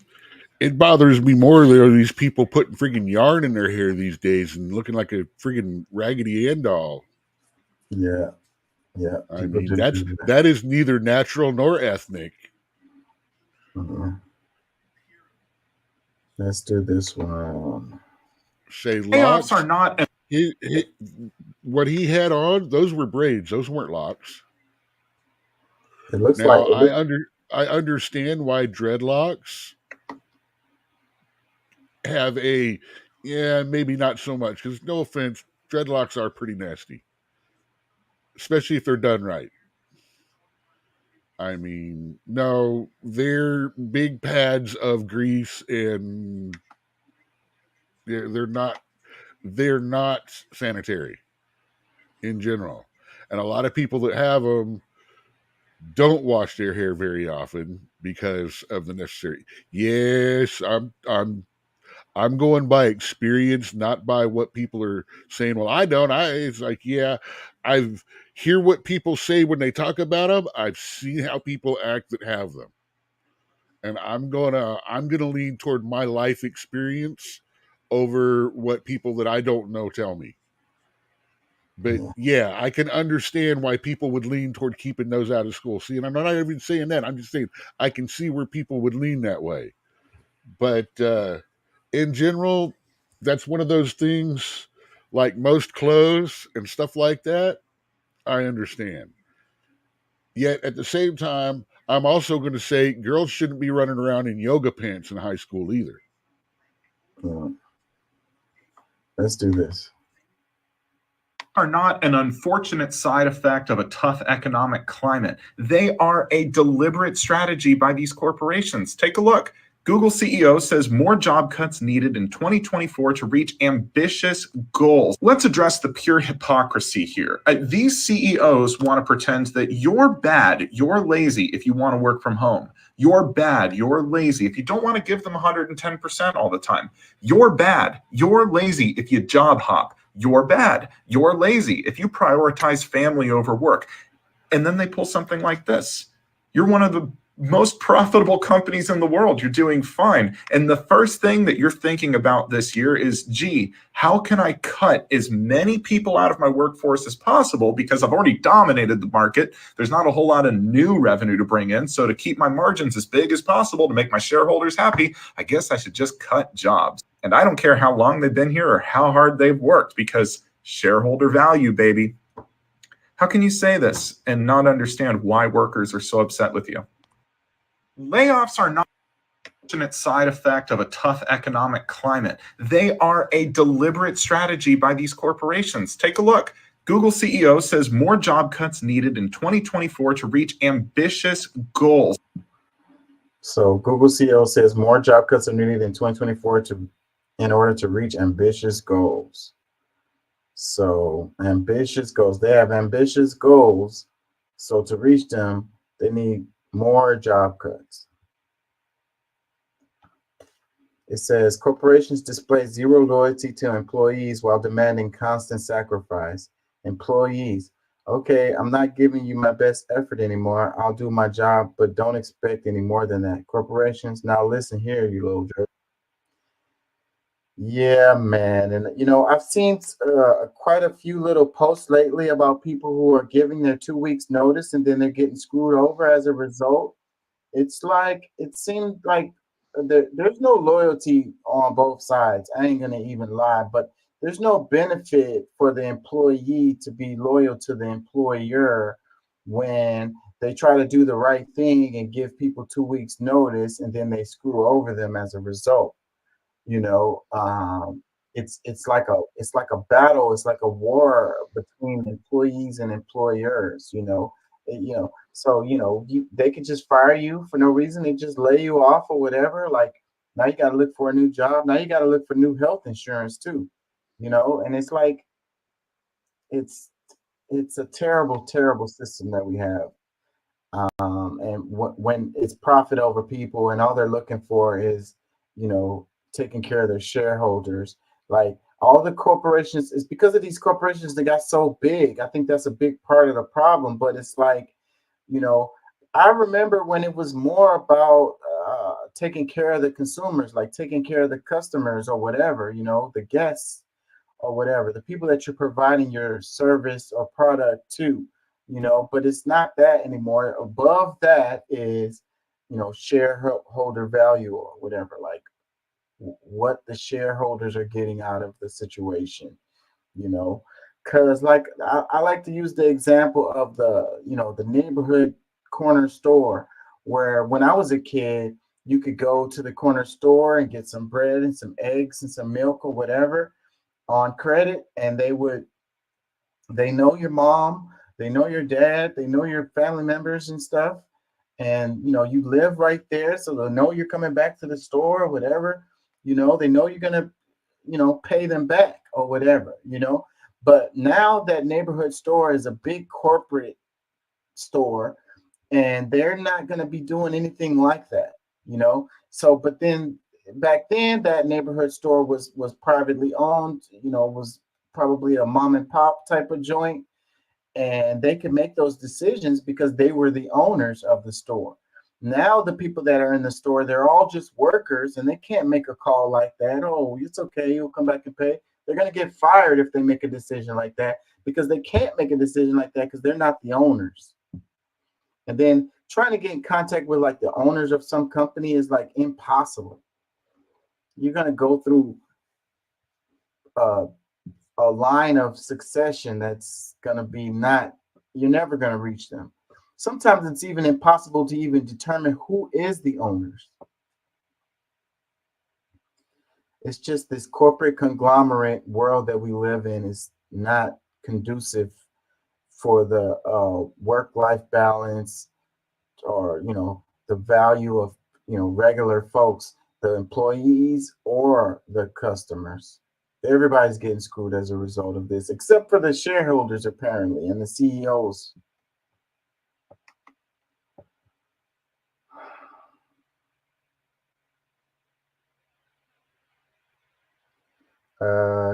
It bothers me more there are these people putting freaking yarn in their hair these days and looking like a freaking Raggedy Ann doll. Yeah. Yeah. I mean, that is neither natural nor ethnic. Let's do this one. Say Payoffs locks are not. What he had on, those were braids. Those weren't locks. It looks now, like I understand why dreadlocks have maybe not so much, because no offense, dreadlocks are pretty nasty, especially if they're done right. I mean, no, they're big pads of grease and they're not sanitary in general. And a lot of people that have them don't wash their hair very often because of the necessary. Yes, I'm going by experience, not by what people are saying. Well, I don't. It's like, yeah, I've hear what people say when they talk about them. I've seen how people act that have them, and I'm gonna lean toward my life experience over what people that I don't know tell me. But yeah, I can understand why people would lean toward keeping those out of school. See, and I'm not even saying that. I'm just saying I can see where people would lean that way. But in general, that's one of those things, like most clothes and stuff like that, I understand. Yet at the same time, I'm also going to say girls shouldn't be running around in yoga pants in high school either. Let's do this. Are not an unfortunate side effect of a tough economic climate. They are a deliberate strategy by these corporations. Take a look. Google CEO says more job cuts needed in 2024 to reach ambitious goals. Let's address the pure hypocrisy here. These CEOs want to pretend that you're bad, you're lazy if you want to work from home. You're bad, you're lazy if you don't want to give them 110% all the time. You're bad, you're lazy if you job hop. You're bad, you're lazy if you prioritize family over work. And then they pull something like this. You're one of the most profitable companies in the world. You're doing fine. And the first thing that you're thinking about this year is, gee, how can I cut as many people out of my workforce as possible? Because I've already dominated the market. There's not a whole lot of new revenue to bring in. So to keep my margins as big as possible, to make my shareholders happy, I guess I should just cut jobs. And I don't care how long they've been here or how hard they've worked, because shareholder value, baby. How can you say this and not understand why workers are so upset with you? Layoffs are not an unfortunate side effect of a tough economic climate. They are a deliberate strategy by these corporations. Take a look. Google CEO says more job cuts needed in 2024 to reach ambitious goals. So Google CEO says more job cuts are needed in 2024 in order to reach ambitious goals. So ambitious goals. They have ambitious goals. So to reach them, they need more job cuts. It says corporations display zero loyalty to employees while demanding constant sacrifice. Employees, okay, I'm not giving you my best effort anymore. I'll do my job, but don't expect any more than that. Corporations, now listen here, you little jerk. Yeah, man. And, you know, I've seen quite a few little posts lately about people who are giving their 2 weeks notice and then they're getting screwed over as a result. It's like, it seemed like there's no loyalty on both sides. I ain't going to even lie, but there's no benefit for the employee to be loyal to the employer when they try to do the right thing and give people 2 weeks notice and then they screw over them as a result. You know, it's like a battle. It's like a war between employees and employers. So they could just fire you for no reason. They just lay you off or whatever. Like now you got to look for a new job. Now you got to look for new health insurance too. And it's like it's a terrible, terrible system that we have. And when it's profit over people, and all they're looking for is taking care of their shareholders. Like all the corporations, it's because of these corporations that got so big. I think that's a big part of the problem. But it's like, I remember when it was more about taking care of the consumers, like taking care of the customers or whatever, the guests or whatever, the people that you're providing your service or product to, but it's not that anymore. Above that is, shareholder value or whatever, like what the shareholders are getting out of the situation, because like I like to use the example of the neighborhood corner store, where when I was a kid, you could go to the corner store and get some bread and some eggs and some milk or whatever on credit, and they know your mom, they know your dad, they know your family members and stuff, and you live right there, so they'll know you're coming back to the store or whatever. They know you're gonna, pay them back or whatever, But now that neighborhood store is a big corporate store, and they're not gonna be doing anything like that, So, but then back then that neighborhood store was privately owned, was probably a mom and pop type of joint, and they could make those decisions because they were the owners of the store. Now the people that are in the store, they're all just workers, and they can't make a call like that. Oh, it's okay, you'll come back and pay. They're going to get fired if they make a decision like that, because they can't make a decision like that because they're not the owners. And then trying to get in contact with like the owners of some company is like impossible. You're going to go through a line of succession that's going to be you're never going to reach them. Sometimes it's even impossible to even determine who is the owners. It's just this corporate conglomerate world that we live in is not conducive for the work-life balance, or the value of regular folks, the employees or the customers. Everybody's getting screwed as a result of this, except for the shareholders apparently and the CEOs.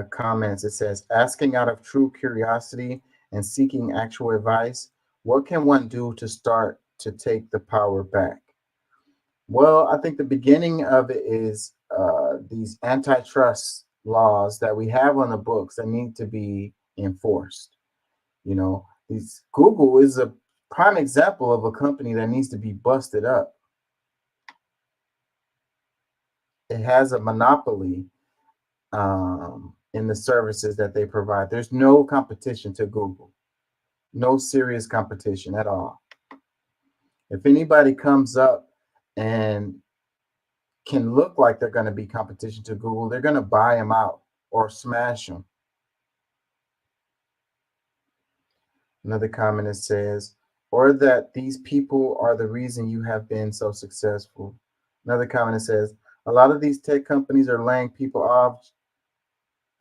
Comments. It says, asking out of true curiosity and seeking actual advice, what can one do to start to take the power back? Well, I think the beginning of it is these antitrust laws that we have on the books that need to be enforced. Google is a prime example of a company that needs to be busted up. It has a monopoly in the services that they provide. There's no competition to Google, no serious competition at all. If anybody comes up and can look like they're going to be competition to Google, they're going to buy them out or smash them. Another comment that says, or that these people are the reason you have been so successful. Another comment that says, a lot of these tech companies are laying people off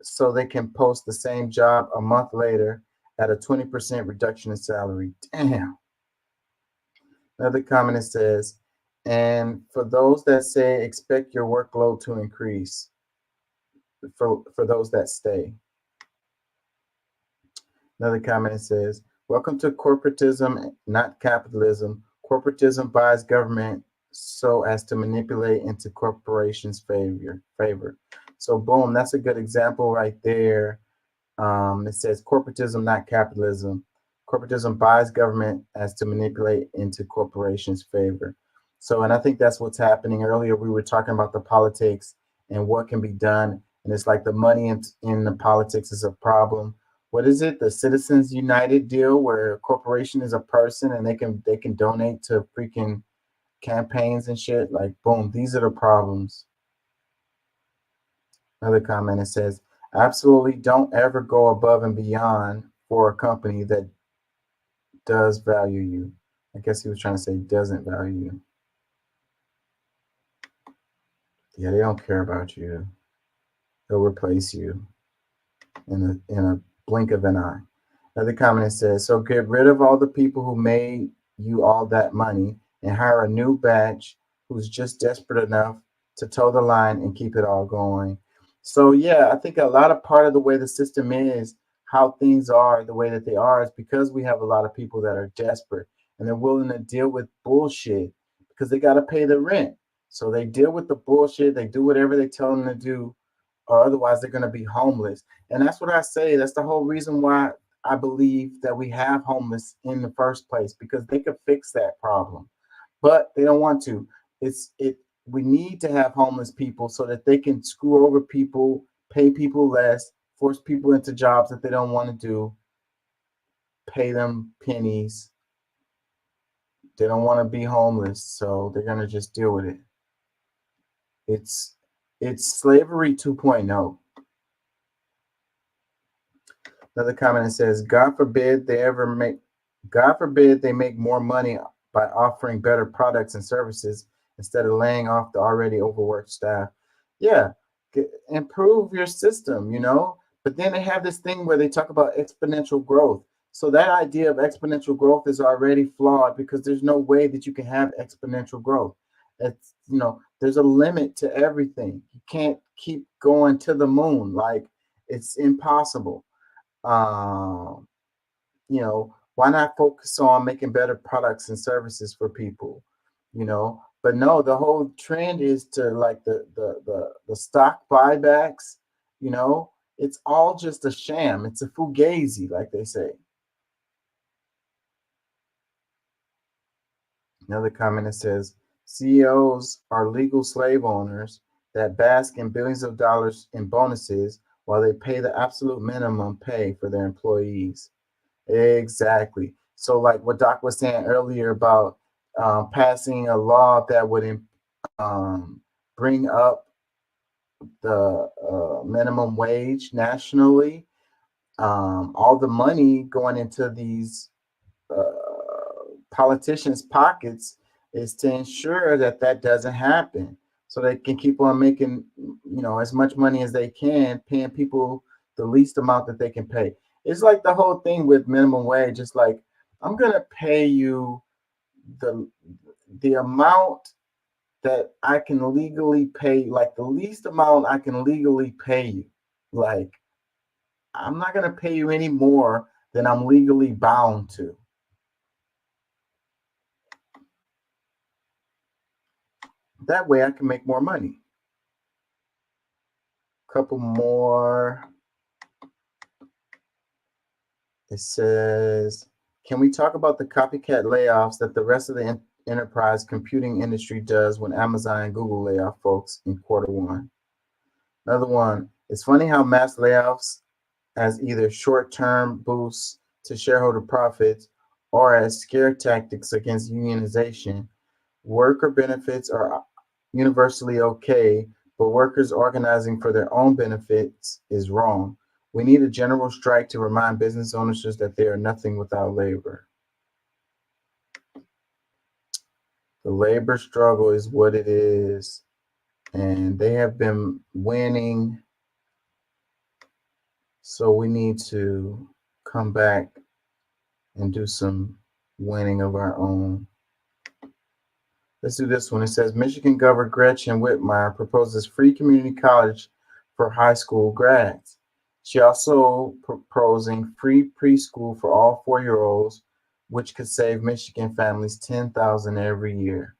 so they can post the same job a month later at a 20% reduction in salary. Damn. Another comment that says, and for those that say expect your workload to increase, for those that stay. Another comment that says, welcome to corporatism, not capitalism. Corporatism buys government so as to manipulate into corporations' favor. So boom, that's a good example right there. It says corporatism, not capitalism. Corporatism buys government as to manipulate into corporations' favor. So, and I think that's what's happening. Earlier, we were talking about the politics and what can be done. And it's like the money in the politics is a problem. What is it? The Citizens United deal, where a corporation is a person and they can donate to freaking campaigns and shit. Like, boom, these are the problems. Another comment that says, absolutely don't ever go above and beyond for a company that does value you. I guess he was trying to say doesn't value you. Yeah, they don't care about you. They'll replace you in a blink of an eye. Another comment that says, so get rid of all the people who made you all that money and hire a new batch who's just desperate enough to toe the line and keep it all going. So yeah, I think a lot of part of the way the system is, how things are the way that they are, is because we have a lot of people that are desperate and they're willing to deal with bullshit because they got to pay the rent. So they deal with the bullshit, they do whatever they tell them to do, or otherwise they're going to be homeless. And that's what I say. That's the whole reason why I believe that we have homeless in the first place, because they could fix that problem, but they don't want to. We need to have homeless people so that they can screw over people, pay people less, force people into jobs that they don't want to do, pay them pennies. They don't want to be homeless, so they're going to just deal with it. It's slavery 2.0. Another comment that says, God forbid they make more money by offering better products and services instead of laying off the already overworked staff. Yeah, improve your system, But then they have this thing where they talk about exponential growth. So that idea of exponential growth is already flawed, because there's no way that you can have exponential growth. It's, There's a limit to everything. You can't keep going to the moon. Like, it's impossible. Um, you know, why not focus on making better products and services for people? You know, but no, the whole trend is to like the stock buybacks. You know, it's all just a sham. It's a fugazi, like they say. Another comment that says CEOs are legal slave owners that bask in billions of dollars in bonuses while they pay the absolute minimum pay for their employees. Exactly. So, like what Doc was saying earlier about passing a law that would bring up the minimum wage nationally, all the money going into these politicians' pockets is to ensure that that doesn't happen, so they can keep on making, you know, as much money as they can, paying people the least amount that they can pay. It's like the whole thing with minimum wage. It's like, I'm gonna pay you the amount that I can legally pay, like the least amount I can legally pay you. Like, I'm not gonna pay you any more than I'm legally bound to. That way I can make more money. Couple more. It says, can we talk about the copycat layoffs that the rest of the enterprise computing industry does when Amazon and Google lay off folks in Q1? Another one, it's funny how mass layoffs as either short-term boosts to shareholder profits or as scare tactics against unionization. Worker benefits are universally okay, but workers organizing for their own benefits is wrong. We need a general strike to remind business owners that they are nothing without labor. The labor struggle is what it is, and they have been winning. So we need to come back and do some winning of our own. Let's do this one. It says Michigan Governor Gretchen Whitmire proposes free community college for high school grads. She also proposing free preschool for all 4-year-olds, which could save Michigan families $10,000 every year.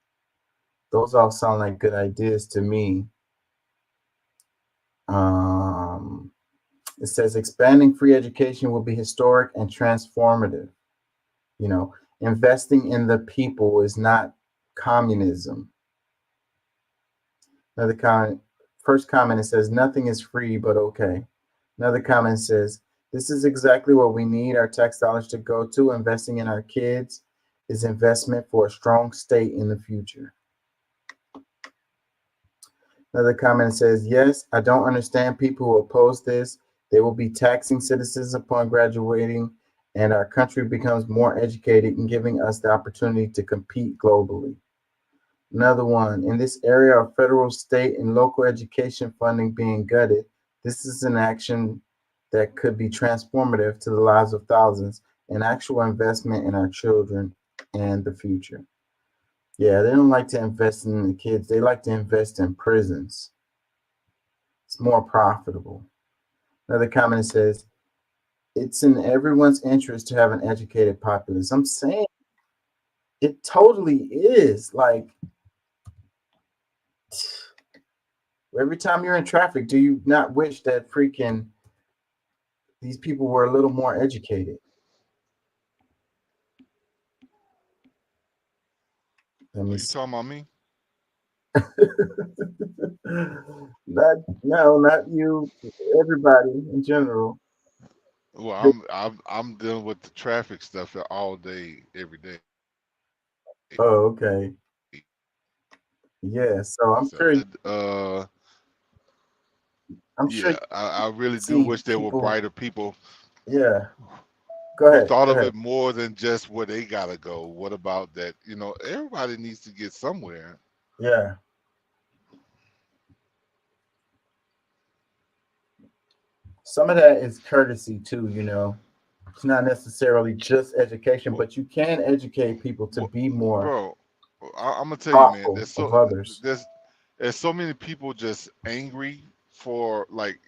Those all sound like good ideas to me. It says expanding free education will be historic and transformative. You know, investing in the people is not communism. Another comment, first comment, it says nothing is free, but okay. Another comment says, this is exactly what we need our tax dollars to go to. Investing in our kids is investment for a strong state in the future. Another comment says, yes, I don't understand people who oppose this. They will be taxing citizens upon graduating, and our country becomes more educated and giving us the opportunity to compete globally. Another one, in this area of federal, state, and local education funding being gutted, this is an action that could be transformative to the lives of thousands, an actual investment in our children and the future. Yeah, they don't like to invest in the kids. They like to invest in prisons. It's more profitable. Another comment says, it's in everyone's interest to have an educated populace. I'm saying it totally is. Like, every time you're in traffic, do you not wish that freaking these people were a little more educated? Are you talking about me? Not you. Everybody in general. Well, I'm dealing with the traffic stuff all day, every day. Oh, okay. Yeah, so I'm sure. I'm sure. Yeah, I really do wish there were brighter people. Yeah. Go ahead. Thought of it more than just where they gotta go. What about that? You know, everybody needs to get somewhere. Yeah. Some of that is courtesy too, you know. It's not necessarily just education, but you can educate people to be more. Bro, I'm gonna tell you, man. There's there's so many people just angry for like,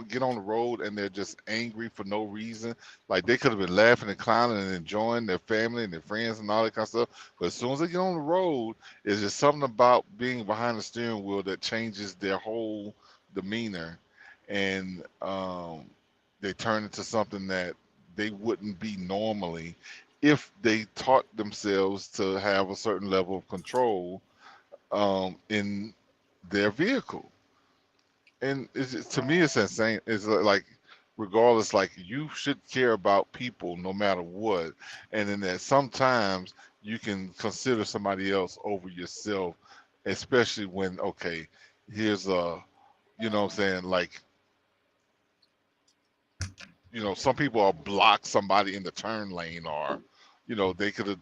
get on the road and they're just angry for no reason. Like they could have been laughing and clowning and enjoying their family and their friends and all that kind of stuff. But as soon as they get on the road, it's just something about being behind the steering wheel that changes their whole demeanor, and they turn into something that they wouldn't be normally if they taught themselves to have a certain level of control in their vehicle. And to me, it's insane. It's like, regardless, like you should care about people no matter what. And then that sometimes you can consider somebody else over yourself, especially when, okay, here's a, what I'm saying, like, some people are block somebody in the turn lane, or, they could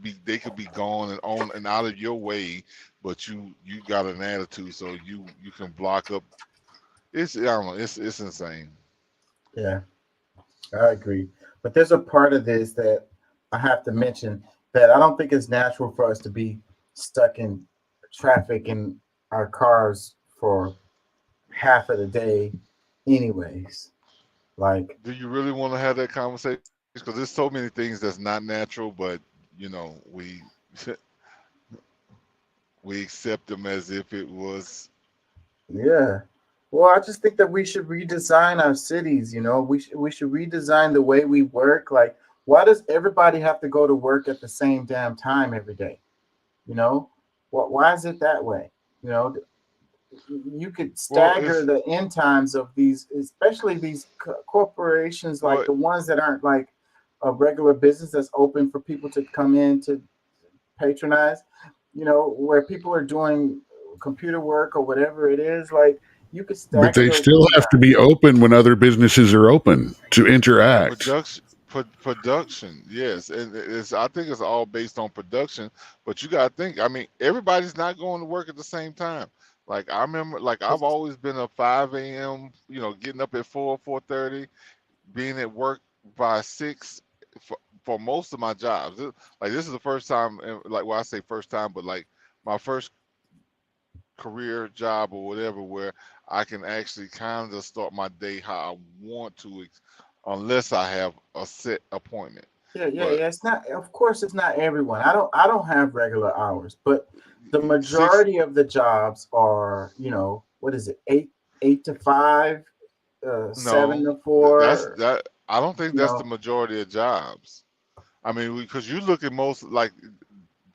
be gone and on and out of your way, but you got an attitude, so you can block up. I don't know, it's insane. Yeah, I agree. But there's a part of this that I have to mention that I don't think it's natural for us to be stuck in traffic in our cars for half of the day anyways. Like, do you really want to have that conversation? Because there's so many things that's not natural, but we accept them as if it was. Yeah. Well, I just think that we should redesign our cities. We should redesign the way we work. Like, why does everybody have to go to work at the same damn time every day? Why is it that way? You could stagger the end times of these, especially these corporations, like the ones that aren't like a regular business that's open for people to come in to patronize, where people are doing computer work or whatever it is. Like, you could stagger. But they still have to be open when other businesses are open to interact. Production, yes, and I think it's all based on production. But you got to think. I mean, everybody's not going to work at the same time. Like, I remember, like, I've always been a 5 a.m., getting up at 4:30, being at work by 6 for most of my jobs. Like, this is the first time, like, well, I say first time, but like my first career job or whatever, where I can actually kind of start my day how I want to, unless I have a set appointment. Yeah. It's not. Of course, it's not everyone. I don't have regular hours, but the majority of the jobs are, what is it, 8 to 5, 7 to 4. I don't think that's the majority of jobs. I mean, because you look at most, like,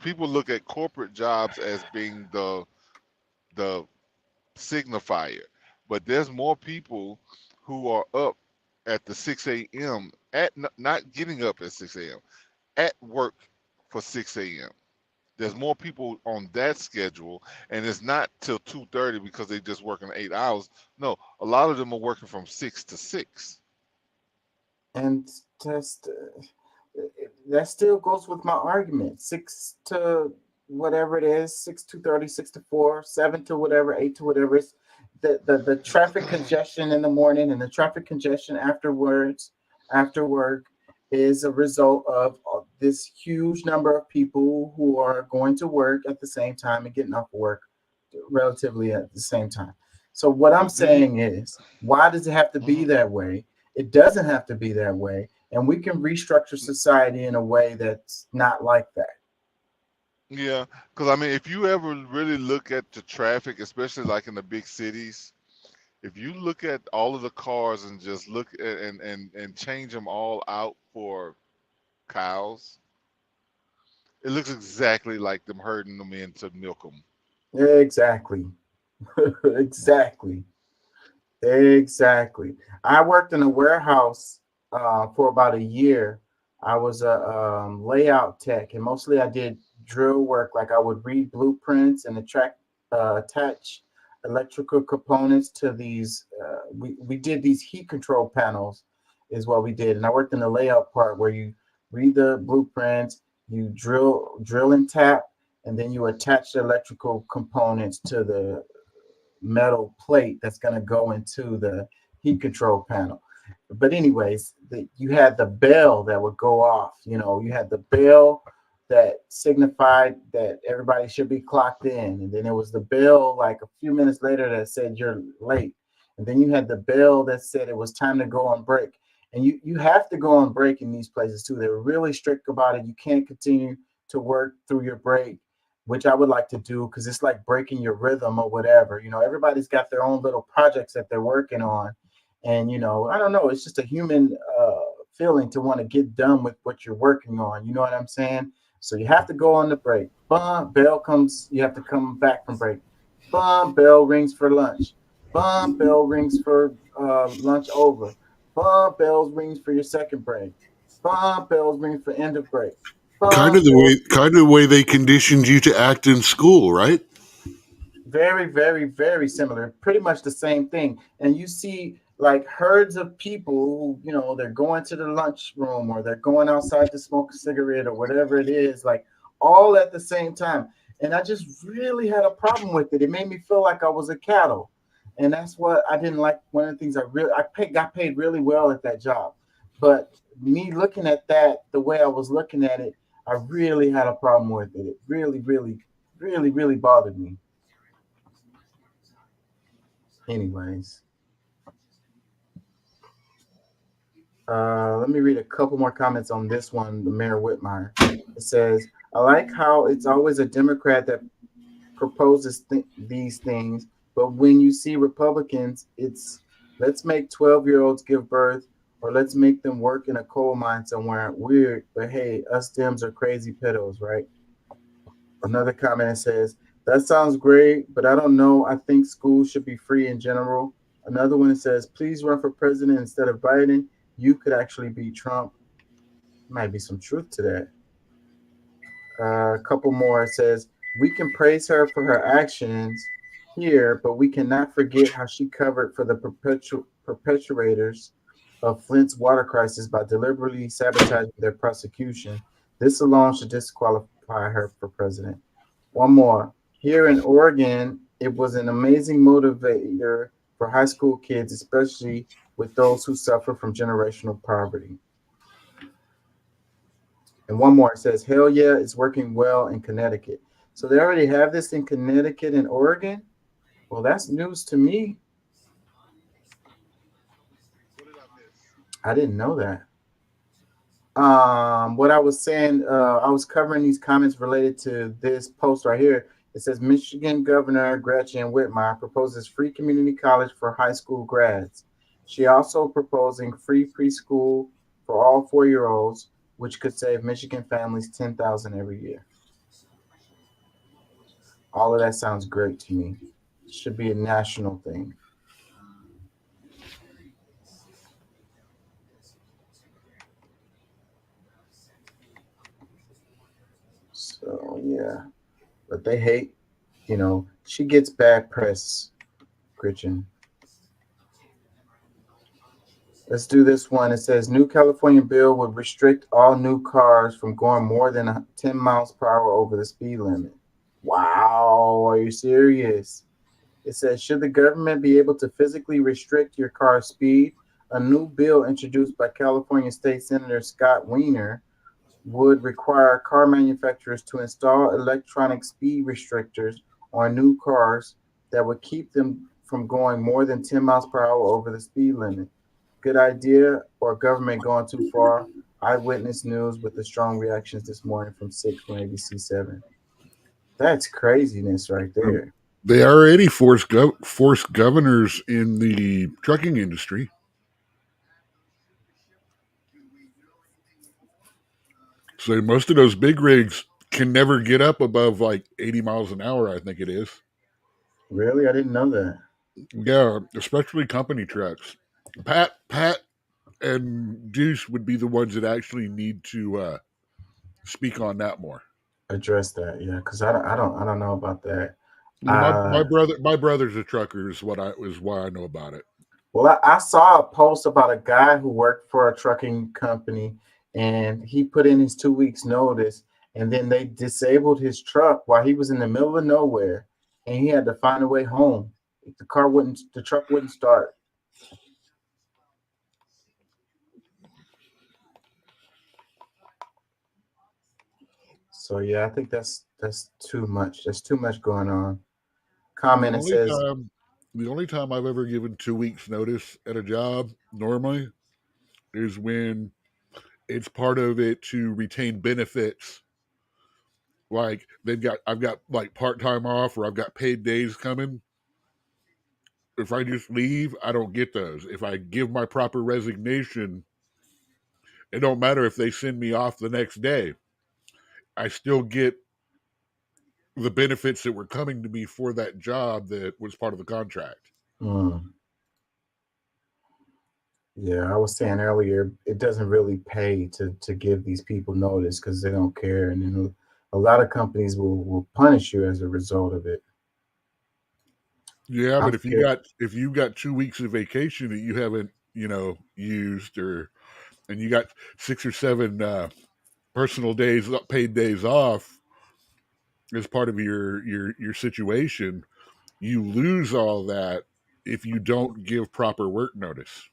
people look at corporate jobs as being the signifier, but there's more people who are up at the 6 a.m. at not getting up at 6 a.m. at work for 6 a.m. There's more people on that schedule, and it's not till 2:30 because they just working 8 hours. No, a lot of them are working from 6 to 6. And just that still goes with my argument. 6 to whatever it is, 6 to 30, 6 to 4, 7 to whatever, 8 to whatever. It's the traffic congestion in the morning and the traffic congestion after work is a result of this huge number of people who are going to work at the same time and getting off work relatively at the same time. So what I'm saying is, why does it have to be that way? It doesn't have to be that way. And we can restructure society in a way that's not like that. Yeah, because I mean, if you ever really look at the traffic, especially like in the big cities, if you look at all of the cars and just look at, and change them all out for cows, it looks exactly like them herding them in to milk them. Exactly. Exactly. I worked in a warehouse for about a year. I was a layout tech, and mostly I did drill work. Like, I would read blueprints and attach electrical components to these. We did these heat control panels is what we did. And I worked in the layout part where you read the blueprints, you drill and tap, and then you attach the electrical components to the metal plate that's going to go into the heat control panel. But anyways, you had the bell that would go off. You had the bell that signified that everybody should be clocked in. And then there was the bell like a few minutes later that said you're late. And then you had the bell that said it was time to go on break. And you have to go on break in these places too. They're really strict about it. You can't continue to work through your break, which I would like to do because it's like breaking your rhythm or whatever. You know, everybody's got their own little projects that they're working on. And, you know, I don't know, it's just a human feeling to want to get done with what you're working on. You know what I'm saying? So you have to go on the break. Bum, bell comes, you have to come back from break. Bum, bell rings for lunch. Bum, bell rings for lunch over. Bum, bells rings for your second break. Bum, bells rings for end of break. Bum, Kind of the way they conditioned you to act in school, right? Very, very, very similar. Pretty much the same thing. And you see like herds of people who, you know, they're going to the lunchroom or they're going outside to smoke a cigarette or whatever it is, like all at the same time. And I just really had a problem with it. It made me feel like I was a cattle. And that's what I didn't like. One of the things got paid really well at that job. But me looking at that, the way I was looking at it, I really had a problem with it. It really, really, really, really bothered me. Anyways, let me read a couple more comments on this one, the Mayor Whitmire. It says, I like how it's always a Democrat that proposes these things, but when you see Republicans, it's let's make 12-year-olds give birth or let's make them work in a coal mine somewhere. Weird, but hey, us Dems are crazy pedos, right? Another comment says, that sounds great, but I don't know. I think schools should be free in general. Another one says, please run for president instead of Biden. You could actually beat Trump. Might be some truth to that. A couple more. It says, we can praise her for her actions here, but we cannot forget how she covered for the perpetrators of Flint's water crisis by deliberately sabotaging their prosecution. This alone should disqualify her for president. One more. Here in Oregon, it was an amazing motivator for high school kids, especially with those who suffer from generational poverty. And one more, it says, hell yeah, it's working well in Connecticut. So they already have this in Connecticut and Oregon? Well, that's news to me. I didn't know that. What I was saying, I was covering these comments related to this post right here. It says Michigan Governor Gretchen Whitmire proposes free community college for high school grads. She also proposing free preschool for all 4-year-olds, which could save Michigan families $10,000 every year. All of that sounds great to me. It should be a national thing. So yeah, but they hate, you know, she gets bad press, Gretchen. Let's do this one. It says new California bill would restrict all new cars from going more than 10 miles per hour over the speed limit. Wow, are you serious? It says, should the government be able to physically restrict your car's speed? A new bill introduced by California State Senator Scott Wiener would require car manufacturers to install electronic speed restrictors on new cars that would keep them from going more than 10 miles per hour over the speed limit. Good idea, or government going too far? Eyewitness News with the strong reactions this morning from 6 from ABC7. That's craziness right there. They already forced governors in the trucking industry. So most of those big rigs can never get up above like 80 miles an hour, I think it is. Really? I didn't know that. Yeah, especially company trucks. Pat and Deuce would be the ones that actually need to speak on that more. Address that, yeah, because I don't know about that. My brother's a trucker is why I know about it. Well, I saw a post about a guy who worked for a trucking company, and he put in his 2 weeks notice, and then they disabled his truck while he was in the middle of nowhere, and he had to find a way home. The truck wouldn't start. So yeah, I think that's too much. There's too much going on. Comment it says, the only time I've ever given 2 weeks notice at a job normally is when it's part of it to retain benefits. Like I've got like part-time off, or I've got paid days coming. If I just leave, I don't get those. If I give my proper resignation, it don't matter if they send me off the next day. I still get the benefits that were coming to me for that job that was part of the contract. Yeah, I was saying earlier, it doesn't really pay to give these people notice because they don't care, and then a lot of companies will punish you as a result of it. Yeah, but if you got 2 weeks of vacation that you haven't, used, and you got 6 or 7 personal days, paid days off as part of your situation, you lose all that if you don't give proper work notice.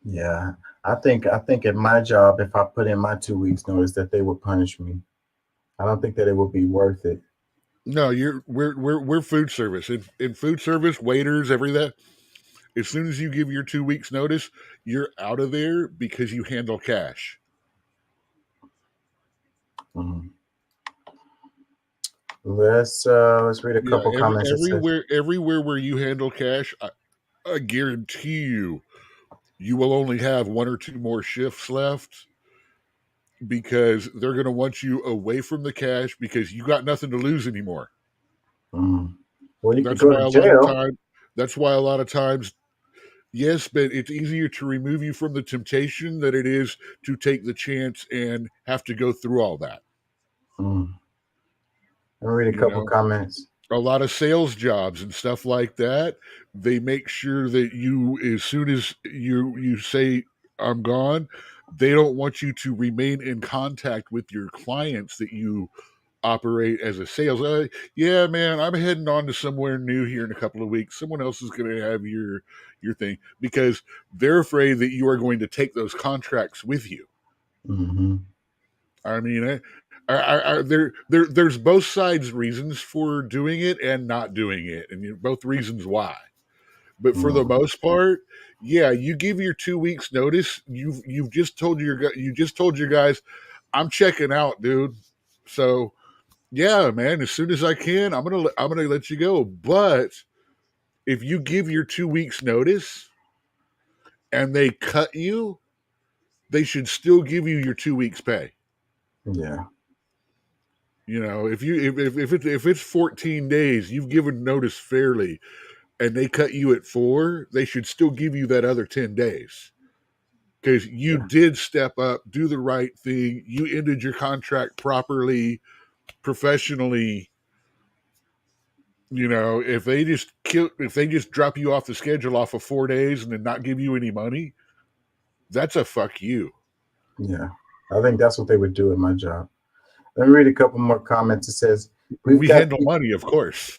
Yeah, I think at my job, if I put in my 2 weeks notice, that they would punish me. I don't think that it would be worth it. No, we're food service. In food service, waiters, everything. As soon as you give your 2 weeks notice, you're out of there because you handle cash. Let's read a couple comments. Everywhere where you handle cash, I guarantee you will only have 1 or 2 more shifts left, because they're going to want you away from the cash because you got nothing to lose anymore. Well, you can go to jail. That's why a lot of times, yes, but it's easier to remove you from the temptation than it is to take the chance and have to go through all that. I'll read a couple comments. A lot of sales jobs and stuff like that, they make sure that you, as soon as you say, I'm gone, they don't want you to remain in contact with your clients that you operate as a sales. Yeah, man, I'm heading on to somewhere new here in a couple of weeks. Someone else is going to have your thing, because they're afraid that you are going to take those contracts with you. I mean, there's both sides reasons for doing it and not doing it, and both reasons why. But for the most part, yeah, you give your 2 weeks notice. You've just told your guys, I'm checking out, dude. So yeah, man, as soon as I can, I'm gonna let you go. But if you give your 2 weeks notice and they cut you, they should still give you your 2 weeks pay. Yeah. If it's 14 days, you've given notice fairly, and they cut you at 4, they should still give you that other 10 days. Because you did step up, do the right thing. You ended your contract properly, professionally. If they just drop you off the schedule off of 4 days and then not give you any money, that's a fuck you. Yeah, I think that's what they would do at my job. Let me read a couple more comments. It says, we handle money, of course.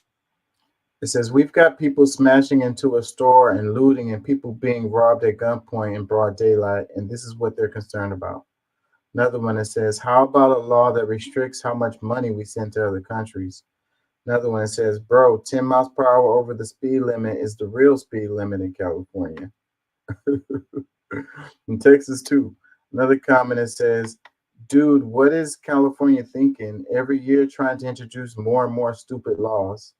It says, we've got people smashing into a store and looting, and people being robbed at gunpoint in broad daylight, and this is what they're concerned about. Another one that says, how about a law that restricts how much money we send to other countries? Another one that says, bro, 10 miles per hour over the speed limit is the real speed limit in California. In Texas, too. Another comment that says, dude, what is California thinking? Every year trying to introduce more and more stupid laws.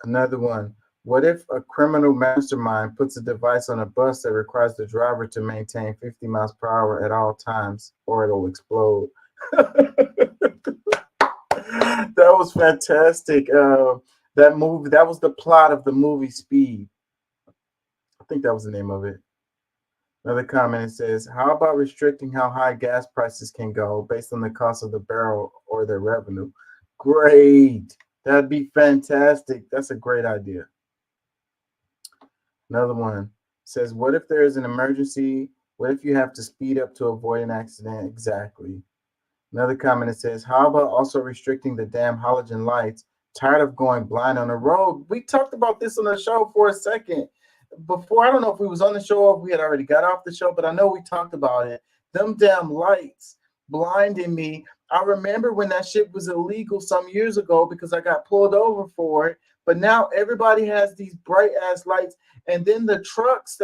Another one, what if a criminal mastermind puts a device on a bus that requires the driver to maintain 50 miles per hour at all times, or it'll explode? That was fantastic. That movie, that was the plot of the movie Speed. I think that was the name of it. Another comment, it says, how about restricting how high gas prices can go based on the cost of the barrel or their revenue? Great. That'd be fantastic. That's a great idea. Another one says, what if there is an emergency? What if you have to speed up to avoid an accident? Exactly. Another comment, it says, how about also restricting the damn halogen lights? Tired of going blind on the road. We talked about this on the show for a second. Before, I don't know if we was on the show or if we had already got off the show, but I know we talked about it. Them damn lights blinding me I remember when that shit was illegal some years ago because I got pulled over for it. But now everybody has these bright ass lights, and then the trucks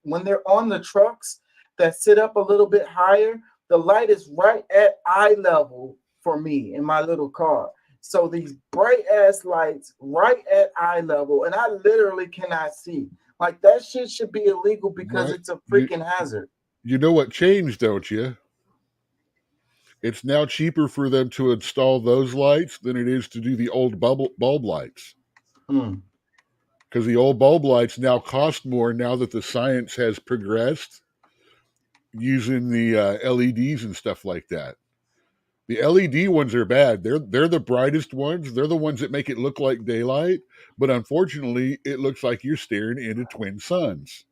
when they're on the trucks that sit up a little bit higher, the light is right at eye level for me in my little car. So these bright ass lights right at eye level, and I literally cannot see. Like, that shit should be illegal because Right. it's a freaking hazard. You know what changed, don't you? It's now cheaper for them to install those lights than it is to do the old bulb lights. Because the old bulb lights now cost more now that the science has progressed using the LEDs and stuff like that. The LED ones are bad. They're the brightest ones. They're the ones that make it look like daylight. But unfortunately, it looks like you're staring into twin suns.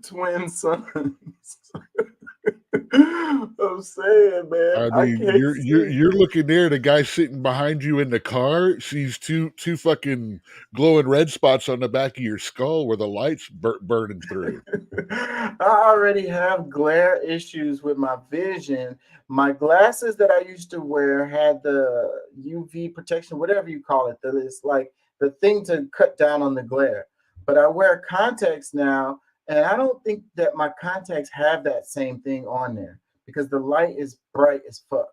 Twin sons. I'm saying, man. I mean, you're looking there. The guy sitting behind you in the car sees two fucking glowing red spots on the back of your skull where the light's burning through. I already have glare issues with my vision. My glasses that I used to wear had the UV protection, whatever you call it. That is like the thing to cut down on the glare. But I wear contacts now, and I don't think that my contacts have that same thing on there because the light is bright as fuck.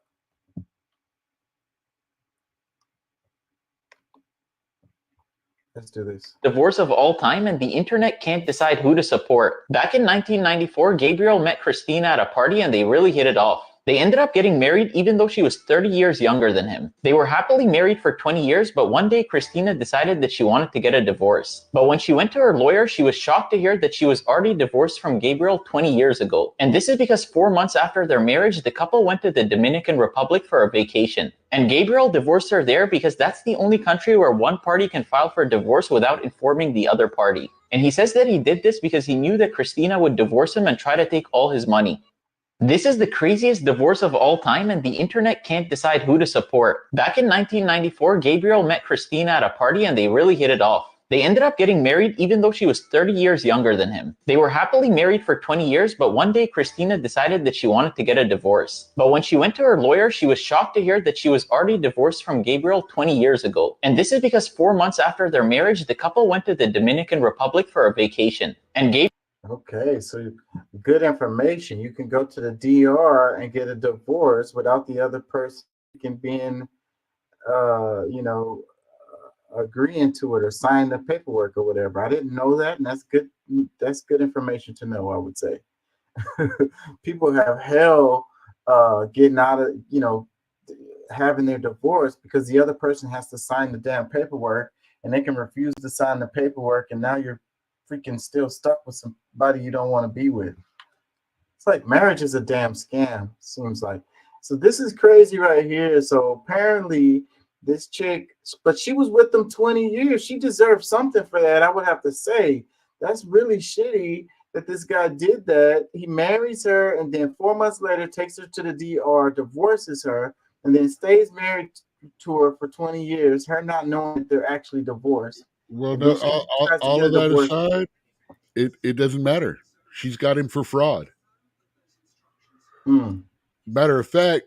Let's do this. Divorce of all time, and the internet can't decide who to support. Back in 1994, Gabriel met Christina at a party and they really hit it off. They ended up getting married even though she was 30 years younger than him. They were happily married for 20 years, but one day Christina decided that she wanted to get a divorce. But when she went to her lawyer, she was shocked to hear that she was already divorced from Gabriel 20 years ago. And this is because 4 months after their marriage, the couple went to the Dominican Republic for a vacation. And Gabriel divorced her there because that's the only country where one party can file for divorce without informing the other party. And he says that he did this because he knew that Christina would divorce him and try to take all his money. This is the craziest divorce of all time, and the internet can't decide who to support. Back in 1994, Gabriel met Christina at a party and they really hit it off. They ended up getting married even though she was 30 years younger than him. They were happily married for 20 years, but one day Christina decided that she wanted to get a divorce. But when she went to her lawyer, she was shocked to hear that she was already divorced from Gabriel 20 years ago. And this is because 4 months after their marriage, the couple went to the Dominican Republic for a vacation. And Gabriel Okay, so good information. You can go to the DR and get a divorce without the other person being, agreeing to it or sign the paperwork or whatever. I didn't know that, and that's good. That's good information to know, I would say. People have hell getting out of, having their divorce because the other person has to sign the damn paperwork, and they can refuse to sign the paperwork, and now you're freaking still stuck with somebody you don't want to be with. It's like marriage is a damn scam, seems like. So this is crazy right here. So apparently this chick, but she was with them 20 years. She deserves something for that, I would have to say. That's really shitty that this guy did that. He marries her and then 4 months later takes her to the DR, divorces her, and then stays married to her for 20 years, her not knowing that they're actually divorced. Well, no, all of that aside, it doesn't matter. She's got him for fraud. Matter of fact,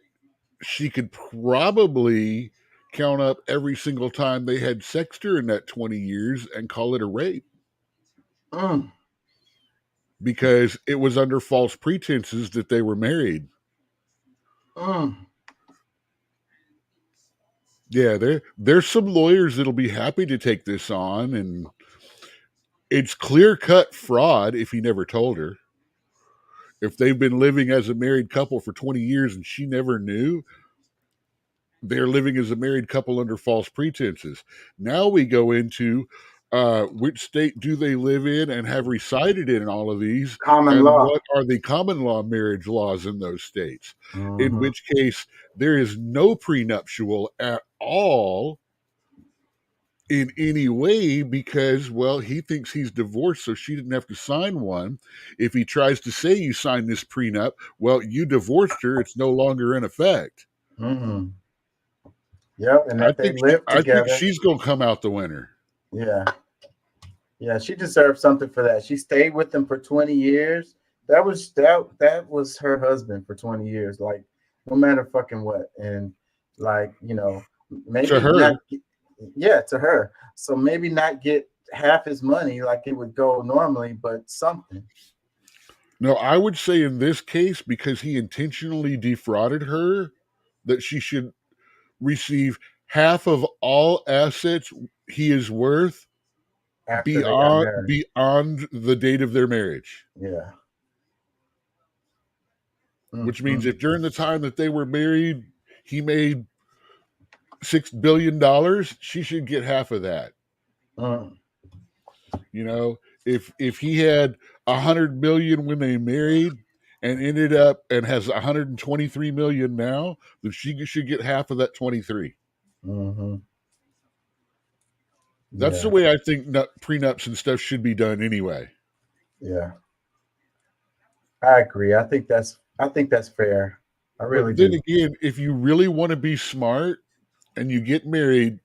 she could probably count up every single time they had sex during that 20 years and call it a rape. Because it was under false pretenses that they were married. Yeah, there's some lawyers that'll be happy to take this on, and it's clear-cut fraud if he never told her. If they've been living as a married couple for 20 years and she never knew, they're living as a married couple under false pretenses. Now we go into which state do they live in and have resided in all of these? Common law. What are the common law marriage laws in those states? In which case, there is no prenuptial at all in any way because, well, he thinks he's divorced, so she didn't have to sign one. If he tries to say you signed this prenup, well, you divorced her. It's no longer in effect. Yep, and if they live together, I think she's going to come out the winner. Yeah, she deserves something for that. She stayed with him for 20 years. that was her husband for 20 years. Like, no matter fucking what, and like, you know, maybe To her. not. Yeah, to her. So maybe not get half his money like it would go normally, but something. No, I would say in this case, because he intentionally defrauded her, that she should receive half of all assets he is worth After they got married. beyond the date of their marriage. Yeah. Which means if during the time that they were married, he made $6 billion, she should get half of that. You know, if he had 100 million when they married and ended up and has 123 million now, then she should get half of that 23. That's the way I think prenups and stuff should be done anyway. Yeah, I agree. I think that's fair. I really do. do. Then again, if you really want to be smart and you get married,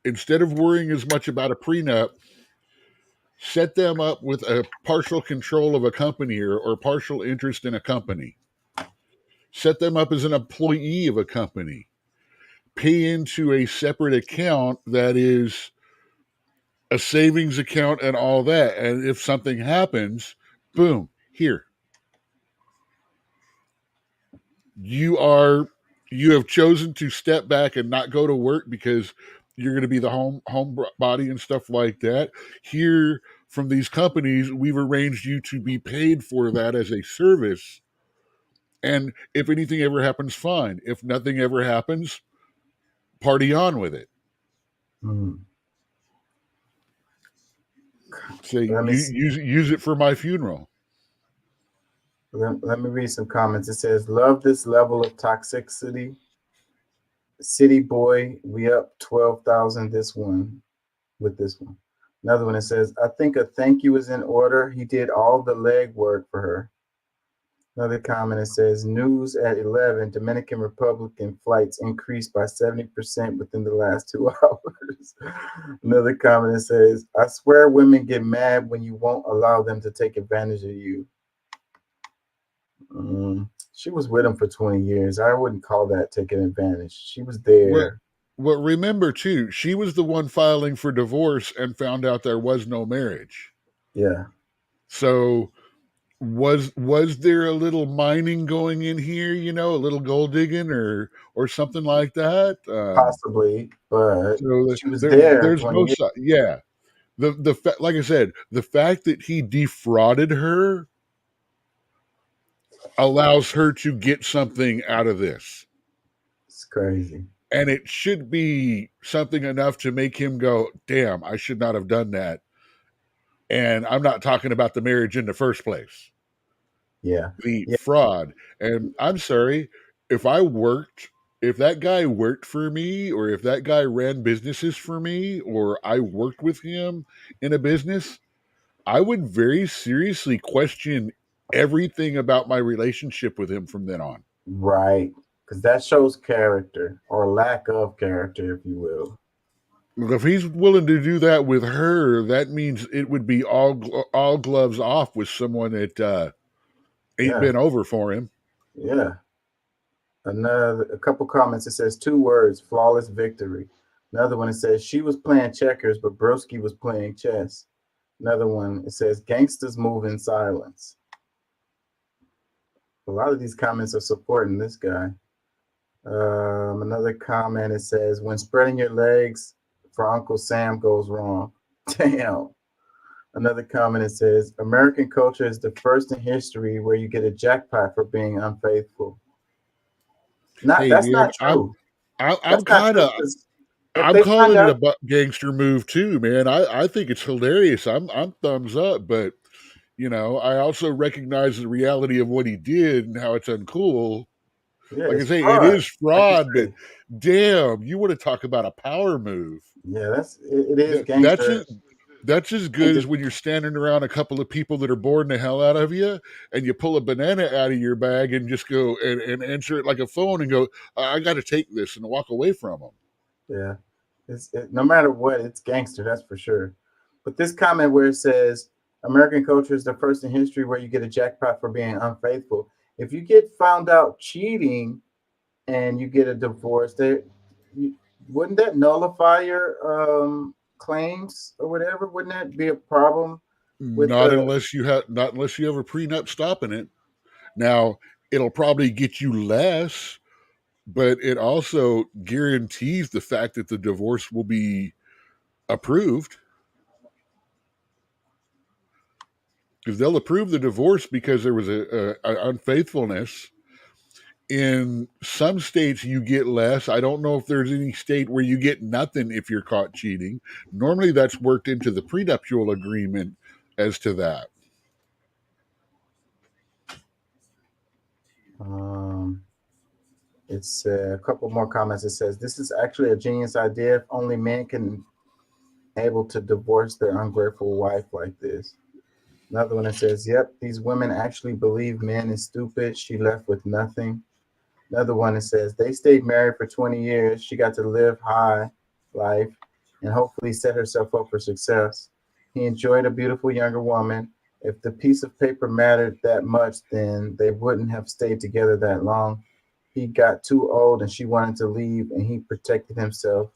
instead of worrying as much about a prenup, set them up with a partial control of a company or partial interest in a company. Set them up as an employee of a company. Pay into a separate account that is a savings account and all that. And if something happens, boom, here. You have chosen to step back and not go to work because you're going to be the home body and stuff like that. Here, from these companies, we've arranged you to be paid for that as a service. And if anything ever happens, fine. If nothing ever happens, party on with it. Say, use it for my funeral. Let me read some comments. It says, love this level of toxicity. City boy, we up 12,000 with this one. Another one, it says, I think a thank you is in order. He did all the leg work for her. Another comment, it says, news at 11, Dominican Republican flights increased by 70% within the last 2 hours. Another comment, it says, I swear women get mad when you won't allow them to take advantage of you. She was with him for 20 years. I wouldn't call that taking advantage. She was there. Well, remember too, she was the one filing for divorce and found out there was no marriage. Yeah. So was there a little mining going in here, you know, a little gold digging or something like that? Possibly, but so she was there. There's no side. Yeah. Like I said, the fact that he defrauded her allows her to get something out of this. It's crazy. And it should be something enough to make him go, damn, I should not have done that. And I'm not talking about the marriage in the first place. Yeah. The fraud. And I'm sorry, if that guy worked for me, or if that guy ran businesses for me, or I worked with him in a business, I would very seriously question everything about my relationship with him from then on. Right. Because that shows character or lack of character, if you will. If he's willing to do that with her, that means it would be all gloves off with someone that ain't been over for him. Yeah. A couple comments. It says 2 words, flawless victory. Another one, it says she was playing checkers, but Broski was playing chess. Another one, it says gangsters move in silence. A lot of these comments are supporting this guy. Another comment, it says, when spreading your legs for Uncle Sam goes wrong. Damn. Another comment, it says, American culture is the first in history where you get a jackpot for being unfaithful. That's not true. I'm calling it a gangster move too, man. I think it's hilarious. I'm thumbs up, but you know, I also recognize the reality of what he did and how it's uncool. Yeah, like I say, it is fraud, but damn, you want to talk about a power move. Yeah, it is gangster. That's as good as when you're standing around a couple of people that are boring the hell out of you, and you pull a banana out of your bag and just go and answer it like a phone and go, I got to take this, and walk away from them. Yeah, no matter what, it's gangster, that's for sure. But this comment where it says, American culture is the first in history where you get a jackpot for being unfaithful. If you get found out cheating and you get a divorce, wouldn't that nullify your claims or whatever? Wouldn't that be a problem? Not unless you have a prenup stopping it. Now, it'll probably get you less, but it also guarantees the fact that the divorce will be approved. Because they'll approve the divorce because there was a unfaithfulness. In some states, you get less. I don't know if there's any state where you get nothing if you're caught cheating. Normally, that's worked into the prenuptial agreement as to that. It's a couple more comments. It says, this is actually a genius idea. If only men can able to divorce their ungrateful wife like this. Another one that says, yep, these women actually believe men is stupid. She left with nothing. Another one that says, they stayed married for 20 years. She got to live high life and hopefully set herself up for success. He enjoyed a beautiful younger woman. If the piece of paper mattered that much, then they wouldn't have stayed together that long. He got too old and she wanted to leave, and he protected himself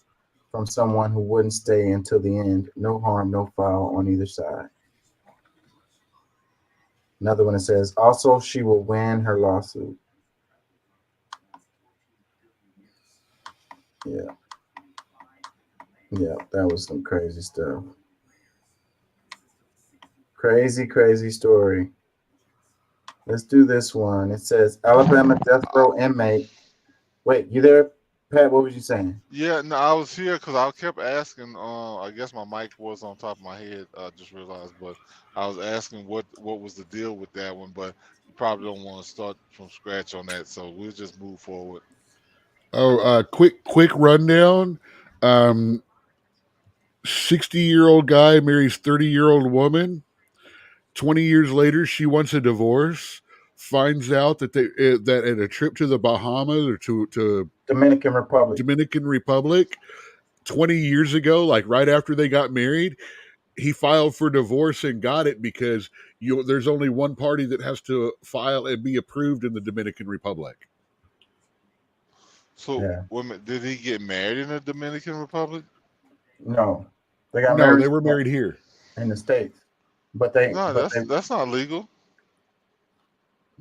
from someone who wouldn't stay until the end. No harm, no foul on either side. Another one that says, also, she will win her lawsuit. Yeah. Yeah, that was some crazy stuff. Crazy, crazy story. Let's do this one. It says, Alabama death row inmate. Wait, you there, Pat? What was you saying? Yeah, no, I was here because I kept asking. I guess my mic was on top of my head. I just realized, but I was asking what was the deal with that one. But you probably don't want to start from scratch on that, so we'll just move forward. Oh, quick rundown. 60-year-old guy marries 30-year-old woman. 20 years later, she wants a divorce. Finds out that that at a trip to the Bahamas or to Dominican Republic, 20 years ago, like right after they got married, he filed for divorce and got it because there's only one party that has to file and be approved in the Dominican Republic. So, did he get married in the Dominican Republic? No, they got married. They were married here in the States, but they. No, that's not legal.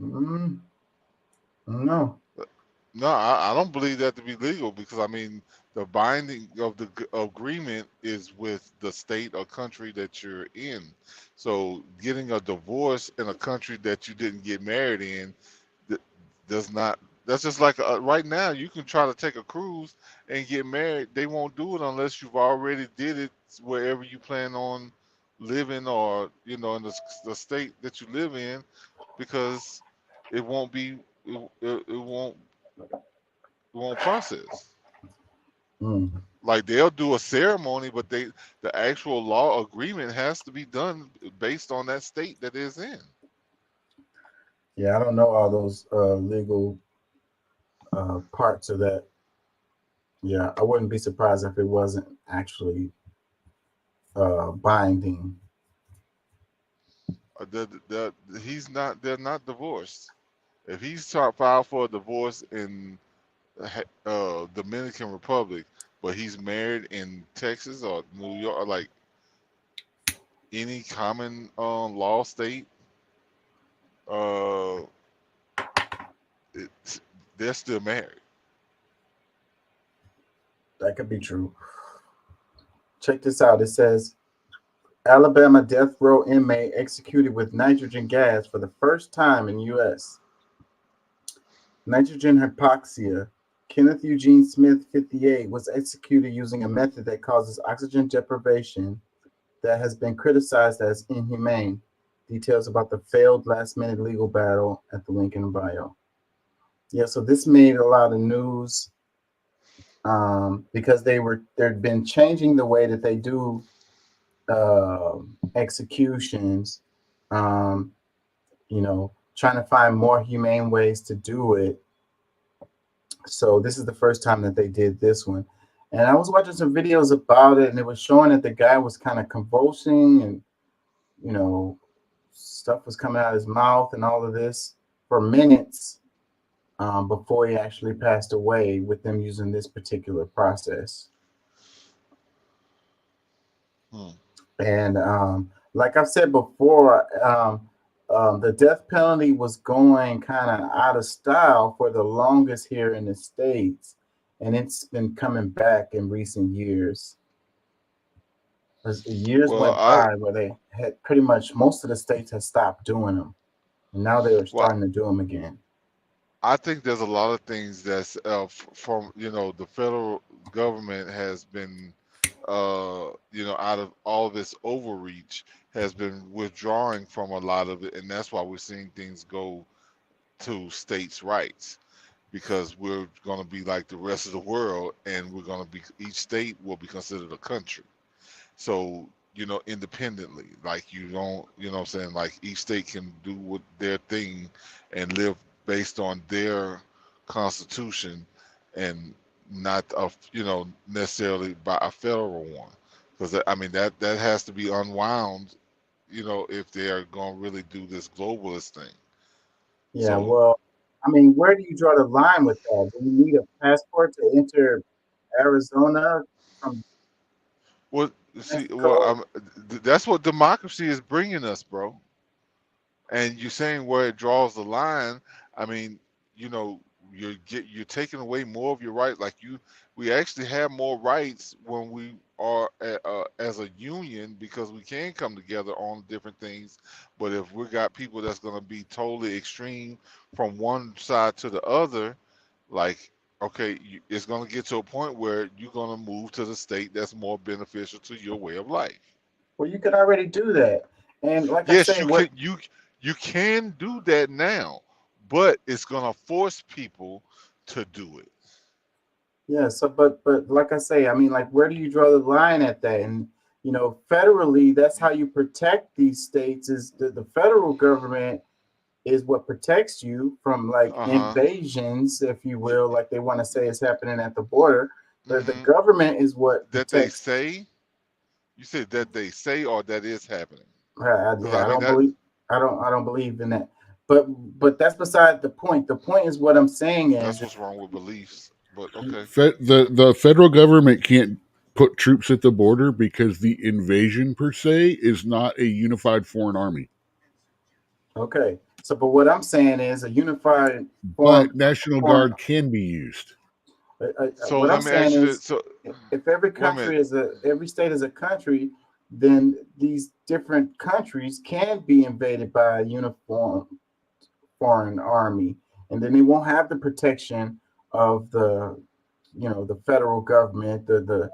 No. No, I don't believe that to be legal because I mean the binding of the agreement is with the state or country that you're in. So getting a divorce in a country that you didn't get married in does not. That's just like right now you can try to take a cruise and get married. They won't do it unless you've already did it wherever you plan on living or in the state that you live in, because it won't be it won't process. Like they'll do a ceremony, but the actual law agreement has to be done based on that state that it's in. Yeah, I don't know all those legal parts of that. Yeah, I wouldn't be surprised if it wasn't actually binding. They're not divorced. If he's filed for a divorce in Dominican Republic, but he's married in Texas or New York, or like any common law state, they're still married. That could be true. Check this out. It says, Alabama death row inmate executed with nitrogen gas for the first time in U.S. Nitrogen hypoxia. Kenneth Eugene Smith, 58, was executed using a method that causes oxygen deprivation that has been criticized as inhumane. Details about the failed last-minute legal battle at the link in the bio. Yeah, so this made a lot of news because they'd been changing the way that they do executions, trying to find more humane ways to do it. So this is the first time that they did this one. And I was watching some videos about it, and it was showing that the guy was kind of convulsing, and you know, stuff was coming out of his mouth and all of this for minutes before he actually passed away with them using this particular process. And like I've said before, the death penalty was going kind of out of style for the longest here in the States, and it's been coming back in recent years. As years went by where they had pretty much most of the states had stopped doing them, and now they are starting to do them again. I think there's a lot of things that's from, you know, the federal government has been, you know, out of all this overreach, has been withdrawing from a lot of it, and that's why we're seeing things go to states' rights, because we're going to be like the rest of the world, and we're going to be, each state will be considered a country. So, you know, independently, like you don't, you know what I'm saying, like each state can do what their thing and live based on their constitution and not you know, necessarily by a federal one, because I mean that has to be unwound, you know, if they are going to really do this globalist thing. Yeah, well, I mean, where do you draw the line with that? Do you need a passport to enter Arizona from? Well, see, well, that's what democracy is bringing us, bro. And you're saying where it draws the line. I mean, you know, you're taking away more of your rights. Like we actually have more rights when we are as a union, because we can come together on different things. But if we got people that's going to be totally extreme from one side to the other, like, okay, it's going to get to a point where you're going to move to the state that's more beneficial to your way of life. Well, you can already do that, and like yes, I said, you can do that now, but it's going to force people to do it. Yeah. So, but like I say, I mean, like, where do you draw the line at that? And you know, federally, that's how you protect these states. Is the federal government is what protects you from like invasions, if you will, like they want to say is happening at the border. But the government is what that protects. They say. You said that they say, or that is happening. I don't believe in that. But that's beside the point. The point is what I'm saying is that's what's wrong with beliefs. But okay. The federal government can't put troops at the border because the invasion per se is not a unified foreign army. Okay. So, but what I'm saying is a unified but National Guard can be used. So what let I'm me saying ask you is, if every country every state is a country, then these different countries can be invaded by a uniform foreign army, and then they won't have the protection of the, you know, the federal government, the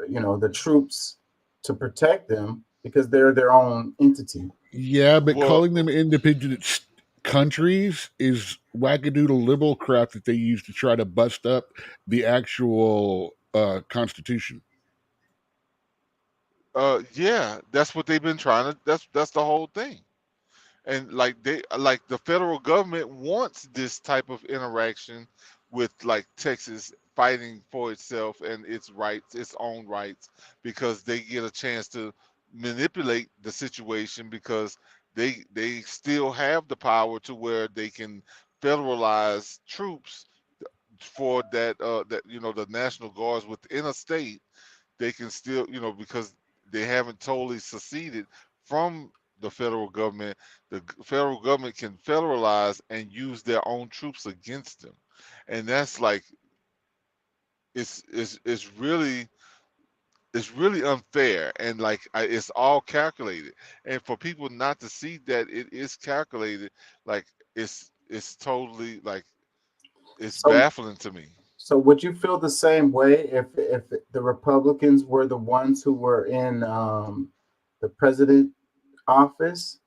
you know, the troops to protect them because they're their own entity. Yeah, but calling them independent countries is wackadoodle liberal crap that they use to try to bust up the actual Constitution. Yeah, that's what they've been trying to. That's the whole thing. And like the federal government wants this type of interaction with like Texas fighting for itself and its rights, its own rights, because they get a chance to manipulate the situation, because they still have the power to where they can federalize troops for that that, you know, the National Guards within a state. They can still, you know, because they haven't totally seceded from the federal government. The federal government can federalize and use their own troops against them, and that's like it's really unfair, and like it's all calculated. And for people not to see that it is calculated, like it's totally like it's baffling to me. So would you feel the same way if the Republicans were the ones who were in the president office?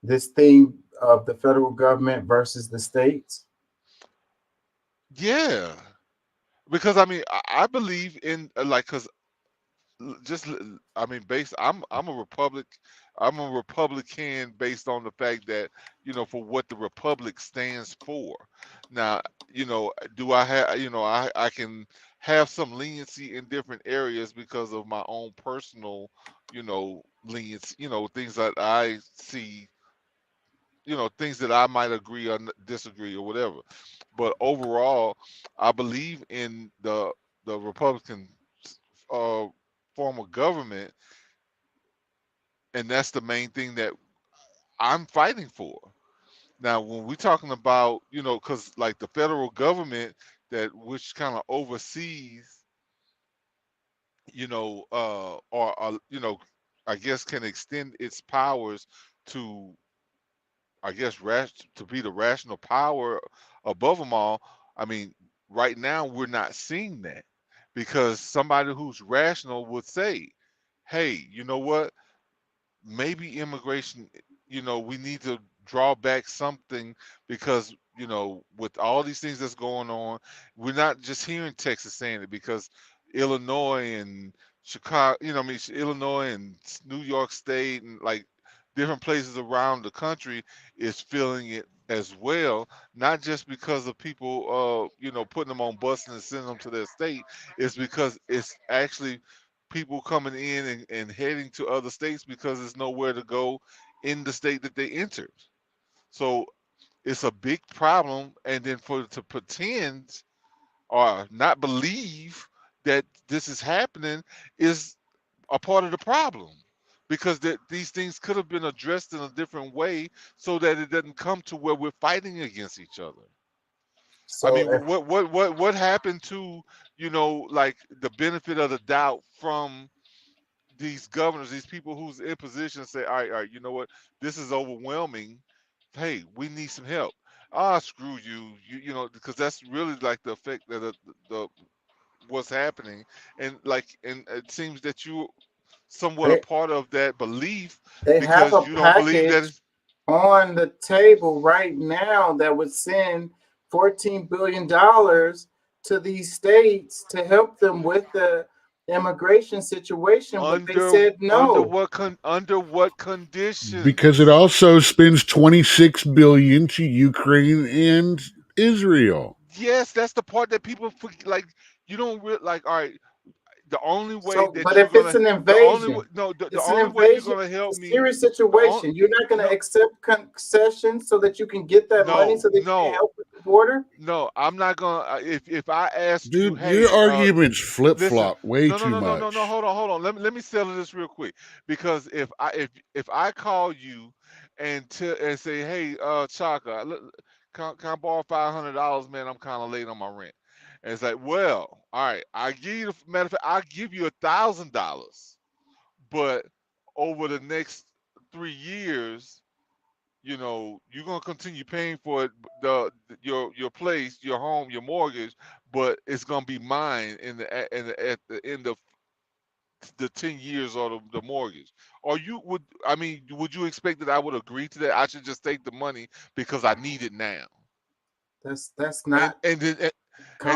This thing of the federal government versus the states? Yeah, because I mean, I believe in like, because I mean, I'm a Republican based on the fact that, for what the Republic stands for. Now, do I have, I can have some leniency in different areas because of my own personal, leniency, things that I see, things that I might agree or disagree or whatever. But overall, I believe in the Republican uh, form of government, and that's the main thing that I'm fighting for. Now, when we're talking about, because like the federal government that which kind of oversees, or I guess can extend its powers to, I guess, to be the rational power above them all. I mean, right now we're not seeing that because somebody who's rational would say, "Hey, you know what? Maybe immigration, we need to draw back something because, with all these things that's going on, we're not just here in Texas saying it because Illinois and Chicago, Illinois and New York State and like different places around the country is feeling it as well, not just because of people, putting them on buses and sending them to their state. It's because it's actually people coming in and heading to other states because there's nowhere to go in the state that they entered. So it's a big problem. And then to pretend or not believe that this is happening is a part of the problem because these things could have been addressed in a different way so that it doesn't come to where we're fighting against each other. I So mean, if what happened to, like the benefit of the doubt from these governors, these people who's in position say, all right, you know what, this is overwhelming. Hey, we need some help. Ah, screw you, because that's really like the effect that the what's happening, and it seems that you somewhat a they part of that belief they have because a you don't believe that package on the table right now that would send $14 billion to these states to help them with the immigration situation, but they said no. under what conditions. Because it also spends 26 billion to Ukraine and Israel. Yes, that's the part that people like. You don't like. All right, the only way So, that but you're if it's gonna, an the only invasion, no, the it's an only way you're invasion. gonna help It's a me, serious the on, situation. You're not going to no, accept concessions so that you can get that money so that you can no, help with the border. no. I'm not gonna. If I asked you, Dude, your hey, arguments flip listen, flop way no, no, too no, no, no, no. much. Hold on. Let me settle this real quick because if I call you and say, hey, Chaka, can I borrow $500, man? I'm kind of late on my rent. And it's like, well, all right, I give you the matter of fact, I'll give you $1,000, but over the next 3 years, you're gonna continue paying for it, your place, your home, your mortgage, but it's gonna be mine at the end of the 10 years or the mortgage. Or would you expect that I would agree to that? I should just take the money because I need it now. That's And not and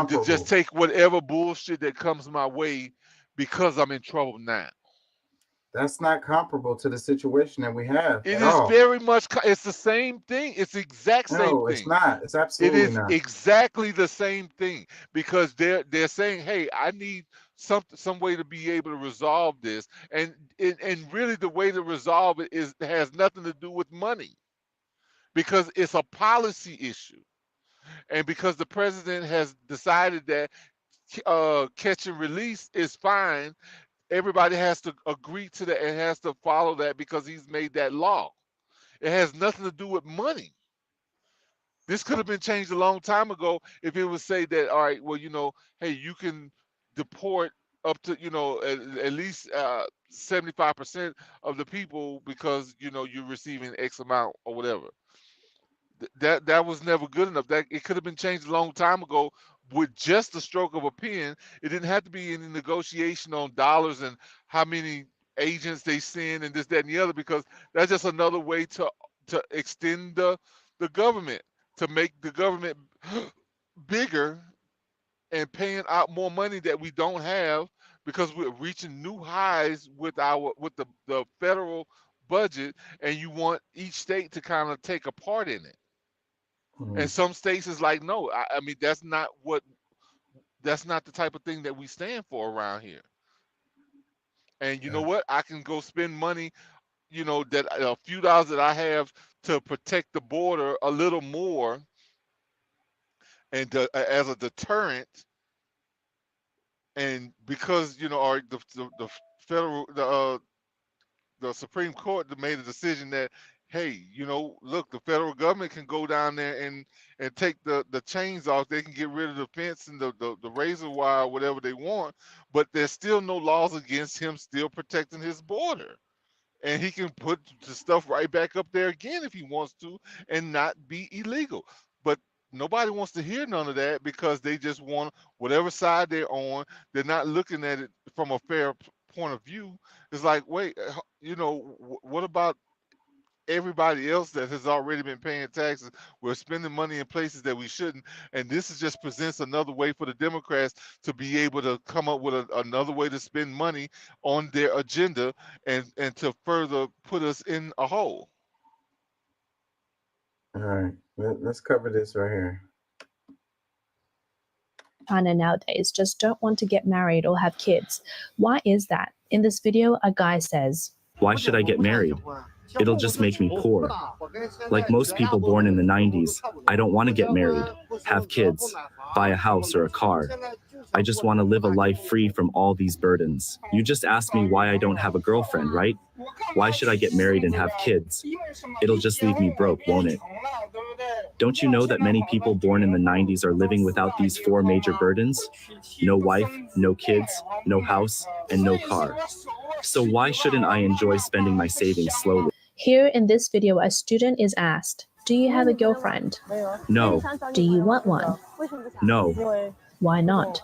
to just comparable. take whatever bullshit that comes my way because I'm in trouble now. That's not comparable to the situation that we have It at is all. very much. It's the same thing. It's the exact same No, it's thing. not. It's It absolutely is not. exactly the same thing because they're saying, hey, I need some way to be able to resolve this, and really the way to resolve it has nothing to do with money because it's a policy issue, and because the president has decided that catch and release is fine. Everybody has to agree to that and has to follow that because he's made that law. It has nothing to do with money. This could have been changed a long time ago if it would say that, all right, well, hey, you can deport up to, at least 75% of the people because, you're receiving X amount or whatever. That was never good enough. That it could have been changed a long time ago with just the stroke of a pen. It didn't have to be any negotiation on dollars and how many agents they send and this, that, and the other, because that's just another way to extend the government, to make the government bigger and paying out more money that we don't have because we're reaching new highs with the federal budget, and you want each state to kind of take a part in it. And some states is like, no, I mean, that's not the type of thing that we stand for around here. And you know what? I can go spend money, that a few dollars that I have to protect the border a little more, and as a deterrent. And because the federal the Supreme Court made a decision that, hey, look, the federal government can go down there and take the chains off. They can get rid of the fence and the razor wire, whatever they want, but there's still no laws against him still protecting his border. And he can put the stuff right back up there again if he wants to and not be illegal. But nobody wants to hear none of that because they just want whatever side they're on. They're not looking at it from a fair point of view. It's like, wait, what about everybody else that has already been paying taxes? We're spending money in places that we shouldn't, and this just presents another way for the Democrats to be able to come up with another way to spend money on their agenda and to further put us in a hole. All right, let's cover this right here. China nowadays just don't want to get married or have kids. Why is that? In this video, a guy says, "Why should I get married? It'll just make me poor. Like most people born in the 90s, I don't want to get married, have kids, buy a house or a car. I just want to live a life free from all these burdens. You just asked me why I don't have a girlfriend, right? Why should I get married and have kids? It'll just leave me broke, won't it? Don't you know that many people born in the 90s are living without these 4 major burdens? No wife, no kids, no house, and no car. So why shouldn't I enjoy spending my savings slowly?" Here in this video, a student is asked, "Do you have a girlfriend?" No. "Do you want one?" No, "Why not?"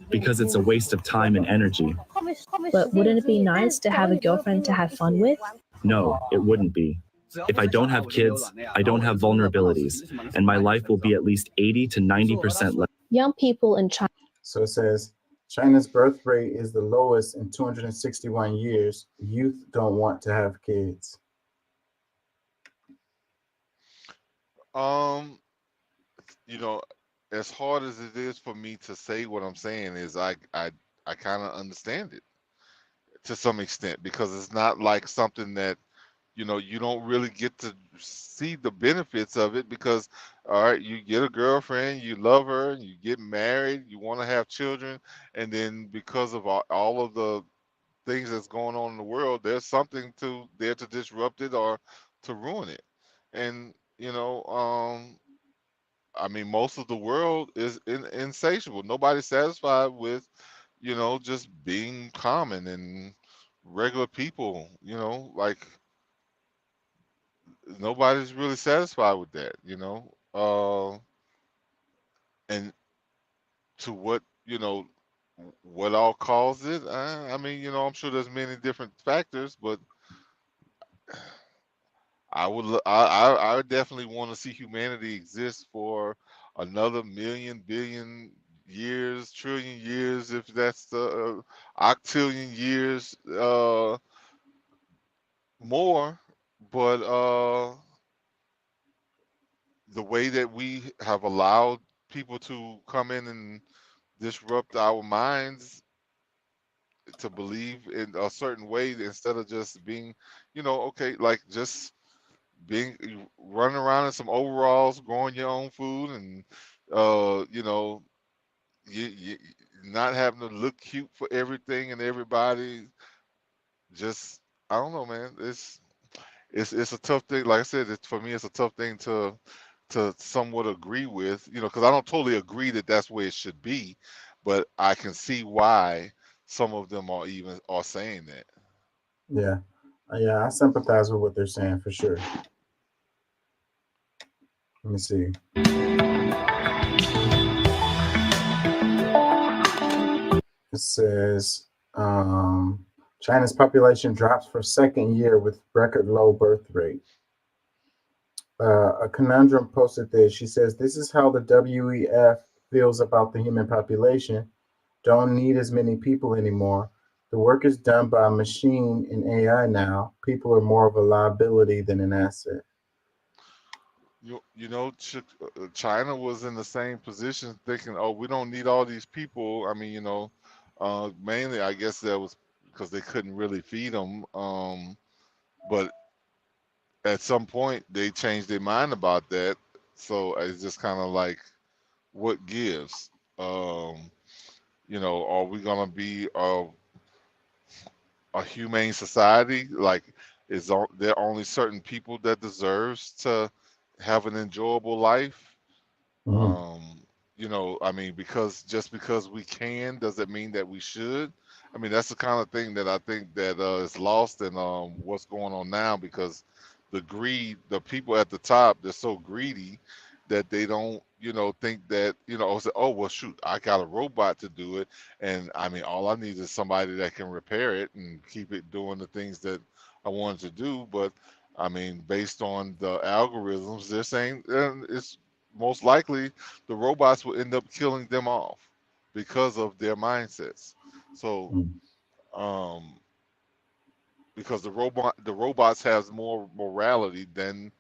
because it's a waste of time and energy. "But wouldn't it be nice to have a girlfriend to have fun with?" No, it wouldn't be. If I don't have kids, I don't have vulnerabilities, and my life will be at least 80 to 90% less. Young people in China. So it says China's birth rate is the lowest in 261 years. Youth don't want to have kids. As hard as it is for me to say what I'm saying is I kind of understand it to some extent, because it's not like something that you don't really get to see the benefits of it, because all right, you get a girlfriend, you love her, you get married, you want to have children, and then because of all of the things that's going on in the world, there's something there to disrupt it or to ruin it. And I mean, most of the world is insatiable. Nobody's satisfied with, just being common and regular people, like nobody's really satisfied with that, and to what all caused it. I mean, I'm sure there's many different factors, but I would definitely want to see humanity exist for another million, billion years, trillion years, if that's the octillion years more. But the way that we have allowed people to come in and disrupt our minds to believe in a certain way instead of just being, okay, like just running around in some overalls, growing your own food, and you not having to look cute for everything and everybody. Just, I don't know, man. It's a tough thing. Like I said, for me, it's a tough thing to somewhat agree with, because I don't totally agree that that's where it should be, but I can see why some of them are saying that. Yeah. I sympathize with what they're saying for sure. Let me see. It says China's population drops for second year with record low birth rate. A conundrum posted this. She says, "This is how the WEF feels about the human population. don't need as many people anymore. The work is done by a machine and AI now. People are more of a liability than an asset. China was in the same position, thinking, "Oh, we don't need all these people." I mean, mainly I guess that was because they couldn't really feed them. But at some point, they changed their mind about that. So it's just kind of like, what gives? Are we gonna be a humane society? Like, there only certain people that deserves to have an enjoyable life? I mean, because we can, does it mean that we should? I mean, that's the kind of thing that I think that is lost in what's going on now, because the people at the top, they're so greedy that they don't, think that, say, oh, well, shoot, I got a robot to do it. And I mean, all I need is somebody that can repair it and keep it doing the things that I want it to do. But I mean, based on the algorithms, they're saying it's most likely the robots will end up killing them off because of their mindsets. So, because the robots has more morality than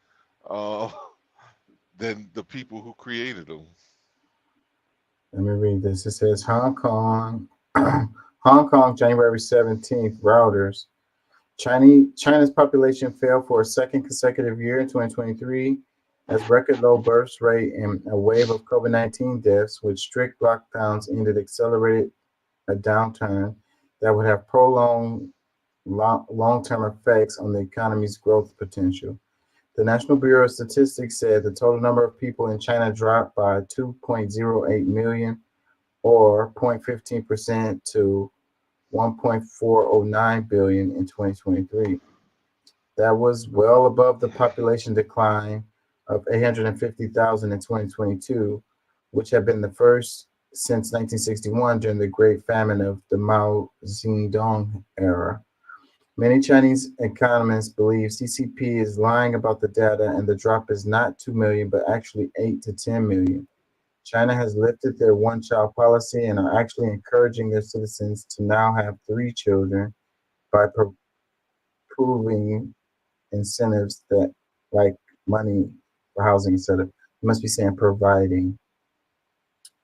the people who created them. Let me read this. It says Hong Kong, January 17th, Reuters. China's population fell for a second consecutive year in 2023 as record low birth rate and a wave of COVID-19 deaths with strict lockdowns accelerated a downturn that would have prolonged long-term effects on the economy's growth potential. The National Bureau of Statistics said the total number of people in China dropped by 2.08 million, or 0.15%, to 1.409 billion in 2023. That was well above the population decline of 850,000 in 2022, which had been the first since 1961 during the Great Famine of the Mao Zedong era. Many Chinese economists believe CCP is lying about the data and the drop is not 2 million, but actually 8 to 10 million. China has lifted their one-child policy and are actually encouraging their citizens to now have 3 children by proving incentives that, like money for housing, etc. You must be saying providing.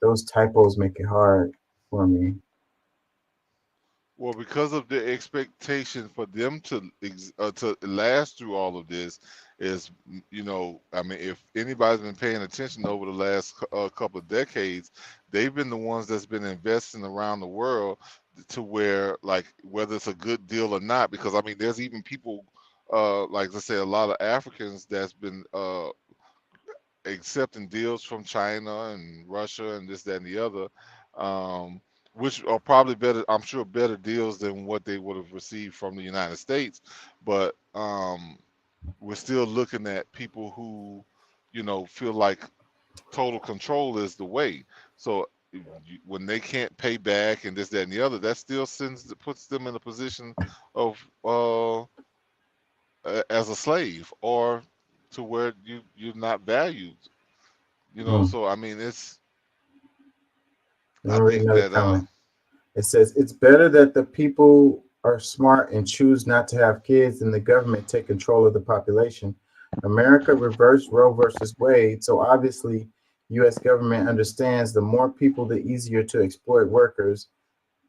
Those typos make it hard for me. Well, because of the expectation for them to last through all of this is, I mean, if anybody's been paying attention over the last couple of decades, they've been the ones that's been investing around the world to where, like, whether it's a good deal or not, because I mean, there's even people, like I say, a lot of Africans that's been accepting deals from China and Russia and this, that, and the other. Which are probably better, I'm sure, better deals than what they would have received from the United States. But we're still looking at people who, feel like total control is the way. So when they can't pay back and this, that, and the other, that still puts them in a position of as a slave, or to where you're not valued. So I mean, it's. I'll read another comment. It says, it's better that the people are smart and choose not to have kids than the government take control of the population. America reversed Roe versus Wade, so obviously U.S. government understands the more people, the easier to exploit workers.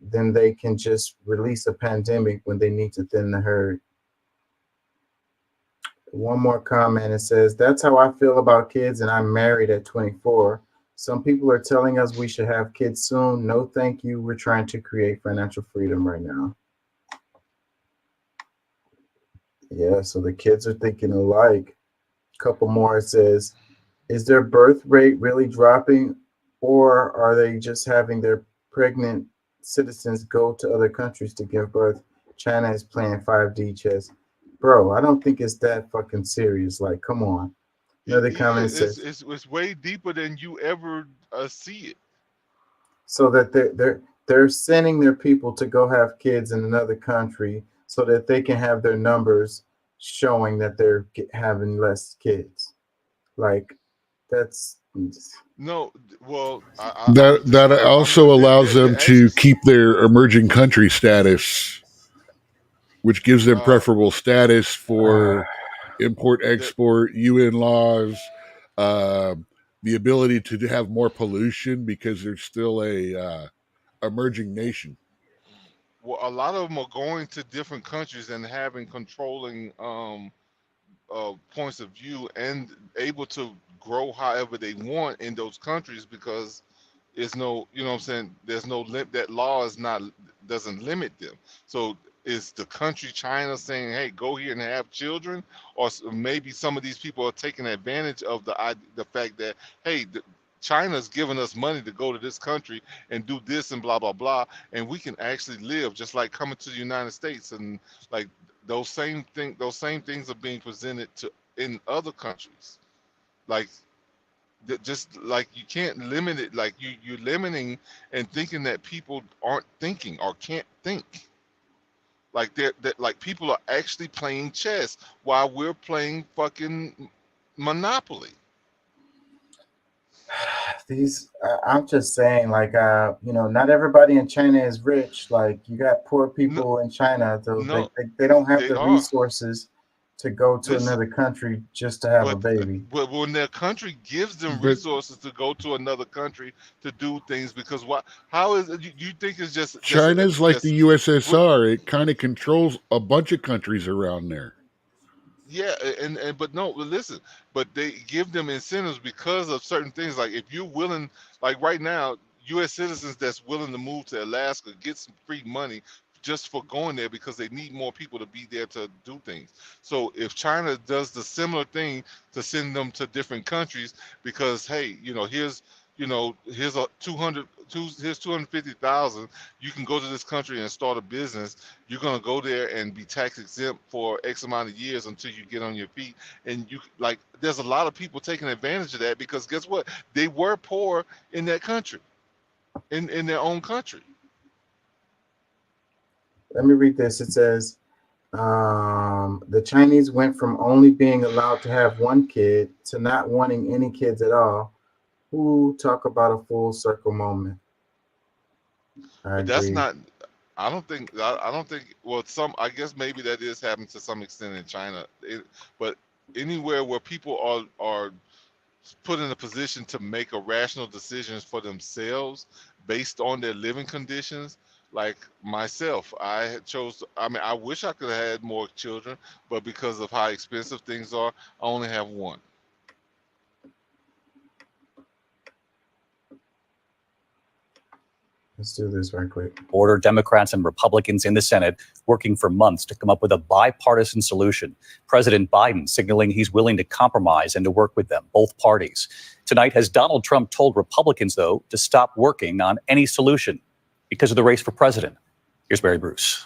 Then they can just release a pandemic when they need to thin the herd. One more comment. It says, that's how I feel about kids, and I'm married at 24. Some people are telling us we should have kids soon. No, thank you. We're trying to create financial freedom right now. Yeah, so the kids are thinking alike. A couple more. It says, is their birth rate really dropping, or are they just having their pregnant citizens go to other countries to give birth? China is playing 5D chess. Bro, I don't think it's that fucking serious. Like, come on. Another comment says, it's way deeper than you ever see it. So that they're sending their people to go have kids in another country so that they can have their numbers showing that they're having less kids. Like, that's No, well, That also allows them to keep their emerging country status, which gives them preferable status for import, export, UN laws, the ability to have more pollution because they're still a emerging nation. Well, a lot of them are going to different countries and having controlling points of view and able to grow however they want in those countries because there's no, you know what I'm saying, there's no that law is not doesn't limit them. So is the country China saying, hey, go here and have children, or maybe some of these people are taking advantage of the fact that, hey, China's giving us money to go to this country and do this and blah blah blah, and we can actually live just like coming to the United States, and like those same things are being presented to in other countries. Like just like you can't limit it, like you're limiting and thinking that people aren't thinking or can't think. Like that like people are actually playing chess while we're playing fucking Monopoly. I'm just saying, like, not everybody in China is rich. Like, you got poor people in China, so they don't have the resources to go to another country just to have a baby. But when their country gives them resources to go to another country to do things, because how is it, you think it's just China's like the USSR? It kind of controls a bunch of countries around there. Yeah, and but no, listen, but they give them incentives because of certain things. Like if you're willing, like right now, U.S. citizens that's willing to move to Alaska get some free money just for going there because they need more people to be there to do things. So if China does the similar thing to send them to different countries because, hey, here's a 250,000. You can go to this country and start a business. You're gonna go there and be tax exempt for X amount of years until you get on your feet. And there's a lot of people taking advantage of that because guess what? They were poor in that country, in their own country. Let me read this. It says, the Chinese went from only being allowed to have one kid to not wanting any kids at all. Who talk about a full circle moment? But that's not. I don't think. Well, I guess maybe that is happening to some extent in China. But anywhere where people are put in a position to make irrational decisions for themselves based on their living conditions. Like myself, I wish I could have had more children, but because of how expensive things are, I only have one. Let's do this right quick. Border Democrats and Republicans in the Senate working for months to come up with a bipartisan solution. President Biden signaling he's willing to compromise and to work with them, both parties. Tonight, has Donald Trump told Republicans, though, to stop working on any solution because of the race for president? Here's Mary Bruce.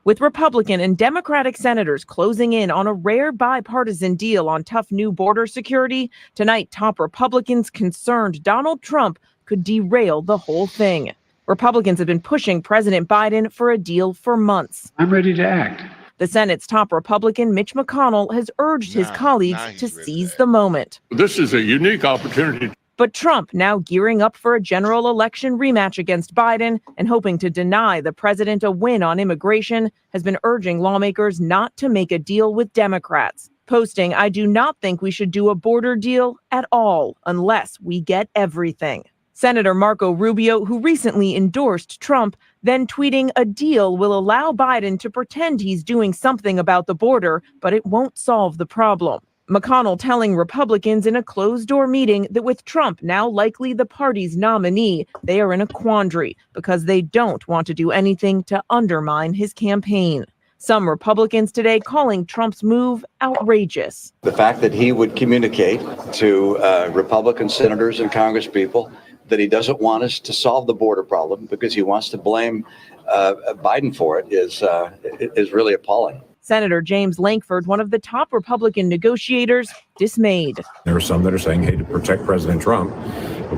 With Republican and Democratic senators closing in on a rare bipartisan deal on tough new border security, tonight top Republicans concerned Donald Trump could derail the whole thing. Republicans have been pushing President Biden for a deal for months. I'm ready to act. The Senate's top Republican, Mitch McConnell, has urged his colleagues to seize the moment. This is a unique opportunity. But Trump now gearing up for a general election rematch against Biden and hoping to deny the president a win on immigration, has been urging lawmakers not to make a deal with Democrats, posting, "I do not think we should do a border deal at all unless we get everything." Senator Marco Rubio, who recently endorsed Trump, then tweeting, "A deal will allow Biden to pretend he's doing something about the border, but it won't solve the problem." McConnell telling Republicans in a closed-door meeting that with Trump now likely the party's nominee, they are in a quandary because they don't want to do anything to undermine his campaign. Some Republicans today calling Trump's move outrageous. The fact that he would communicate to Republican senators and congresspeople that he doesn't want us to solve the border problem because he wants to blame Biden for it is really appalling. Senator James Lankford, one of the top Republican negotiators, dismayed. There are some that are saying, hey, to protect President Trump,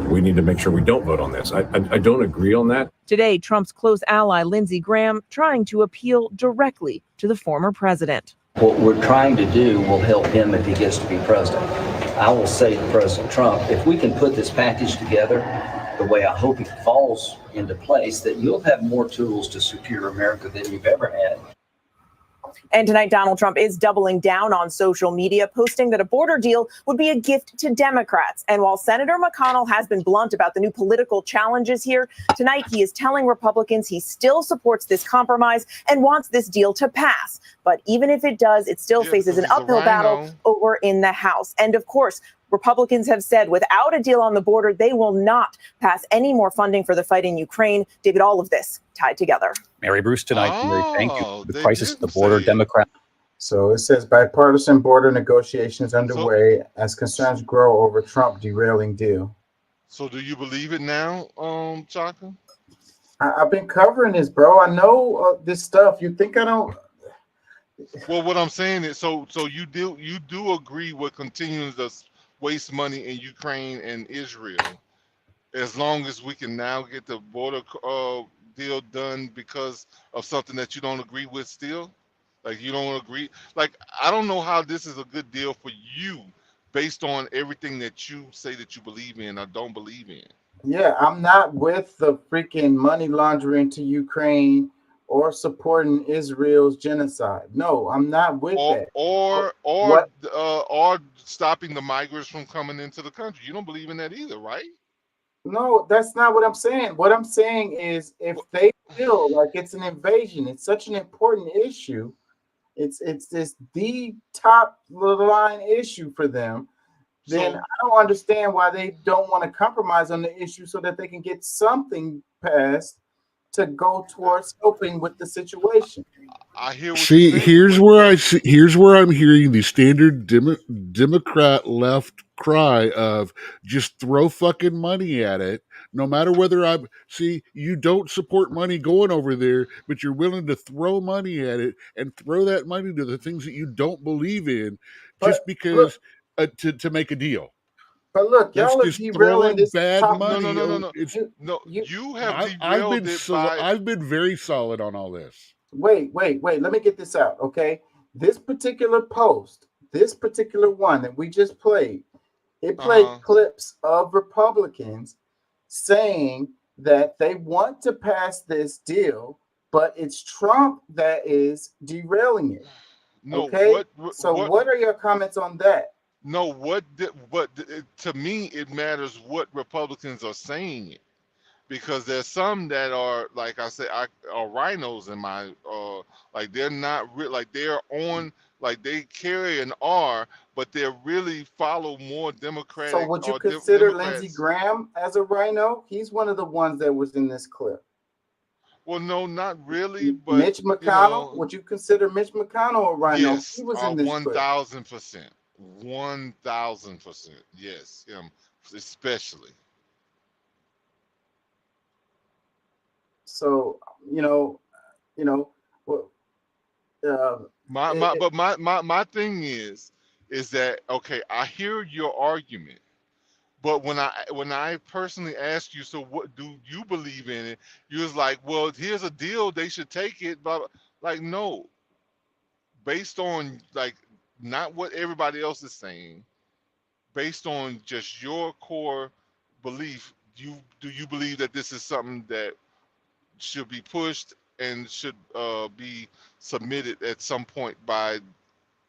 we need to make sure we don't vote on this. I don't agree on that. Today, Trump's close ally, Lindsey Graham, trying to appeal directly to the former president. What we're trying to do will help him if he gets to be president. I will say to President Trump, if we can put this package together the way I hope it falls into place, that you'll have more tools to secure America than you've ever had. And tonight, Donald Trump is doubling down on social media, posting that a border deal would be a gift to Democrats. And while Senator McConnell has been blunt about the new political challenges here, tonight he is telling Republicans he still supports this compromise and wants this deal to pass. But even if it does, it still faces an uphill battle over in the House. And of course, Republicans have said without a deal on the border, they will not pass any more funding for the fight in Ukraine. David, all of this tied together. Mary Bruce tonight. Mary, thank you. The crisis at the border, Democrat. So it says bipartisan border negotiations underway as concerns grow over Trump derailing deal. So do you believe it now, Chaka? I've been covering this, bro. I know this stuff. You think I don't? Well, what I'm saying is, so you do agree with continuing to waste money in Ukraine and Israel, as long as we can now get the border deal done because of something that you don't agree with still? Like you don't agree? Like, I don't know how this is a good deal for you based on everything that you say that you believe in or don't believe in. Yeah, I'm not with the freaking money laundering to Ukraine or supporting Israel's genocide. No, I'm not with that. Or stopping the migrants from coming into the country. You don't believe in that either, right? No, that's not what I'm saying. What I'm saying is, if they feel like it's an invasion, it's such an important issue. It's this the top line issue for them. Then I don't understand why they don't want to compromise on the issue so that they can get something passed to go towards helping with the situation. I hear. See, here's where I'm hearing the standard Democrat left cry of just throw fucking money at it, no matter whether you don't support money going over there, but you're willing to throw money at it and throw that money to the things that you don't believe in just because to make a deal. But look, That's y'all are just derailing this bad top- money. No. You have derailed it I've been very solid on all this. Wait. Let me get this out, okay? This particular post, this particular one that we just played, it played clips of Republicans saying that they want to pass this deal, but it's Trump that is derailing it. No, okay? What are your comments on that? No, to me, it matters what Republicans are saying it. Because there's some that are, like I said, are rhinos in my, like they're not real, like they're on, like they carry an R, but they really follow more Democratic. So would you consider Democrats. Lindsey Graham as a rhino? He's one of the ones that was in this clip. Well, no, not really. But Mitch McConnell, would you consider Mitch McConnell a rhino? Yes, He was in this clip. 1,000%. 1,000%. Yes, him especially. So my thing is that okay? I hear your argument, but when I personally ask you, so what do you believe in it? You was like, well, here's a deal, they should take it, but like no, based on like not what everybody else is saying, based on just your core belief, do you believe that this is something that should be pushed and should be submitted at some point by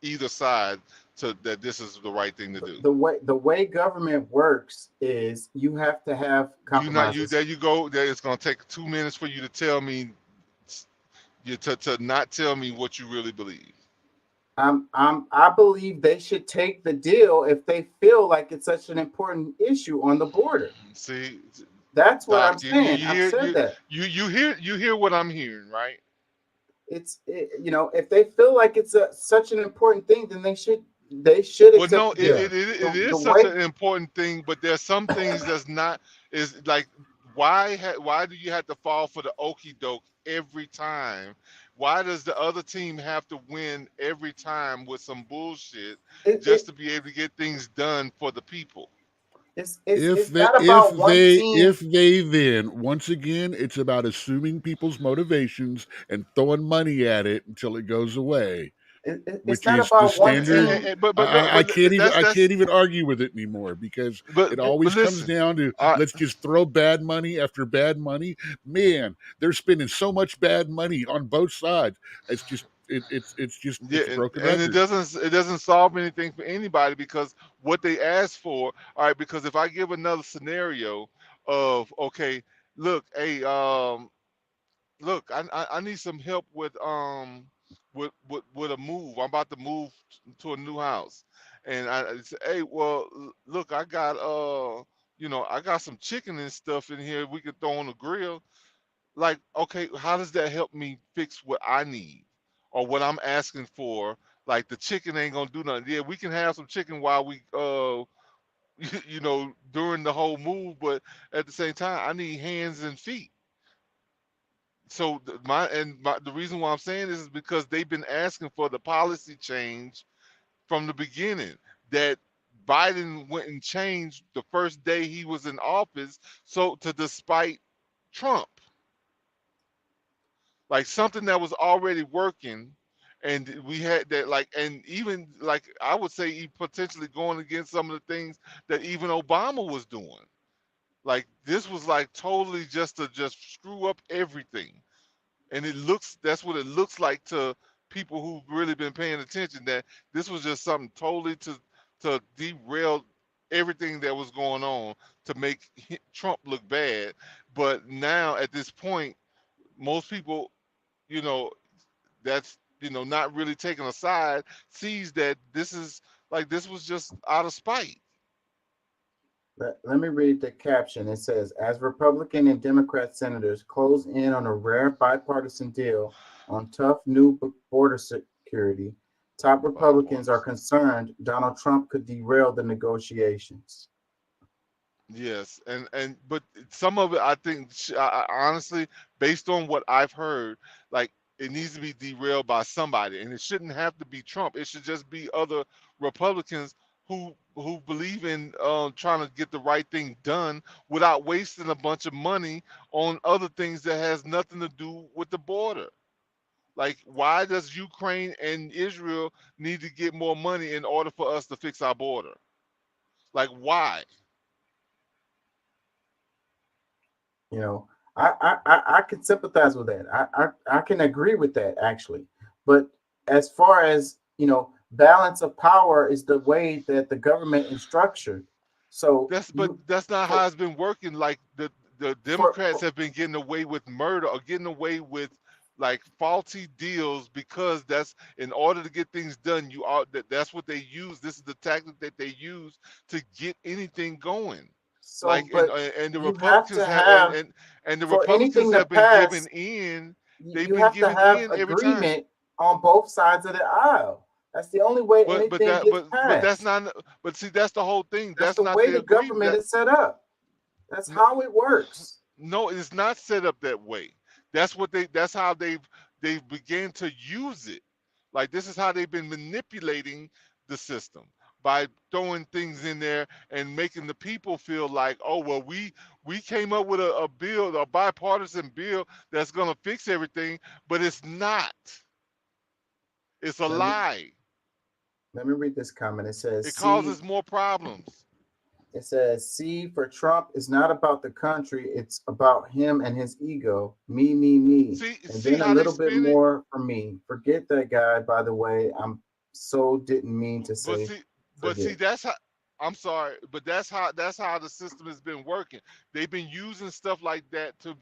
either side to that this is the right thing to do? The way government works is you have to have compromises. There you go. It's going to take 2 minutes for you to tell me, to not tell me what you really believe. I believe they should take the deal if they feel like it's such an important issue on the border. See, that's what Doc, I'm saying. I've said that. You hear what I'm hearing, right? If they feel like it's such an important thing, then they should Well, accept no, the deal. it is such an important thing, but there's some things that's not. Is like why do you have to fall for the okie doke every time? Why does the other team have to win every time with some bullshit just to be able to get things done for the people? If they then once again, it's about assuming people's motivations and throwing money at it until it goes away. It's which not is the about one standard. team. I can't even I that's can't even argue with it anymore because it always comes listen, down to let's just throw bad money after bad money. Man, they're spending so much bad money on both sides. It's just yeah, it's a broken and it record. doesn't solve anything for anybody because what they asked for. All right, because if I give another scenario of okay, look, hey, look, I need some help with with a move. I'm about to move to a new house, and I say, hey, well, look, I got I got some chicken and stuff in here we can throw on the grill. Like, okay, how does that help me fix what I need or what I'm asking for? Like the chicken ain't gonna do nothing. Yeah, we can have some chicken while we during the whole move, but at the same time, I need hands and feet. So the reason why I'm saying this is because they've been asking for the policy change from the beginning that Biden went and changed the first day he was in office. So to despite Trump, like something that was already working, and we had that and even I would say he potentially going against some of the things that even Obama was doing. Like this was like totally just to just screw up everything. And that's what it looks like to people who've really been paying attention, that this was just something totally to derail everything that was going on to make Trump look bad. But now at this point, most people, you know, that's not really taking a side, sees that this was just out of spite. Let me read the caption. It says, as Republican and Democrat senators close in on a rare bipartisan deal on tough new border security, top Republicans are concerned Donald Trump could derail the negotiations. Yes, but some of it, I think, honestly, based on what I've heard, like it needs to be derailed by somebody, and it shouldn't have to be Trump. It should just be other Republicans who believe in trying to get the right thing done without wasting a bunch of money on other things that has nothing to do with the border. Like, why does Ukraine and Israel need to get more money in order for us to fix our border? Like, why? I can sympathize with that. I can agree with that actually. But as far as balance of power is the way that the government is structured. So that's not how it's been working. Like the Democrats have been getting away with murder or getting away with like faulty deals because that's in order to get things done. That's what they use. This is the tactic that they use to get anything going. So, like and the Republicans have and the for Republicans anything to have been pass, giving in. They've you been have to giving have in every time. agreement on both sides of the aisle. That's the only way anything gets passed. But that's not. But see, that's the whole thing. That's That's the not way the the government is set up. That's how it works. No, it's not set up that way. That's what that's how they've began to use it. Like this is how they've been manipulating the system by throwing things in there and making the people feel like, oh well, we came up with a bill, a bipartisan bill that's gonna fix everything, but it's not. It's a lie. Let me read this comment. It says, it causes more problems. It says, C for Trump is not about the country. It's about him and his ego. Me, me, me. And then a little bit more for me. Forget that guy, by the way. Didn't mean to say. But see, that's how. I'm sorry, but that's how the system has been working. They've been using stuff like that to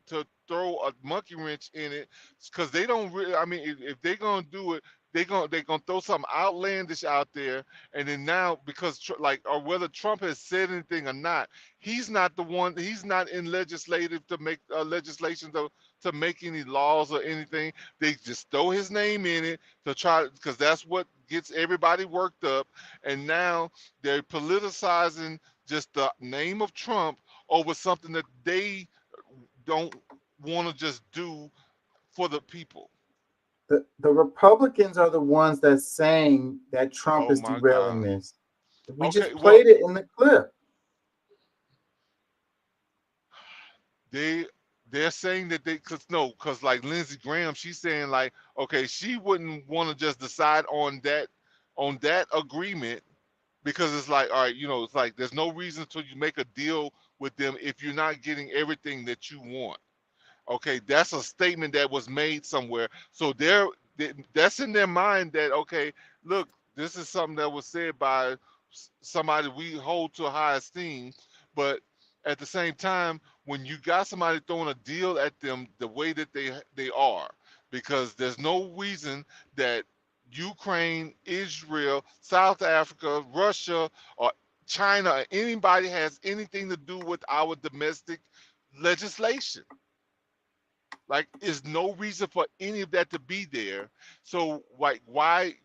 throw a monkey wrench in it because they don't really. I mean, if they're gonna do it, they're gonna throw something outlandish out there, and then now because or whether Trump has said anything or not, he's not the one. He's not in legislative to make legislation to make any laws or anything. They just throw his name in it to try because that's what gets everybody worked up, and now they're politicizing just the name of Trump over something that they don't want to just do for the people. The Republicans are the ones that's saying that Trump is derailing this. We just played it in the clip. they're saying that because like Lindsey Graham, she's saying like, okay, she wouldn't want to just decide on that agreement because it's like, all right, it's like there's no reason to you make a deal with them if you're not getting everything that you want. Okay, that's a statement that was made somewhere. So that's in their mind that, okay, look, this is something that was said by somebody we hold to high esteem, but at the same time, when you got somebody throwing a deal at them the way that they are, because there's no reason that Ukraine, Israel, South Africa, Russia, or China, or anybody has anything to do with our domestic legislation. Like, there's no reason for any of that to be there. So, like, why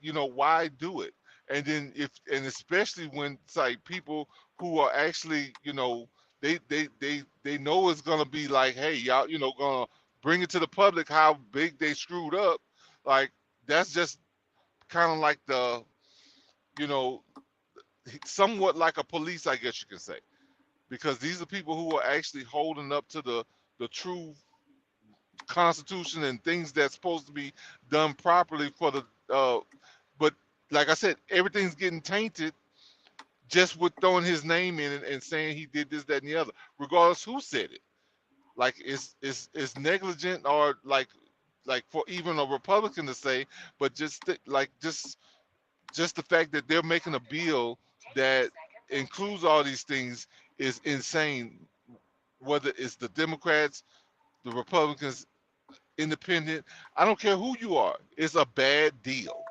do it? And then and especially when it's like people who are actually, they know it's gonna be like, hey, y'all, gonna bring it to the public how big they screwed up. Like, that's just kind of like somewhat like a police, I guess you can say, because these are people who are actually holding up to the true Constitution and things that's supposed to be done properly for the but like I said, everything's getting tainted just with throwing his name in it and saying he did this, that, and the other, regardless who said it. Like, it's negligent, or like for even a Republican to say, but just the fact that they're making a bill that includes all these things is insane. Whether it's the Democrats, the Republicans, independent, I don't care who you are, it's a bad deal.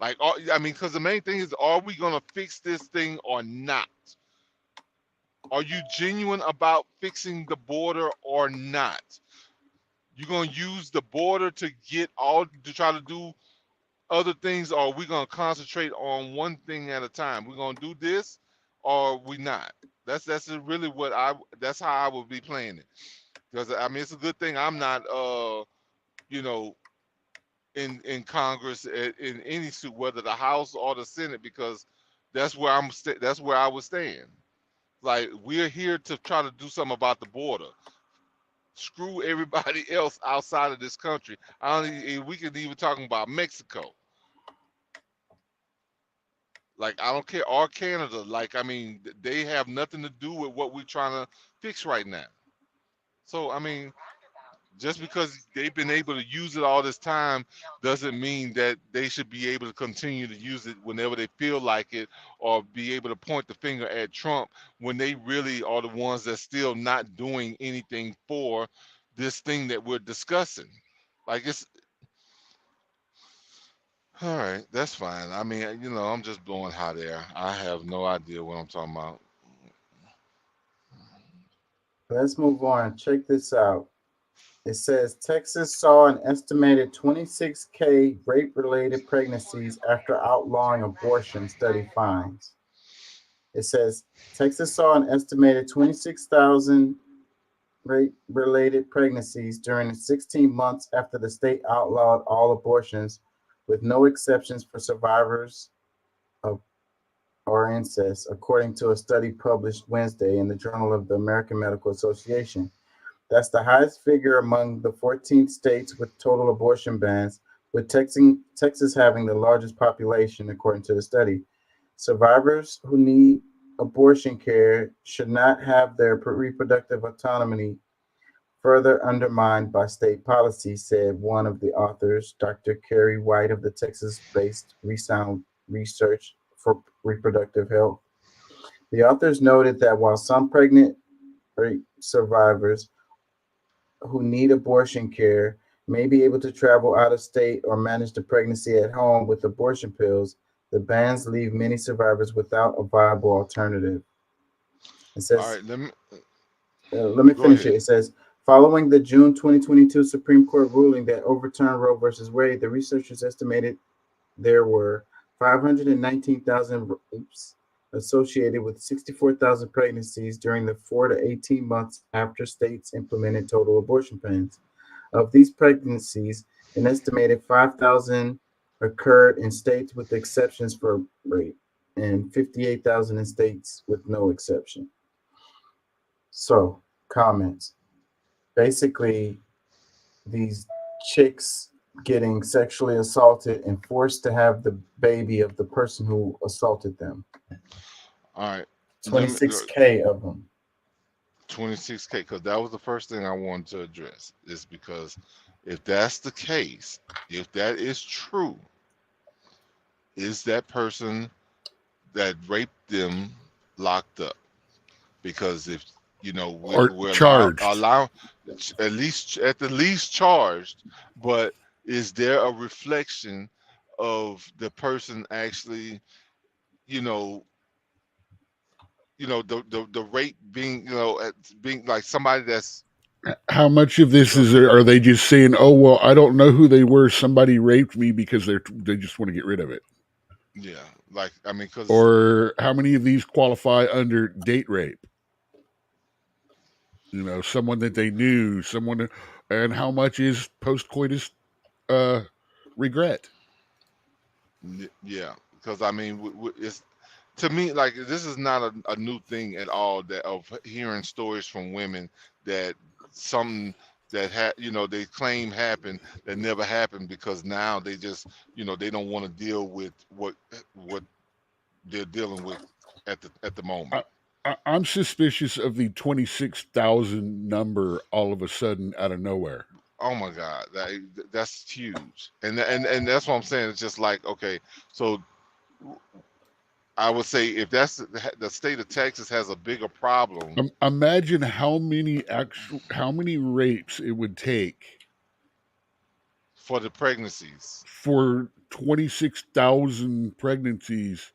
Like, I mean, because the main thing is, are we going to fix this thing or not? Are you genuine about fixing the border or not? You going to use the border to try to do other things, or are we going to concentrate on one thing at a time? We're going to do this, or we not? That's really that's how I would be playing it. Because I mean, it's a good thing I'm not in Congress in any suit, whether the House or the Senate, because that's where that's where I would stand. Like, we're here to try to do something about the border. Screw everybody else outside of this country. We could even talk about Mexico. Like, I don't care, or Canada. Like, I mean, they have nothing to do with what we're trying to fix right now. So, I mean, just because they've been able to use it all this time doesn't mean that they should be able to continue to use it whenever they feel like it, or be able to point the finger at Trump when they really are the ones that's still not doing anything for this thing that we're discussing. Like, it's all right, that's fine. I mean, I'm just blowing hot air. I have no idea what I'm talking about. Let's move on. Check this out. It says Texas saw an estimated 26K rape-related pregnancies after outlawing abortion, study finds. It says Texas saw an estimated 26,000 rape-related pregnancies during the 16 months after the state outlawed all abortions, with no exceptions for survivors of or incest, according to a study published Wednesday in the Journal of the American Medical Association. That's the highest figure among the 14 states with total abortion bans, with Texas having the largest population, according to the study. Survivors who need abortion care should not have their reproductive autonomy further undermined by state policy, said one of the authors, Dr. Carrie White of the Texas-based Resound Research for Reproductive Health. The authors noted that while some pregnant survivors who need abortion care may be able to travel out of state or manage the pregnancy at home with abortion pills, the bans leave many survivors without a viable alternative. It says, all right, let me finish ahead. it. It says, following the June 2022 Supreme Court ruling that overturned Roe versus Wade, the researchers estimated there were 519,000 rapes associated with 64,000 pregnancies during the 4 to 18 months after states implemented total abortion bans. Of these pregnancies, an estimated 5,000 occurred in states with exceptions for rape and 58,000 in states with no exception. So, comments. Basically, these chicks getting sexually assaulted and forced to have the baby of the person who assaulted them. All right. 26K of them. 26K, because that was the first thing I wanted to address, is because if that's the case, if that is true, is that person that raped them locked up? Because if we're charged. allow at the least charged, but is there a reflection of the person actually, the rape being, being like somebody that's How much of this are they just saying, "Oh well, I don't know who they were. Somebody raped me," because they just want to get rid of it? Yeah, like because Or how many of these qualify under date rape? Someone that they knew, and how much is post-coitus regret? Yeah, because it's, to me, like, this is not a new thing at all, that of hearing stories from women that something that they claim happened that never happened, because now they just they don't want to deal with what they're dealing with at the moment. I'm suspicious of the 26,000 number all of a sudden out of nowhere. Oh my God, that's huge, and that's what I'm saying. It's just like, okay, so I would say if that's the state of Texas has a bigger problem. Imagine how many rapes it would take for the pregnancies, for 26,000 pregnancies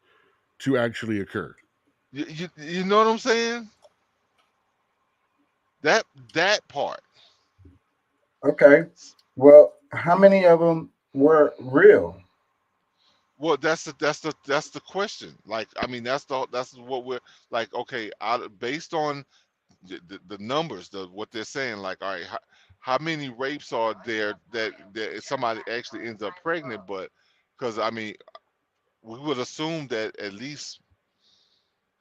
to actually occur. You know what I'm saying? That part. Okay. Well, how many of them were real? Well, that's the question. Like, that's what we're like. Okay, based on the numbers, what they're saying. Like, all right, how many rapes are there that somebody actually ends up pregnant? But because we would assume that at least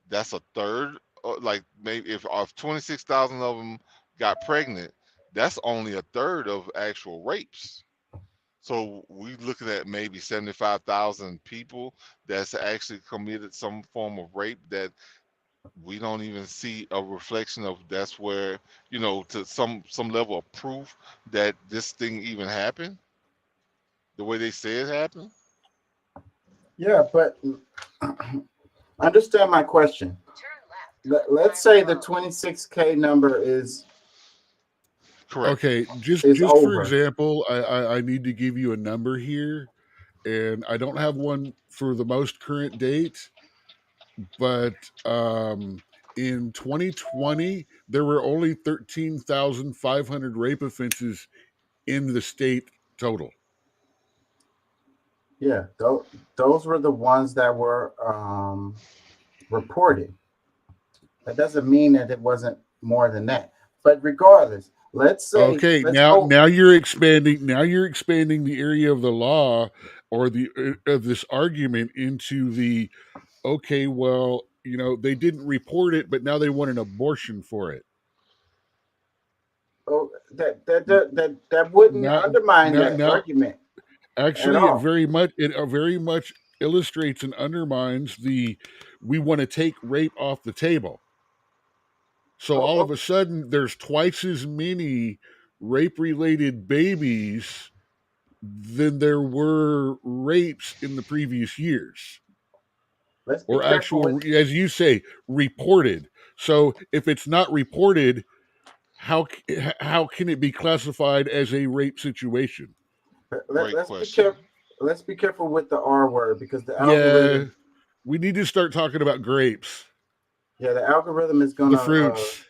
that's a third. Like, maybe if 26,000 of them got pregnant, that's only a third of actual rapes. So we looking at maybe 75,000 people that's actually committed some form of rape that we don't even see a reflection of. That's where, to some level of proof that this thing even happened, the way they say it happened. Yeah, but understand my question. Let's say the 26K number is correct. Okay, just over. For example, I need to give you a number here, and I don't have one for the most current date, but in 2020 there were only 13,500 rape offenses in the state total. Yeah, those were the ones that were reported. That doesn't mean that it wasn't more than that. But regardless, let's say now you're expanding the area of the law, or of this argument, into the they didn't report it, but now they want an abortion for it. Oh, that wouldn't undermine that argument. Actually, it very much illustrates and undermines we want to take rape off the table. So all of a sudden, there's twice as many rape-related babies than there were rapes in the previous years. Or actual, as you say, reported. So if it's not reported, how can it be classified as a rape situation? Let's be careful with the R word, because the algorithm. Yeah, we need to start talking about grapes. Yeah, the algorithm is gonna the fruits.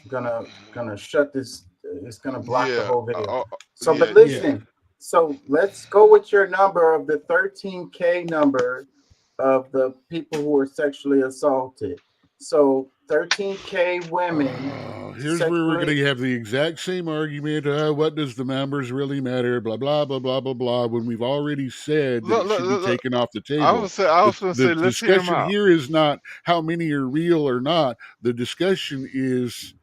Gonna shut this. It's gonna block the whole video. But listen. So let's go with your number of the 13K number of the people who were sexually assaulted. So 13K women. Here's where we're going to have the exact same argument. What does the numbers really matter? Blah, blah, blah, blah, blah, blah. When we've already said that it should be taken off the table. I was going to say, let's hear them out. The discussion here is not how many are real or not. The discussion is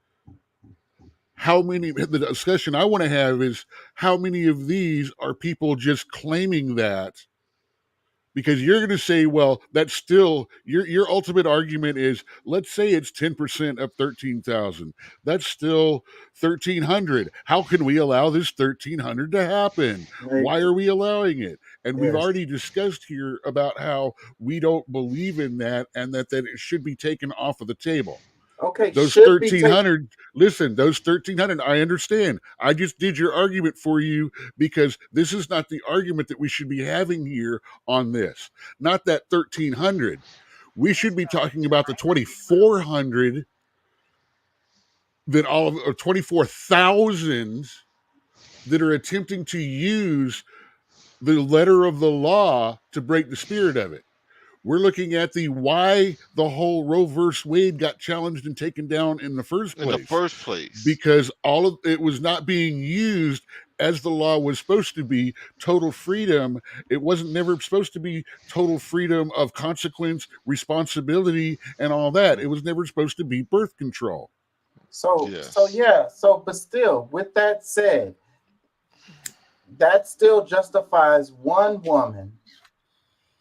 how many, the discussion I want to have is how many of these are people just claiming that? Because you're going to say, well, that's still your ultimate argument is, let's say it's 10% of 13,000. That's still 1,300. How can we allow this 1,300 to happen? Why are we allowing it? And we've Yes. already discussed here about how we don't believe in that, and that it should be taken off of the table. Okay, Those should be taken. 1,300, listen, those 1,300, I understand. I just did your argument for you because this is not the argument that we should be having here on this. Not that 1,300. We should be talking about the 2,400 that or 24,000 that are attempting to use the letter of the law to break the spirit of it. We're looking at why the whole Roe versus Wade got challenged and taken down in the first place. Because all of it was not being used as the law was supposed to be, total freedom. It wasn't never supposed to be total freedom of consequence, responsibility, and all that. It was never supposed to be birth control. So but still, with that said, that still justifies one woman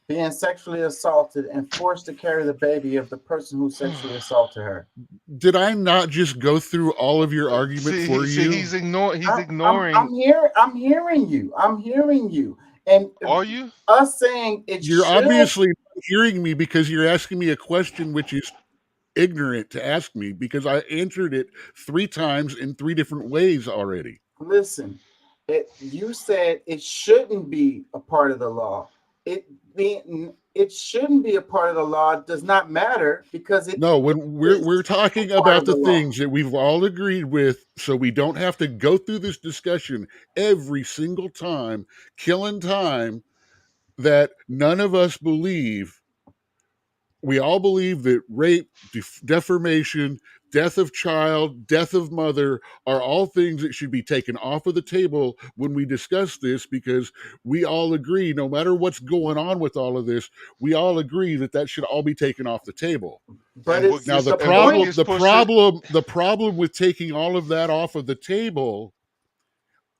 being sexually assaulted and forced to carry the baby of the person who sexually assaulted her. Did I not just go through all of your argument for you? He's ignoring. I'm hearing you. And are you? Us saying it. You're obviously not hearing me because you're asking me a question which is ignorant to ask me, because I answered it 3 times in 3 different ways already. Listen, you said it shouldn't be a part of the law. It shouldn't be a part of the law. It does not matter because when we're talking about the things that we've all agreed with, so we don't have to go through this discussion every single time, killing time, that none of us believe. We all believe that rape, defamation, death of child, death of mother are all things that should be taken off of the table when we discuss this, because we all agree, no matter what's going on with all of this, we all agree that should all be taken off the table. But now the problem with taking all of that off of the table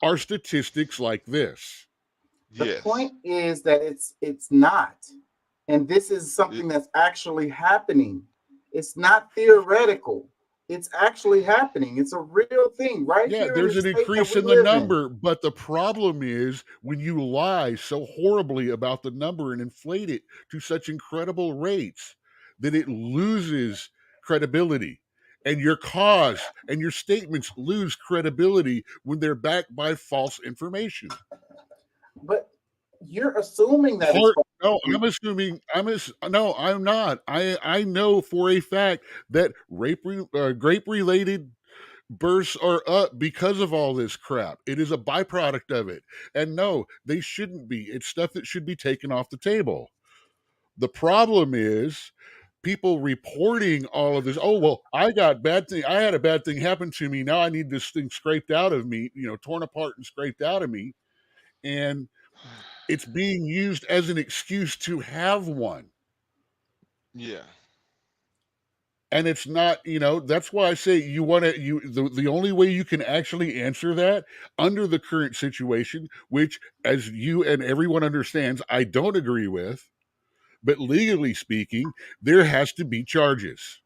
are statistics like this. The point is that it's not. And this is something that's actually happening. It's not theoretical. It's actually happening. It's a real thing, right? Yeah, here there's in an the increase in the number, but the problem is when you lie so horribly about the number and inflate it to such incredible rates that it loses credibility. And your cause and your statements lose credibility when they're backed by false information. But you're assuming that No, I'm not. I know for a fact that grape related births are up because of all this crap. It is a byproduct of it. And no, they shouldn't be. It's stuff that should be taken off the table. The problem is people reporting all of this. Oh, well, I had a bad thing happen to me. Now I need this thing scraped out of me, torn apart and scraped out of me. And it's being used as an excuse to have one. Yeah. And it's not, that's why I say the only way you can actually answer that under the current situation, which as you and everyone understands, I don't agree with, but legally speaking, there has to be charges.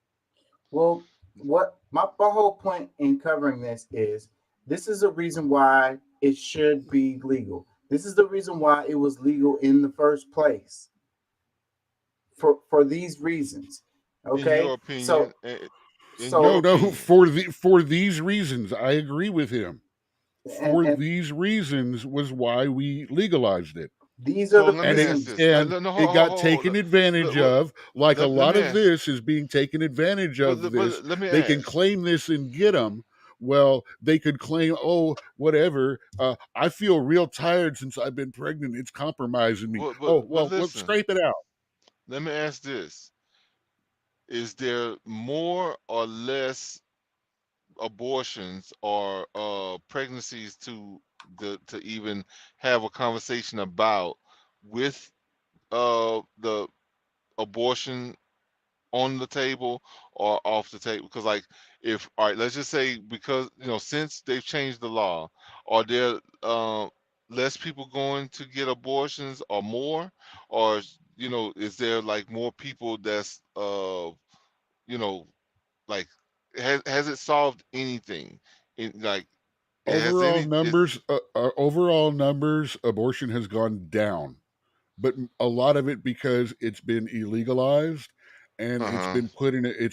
Well, what my whole point in covering this is a reason why it should be legal. This is the reason why it was legal in the first place. For these reasons. Okay. In your opinion, for these reasons, I agree with him. These reasons was why we legalized it. These are the reasons. It got taken advantage of, like a lot of this is being taken advantage of. They can claim this and get them. Well, they could claim, oh, whatever. I feel real tired since I've been pregnant. It's compromising me. Let's scrape it out. Let me ask this. Is there more or less abortions or pregnancies to even have a conversation about with the abortion on the table or off the table? Because like if all right, let's just say because since they've changed the law, are there less people going to get abortions or more, or is there like more people that's like has it solved anything? Like has Overall any is numbers, overall numbers, abortion has gone down, but a lot of it because it's been illegalized, and uh-huh. it's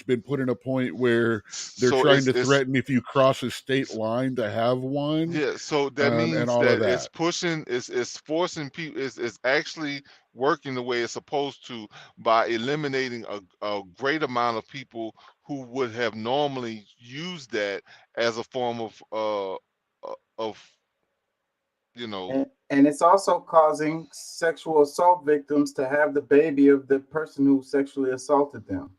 been put in a point where they're So trying to it's threaten if you cross a state line to have one, yeah, so that and means all of that it's that. pushing, it's forcing people, it's actually working the way it's supposed to by eliminating a great amount of people who would have normally used that as a form of you know And it's also causing sexual assault victims to have the baby of the person who sexually assaulted them.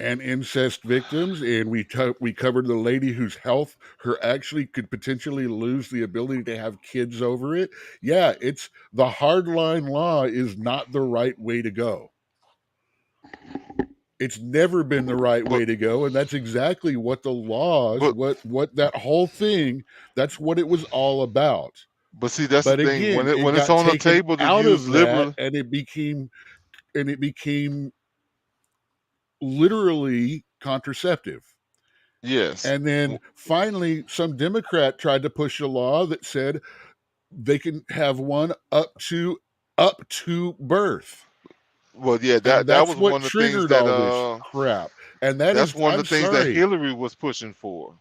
And incest victims, and we covered the lady whose health her actually could potentially lose the ability to have kids over it. Yeah, it's the hardline law is not the right way to go. It's never been the right way to go, and that's exactly what the laws, what that whole thing, that's what it was all about. But see, that's the But thing. again, When it it's got on the taken table to out use of that, liberal, and it became literally contraceptive. yes. And then finally, some Democrat tried to push a law that said they can have one up to birth. Well, yeah, And that that's was what one of the things triggered that all this crap. And that that's is, one of I'm the things that sorry, Hillary was pushing for.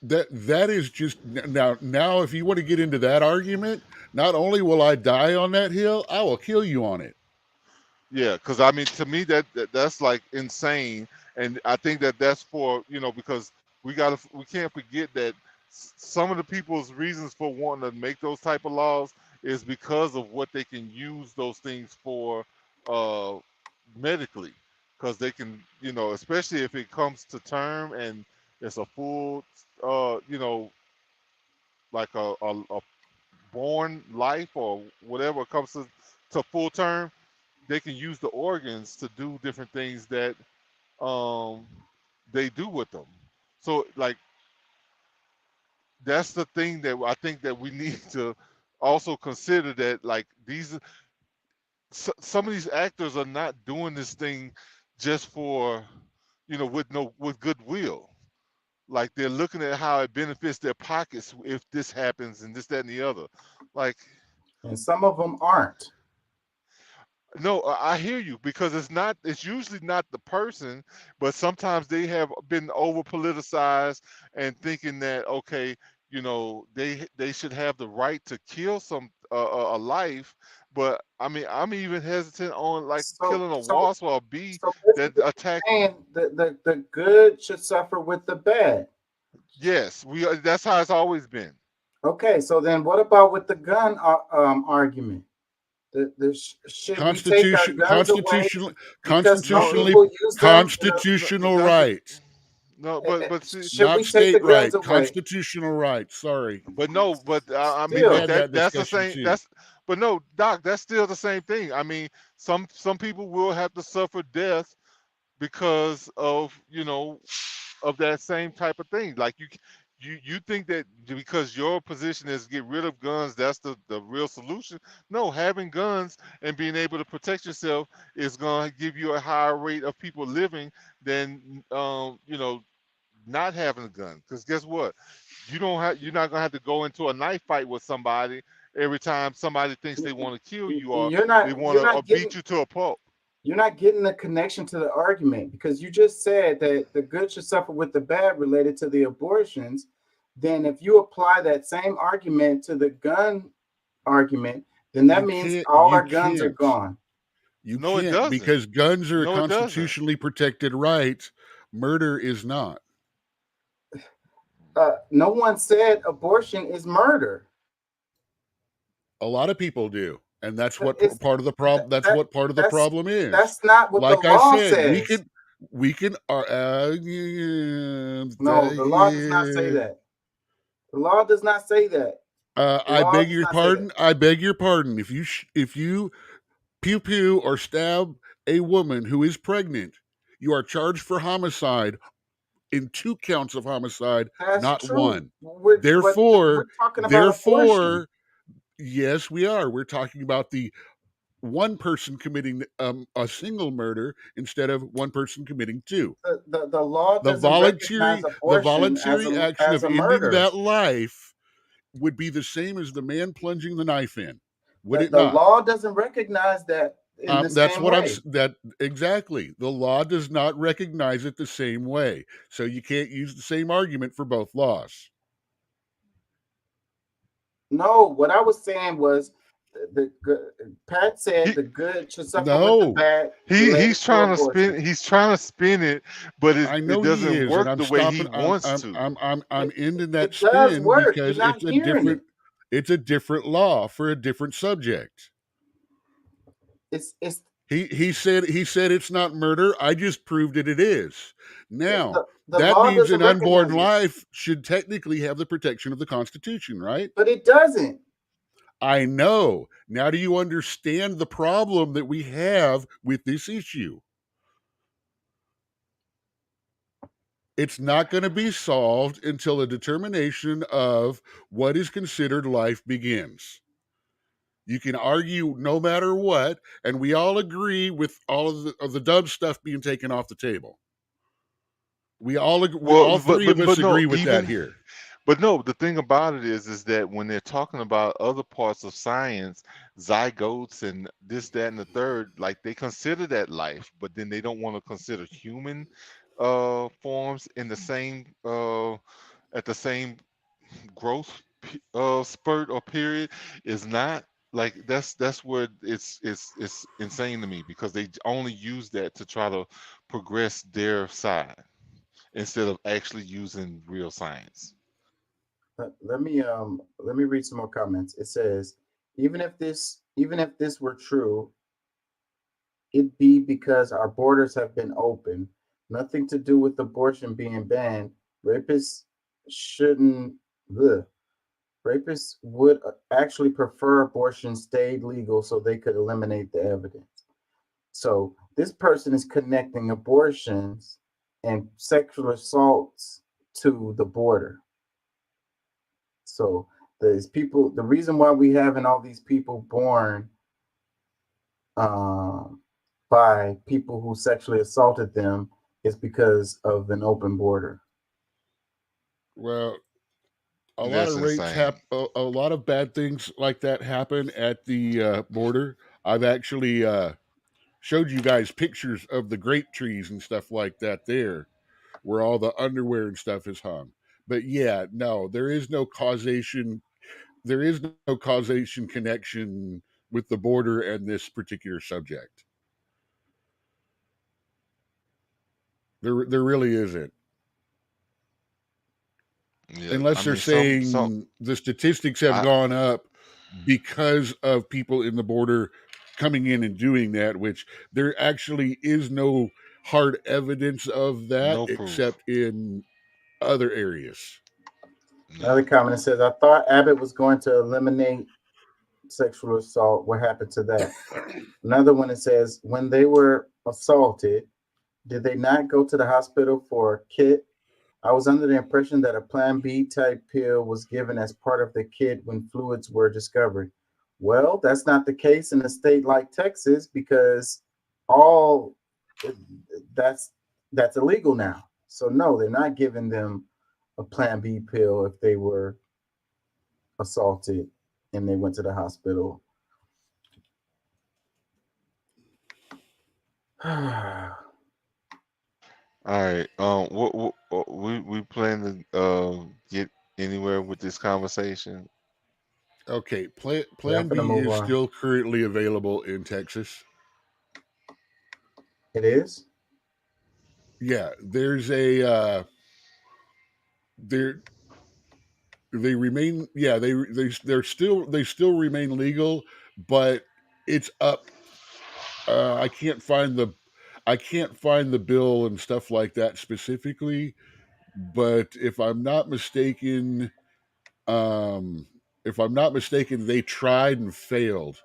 that is just now. If you want to get into that argument, not only will I die on that hill, I will kill you on it. Yeah, because I mean, to me, that's like insane, and I think that's for because we can't forget that some of the people's reasons for wanting to make those type of laws is because of what they can use those things for, medically, because they can especially if it comes to term and it's a full, like a born life or whatever comes to full term, they can use the organs to do different things that they do with them. So like that's the thing that I think that we need to also consider, that like some of these actors are not doing this thing just for with goodwill. Like they're looking at how it benefits their pockets if this happens and this, that, and the other. Like, and some of them aren't. No, I hear you, because it's usually not the person, but sometimes they have been over politicized and thinking that, okay, they should have the right to kill a life. But I mean, I'm even hesitant on like killing a wasp or a bee that attack. And the good should suffer with the bad. Yes, that's how it's always been. Okay, so then what about with the gun argument? Should we take our guns away because some people use them? Constitutional right. No, but see, Should not we take state the guns right, away? constitutional right. Sorry. But no, but I mean, Still. but Had that that's the discussion same. too. But no, Doc, that's still the same thing. I mean, some people will have to suffer death because of of that same type of thing. Like you think that because your position is get rid of guns, that's the real solution. No, having guns and being able to protect yourself is going to give you a higher rate of people living than not having a gun. Because guess what, you're not going to have to go into a knife fight with somebody every time somebody thinks they want to kill you or they want to beat you to a pulp. You're not getting the connection to the argument, because you just said that the good should suffer with the bad related to the abortions. Then if you apply that same argument to the gun argument, then that means all our guns are gone. You No, it can't, doesn't. because guns are a No, it doesn't. constitutionally protected right. Murder is not. No one said abortion is murder. A lot of people do, and that's what It's- part of the problem. That's what part of the problem is. That's not what Like the I law said, says. we can. No, the law does not say that. The law does not say that. I law beg does your not say pardon. I beg your pardon. If you pew pew or stab a woman who is pregnant, You are charged for homicide in 2 counts of homicide, That's not true. 1. But we're Therefore, talking about abortion. yes, we are. We're talking about the one person committing a single murder instead of one person committing 2. The law doesn't recognize The abortion voluntary action as of a ending murder. that life would be the same as the man plunging the knife in, would it The not? law doesn't recognize that in the That's same what way. exactly. The law does not recognize it the same way. So you can't use the same argument for both laws. No, what I was saying was the good. Pat said the good should suffer with the No. bad. He's related trying to abortion. spin it, but I know it he doesn't is, and work I'm the way he stopping. wants to. I'm ending that It does spin work. because You're not hearing it. it's a different law for a different subject. It's He said it's not murder. I just proved it is. Now the that law means an doesn't unborn recognize it. life should technically have the protection of the Constitution, right? But it doesn't. I know. Now do you understand the problem that we have with this issue? It's not going to be solved until a determination of what is considered life begins. You can argue no matter what, and we all agree with all of the Dove stuff being taken off the table. All three of us agree with that here. But no, the thing about it is that when they're talking about other parts of science, zygotes and this, that, and the third, like they consider that life, but then they don't want to consider human forms in the same at the same growth spurt or period. Is not like that's where it's insane to me, because they only use that to try to progress their side instead of actually using real science. Let me read some more comments. It says, even if this were true, it'd be because our borders have been open. Nothing to do with abortion being banned. Rapists Rapists would actually prefer abortion stayed legal so they could eliminate the evidence. So this person is connecting abortions and sexual assaults to the border. So there's people, the reason why we having all these people born by people who sexually assaulted them is because of an open border. Well, a That's lot of rapes insane. a lot of bad things like that happen at the border. I've actually showed you guys pictures of the grape trees and stuff like that there, where all the underwear and stuff is hung. But yeah, no, there is no causation. There is no causation connection with the border and this particular subject. There really isn't. Yeah, Unless they're saying the statistics have gone up because of people in the border coming in and doing that, which there actually is no hard evidence of that, No proof. except in other areas. Another comment says, I thought Abbott was going to eliminate sexual assault. What happened to that? Another one, it says, when they were assaulted, did they not go to the hospital for a kit? I was under the impression that a Plan B type pill was given as part of the kit when fluids were discovered. Well, that's not the case in a state like Texas, because that's illegal now. So no, they're not giving them a Plan B pill if they were assaulted and they went to the hospital. All right. What we plan to get anywhere with this conversation? Okay, Plan I'm B gonna move is on. still currently available in Texas. It is? Yeah, there's a they remain they still remain legal, but it's up. I can't find the bill and stuff like that specifically, but if I'm not mistaken, they tried and failed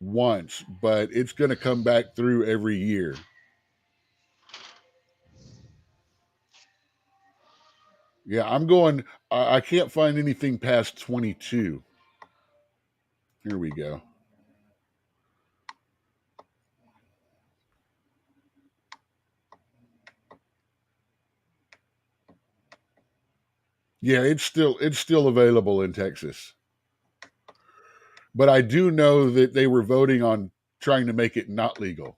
once, but it's going to come back through every year. Yeah, I'm going. I can't find anything past 22. Here we go. Yeah, it's still available in Texas. But I do know that they were voting on trying to make it not legal.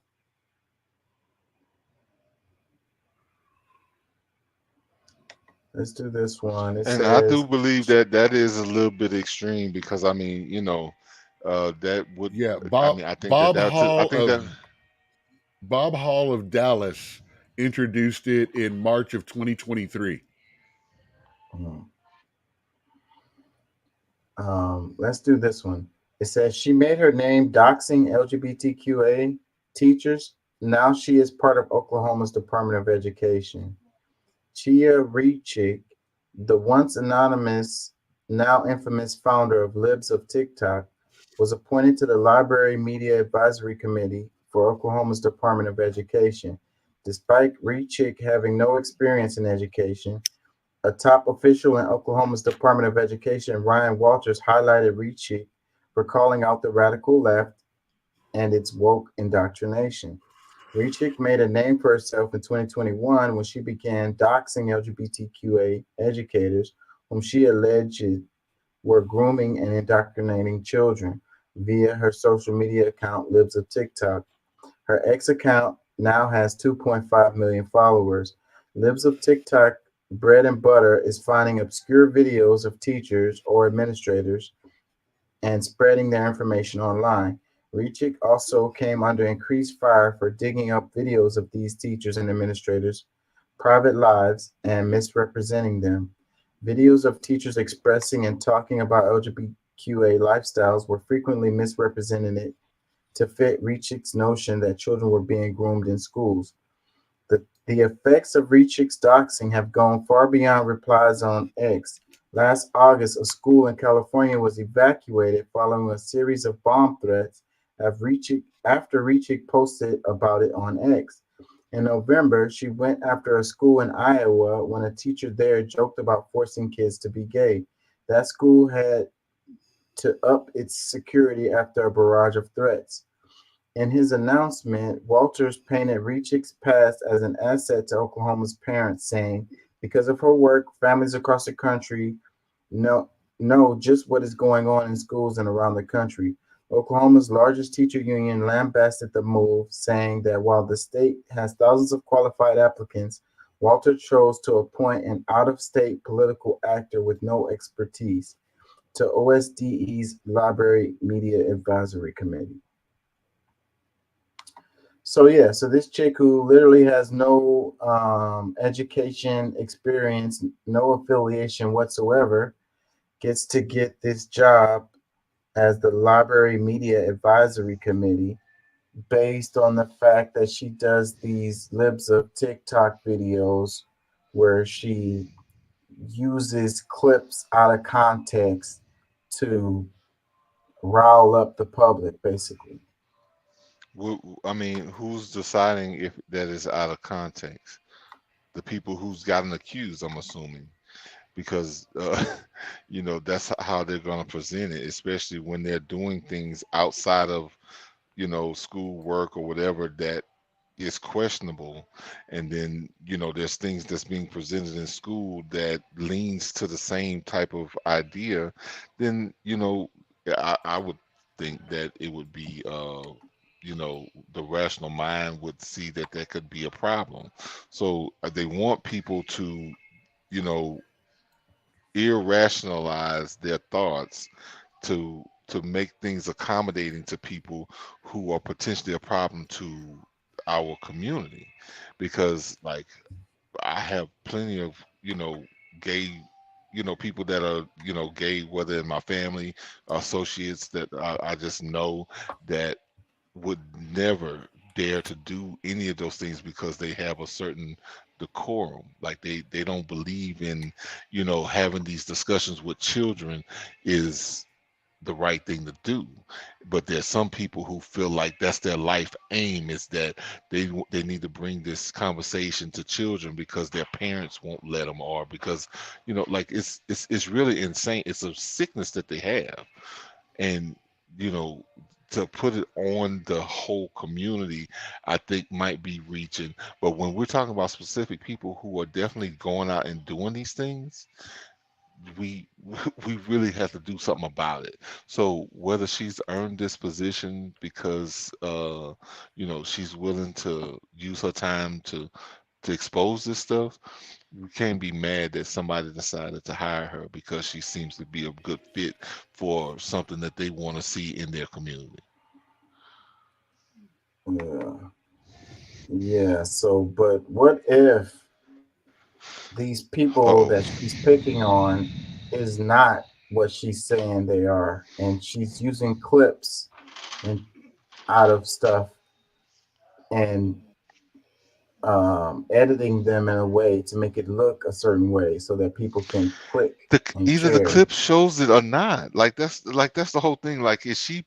Let's do this one. It And I do says, believe that that is a little bit extreme because I mean, you know, that would. Yeah, I mean, I think that that's. I think that. Bob Hall of Dallas introduced it in March of 2023. let's do this one. It says she made her name doxing LGBTQA teachers. Now she is part of Oklahoma's Department of Education. Chia Rechick, the once anonymous, now infamous founder of Libs of TikTok, was appointed to the Library Media Advisory Committee for Oklahoma's Department of Education. Despite Rechick having no experience in education, a top official in Oklahoma's Department of Education, Ryan Walters, highlighted Rechick for calling out the radical left and its woke indoctrination. Rechick made a name for herself in 2021 when she began doxing LGBTQA educators whom she alleged were grooming and indoctrinating children via her social media account, Libs of TikTok. Her ex account now has 2.5 million followers. Libs of TikTok bread and butter is finding obscure videos of teachers or administrators and spreading their information online. Rechick also came under increased fire for digging up videos of these teachers and administrators' private lives and misrepresenting them. Videos of teachers expressing and talking about LGBTQA lifestyles were frequently misrepresented to fit Rechick's notion that children were being groomed in schools. The effects of Rechick's doxing have gone far beyond replies on X. Last August, a school in California was evacuated following a series of bomb threats after Rechick posted about it on X. In November, she went after a school in Iowa when a teacher there joked about forcing kids to be gay. That school had to up its security after a barrage of threats. In his announcement, Walters painted Rechick's past as an asset to Oklahoma's parents, saying, because of her work, families across the country know just what is going on in schools and around the country. Oklahoma's largest teacher union lambasted the move, saying that while the state has thousands of qualified applicants, Walters chose to appoint an out-of-state political actor with no expertise to OSDE's Library Media Advisory Committee. So this chick who literally has no education experience, no affiliation whatsoever, gets to get this job as the Library Media Advisory Committee based on the fact that she does these Libs of TikTok videos where she uses clips out of context to rile up the public, basically. I mean, who's deciding if that is out of context? The people who's gotten accused, I'm assuming, because you know that's how they're going to present it, especially when they're doing things outside of, you know, school work or whatever that is questionable, and then you know there's things that's being presented in school that leans to the same type of idea. Then you know, I would think that it would be you know, the rational mind would see that that could be a problem. So they want people to, you know, irrationalize their thoughts to make things accommodating to people who are potentially a problem to our community. Because like I have plenty of, you know, gay, you know, people that are, you know, gay, whether in my family, associates that I just know that would never dare to do any of those things because they have a certain decorum. Like they don't believe in, you know, having these discussions with children is the right thing to do. But there's some people who feel like that's their life aim, is that they need to bring this conversation to children because their parents won't let them, or because, you know, like it's really insane. It's a sickness that they have. And, you know, to put it on the whole community, I think might be reaching. But when we're talking about specific people who are definitely going out and doing these things, we we really have to do something about it. So whether she's earned this position because you know, she's willing to use her time to expose this stuff, we can't be mad that somebody decided to hire her because she seems to be a good fit for something that they want to see in their community. Yeah. So, but what if these people that she's picking on is not what she's saying they are, and she's using clips and out of stuff and editing them in a way to make it look a certain way so that people can click and Either the share. clip shows it or not. Like that's the whole thing. Like, is she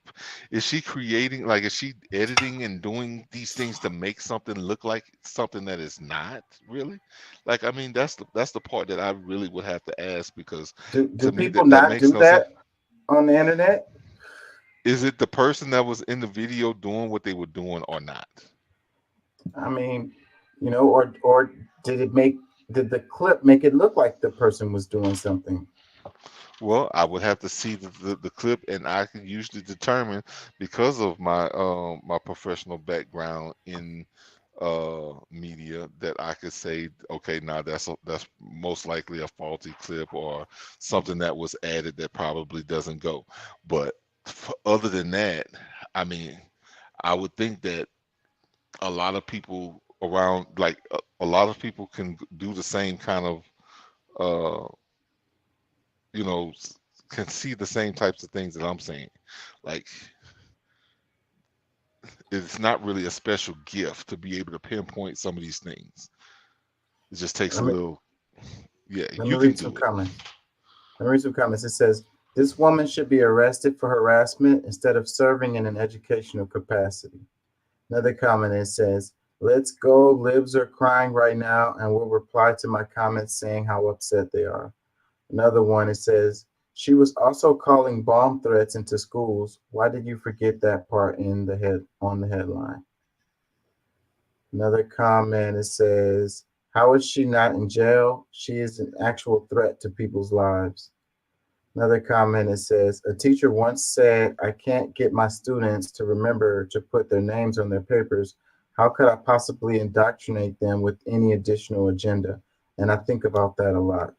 creating, like, is she editing and doing these things to make something look like something that is not really? Like, I mean, that's the part that I really would have to ask, because Do to me people that not makes do no sense. that on the internet? Is it the person that was in the video doing what they were doing or not? I mean, you know, or did the clip make it look like the person was doing something? Well, I would have to see the clip, and I can usually determine, because of my my professional background in media, that I could say, okay, now that's most likely a faulty clip or something that was added that probably doesn't go. But other than that, I mean, I would think that a lot of people around, like a lot of people can do the same kind of you know, can see the same types of things that I'm saying. Like, it's not really a special gift to be able to pinpoint some of these things. It just takes a Let me, little, yeah, let me you can read some do it. comments. Let me read some comments. It says, this woman should be arrested for harassment instead of serving in an educational capacity. Another comment, it says, let's go, libs are crying right now and will reply to my comments saying how upset they are. Another one, it says, she was also calling bomb threats into schools. Why did you forget that part in the on the headline? Another comment, it says, how is she not in jail? She is an actual threat to people's lives. Another comment, it says, a teacher once said, I can't get my students to remember to put their names on their papers. How could I possibly indoctrinate them with any additional agenda? And I think about that a lot.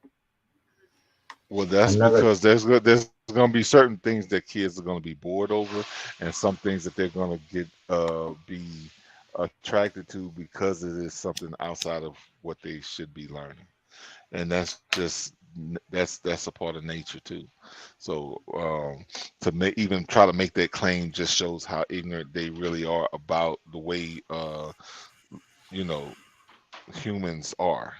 Well, that's because there's going to be certain things that kids are going to be bored over, and some things that they're going to get be attracted to because it is something outside of what they should be learning, and that's a part of nature too. So to even try to make that claim just shows how ignorant they really are about the way you know, humans are.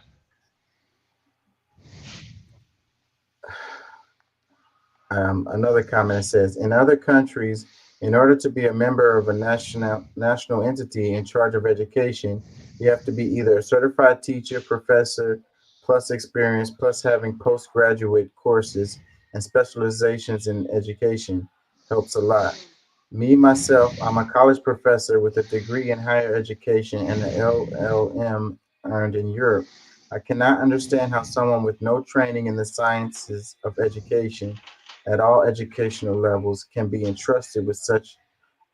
Another comment says, in other countries, in order to be a member of a national entity in charge of education, you have to be either a certified teacher, professor, plus experience, plus having postgraduate courses and specializations in education. Helps a lot. Me, myself, I'm a college professor with a degree in higher education and an LLM earned in Europe. I cannot understand how someone with no training in the sciences of education at all educational levels can be entrusted with such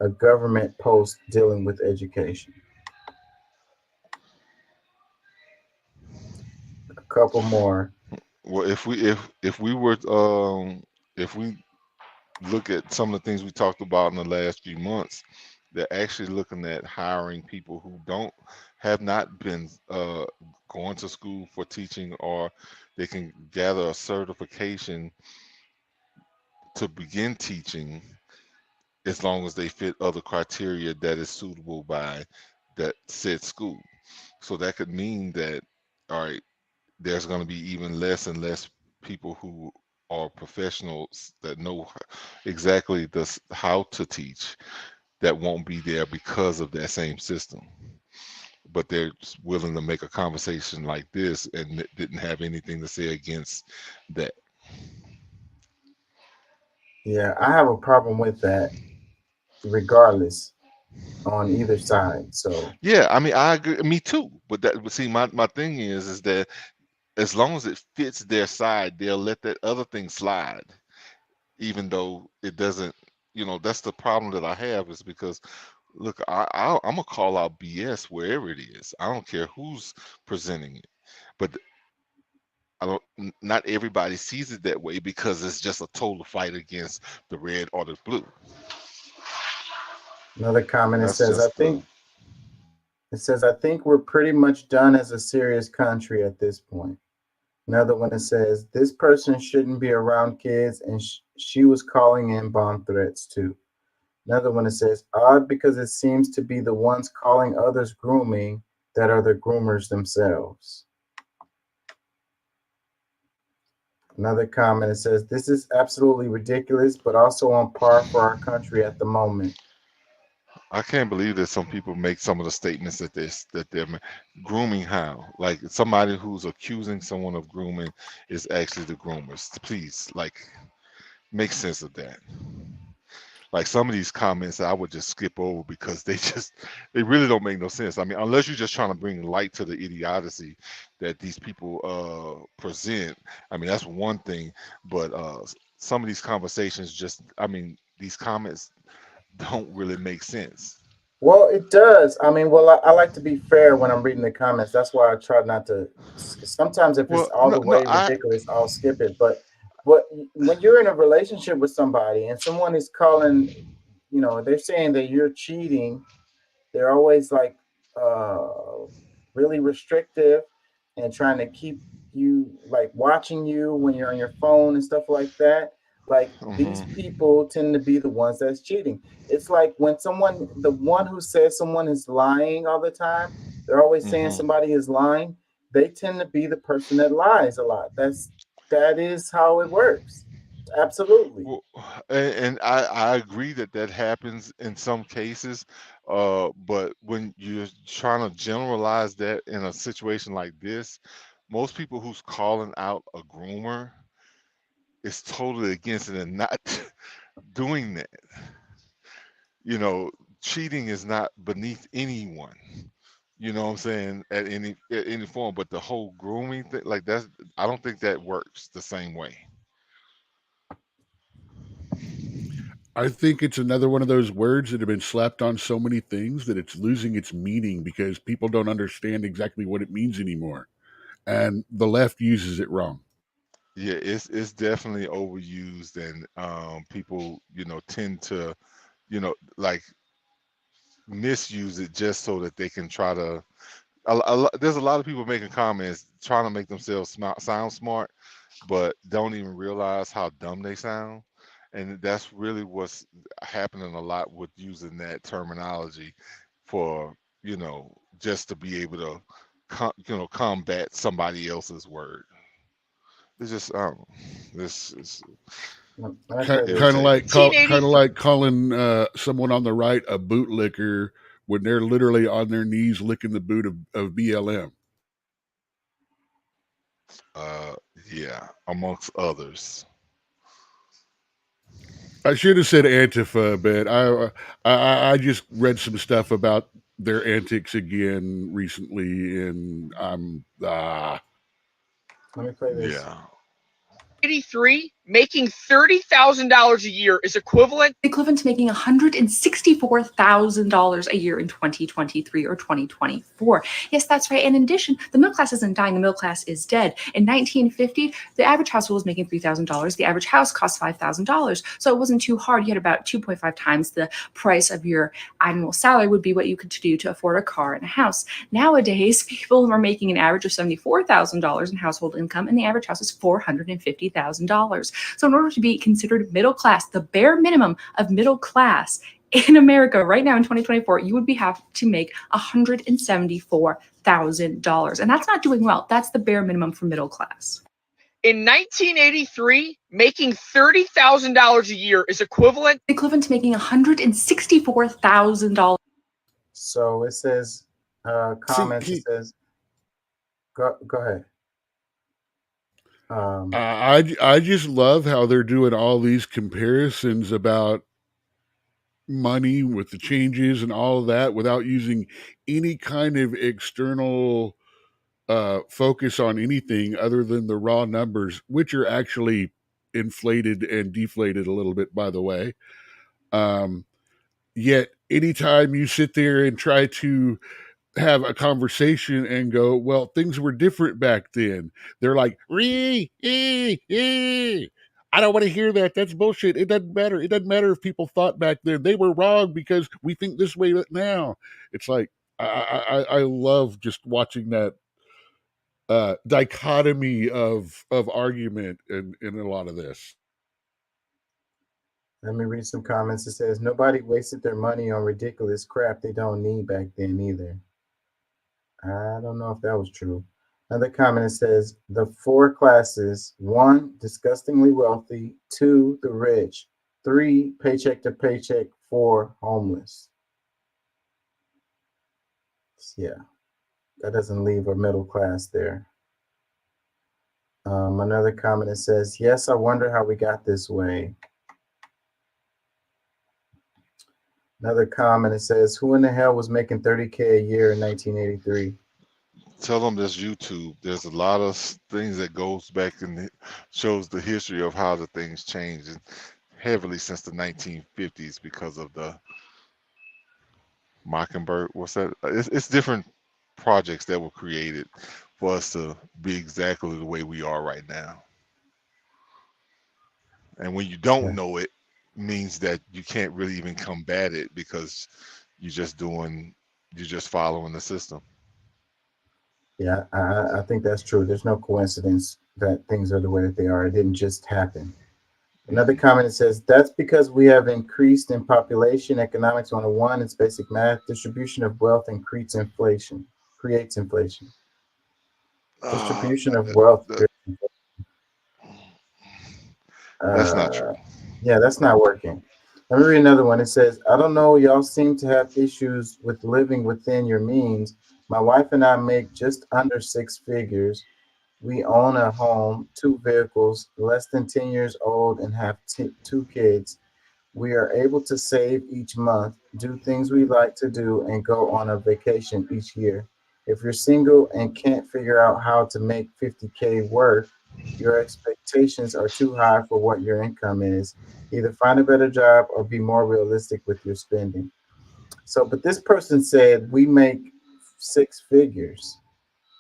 a government post dealing with education. A couple more. Well, if we were if we look at some of the things we talked about in the last few months, they're actually looking at hiring people who have not been going to school for teaching, or they can gather a certification to begin teaching as long as they fit other criteria that is suitable by that said school. So that could mean that, all right, there's going to be even less and less people who are professionals that know exactly how to teach that won't be there because of that same system. But they're willing to make a conversation like this and didn't have anything to say against that. Yeah, I have a problem with that, regardless, on either side. So Yeah, I mean, I agree. Me too. But see, my thing is that as long as it fits their side, they'll let that other thing slide, even though it doesn't. That's the problem that I have, is because, look, I'm gonna call out BS wherever it is. I don't care who's presenting it, but not everybody sees it that way because it's just a total fight against the red or the blue. another comment, it That's says, just I think we're pretty much done as a serious country at this point. Another one that says, this person shouldn't be around kids, and she was calling in bomb threats too. Another one that says, odd because it seems to be the ones calling others grooming that are the groomers themselves. Another comment that says, this is absolutely ridiculous, but also on par for our country at the moment. I can't believe that some people make some of the statements that they're grooming. How, like, somebody who's accusing someone of grooming is actually the groomers. Please, like, make sense of that. Like, some of these comments I would just skip over because they really don't make no sense. I mean, unless you're just trying to bring light to the idiocy that these people present. I mean, that's one thing. But some of these conversations these comments don't really make sense. Well, it does. I mean, I like to be fair when I'm reading the comments. That's why I try not to. Sometimes if it's all the way ridiculous, I'll skip it. But when you're in a relationship with somebody and someone is calling, they're saying that you're cheating, they're always like really restrictive and trying to keep you, like, watching you when you're on your phone and stuff like that. Like, these people tend to be the ones that's cheating. It's like when the one who says someone is lying all the time, they're always saying somebody is lying. They tend to be the person that lies a lot. That is how it works. Absolutely. Well, and I agree that happens in some cases, but when you're trying to generalize that in a situation like this, most people who's calling out a groomer is totally against it and not doing that. Cheating is not beneath anyone. You know what I'm saying? At any form, but the whole grooming thing, like, I don't think that works the same way. I think it's another one of those words that have been slapped on so many things that it's losing its meaning because people don't understand exactly what it means anymore. And the left uses it wrong. Yeah, it's definitely overused, and people, tend to, like, misuse it just so that they can try to. There's a lot of people making comments trying to make themselves sound smart, but don't even realize how dumb they sound. And that's really what's happening a lot with using that terminology for, just to be able to, combat somebody else's word. It's just, this is kind of like calling someone on the right a bootlicker when they're literally on their knees licking the boot of BLM. Yeah, amongst others. I should have said Antifa, but I just read some stuff about their antics again recently, and I'm Let me play this. Yeah. 83, making $30,000 a year is equivalent to making $164,000 a year in 2023 or 2024. Yes, that's right. And in addition, the middle class isn't dying. The middle class is dead. In 1950, the average household was making $3,000. The average house cost $5,000. So it wasn't too hard. You had about 2.5 times the price of your annual salary would be what you could do to afford a car and a house. Nowadays, people are making an average of $74,000 in household income, and the average house is $450,000. So in order to be considered middle class, the bare minimum of middle class in America right now in 2024, you would have to make $174,000. And that's not doing well. That's the bare minimum for middle class. In 1983, making $30,000 a year is equivalent to making $164,000. So it says, comments, it says, go ahead. I just love how they're doing all these comparisons about money with the changes and all of that without using any kind of external focus on anything other than the raw numbers, which are actually inflated and deflated a little bit, by the way. Yet anytime you sit there and try to have a conversation and go, well, things were different back then, they're like, I don't want to hear that. That's bullshit. It doesn't matter. It doesn't matter if people thought back then. They were wrong because we think this way now. It's like, I love just watching that dichotomy of argument in a lot of this. Let me read some comments. It says, nobody wasted their money on ridiculous crap they don't need back then either. I don't know if that was true. Another comment, it says, the 4 classes: 1, disgustingly wealthy; 2, the rich; 3, paycheck to paycheck; 4, homeless. Yeah, that doesn't leave a middle class there. Another comment, it says, yes, I wonder how we got this way. Another comment, it says, who in the hell was making $30K a year in 1983? Tell them there's YouTube. There's a lot of things that goes back and shows the history of how the things changed heavily since the 1950s because of the Mockingbird. What's that? It's different projects that were created for us to be exactly the way we are right now. And when you don't know it, means that you can't really even combat it because you're just following the system. Yeah, I think that's true. There's no coincidence that things are the way that they are. It didn't just happen. Another comment, it says, that's because we have increased in population. Economics 101, it's basic math. Distribution of wealth creates inflation. Distribution of wealth. That's not true. Yeah, that's not working. Let me read another one. It says, I don't know, y'all seem to have issues with living within your means. My wife and I make just under 6 figures. We own a home, 2 vehicles, less than 10 years old, and have 2 kids. We are able to save each month, do things we like to do, and go on a vacation each year. If you're single and can't figure out how to make $50K work, your expectations are too high for what your income is. Either find a better job or be more realistic with your spending. So, but this person said we make 6 figures.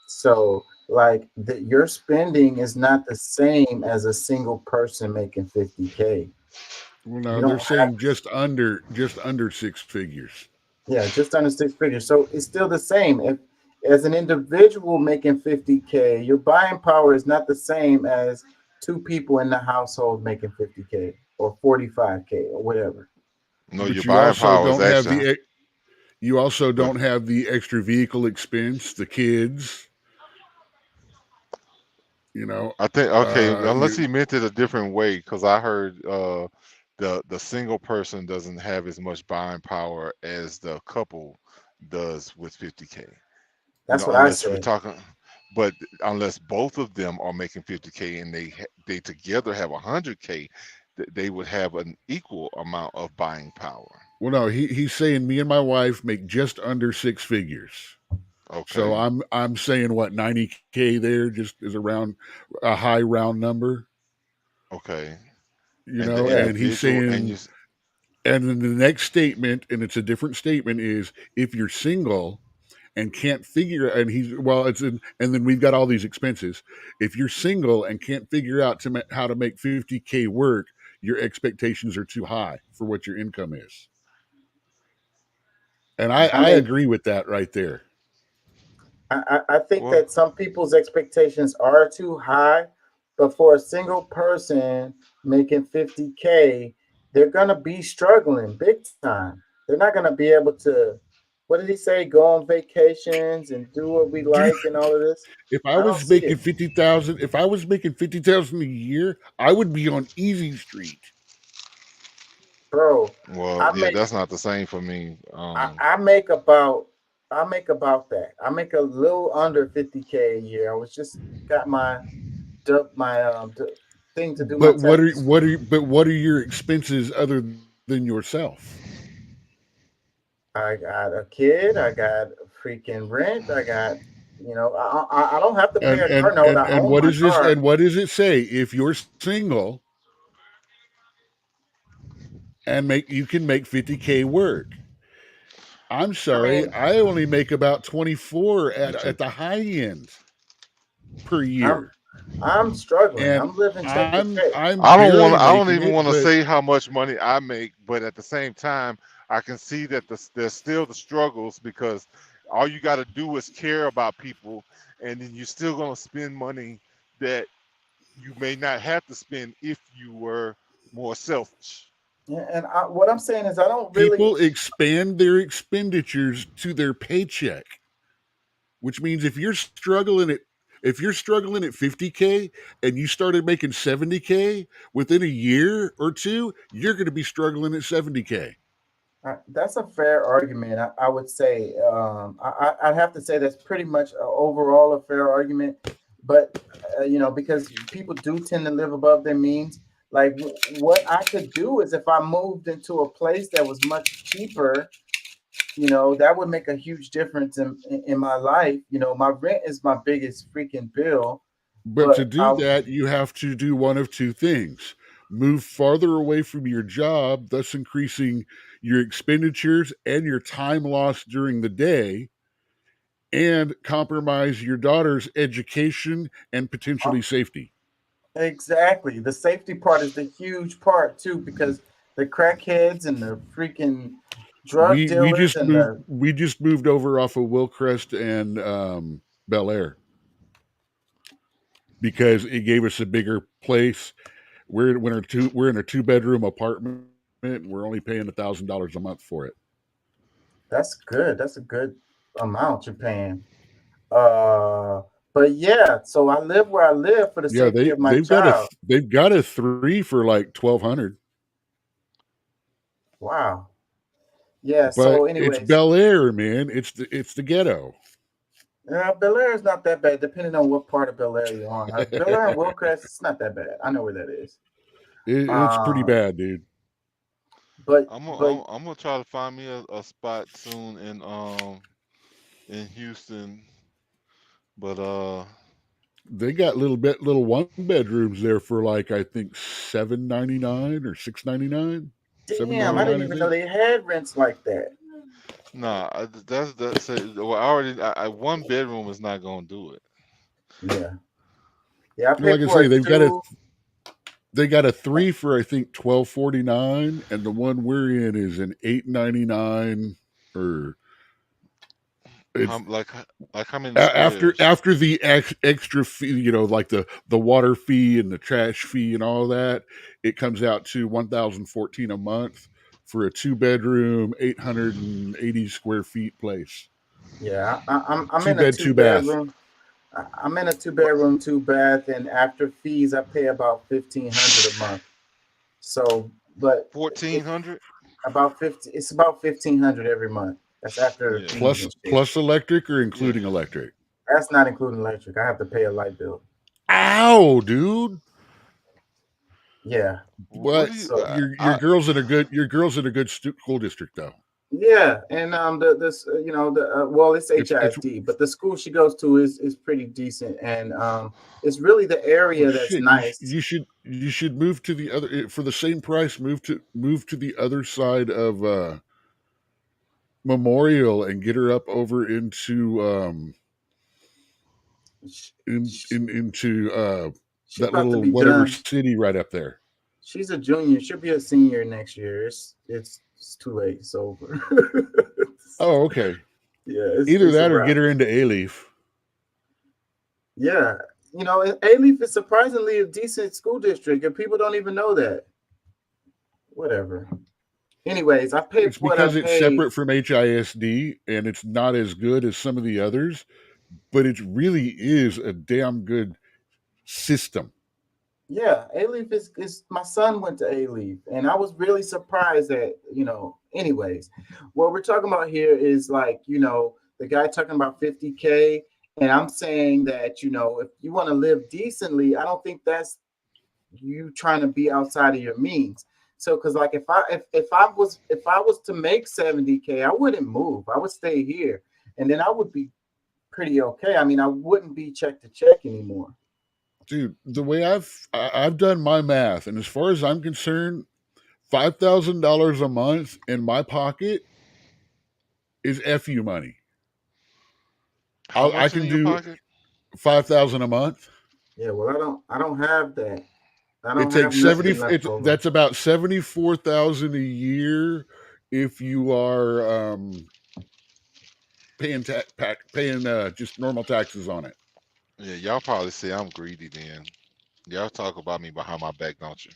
So like your spending is not the same as a single person making 50K. Well, no, they're saying just under 6 figures. Yeah, just under 6 figures. So it's still the same. If as an individual making 50K, your buying power is not the same as 2 people in the household making 50K or 45K or whatever. No, But your you buying also power don't is have actually. you also don't have the extra vehicle expense, the kids. You know, I think unless he meant it a different way, because I heard the single person doesn't have as much buying power as the couple does with 50K. That's what I unless we're said. talking, but unless both of them are making 50K and they together have 100K, they would have an equal amount of buying power. well, no, he's saying me and my wife make just under 6 figures. Okay. So I'm saying what 90K there just is around a high round number. Okay. You know, and he's saying, and then the next statement, and it's a different statement, is if you're single and can't figure, and and then we've got all these expenses. If you're single and can't figure out how to make 50K work, your expectations are too high for what your income is. And I agree with that right there. I think that some people's expectations are too high, but for a single person making 50K, they're going to be struggling big time. They're not going to be able to what did he say? Go on vacations and do what we like and all of this. If I I don't was see making it, 50,000, if I was making 50,000 a year, I would be on Easy Street. bro. Well, I yeah, make that's not the same for me. I make about that. I make a little under 50K a year. I was just got my thing to do my But taxes. what are your expenses other than yourself? I got a kid. I got freaking rent. I got, I don't have to pay a car note. I And own what my is this? car. And what does it say? If you're single and you can make 50K work. I'm sorry, I only make about 24 at the high end per year. I'm struggling. And I'm living check to check. I'm I barely don't making even it, want to but say how much money I make, but at the same time, I can see that there's still the struggles because all you got to do is care about people, and then you're still gonna spend money that you may not have to spend if you were more selfish. Yeah, and what I'm saying is I don't really. people expand their expenditures to their paycheck, which means if you're struggling at 50K and you started making 70K within a year or two, you're going to be struggling at 70K. That's a fair argument. I would say I'd have to say that's pretty much overall a fair argument. But because people do tend to live above their means. Like what I could do is if I moved into a place that was much cheaper, that would make a huge difference in my life. My rent is my biggest freaking bill. But to do that, you have to do one of two things: move farther away from your job, thus increasing your expenditures and your time lost during the day, and compromise your daughter's education and potentially safety. Exactly. The safety part is the huge part too, because the crackheads and the freaking drug We dealers just and moved the we just moved over off of Willcrest and Bel Air because it gave us a bigger place. We're in a 2-bedroom apartment and we're only paying $1,000 a month for it. that's good. That's a good amount you're paying. But yeah, so I live where I live for the Yeah, safety of my they've child. got a 3 for like $1,200. Wow. Yeah. But So, it's anyways, Bel Air, man. It's the ghetto. Bel Air is not that bad, depending on what part of Bel Air you're on. Bel Air and Willcrest, it's not that bad. I know where that is. It's pretty bad, dude. But I'm gonna try to find me a spot soon in Houston, but they got little 1-bedrooms there for like I think $7.99 or $6.99. damn, I didn't even know they had rents like that. nah, that's well, I already 1 bedroom is not gonna do it. Yeah. Yeah, I paid Like I for say, it they got a 3 for I think $12.49, and the one we're in is an $8.99 or Like how many after squares? the extra fee, like the water fee and the trash fee and all that, it comes out to $1,014 a month for a 2-bedroom, 880 square feet place. Yeah, I'm Two in a bed, 2 bath. 2-bedroom. I'm in a 2-bedroom, 2-bath, and after fees, I pay about $1,500 a month. So, but 1,400. About 50. It's about $1,500 every month. That's after fees and shit. Plus electric or including electric? That's not including electric. I have to pay a light bill. Ow, dude. Yeah. But your girl's in a good school district though. Yeah, and it's HISD, but the school she goes to is pretty decent, and it's really the area that's nice. You should move to the other for the same price. Move to the other side of Memorial and get her up over into into that little whatever city right up there. She's a junior. She'll be a senior next year. It's too late. It's over. Oh, okay. Yeah. Either that or get her into A-Leaf. Yeah. A-Leaf is surprisingly a decent school district, and people don't even know that. Whatever. anyways, I paid It's what I because it's paid. separate from HISD and it's not as good as some of the others, but it really is a damn good system. Yeah, A-Leaf is my son went to A-Leaf, and I was really surprised that, anyways, what we're talking about here is like, the guy talking about 50K, and I'm saying that, if you want to live decently, I don't think that's you trying to be outside of your means. So, because like if I was to make 70K, I wouldn't move. I would stay here, and then I would be pretty okay. I mean, I wouldn't be check to check anymore. Dude, the way I've done my math, and as far as I'm concerned, $5,000 a month in my pocket is FU money. I can do 5,000 a month. Yeah, well, I don't have that. I don't It takes have nothing left over. that's about 74,000 a year if you are paying just normal taxes on it. Yeah, y'all probably say I'm greedy then. Y'all talk about me behind my back, don't you?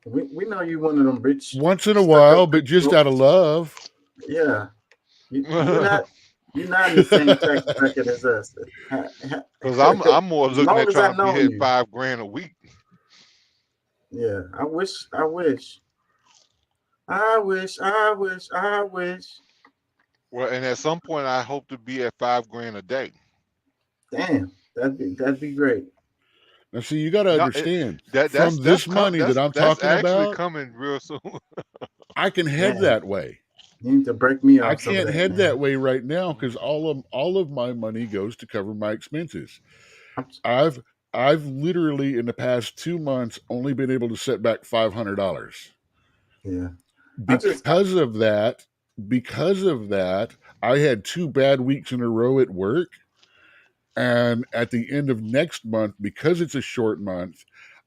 We know you one of them rich. Once in a while, but just out of love. Yeah, you're not in the same tax bracket as us. Because I'm more looking at trying to be hitting hitting $5,000 a week. Yeah, I wish. Well, and at some point, I hope to be at $5,000 a day. Damn, that'd be great. Now, see, you got to understand that's this money that I'm talking about, coming real soon. I can head that way. You need to break me off. I can't head that way right now because all of my money goes to cover my expenses. I've literally in the past 2 months only been able to set back $500. Yeah. Because of that, I had 2 bad weeks in a row at work. And at the end of next month, because it's a short month,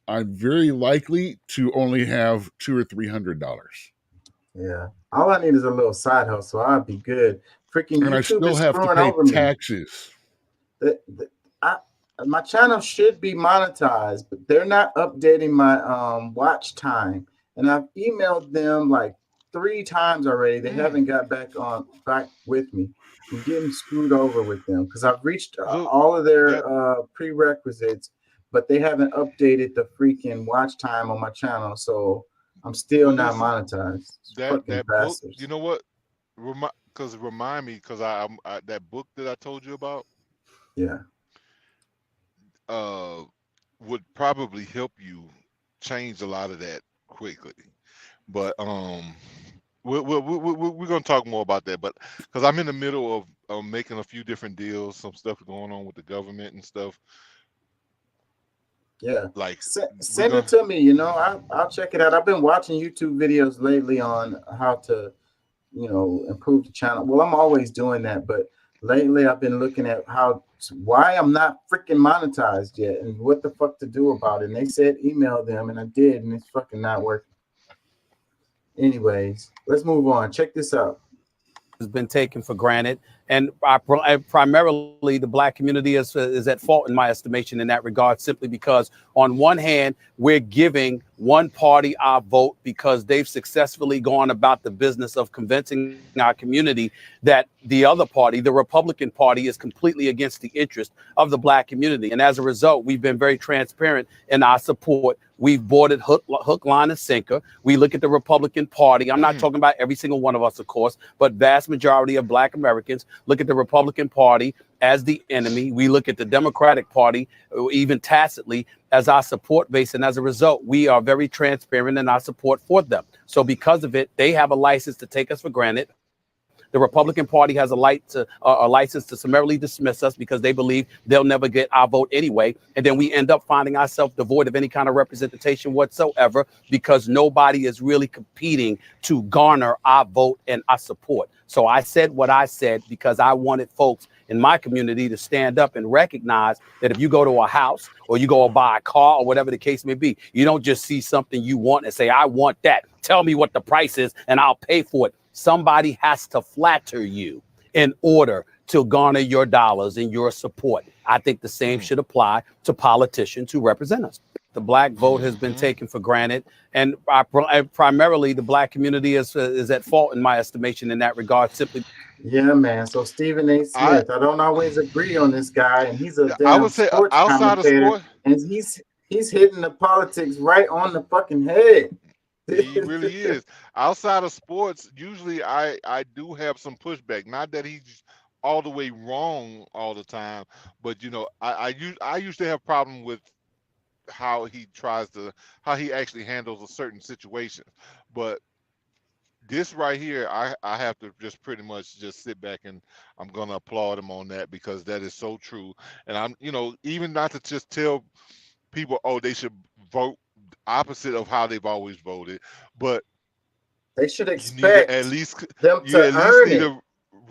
I'm very likely to only have $200 or $300. Yeah. All I need is a little side hustle. I'll be good. Freaking and YouTube I still is have to screwing pay over me. taxes. My channel should be monetized, but they're not updating my watch time. And I've emailed them like 3 times already. They haven't got back with me. I'm getting screwed over with them because I've reached all of their prerequisites, but they haven't updated the freaking watch time on my channel. So I'm still not monetized. That book, you know what? Remind me, because I that book that I told you about, yeah, would probably help you change a lot of that quickly. But we're gonna talk more about that. But because I'm in the middle of making a few different deals, some stuff going on with the government and stuff. Yeah, like send it to me. I'll check it out. I've been watching YouTube videos lately on how to, improve the channel. Well, I'm always doing that, but lately I've been looking at why I'm not freaking monetized yet and what the fuck to do about it. And they said email them, and I did, and it's fucking not working. Anyways, let's move on. Check this out. Has been taken for granted, and primarily the Black community is at fault in my estimation in that regard, simply because on one hand we're giving one party our vote because they've successfully gone about the business of convincing our community that the other party, the Republican Party, is completely against the interest of the Black community. And as a result, we've been very transparent in our support. We've bought it hook, line, and sinker. We look at the Republican Party. I'm not talking about every single one of us, of course, but vast majority of Black Americans look at the Republican Party as the enemy. We look at the Democratic Party, even tacitly, as our support base. And as a result, we are very transparent in our support for them. So because of it, they have a license to take us for granted. The Republican Party has a license to summarily dismiss us because they believe they'll never get our vote anyway. And then we end up finding ourselves devoid of any kind of representation whatsoever because nobody is really competing to garner our vote and our support. So I said what I said because I wanted folks in my community to stand up and recognize that if you go to a house or you go buy a car or whatever the case may be, you don't just see something you want and say, I want that. Tell me what the price is and I'll pay for it. Somebody has to flatter you in order to garner your dollars and your support. I think the same should apply to politicians who represent us. The black vote has been taken for granted, and primarily the black community is at fault in my estimation in that regard. Simply, Yeah, man. So Stephen A. Smith, I don't always agree on this guy, and he's a I damn would say sports outside of commentator, sport, and he's hitting the politics right on the fucking head. he really is. Outside of sports, usually I do have some pushback. Not that he's all the way wrong all the time, but you know, I usually have problem with how he actually handles a certain situation. But this right here, I have to just pretty much just sit back and I'm gonna applaud him on that, because that is so true. And I'm, you know, even not to just tell people, oh, they should vote opposite of how they've always voted, but They should you need expect to at least them you to at least earn need it. to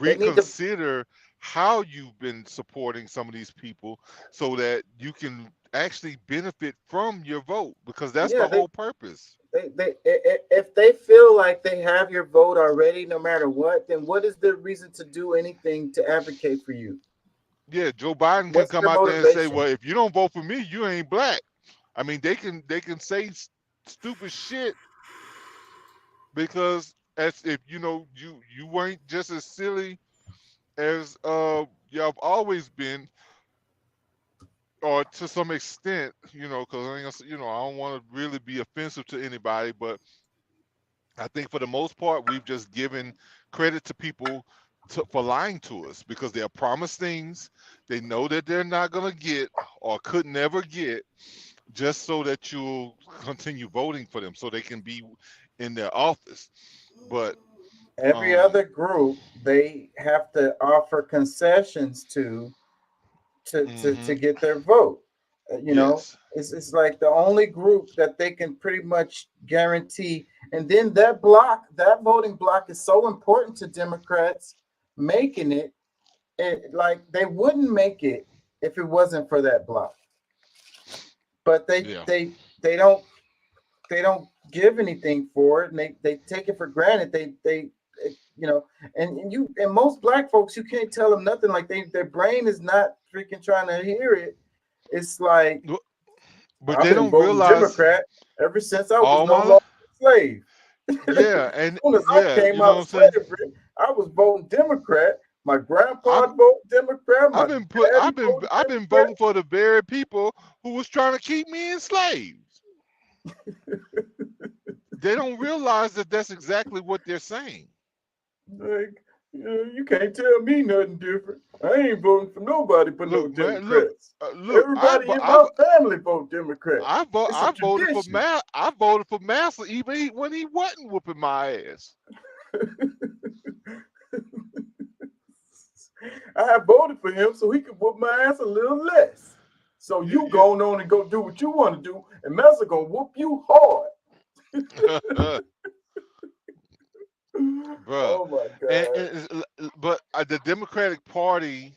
They need to. reconsider how you've been supporting some of these people so that you can actually benefit from your vote, because that's Yeah, the whole purpose. if they feel like they have your vote already, no matter what, then what is the reason to do anything to advocate for you? Yeah, Joe Biden can What's come their out there and say, motivation? well, if you don't vote for me, you ain't black. I mean, they can say stupid shit, because as if you know you ain't just as silly as y'all have always been, or to some extent, you know, because I don't want to really be offensive to anybody, but I think for the most part we've just given credit to people for lying to us, because they're promised things they know that they're not gonna get or could never get, just so that you'll continue voting for them so they can be in their office. But Every other group they have to offer concessions to get their vote. You know, yes, it's like the only group that they can pretty much guarantee. And then that voting block is so important to Democrats making it. Like they wouldn't make it if it wasn't for that block. But yeah, they don't give anything for it, and they take it for granted. They you know, and most black folks, you can't tell them nothing. Like their brain is not freaking trying to hear it. It's like but I've they been don't voting realize Democrat ever since I was all no my longer a slave. yeah, As and soon as I yeah, came you know out what of I'm saying. slavery, I was voting Democrat. My grandpa I've voted Democrat. My I've been put daddy voted I've been Democrat. voting for the very people who was trying to keep me enslaved. They don't realize that that's exactly what they're saying. Like, you can't tell me nothing different. I ain't voting for nobody but no Look, man, look, Democrats. look. Everybody in my family vote Democrat. It's a I voted for tradition. I voted for Massa even when he wasn't whooping my ass. I voted for him so he could whoop my ass a little less. So you go on and go do what you want to do, and Massa gonna whoop you hard. Bruh. Oh my God. But the Democratic Party,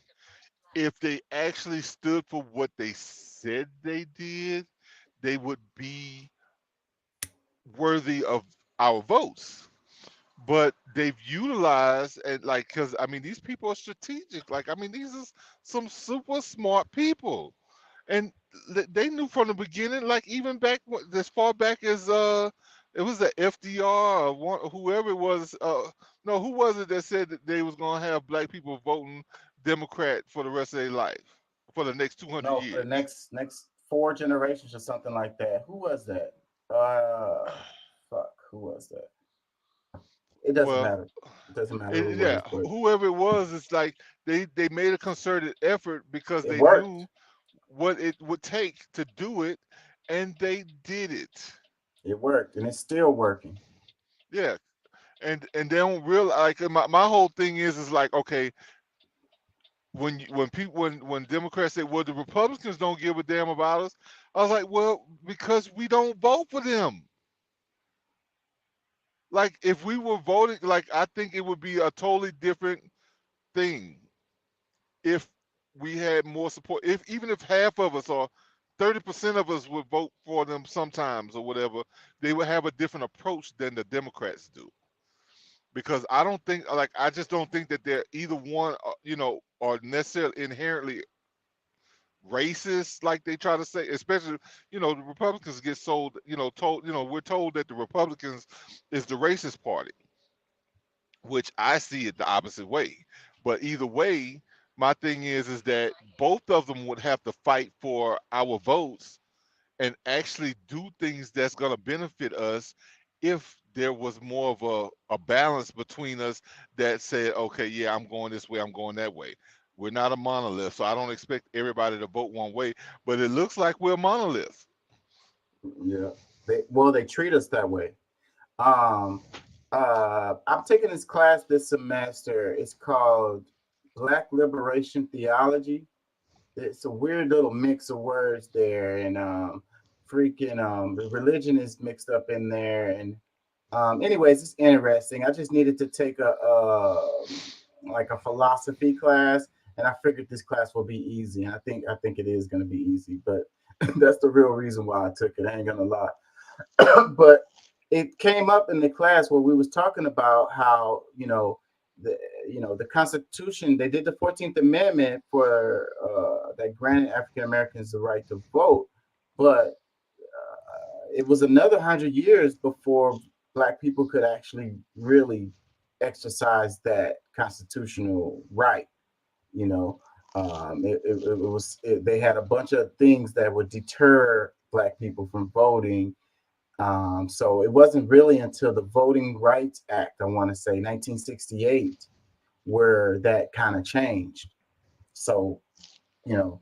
if they actually stood for what they said they did, they would be worthy of our votes. But they've utilized and like, because I mean, these people are strategic. Like, I mean, these are some super smart people, and they knew from the beginning. Like, even back as far back as it was the FDR or whoever it was. No, who was it that said that they was gonna have black people voting Democrat for the rest of their life for the next 200 No, for the years? next 4 generations or something like that. Who was that? Fuck. Who was that? It doesn't Well, matter. It doesn't matter who it yeah, was, but whoever it was, it's like they made a concerted effort because it they worked. knew what it would take to do it, and they did it. It worked, and it's still working. Yeah, and they don't realize. Like, my whole thing is like, okay, when Democrats say, well, the Republicans don't give a damn about us, I was like, well, because we don't vote for them. Like, if we were voting, like, I think it would be a totally different thing if we had more support. If even if half of us or 30% of us would vote for them sometimes or whatever, they would have a different approach than the Democrats do. Because I don't think, like, I just don't think that they're either one, you know, are necessarily inherently racist like they try to say, especially, you know, the Republicans get sold, you know, told, you know, we're told that the Republicans is the racist party, which I see it the opposite way. But either way, my thing is that both of them would have to fight for our votes and actually do things that's going to benefit us if there was more of a balance between us that said, okay, yeah, I'm going this way, I'm going that way. We're not a monolith, so I don't expect everybody to vote one way, but it looks like we're a monolith. Yeah. They treat us that way. I'm taking this class this semester. It's called Black Liberation Theology. It's a weird little mix of words there, and religion is mixed up in there. And anyways, it's interesting. I just needed to take like a philosophy class, and I figured this class will be easy. And I think it is going to be easy, but that's the real reason why I took it. I ain't gonna lie. But it came up in the class where we was talking about how, the Constitution, they did the 14th Amendment for that granted African Americans the right to vote, but it was another 100 years before Black people could actually really exercise that constitutional right. They had a bunch of things that would deter Black people from voting. So it wasn't really until the Voting Rights Act, I want to say 1968, where that kind of changed. So, that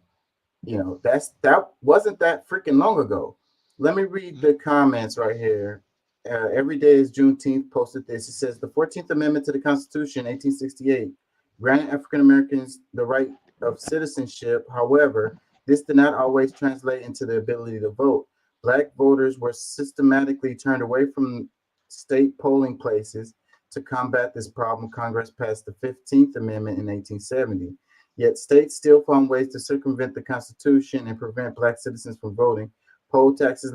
wasn't that freaking long ago. Let me read the comments right here. Every day is Juneteenth posted this. It says the 14th Amendment to the Constitution, 1868, granted African Americans the right of citizenship. However, this did not always translate into the ability to vote. Black voters were systematically turned away from state polling places. To combat this problem, Congress passed the 15th Amendment in 1870. Yet states still found ways to circumvent the Constitution and prevent Black citizens from voting. Poll taxes,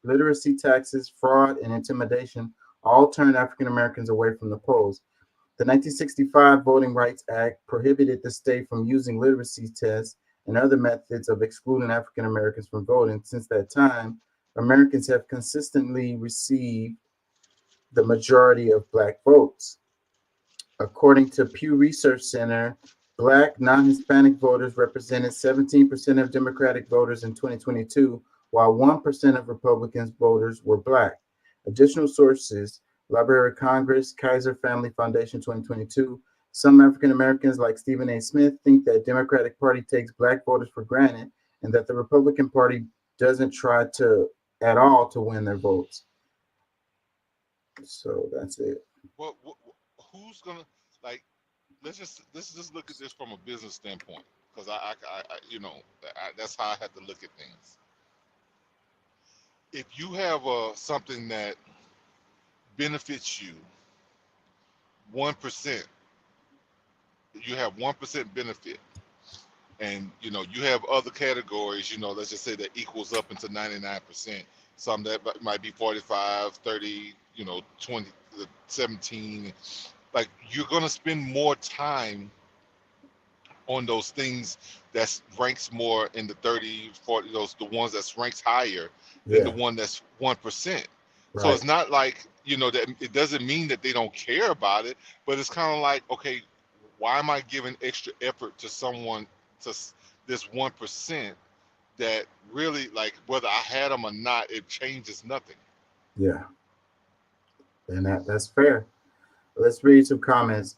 literacy taxes, fraud, and intimidation all turned African Americans away from the polls. The 1965 Voting Rights Act prohibited the state from using literacy tests and other methods of excluding African Americans from voting. Since that time, Americans have consistently received the majority of Black votes. According to Pew Research Center, Black non-Hispanic voters represented 17% of Democratic voters in 2022, while 1% of Republican voters were Black. Additional sources: Library of Congress, Kaiser Family Foundation 2022. Some African Americans, like Stephen A. Smith, think that Democratic Party takes Black voters for granted and that the Republican Party doesn't try at all to win their votes. So that's it. Well, who's gonna let's just look at this from a business standpoint, because that's how I have to look at things. If you have something that benefits you 1%, you have 1% benefit, and you have other categories, let's just say that equals up into 99%. Some that might be 45, 30, 20, 17. Like, you're going to spend more time on those things that ranks more in the 30, 40, the ones that ranks higher than the one that's 1%. So it's not like, that it doesn't mean that they don't care about it, but it's kind of like, okay, why am I giving extra effort to someone, to this 1%, that really, like, whether I had them or not, it changes nothing. Yeah. And that's fair. Let's read some comments.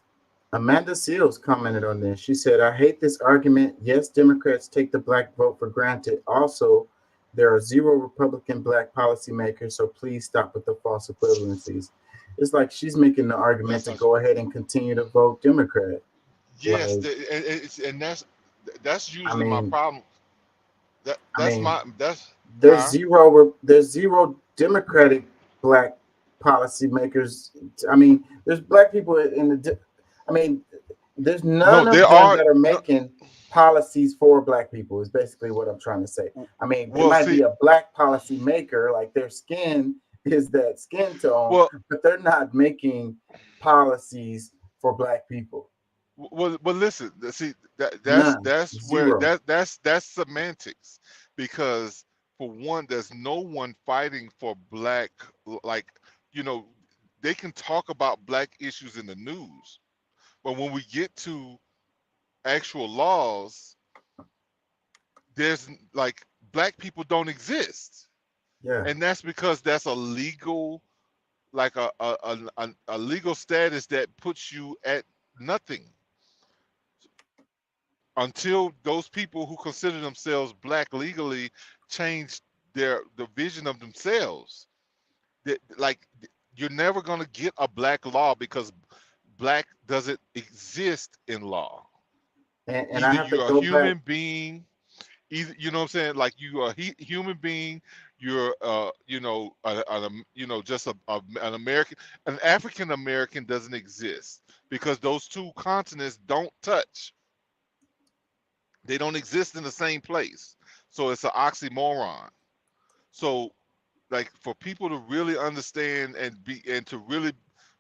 Amanda Seals commented on this. She said, I hate this argument. Yes, Democrats take the Black vote for granted. Also, there are 0 Republican Black policymakers, so please stop with the false equivalencies. It's like she's making the argument to go ahead and continue to vote Democrat. Yes, and that's usually my problem. There's zero Democratic Black policymakers. There's Black people there's none of them that are making policies for Black people, is basically what I'm trying to say. They might be a Black policy maker, like their skin is that skin tone, but they're not making policies for Black people. Well, listen. See, None. that's where Zero. that's semantics, because for one, there's no one fighting for black. Like, you know, they can talk about black issues in the news, but when we get to actual laws, there's like black people don't exist, Yeah. and that's because that's a legal, like a legal status that puts you at nothing until those people who consider themselves black legally change the vision of themselves. That, like, you're never going to get a black law because black doesn't exist in law. And I Either have to you're a go back. human being, either, you know what I'm saying, like you are a human being, you're you know, you know, just an American. An African American doesn't exist because those two continents don't touch. They don't exist in the same place. So it's an oxymoron. So, like, for people to really understand and to really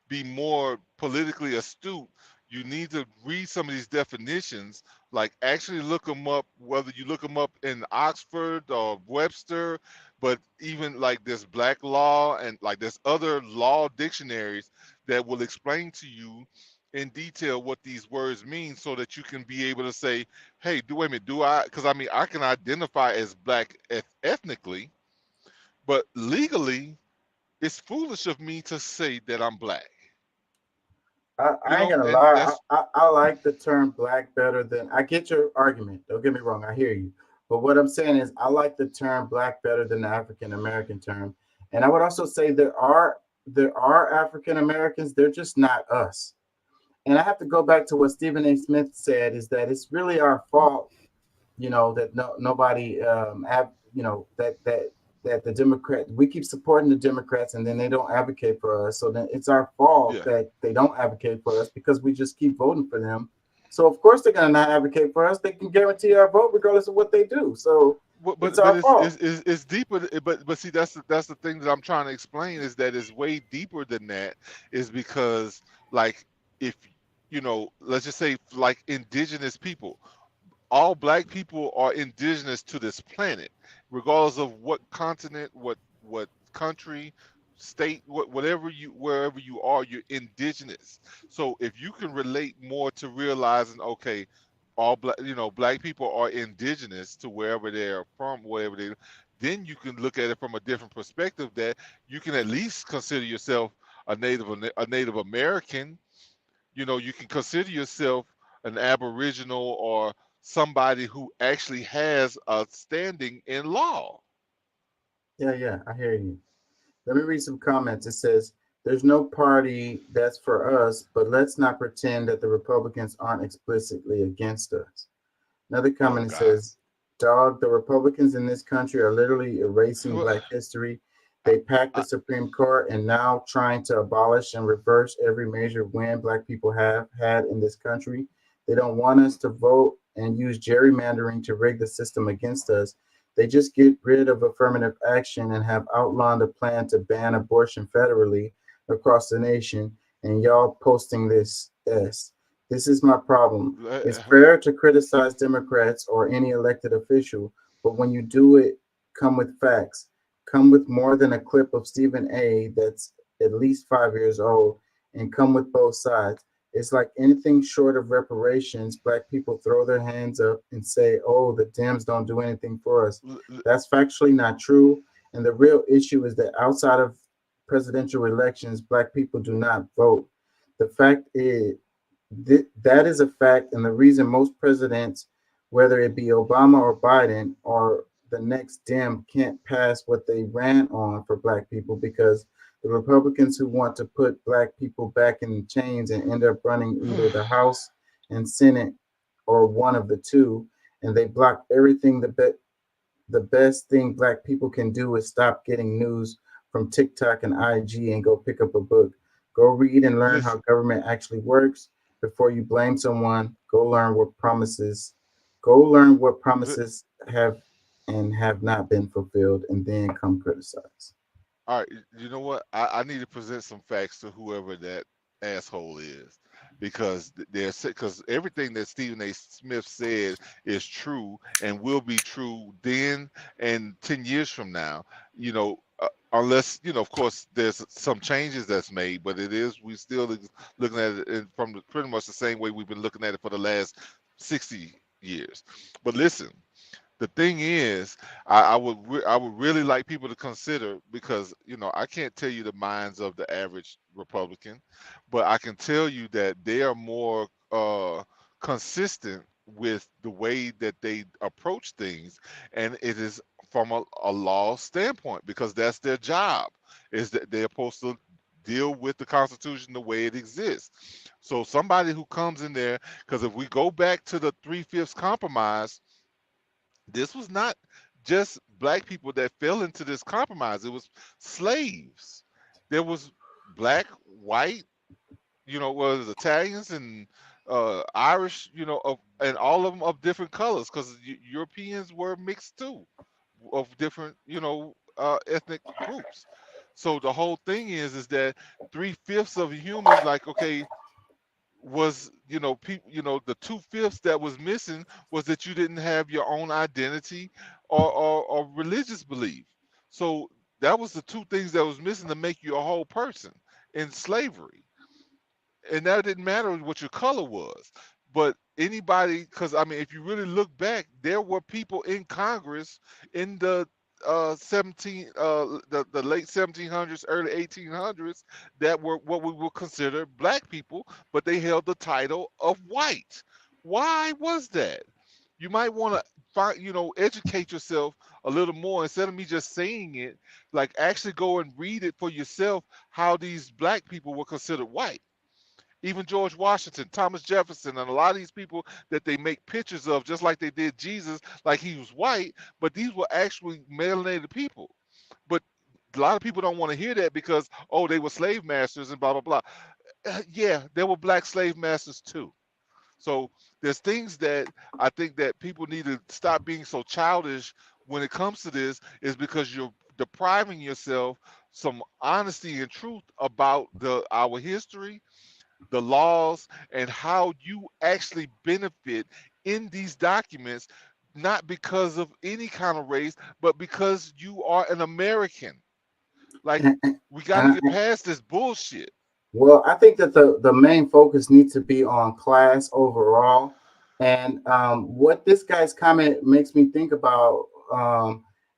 be more politically astute, you need to read some of these definitions, like actually look them up, whether you look them up in Oxford or Webster, but even like this Black Law and like there's other law dictionaries that will explain to you in detail what these words mean, so that you can be able to say, hey, wait a minute, do I, because I mean, I can identify as black ethnically, but legally, it's foolish of me to say that I'm black. You I ain't know, gonna and lie. that's I like the term black better than. I get your argument. Don't get me wrong. I hear you. But what I'm saying is, I like the term black better than the African American term. And I would also say there are African Americans. They're just not us. And I have to go back to what Stephen A. Smith said: is that it's really our fault, that nobody that the Democrat, we keep supporting the Democrats and then they don't advocate for us. So then it's our fault yeah. that they don't advocate for us because we just keep voting for them. So of course they're gonna not advocate for us. They can guarantee our vote regardless of what they do. So it's But our fault. it's deeper. But see, that's the thing that I'm trying to explain, is that it's way deeper than that. Is because, like, if you know, let's just say like indigenous people, all black people are indigenous to this planet, regardless of what continent, what country, state, wherever you are, you're indigenous. So if you can relate more to realizing, okay, all black, black people are indigenous to wherever they're from, wherever they, then you can look at it from a different perspective, that you can at least consider yourself a Native American. You can consider yourself an Aboriginal, or somebody who actually has a standing in law. Yeah, I hear you. Let me read some comments. It says, there's no party that's for us, but let's not pretend that the Republicans aren't explicitly against us. Another Oh comment, it God. says, dog, the Republicans in this country are literally erasing Well, Black history. They packed the Supreme Court and now trying to abolish and reverse every major win Black people have had in this country. They don't want us to vote and use gerrymandering to rig the system against us. They just get rid of affirmative action and have outlined a plan to ban abortion federally across the nation. And y'all posting this. This is my problem. It's fair to criticize Democrats or any elected official, but when you do it, come with facts. Come with more than a clip of Stephen A. that's at least 5 years old, and come with both sides. It's like anything short of reparations, Black people throw their hands up and say, oh, the Dems don't do anything for us. That's factually not true. And the real issue is that outside of presidential elections, Black people do not vote. The fact is, that is a fact. And the reason most presidents, whether it be Obama or Biden or the next Dem, can't pass what they ran on for Black people, because the Republicans who want to put Black people back in chains and end up running either the House and Senate or one of the two, and they block everything. The best thing Black people can do is stop getting news from TikTok and IG and go pick up a book. Go read and learn how government actually works before you blame someone. Go learn what promises have and have not been fulfilled, and then come criticize. All right, you know what? I need to present some facts to whoever that asshole is. because because everything that Stephen A. Smith said is true and will be true then and 10 years from now, unless, of course, there's some changes that's made, but we still looking at it from pretty much the same way we've been looking at it for the last 60 years. But listen, the thing is, I would really like people to consider, because I can't tell you the minds of the average Republican, but I can tell you that they are more consistent with the way that they approach things, and it is from a law standpoint, because that's their job, is that they're supposed to deal with the Constitution the way it exists. So somebody who comes in there, because if we go back to the 3/5 compromise, this was not just black people that fell into this compromise. It was slaves. There was black, white, was Italians and Irish, and all of them of different colors, because Europeans were mixed too, of different, ethnic groups. So the whole thing is that 3/5 of humans, like, okay, was people, the 2/5 that was missing was that you didn't have your own identity or religious belief. So that was the two things that was missing to make you a whole person in slavery. And that didn't matter what your color was. But anybody, because if you really look back, there were people in Congress in the the late 1700s, early 1800s, that were what we would consider black people, but they held the title of white. Why was that? You might want to educate yourself a little more, instead of me just saying it. Like, actually go and read it for yourself, how these black people were considered white. Even George Washington, Thomas Jefferson, and a lot of these people that they make pictures of, just like they did Jesus, like he was white, but these were actually melanated people. But a lot of people don't want to hear that, because, oh, they were slave masters and blah, blah, blah. Yeah, there were black slave masters too. So there's things that I think that people need to stop being so childish when it comes to this, is because you're depriving yourself some honesty and truth about our history, the laws, and how you actually benefit in these documents, not because of any kind of race, but because you are an American. Like, we got to get past this bullshit. Well, I think that the main focus needs to be on class overall. And what this guy's comment makes me think about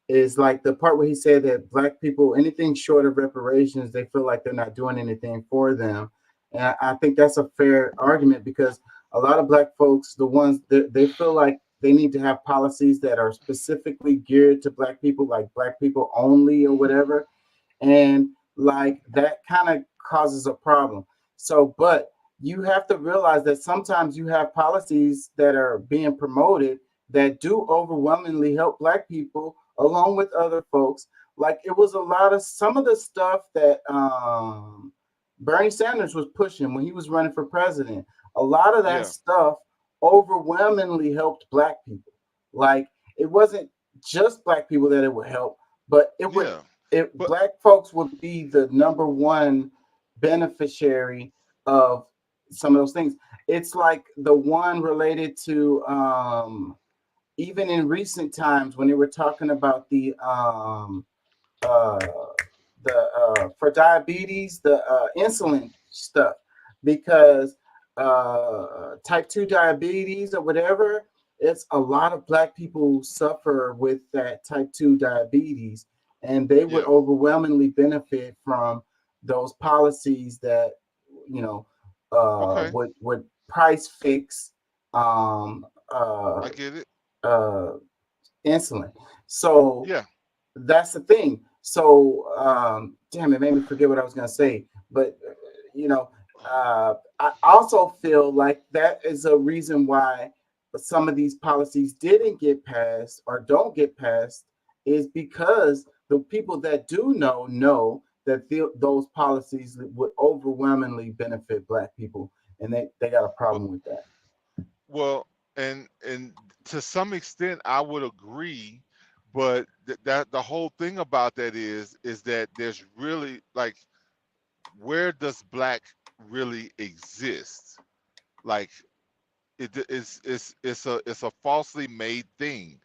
is like the part where he said that black people, anything short of reparations, they feel like they're not doing anything for them. And I think that's a fair argument, because a lot of black folks, the ones that they feel like they need to have policies that are specifically geared to black people, like black people only or whatever. And like that kind of causes a problem. So, but you have to realize that sometimes you have policies that are being promoted that do overwhelmingly help black people along with other folks. Like, it was a lot of some of the stuff that Bernie Sanders was pushing when he was running for president. A lot of that stuff overwhelmingly helped black people. Like, it wasn't just black people that it would help, but it would. Black folks would be the number one beneficiary of some of those things. It's like the one related to even in recent times when they were talking about the for diabetes, the insulin stuff, because type 2 diabetes or whatever, it's a lot of black people suffer with that type 2 diabetes, and they would overwhelmingly benefit from those policies that would price fix I get it. insulin. So that's the thing. So damn, it made me forget what I was gonna say. But I also feel like that is a reason why some of these policies didn't get passed or don't get passed, is because the people that do know that those policies would overwhelmingly benefit black people, and they got a problem with that. Well, and to some extent I would agree, but that the whole thing about that is that there's really, like, where does black really exist. Like it's a falsely made thing.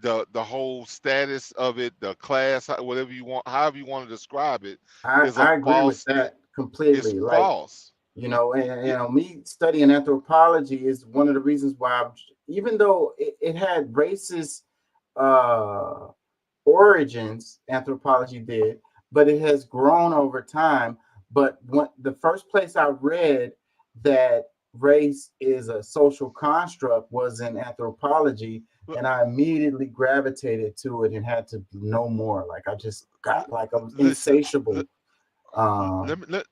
The whole status of it, the class, whatever you want, however you want to describe it, is a I agree with false. that It's completely. Like, false. and, me studying anthropology is one of the reasons why, even though it had racist uh, origins, anthropology did, but it has grown over time. But the first place I read that race is a social construct was in anthropology, and I immediately gravitated to it and had to know more. Like I just got like I was Listen, insatiable. let me let.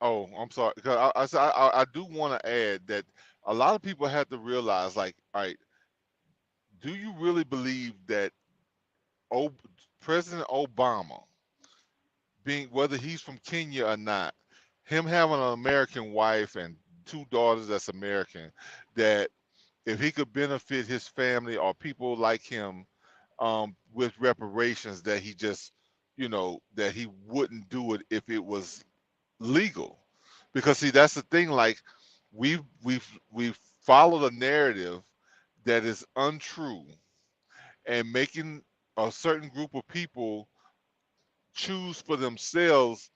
Oh, I'm sorry. 'Cause I do want to add that a lot of people have to realize, like, all right, do you really believe that President Obama, being whether he's from Kenya or not, him having an American wife and two daughters that's American, that if he could benefit his family or people like him with reparations, that he just, that he wouldn't do it if it was legal? Because see, that's the thing. Like we've followed a narrative that is untrue and making a certain group of people choose for themselves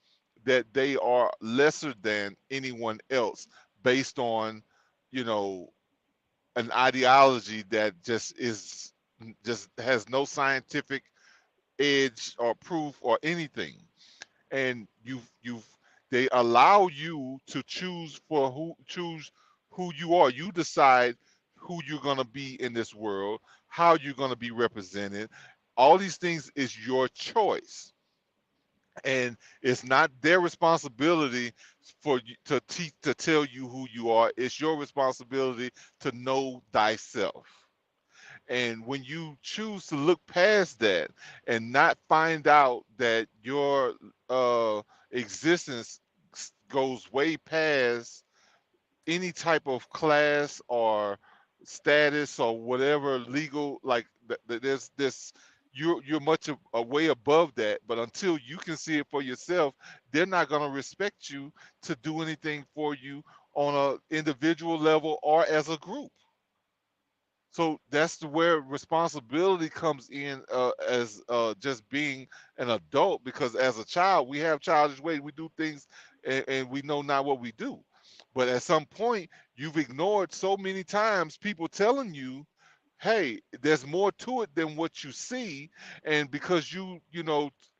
that they are lesser than anyone else based on, you know, an ideology that just has no scientific edge or proof or anything. And you've they allow you to choose who you are. You decide who you're going to be in this world, how you're going to be represented. All these things is your choice, and it's not their responsibility for you to teach to tell you who you are. It's your responsibility to know thyself. And when you choose to look past that and not find out that your existence goes way past any type of class or status or whatever legal, like there's this, you're much a way above that. But until you can see it for yourself, they're not going to respect you to do anything for you on a individual level or as a group. So that's where responsibility comes in, as just being an adult, because as a child we have childish ways, we do things, and we know not what we do. But at some point you've ignored so many times people telling you, hey, there's more to it than what you see. And because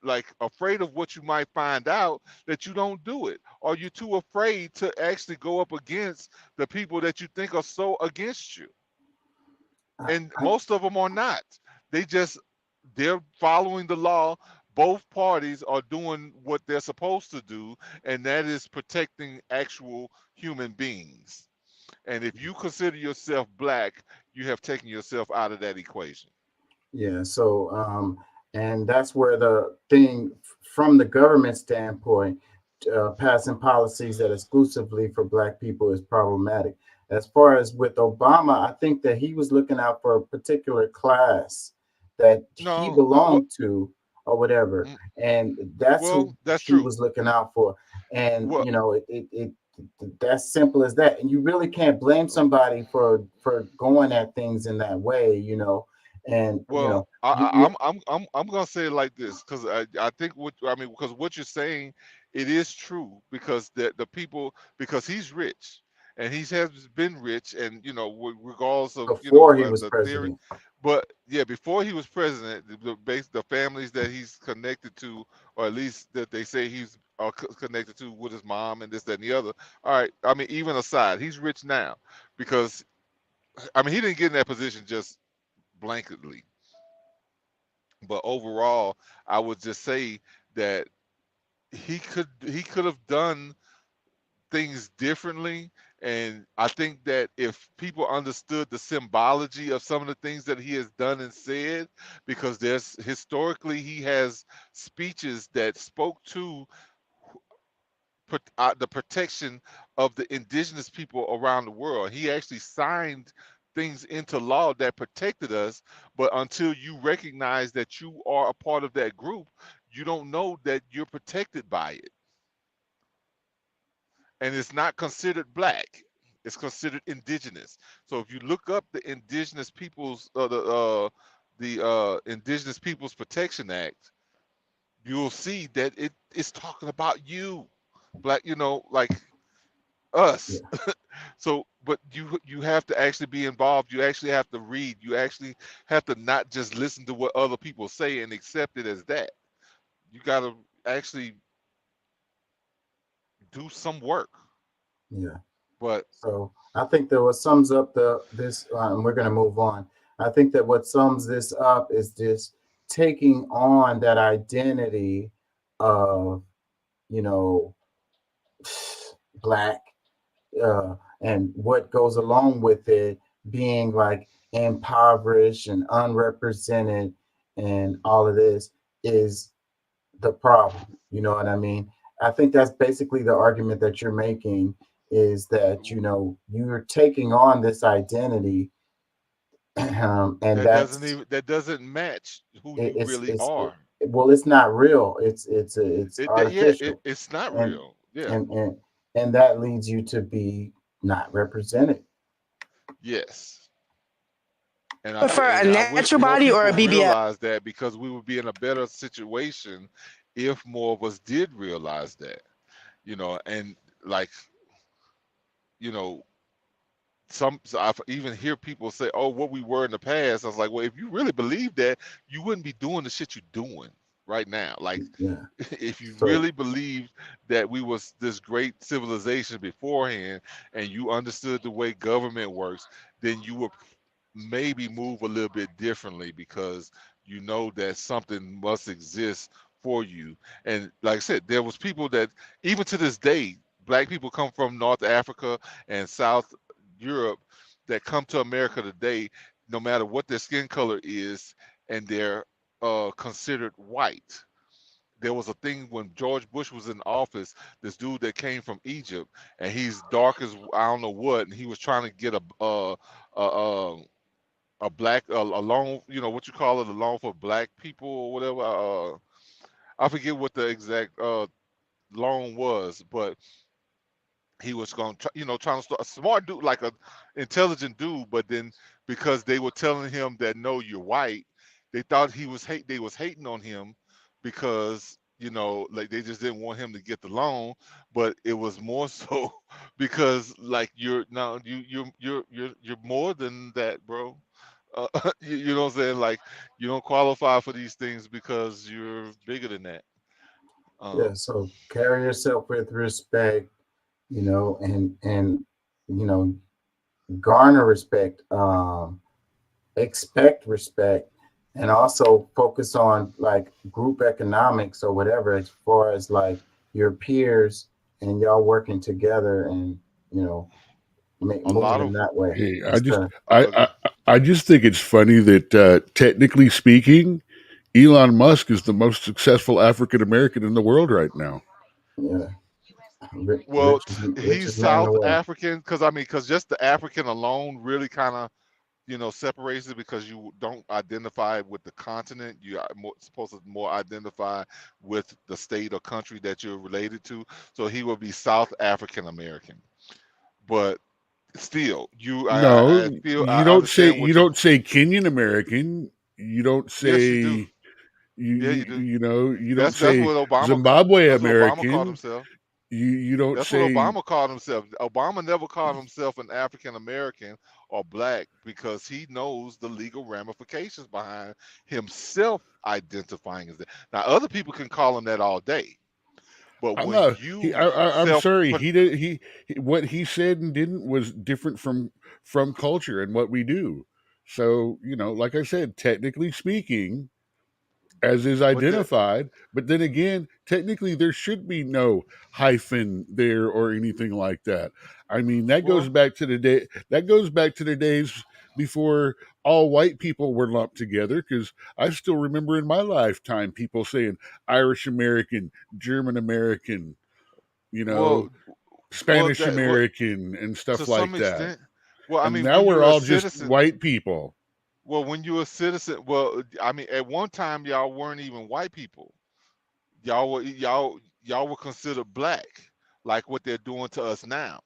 like afraid of what you might find out, that you don't do it, or you're too afraid to actually go up against the people that you think are so against you. And most of them are not. They're following the law. Both parties are doing what they're supposed to do, and that is protecting actual human beings. And if you consider yourself black, you have taken yourself out of that equation. Yeah. So, and that's where the thing from the government standpoint, passing policies that exclusively for Black people is problematic. As far as with Obama, I think that he was looking out for a particular class that he belonged to or whatever, and that's who that's he was looking out for. And that's simple as that. And you really can't blame somebody for going at things in that way, And I'm gonna say it like this, because I think because what you're saying, it is true, because the people, because he's rich and he has been rich, and regardless of before he was the president. theory, but yeah, before he was president, the families that he's connected to, or at least that they say he's connected to with his mom and this, that, and the other. All right, I mean, even aside, he's rich now because he didn't get in that position just blanketly. But overall, I would just say that he could have done things differently. And I think that if people understood the symbology of some of the things that he has done and said, because there's historically he has speeches that spoke to the protection of the indigenous people around the world. He actually signed things into law that protected us. But until you recognize that you are a part of that group, you don't know that you're protected by it. and it's not considered black. It's considered indigenous. So if you look up the Indigenous Peoples, Indigenous Peoples Protection Act, you'll see that it's talking about you, black. Like us. So, but you have to actually be involved. You actually have to read. You actually have to not just listen to what other people say and accept it as that. You got to actually do some work. Yeah. But So I think that what sums up this, and we're going to move on. I think that what sums this up is this taking on that identity of, black, and what goes along with it being like impoverished and unrepresented, and all of this is the problem. You know what I mean? I think that's basically the argument that you're making, is that you're taking on this identity, and that doesn't match who you really are. Well, it's not real. It's artificial. It's not And- real. Yeah. and that leads you to be not represented. Yes. And Prefer a wish natural more body or a people BBL? realize that, because we would be in a better situation if more of us did realize that, and like, so I even hear people say, "Oh, what we were in the past." I was like, "Well, if you really believe that, you wouldn't be doing the shit you're doing right now. Like, Yeah. if you So- really believed that we was this great civilization beforehand, and you understood the way government works, then you would maybe move a little bit differently, because you know that something must exist for you." And like I said, there was people that even to this day, black people come from North Africa and South Europe, that come to America today, no matter what their skin color is, and they're considered white. There was a thing when George Bush was in office, this dude that came from Egypt, and he's dark as I don't know what, and he was trying to get a black a loan, what you call it, a loan for black people or whatever. I forget what the exact loan was, but he was going to, trying to start a smart dude, like a intelligent dude, but then because they were telling him that no, you're white, they thought they was hating on him, because like they just didn't want him to get the loan, but it was more so because like you're more than that, bro. You know what I'm saying? Like, you don't qualify for these things because you're bigger than that. Yeah. So carry yourself with respect, and garner respect, expect respect, and also focus on like group economics or whatever, as far as like your peers and y'all working together, and moving in that way. Hey, instead of- I just think it's funny that technically speaking, Elon Musk is the most successful African American in the world right now. Yeah. Well, Richest he's man in the South world. African, because just the African alone really kind of, separates it, because you don't identify with the continent. You are supposed to more identify with the state or country that you're related to. So he will be South African American. But still, No, I feel you I don't say understand what you don't say Kenyan American. You don't say Yes, you do. Yeah, you do. you don't That's say what Obama. Zimbabwe That's what Obama called American. himself. You don't That's say what Obama called himself. Obama never called himself an African American or black, because he knows the legal ramifications behind himself identifying as that. Now, other people can call him that all day, but I'm when not. you I'm sorry. put, He did. What he said and didn't was different from culture and what we do. So like I said, technically speaking, as is identified, but then again, technically there should be no hyphen there or anything like that. I mean, that goes back to the day. That goes back to the days before all white people were lumped together. Because I still remember in my lifetime people saying Irish American, German American, Spanish American, and to stuff like some that. extent, well, I And mean, now when we're you're a all just citizen, white people. well, when you're a citizen, well, I mean, at one time y'all weren't even white people. Y'all were considered black, like what they're doing to us now.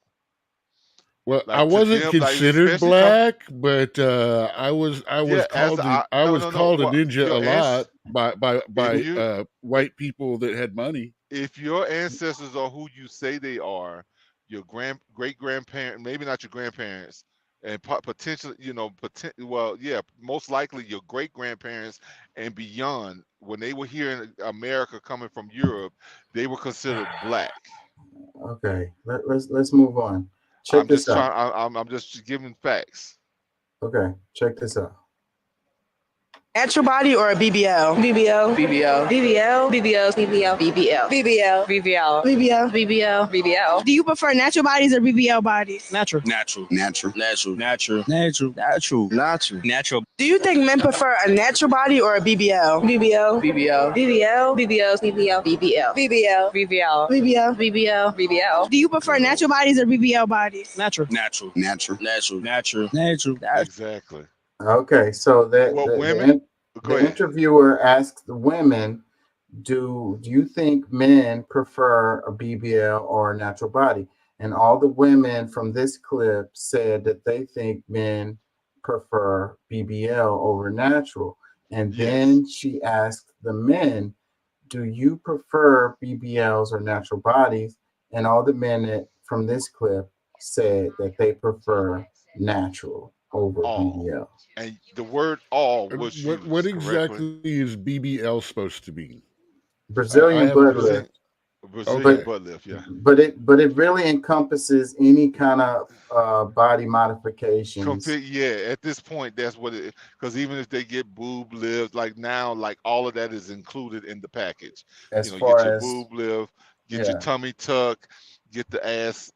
Well, I Like to wasn't them, like considered especially come, black, but I was yeah, as I no, was no, no. called a Well, ninja a your lot if by you white people that had money. if your ancestors are who you say they are, your great grandparent, maybe not your grandparents, and potentially, well, yeah, most likely your great grandparents and beyond, when they were here in America coming from Europe, they were considered black. Okay, let's move on. Check this out. I'm just giving facts. Okay, check this out. Natural body or a BBL? BBL. BBL. BBL. BBL. BBL. BBL. BBL. BBL. BBL. BBL. BBL. Do you prefer natural bodies or BBL bodies? Natural. Natural. Natural. Natural. Natural. Natural. Natural. Natural. Natural. Do you think men prefer a natural body or a BBL? BBL. BBL. BBL. BBL. BBL. BBL. BBL. BBL. BBL. BBL. BBL. Do you prefer natural bodies or BBL bodies? Natural. Natural. Natural. Natural. Natural. Natural. Exactly. Okay, so Well, women. Go the ahead. interviewer asked the women, do you think men prefer a BBL or a natural body? And all the women from this clip said that they think men prefer BBL over natural. And then she asked the men, do you prefer BBLs or natural bodies? And all the men from this clip said that they prefer natural over BBL. And the word "all" was used What correctly. exactly is BBL supposed to be? I Brazilian haven't butt really. lift. Brazilian butt lift, yeah. But it really encompasses any kind of body modifications. Yeah, at this point, that's what it. Because even if they get boob lift, like now, like all of that is included in the package. As Get far your as boob lift, get your yeah. tummy tuck, get the ass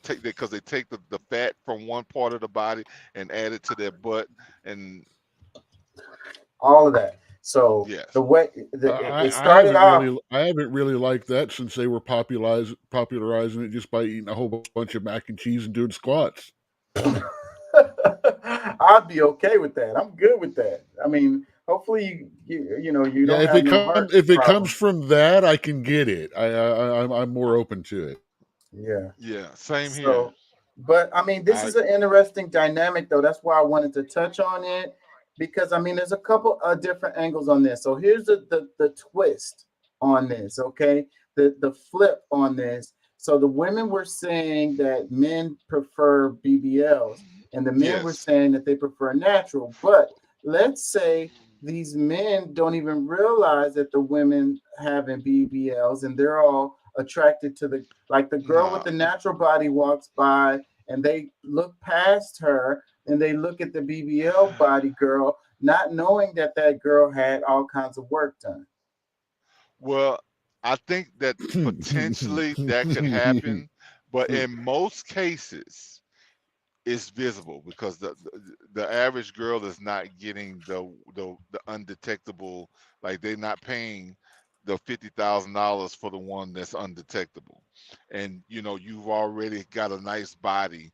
take that because they take the fat from one part of the body and add it to their butt, and all of that. So yes. the way it started I haven't really liked that since they were popularizing it just by eating a whole bunch of mac and cheese and doing squats. I'd be okay with that. I'm good with that. I mean, hopefully you don't If have no heart it comes problems. from that, I can get it. I'm more open to it. Yeah. Yeah, same here. So, but I mean, this is an interesting dynamic, though. That's why I wanted to touch on it, because I mean, there's a couple of different angles on this. So here's the twist on this, okay? The flip on this. So the women were saying that men prefer BBLs, and the men were saying that they prefer natural. But let's say these men don't even realize that the women having BBLs, and they're all attracted to the girl with the natural body walks by and they look past her and they look at the BBL body girl, not knowing that girl had all kinds of work done. Well, I think that potentially that could happen, but in most cases, it's visible because the average girl is not getting the undetectable. Like they're not paying the $50,000 for the one that's undetectable, and you've already got a nice body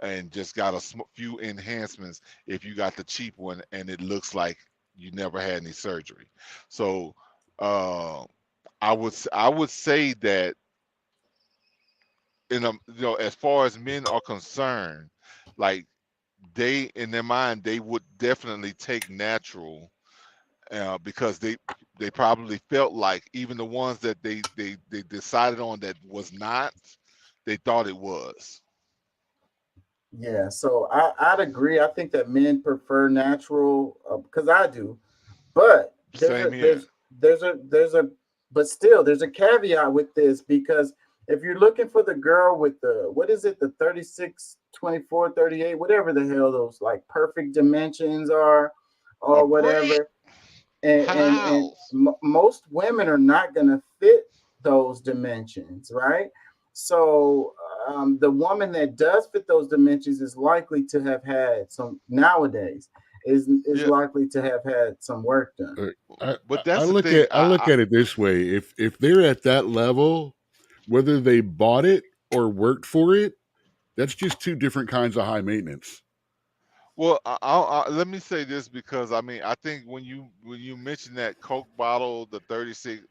and just got a few enhancements if you got the cheap one and it looks like you never had any surgery. So I would say that as far as men are concerned, like they in their mind they would definitely take natural because they probably felt like even the ones that they decided on that was not, they thought it was. Yeah, so I'd agree. I think that men prefer natural because I do, but there's but still there's a caveat with this, because if you're looking for the girl with the, what is it, the 36, 24, 38, whatever the hell those like perfect dimensions are or whatever, and most women are not going to fit those dimensions, right? So the woman that does fit those dimensions is likely to have had some, nowadays is likely to have had some work done. But that's I look at it this way: if they're at that level, whether they bought it or worked for it, that's just two different kinds of high maintenance. Well, I'll let me say this, because I mean I think when you mention that Coke bottle, the 36,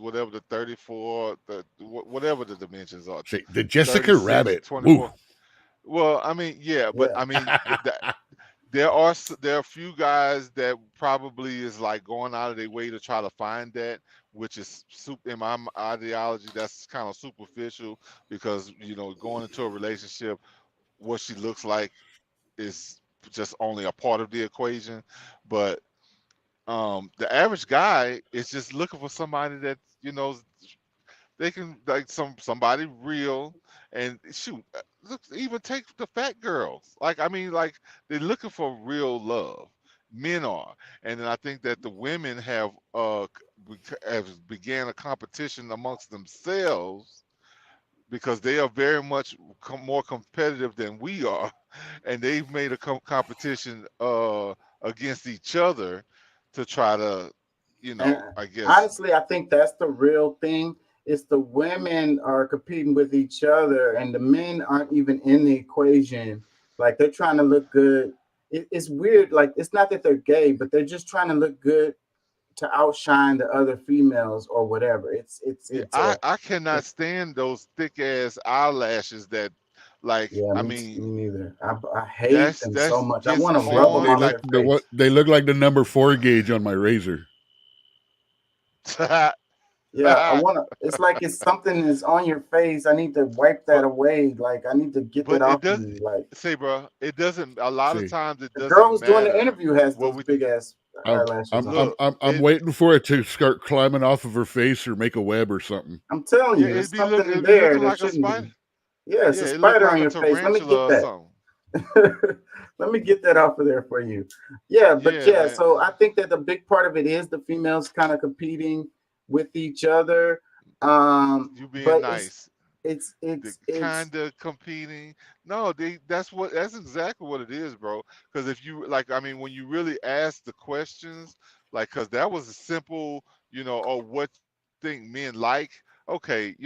whatever the 34, whatever the dimensions are. See, the Jessica 36, Rabbit. 24. Woo. Well, I mean, yeah, but I mean, there are a few guys that probably is like going out of their way to try to find that, which is in my ideology, that's kind of superficial, because going into a relationship, what she looks like is just only a part of the equation. But the average guy is just looking for somebody that they can, like, somebody real. And shoot, look, even take the fat girls. Like, I mean, like, they're looking for real love. Men are. And then I think that the women have began a competition amongst themselves, because they are very much more competitive than we are, and they've made a competition against each other to try to, And I guess. honestly, I think that's the real thing. It's the women are competing with each other, and the men aren't even in the equation. Like, they're trying to look good. It's weird. Like, it's not that they're gay, but they're just trying to look good to outshine the other females or whatever. I cannot stand those thick ass eyelashes that, like, Yeah, I me mean, neither. I hate them so much. I gets want to on, rub them They off look their face. they look like the number 4 gauge on my razor. Yeah, I want to. It's like it's something is on your face. I need to wipe that away. Like, I need to get that But it off of does me. Like, say, bro, it doesn't. A lot of See, times it the doesn't girl who's doing the matter interview has what those we. big ass I'm eyelashes I'm on. I'm Look, I'm waiting for it to start climbing off of her face or make a web or something. I'm telling Yeah, you, there's it'd be something there looking that like a shouldn't spider. be. Yeah, it's Yeah, a it looked spider like on a your face. Let me tarantula get or that. something. Let me get that off of there for you. Yeah, but Yeah, yeah, man. so I think that the big part of it is the females kind of competing with each other. You being But nice. it's Kind of competing. No, that's exactly what it is, bro. Because if you, like, I mean, when you really ask the questions, like, because that was a simple, oh, what think men like? Okay,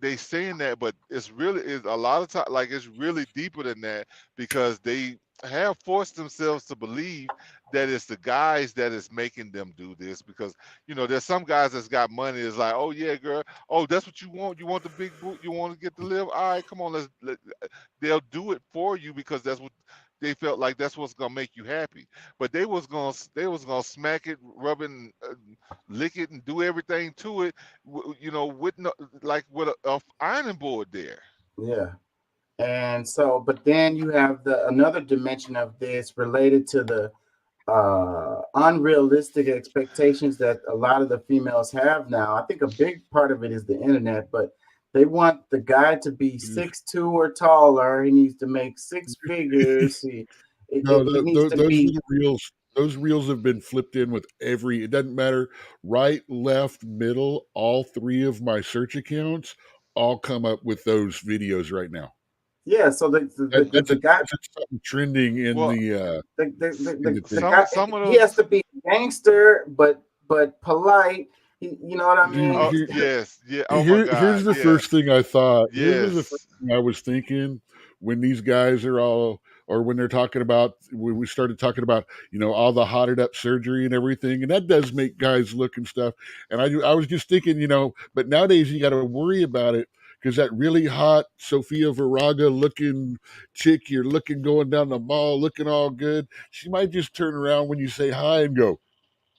they saying that, but it's really is a lot of time, like, it's really deeper than that, because they have forced themselves to believe that it's the guys that is making them do this, because there's some guys that's got money. It's like, oh yeah, girl, oh, that's what you want the big boot, you want to get to live, all right, come on, they'll do it for you, because that's what they felt like, that's what's gonna make you happy. But they was gonna smack it, rub it, and lick it, and do everything to it, with with a ironing board there. yeah. And so, but then you have another dimension of this related to the unrealistic expectations that a lot of the females have now. I think a big part of it is the internet, but they want the guy to be 6'2" or taller. He needs to make 6 figures. No, He needs to those be. little reels, those reels have been flipped in with it doesn't matter, right, left, middle, all 3 of my search accounts all come up with those videos right now. Yeah, so the guy That's something trending in Well, the thing. guy, some of he has those. to be gangster, but polite. You know what I mean? Oh Here- yes, yeah. Oh my God, here's the yeah. first thing I thought. Here's the Yes. first thing I was thinking when these guys are all, or when they're talking about, when we started talking about, all the hotted up surgery and everything, and that does make guys look and stuff. And I was just thinking, but nowadays you got to worry about it, because that really hot Sofia Vergara looking chick you're looking going down the mall, looking all good, she might just turn around when you say hi and go,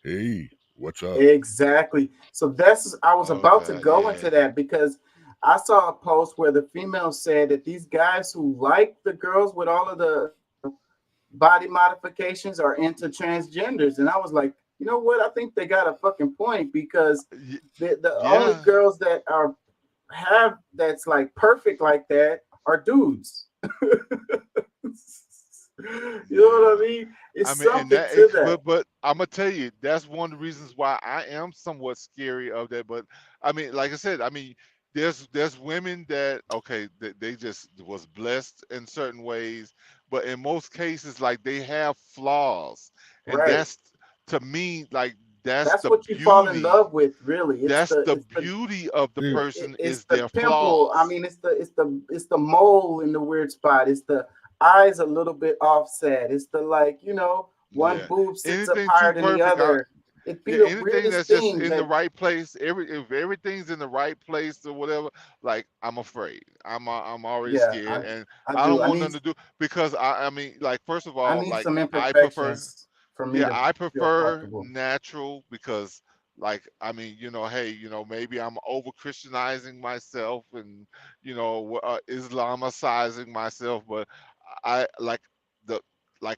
"Hey, what's up?" Exactly. So I was Oh about to God, go yeah. into that, because I saw a post where the female said that these guys who like the girls with all of the body modifications are into transgenders. And I was like, you know what? I think they got a fucking point, because the only Yeah. girls that that's like perfect like that are dudes. You know what I mean? It's I mean, and something to that. but I'm gonna tell you, that's one of the reasons why I am somewhat scary of that. But I mean, like I said, I mean, there's women that, okay, they just was blessed in certain ways, but in most cases, like, they have flaws, and Right. that's, to me, like, that's the What you fall in beauty. love with, really. It's That's the it's the beauty of the person, it's is the their pimple. I flaws. mean, it's the mole in the weird spot. It's the eyes a little bit offset. It's the, like, one Yeah. boob sits up Anything higher too than the perfect, other. It'd be Yeah, the anything weirdest that's just thing in the that right place, if everything's in the right place or whatever, like I'm afraid. I'm already yeah, scared, and I I do. don't want them to do because I mean, like first of I all, need like some I prefer, imperfections for me yeah, to I feel prefer comfortable. natural because like I mean, hey, maybe I'm over Christianizing myself and Islamicizing myself, but I the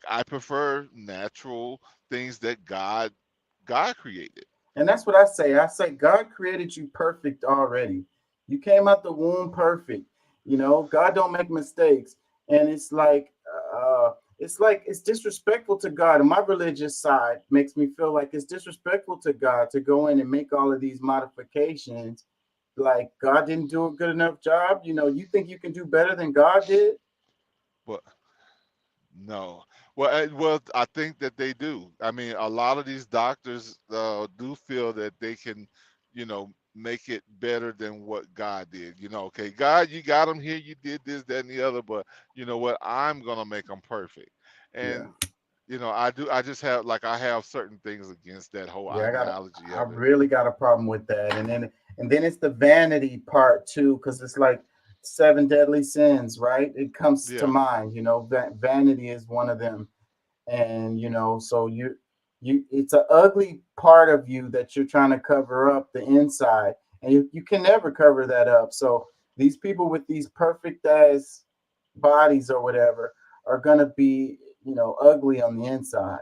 I prefer natural things that God created. And that's what I say. I say God created you perfect already. You came out the womb perfect. God don't make mistakes. And it's disrespectful to God. And my religious side makes me feel like it's disrespectful to God to go in and make all of these modifications. Like God didn't do a good enough job. You think you can do better than God did? But no. Well, I think that they do. I mean, a lot of these doctors do feel that they can, make it better than what God did. Okay, God, you got them here, you did this, that, and the other, but you know what? I'm gonna make them perfect. Yeah. And I do. I just have I have certain things against that whole Yeah, ideology I of it. really got a problem with that. And then it's the vanity part too, because it's like seven deadly sins, right? It comes to Yeah. mind, vanity is one of them. And so it's an ugly part of you that you're trying to cover up the inside, and you can never cover that up. So these people with these perfect ass bodies or whatever are gonna be, ugly on the inside.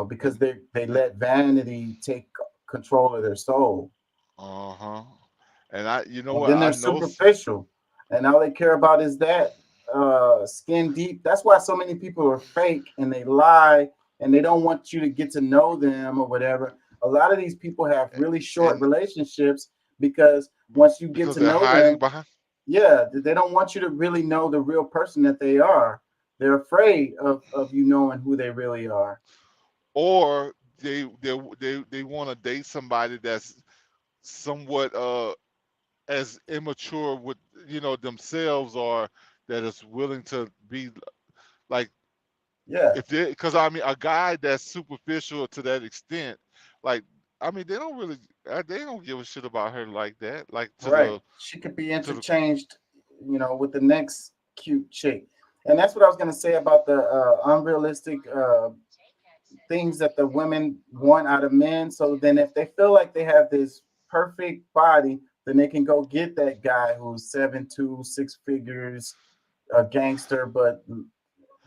Because And they let vanity take control of their soul. uh-huh. And you know And what? then I they're know. superficial, and all they care about is that skin deep. That's why so many people are fake and they lie, and they don't want you to get to know them or whatever. A lot of these people have really short And relationships because once you get because to they're know hiding them, behind. yeah, they don't want you to really know the real person that they are. They're afraid of you knowing who they really are. Or they want to date somebody that's somewhat as immature with themselves, or that is willing to be like Yeah, if they because I mean a guy that's superficial to that extent, like I mean they don't give a shit about her like that, like right. She could be to the interchanged, with the next cute chick. And that's what I was gonna say about the unrealistic things that the women want out of men. So then, if they feel like they have this perfect body, then they can go get that guy who's 7'2", 6 figures, a gangster, but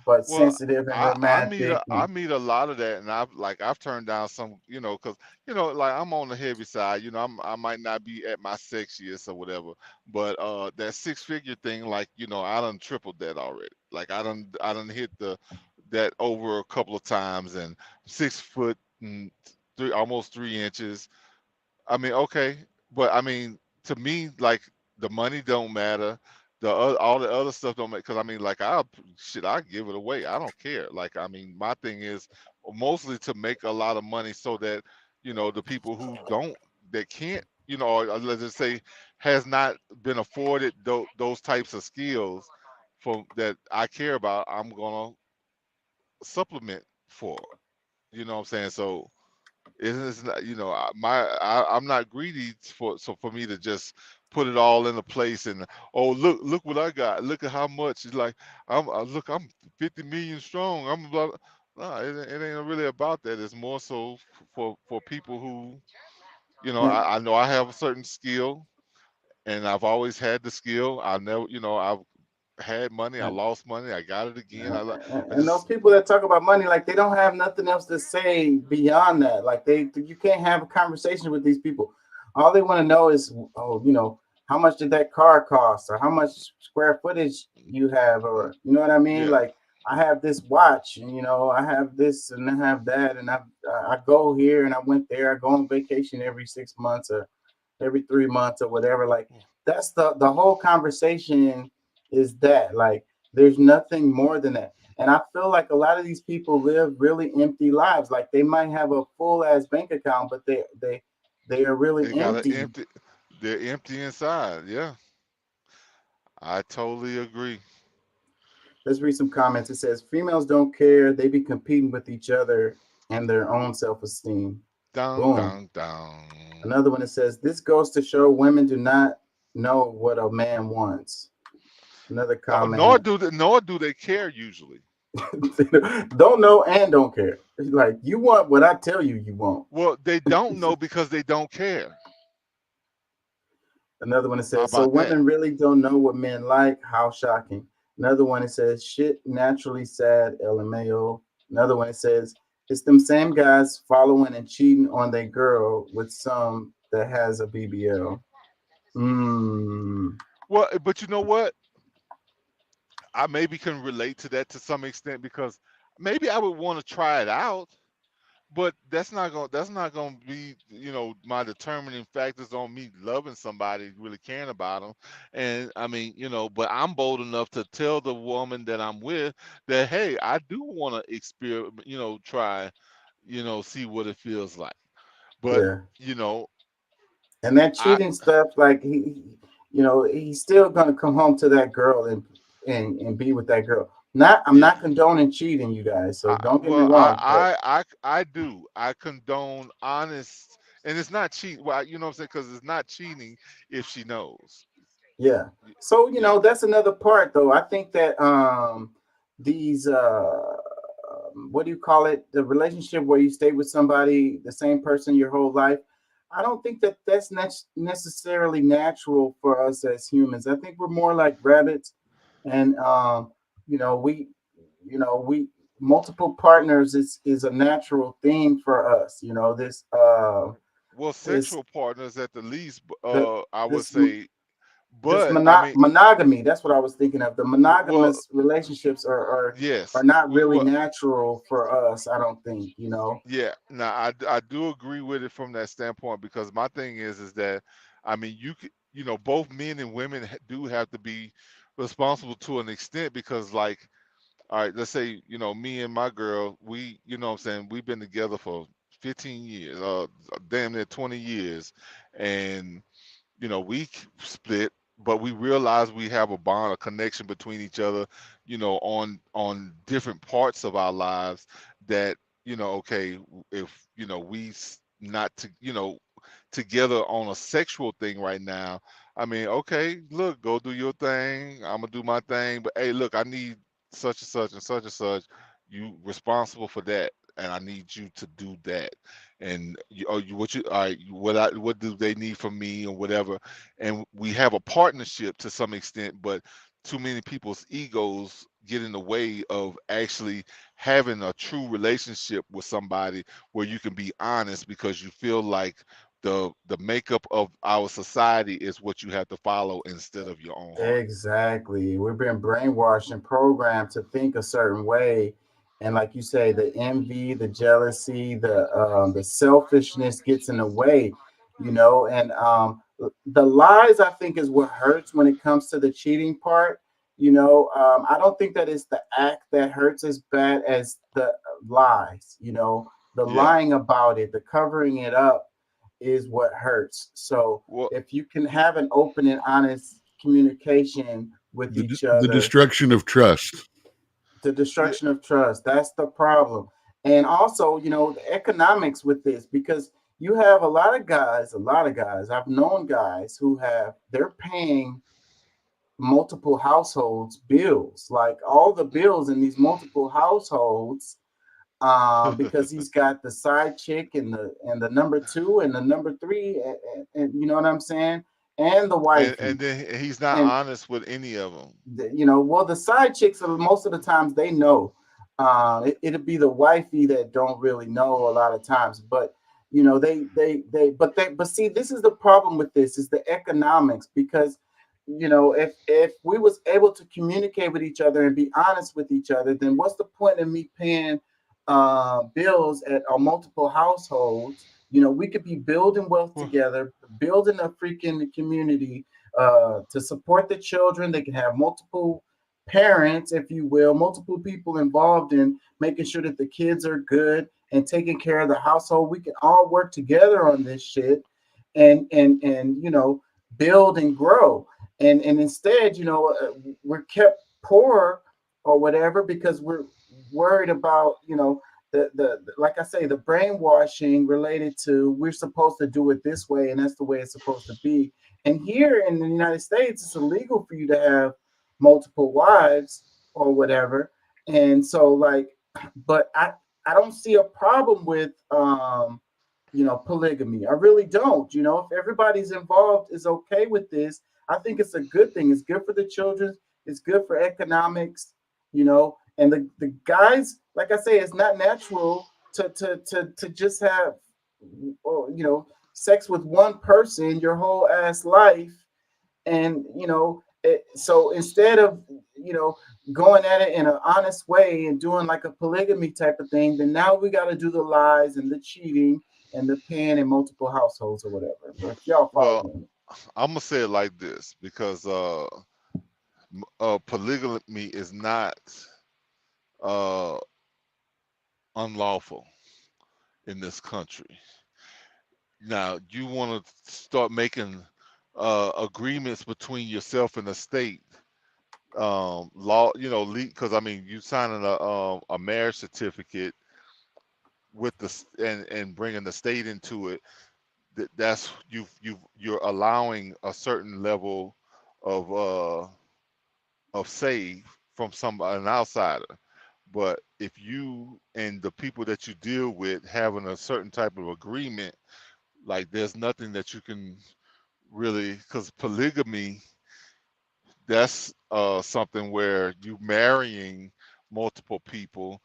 Well, sensitive and I meet romantic. I And meet a lot of that, and I've turned down some, because like I'm on the heavy side, I might not be at my sexiest or whatever, but that six-figure thing, like I done tripled that already. Like I done hit that over a couple of times, and 6 foot and almost 3 inches. I mean, okay, but I mean, to me, like the money don't matter. All the other stuff don't make because I mean, like I give it away. I don't care. Like I mean, my thing is mostly to make a lot of money so that the people who don't that can't or let's just say has not been afforded those types of skills for that I care about. I'm gonna supplement for. You know what I'm saying? So it's not, I'm not greedy for me to just put it all into place and oh look what I got. Look at how much. It's like I'm 50 million strong. I'm blah, blah. No, it ain't really about that. It's more so for people who and I know I have a certain skill and I've always had the skill. I never I've had money. I and, lost money. I got it again. I and those just people that talk about money, like they don't have nothing else to say beyond that. Like you can't have a conversation with these people. All they want to know is, oh, how much did that car cost, or how much square footage you have, or you know what I mean? yeah. Like I have this watch, and I have this and I have that, and I go here and I went there. I go on vacation every 6 months or every 3 months or whatever. Like that's the whole conversation is that like there's nothing more than that. And I feel like a lot of these people live really empty lives. Like they might have a full ass bank account, but they are really They got an empty. empty. They're empty inside. Yeah. I totally agree. Let's read some comments. It says females don't care. They be competing with each other and their own self-esteem. Dun, Boom. dun, dun. Another one that says, this goes to show women do not know what a man wants. Another comment. Nor do they care usually. Don't know and don't care. Like, you want what I tell you you want. Well, they don't know because they don't care. Another one that How says, so about that? women really don't know what men like. How shocking. Another one that says, shit naturally sad, LMAO. Another one that says, it's them same guys following and cheating on their girl with some that has a BBL. Well, but you know what? I maybe can relate to that to some extent because maybe I would want to try it out, but that's not gonna be, you know, my determining factors on me loving somebody, really caring about them. And I mean, you know, but I'm bold enough to tell the woman that I'm with that, hey, I do want to experience, you know, try, you know, see what it feels like. But Yeah. you know, And that cheating stuff, like he's still gonna come home to that girl and be with that girl. I'm not condoning cheating, you guys. So don't get me well, wrong. I do. I condone honest, and it's not cheat. Well, you know what I'm saying? Because it's not cheating if she knows. Yeah. So that's another part, though. I think that these what do you call it? The relationship where you stay with somebody, the same person your whole life. I don't think that that's necessarily natural for us as humans. I think we're more like rabbits, and we multiple partners is a natural thing for us. This Well, sexual partners at the least, the- I would this say. this But I mean, monogamy, that's what I was thinking of. The well, monogamous relationships are yes, not really well, natural for us, I don't think. yeah. Now, I do agree with it from that standpoint because my thing is that, I mean, you know, both men and women do have to be responsible to an extent because, like, all right, let's say, you know, me and my girl, we, you know what I'm saying, we've been together for 15 years, damn near 20 years. And, you know, we split, but we realize we have a bond, a connection between each other, you know, on different parts of our lives that, you know, okay, if, you know, not to, you know, together on a sexual thing right now, I mean, okay, look, go do your thing. I'm gonna do my thing, but hey, look, I need such and such and such and such. You responsible for that, and I need you to do that. And all right, what do they need from me or whatever? And we have a partnership to some extent, but too many people's egos get in the way of actually having a true relationship with somebody where you can be honest because you feel like the makeup of our society is what you have to follow instead of your own heart. Exactly. We've been brainwashed and programmed to think a certain way. And like you say, the envy, the jealousy, the selfishness gets in the way, and the lies, I think, is what hurts when it comes to the cheating part. I don't think that it's the act that hurts as bad as the lies, the Yeah. lying about it, the covering it up is what hurts. So Well, if you can have an open and honest communication with each The other, destruction of trust. the destruction of trust, that's the problem. And also, the economics with this, because you have a lot of guys, I've known guys who they're paying multiple households bills, like all the bills in these multiple households, because he's got the side chick and the number two and the number three, and you know what I'm saying, and the wife, and then he's not and honest with any of them. well, the side chicks are most of the times they know. It'll be the wifey that don't really know a lot of times, but but see, this is the problem with this is the economics, because if we was able to communicate with each other and be honest with each other, then what's the point of me paying bills at multiple households? We could be building wealth together, building a freaking community to support the children. They can have multiple parents, if you will, multiple people involved in making sure that the kids are good and taking care of the household. We can all work together on this shit and build and grow. And instead, we're kept poor or whatever because we're worried about, like I say, the brainwashing related to we're supposed to do it this way and that's the way it's supposed to be. And here in the United States, it's illegal for you to have multiple wives or whatever. And so like, but I don't see a problem with polygamy. I really don't. If everybody's involved is okay with this, I think it's a good thing. It's good for the children. It's good for economics, and the guys, like I say, it's not natural to just have, sex with one person your whole ass life. And, so instead of, going at it in an honest way and doing like a polygamy type of thing, then now we got to do the lies and the cheating and the paying in multiple households or whatever. But if y'all follow me. I'm gonna say it like this because polygamy is not unlawful in this country. Now you want to start making agreements between yourself and the state law, because I mean you signing a marriage certificate with and bringing the state into it. That's you're allowing a certain level of say from an outsider. But if you and the people that you deal with having a certain type of agreement, like there's nothing that you can really, because polygamy, that's something where you marrying multiple people,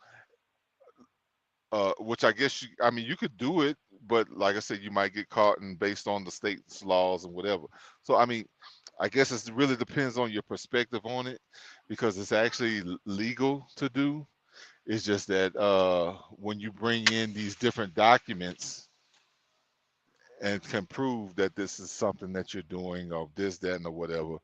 which I guess you could do it, but like I said, you might get caught and based on the state's laws and whatever. So I mean, I guess it really depends on your perspective on it, because it's actually legal to do. It's just that when you bring in these different documents and can prove that this is something that you're doing or this, that, and whatever,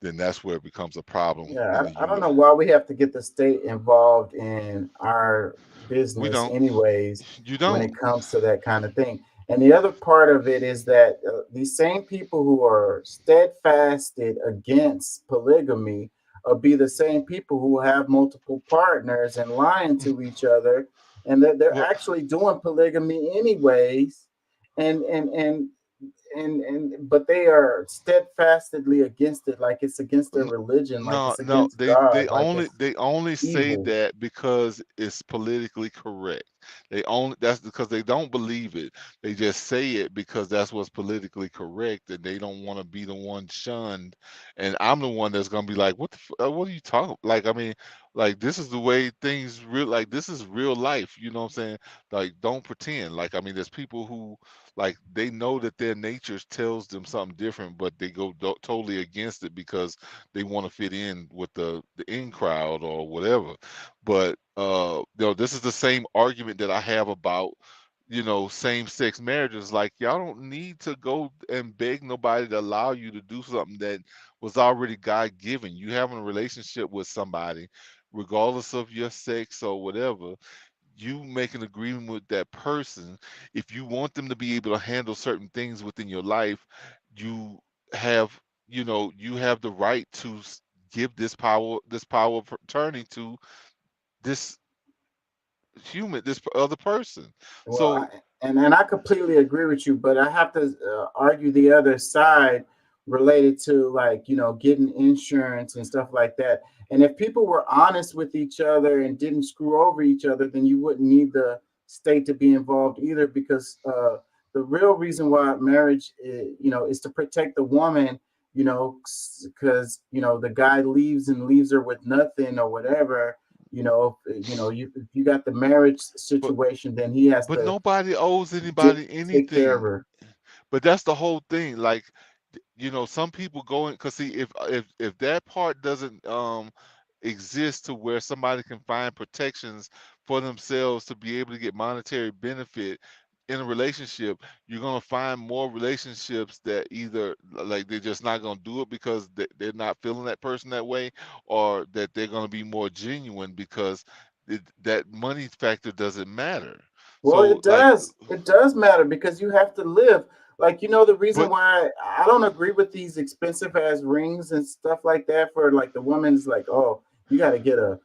then that's where it becomes a problem. Yeah, I don't know why we have to get the state involved in our business anyways when it comes to that kind of thing. And the other part of it is that these same people who are steadfasted against polygamy be the same people who have multiple partners and lying to each other, and that they're actually doing polygamy anyways, but they are steadfastly against it, like it's against their religion, like it's against God. They only say that because it's politically correct. That's because they don't believe it. They just say it because that's what's politically correct, and they don't want to be the one shunned. And I'm the one that's gonna be like, what are you talking? Like, I mean, like this is the way things real. Like this is real life. You know what I'm saying? Like, don't pretend. Like, I mean, there's people who like they know that their nature tells them something different, but they go totally against it because they want to fit in with the in crowd or whatever. But this is the same argument that I have about same-sex marriages. Like, y'all don't need to go and beg nobody to allow you to do something that was already God-given. You having a relationship with somebody, regardless of your sex or whatever, you make an agreement with that person. If you want them to be able to handle certain things within your life, you have the right to give this power of attorney to this human, this other person. Well, and I completely agree with you, but I have to argue the other side related to getting insurance and stuff like that. And if people were honest with each other and didn't screw over each other, then you wouldn't need the state to be involved either, because the real reason why marriage is to protect the woman, because the guy leaves her with nothing or whatever. If you got the marriage situation, then he has to. But nobody owes anybody anything. Take care of her. But that's the whole thing. Like, some people go in, because see, if that part doesn't exist to where somebody can find protections for themselves to be able to get monetary benefit in a relationship, you're going to find more relationships that either like they're just not going to do it because they're not feeling that person that way, or that they're going to be more genuine because that money factor doesn't matter. Well, it does. It does matter because you have to live. Like, the reason why I don't agree with these expensive ass rings and stuff like that for like the woman's like, oh, you got to get a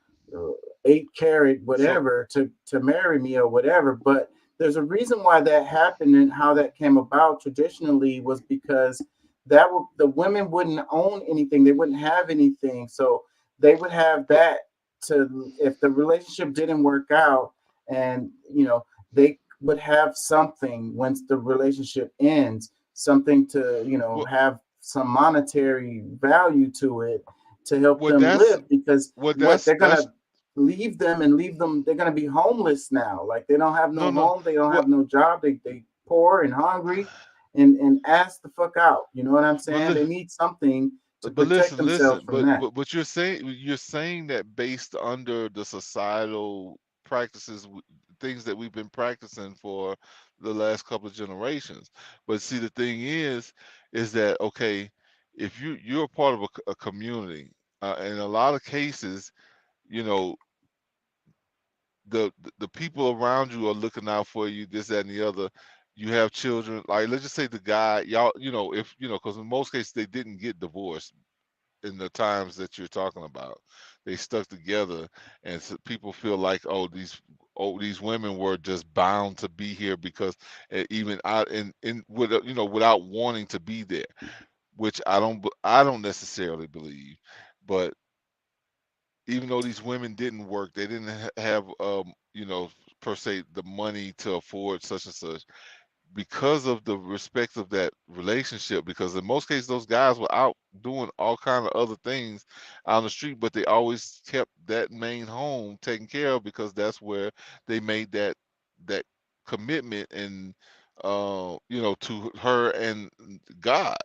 8-carat whatever to marry me or whatever. But there's a reason why that happened, and how that came about traditionally was because the women wouldn't own anything, they wouldn't have anything, so they would have that to, if the relationship didn't work out, and they would have something once the relationship ends, something to have some monetary value to it to help them live, because they're gonna leave them, they're gonna be homeless now. Like, they don't have no home, they don't have no job, they poor and hungry and ask the fuck out. You know what I'm saying? They need something to protect themselves from that. But you're saying that based under the societal practices, things that we've been practicing for the last couple of generations. But see, the thing is that, okay, if you're a part of a community, in a lot of cases, the people around you are looking out for you, this, that, and the other. You have children, like, let's just say the guy, y'all, because in most cases they didn't get divorced in the times that you're talking about. They stuck together, and so people feel like, these women were just bound to be here because even out without wanting to be there, which I don't necessarily believe. But even though these women didn't work, they didn't have per se the money to afford such and such, because of the respect of that relationship. Because in most cases those guys were out doing all kind of other things out on the street, but they always kept that main home taken care of, because that's where they made that commitment, and to her and God.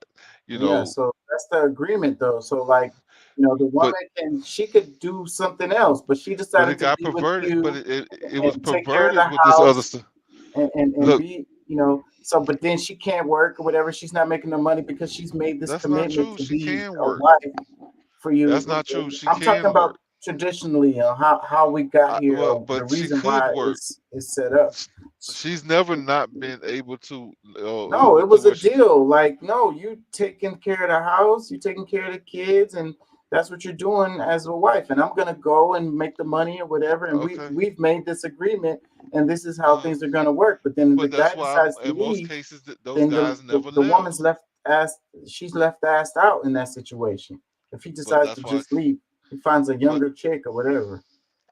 Yeah, so that's the agreement, though. So, like, the woman she could do something else, but she But decided it to got be with perverted. you But it was and take care of perverted the with this other house stuff. and Look, be, so, but then she can't work or whatever. She's not making the money because she's made this that's not commitment true. to She be can a work. wife for you. That's not true. She I'm talking can about work. traditionally, how we got here, Well, or the but she reason could why work. it's set up. She's never not been able to No, it do was a what she. deal. Like, no, you taking care of the house, you taking care of the kids, and that's what you're doing as a wife. And I'm gonna go and make the money or whatever. And Okay. we've made this agreement, and this is how things are gonna work. But then the But that's guy why decides to in most leave, cases those then guys never the left. woman's she's left asked out in that situation. If he But decides to that's why just leave, he finds a but younger chick or whatever.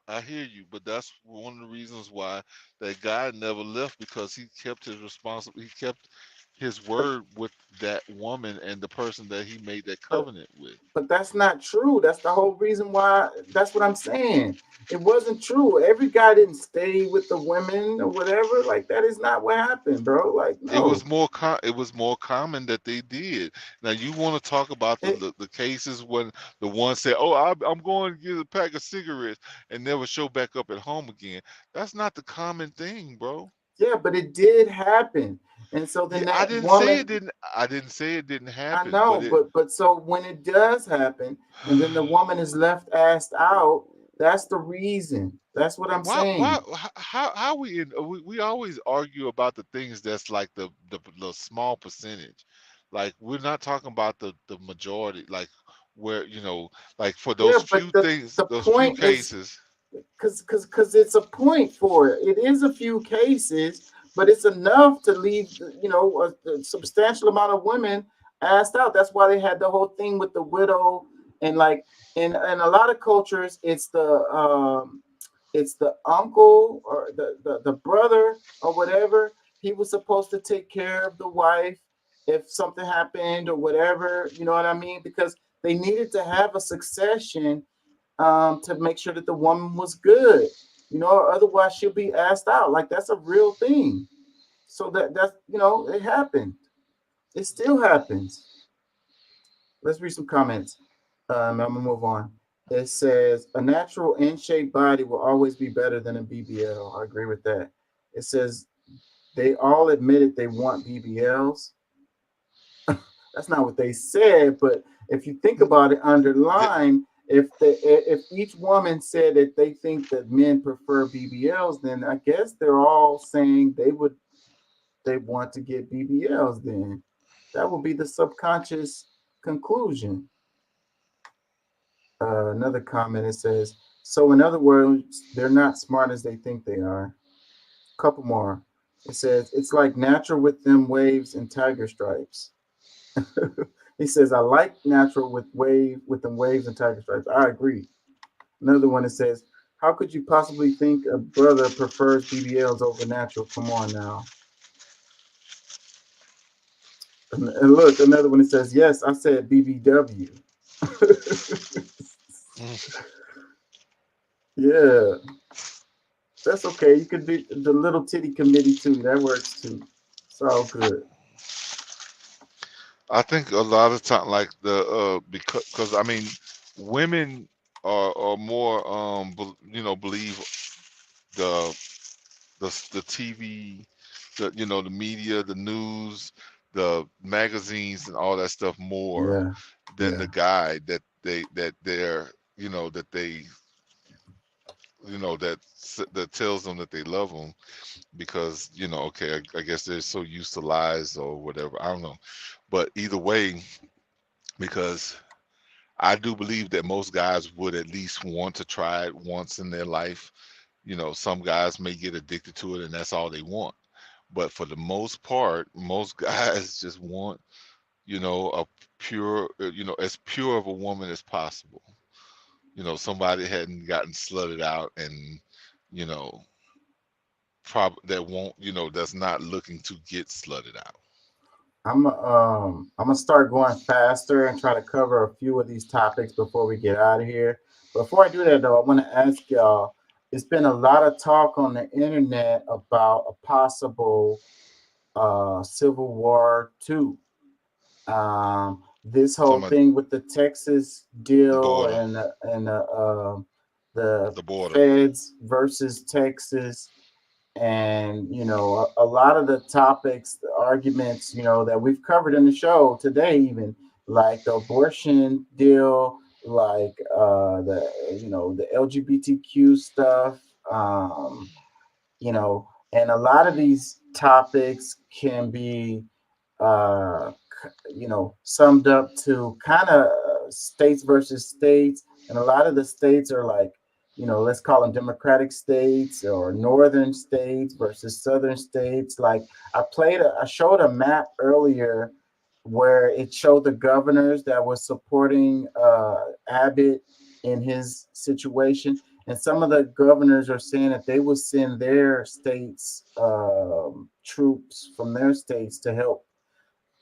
I hear you, but that's one of the reasons why that guy never left, because he kept his he kept his word with that woman and the person that he made that covenant with. But that's not true. That's the whole reason why. That's what I'm saying. It wasn't true. Every guy didn't stay with the women or whatever. Like, that is not what happened, bro. Like, It no. was more common that they did. Now you want to talk about the cases when the one said, "Oh, I'm going to get a pack of cigarettes," and never show back up at home again. That's not the common thing, bro. Yeah, but it did happen. And so then Yeah, I that didn't say it woman, didn't. I didn't say it didn't I happen, but know, it. but so when it does happen, and then the woman is left asked out, that's the reason. That's what I'm Why saying. how we always argue about the things that's like the small percentage. Like, we're not talking about the majority, like where, like for those Yeah, but few things, the those few point is, cases. because it's a point for it. It is a few cases, but it's enough to leave a substantial amount of women asked out. That's why they had the whole thing with the widow, and like in a lot of cultures, it's the uncle or the brother or whatever. He was supposed to take care of the wife if something happened or whatever. You know what I mean? Because they needed to have a succession to make sure that the woman was good, or otherwise she'll be asked out. Like, that's a real thing. So that's it happened. It still happens. Let's read some comments. I'm gonna move on. It says a natural in-shape body will always be better than a BBL. I agree with that. It says they all admitted they want BBLs. That's not what they said, but if you think about it, underline, if each woman said that they think that men prefer BBLs, then I guess they're all saying they want to get BBLs. Then that would be the subconscious conclusion. Another comment, it says So in other words, they're not smart as they think they are. Couple more. It says it's like natural with them waves and tiger stripes. He says I like natural with them waves and tiger stripes. I agree. Another one that says, how could you possibly think a brother prefers BBLs over natural? Come on now. And look, another one that says, yes, I said BBW. Yeah, that's okay. You could do the little titty committee too. That works too. It's all good. I think a lot of time, like the because I mean, women are more believe the TV, the media, the news, the magazines, and all that stuff more than the guy that they're that they that tells them that they love them, because okay, I guess they're so used to lies or whatever. I don't know, but either way, because I do believe that most guys would at least want to try it once in their life. Some guys may get addicted to it and that's all they want. But for the most part, most guys just want, a pure, as pure of a woman as possible. Somebody hadn't gotten slutted out and, that won't, that's not looking to get slutted out. I'm gonna start going faster and try to cover a few of these topics before we get out of here. Before I do that though, I want to ask y'all, it's been a lot of talk on the internet about a possible Civil War II. This whole thing with the Texas deal and the border. Feds versus Texas. And a lot of the topics, the arguments, that we've covered in the show today, even like the abortion deal, like the LGBTQ stuff, and a lot of these topics can be summed up to kind of states versus states, and a lot of the states are like, let's call them democratic states or northern states versus southern states. Like I showed a map earlier where it showed the governors that were supporting Abbott in his situation. And some of the governors are saying that they will send their states troops from their states to help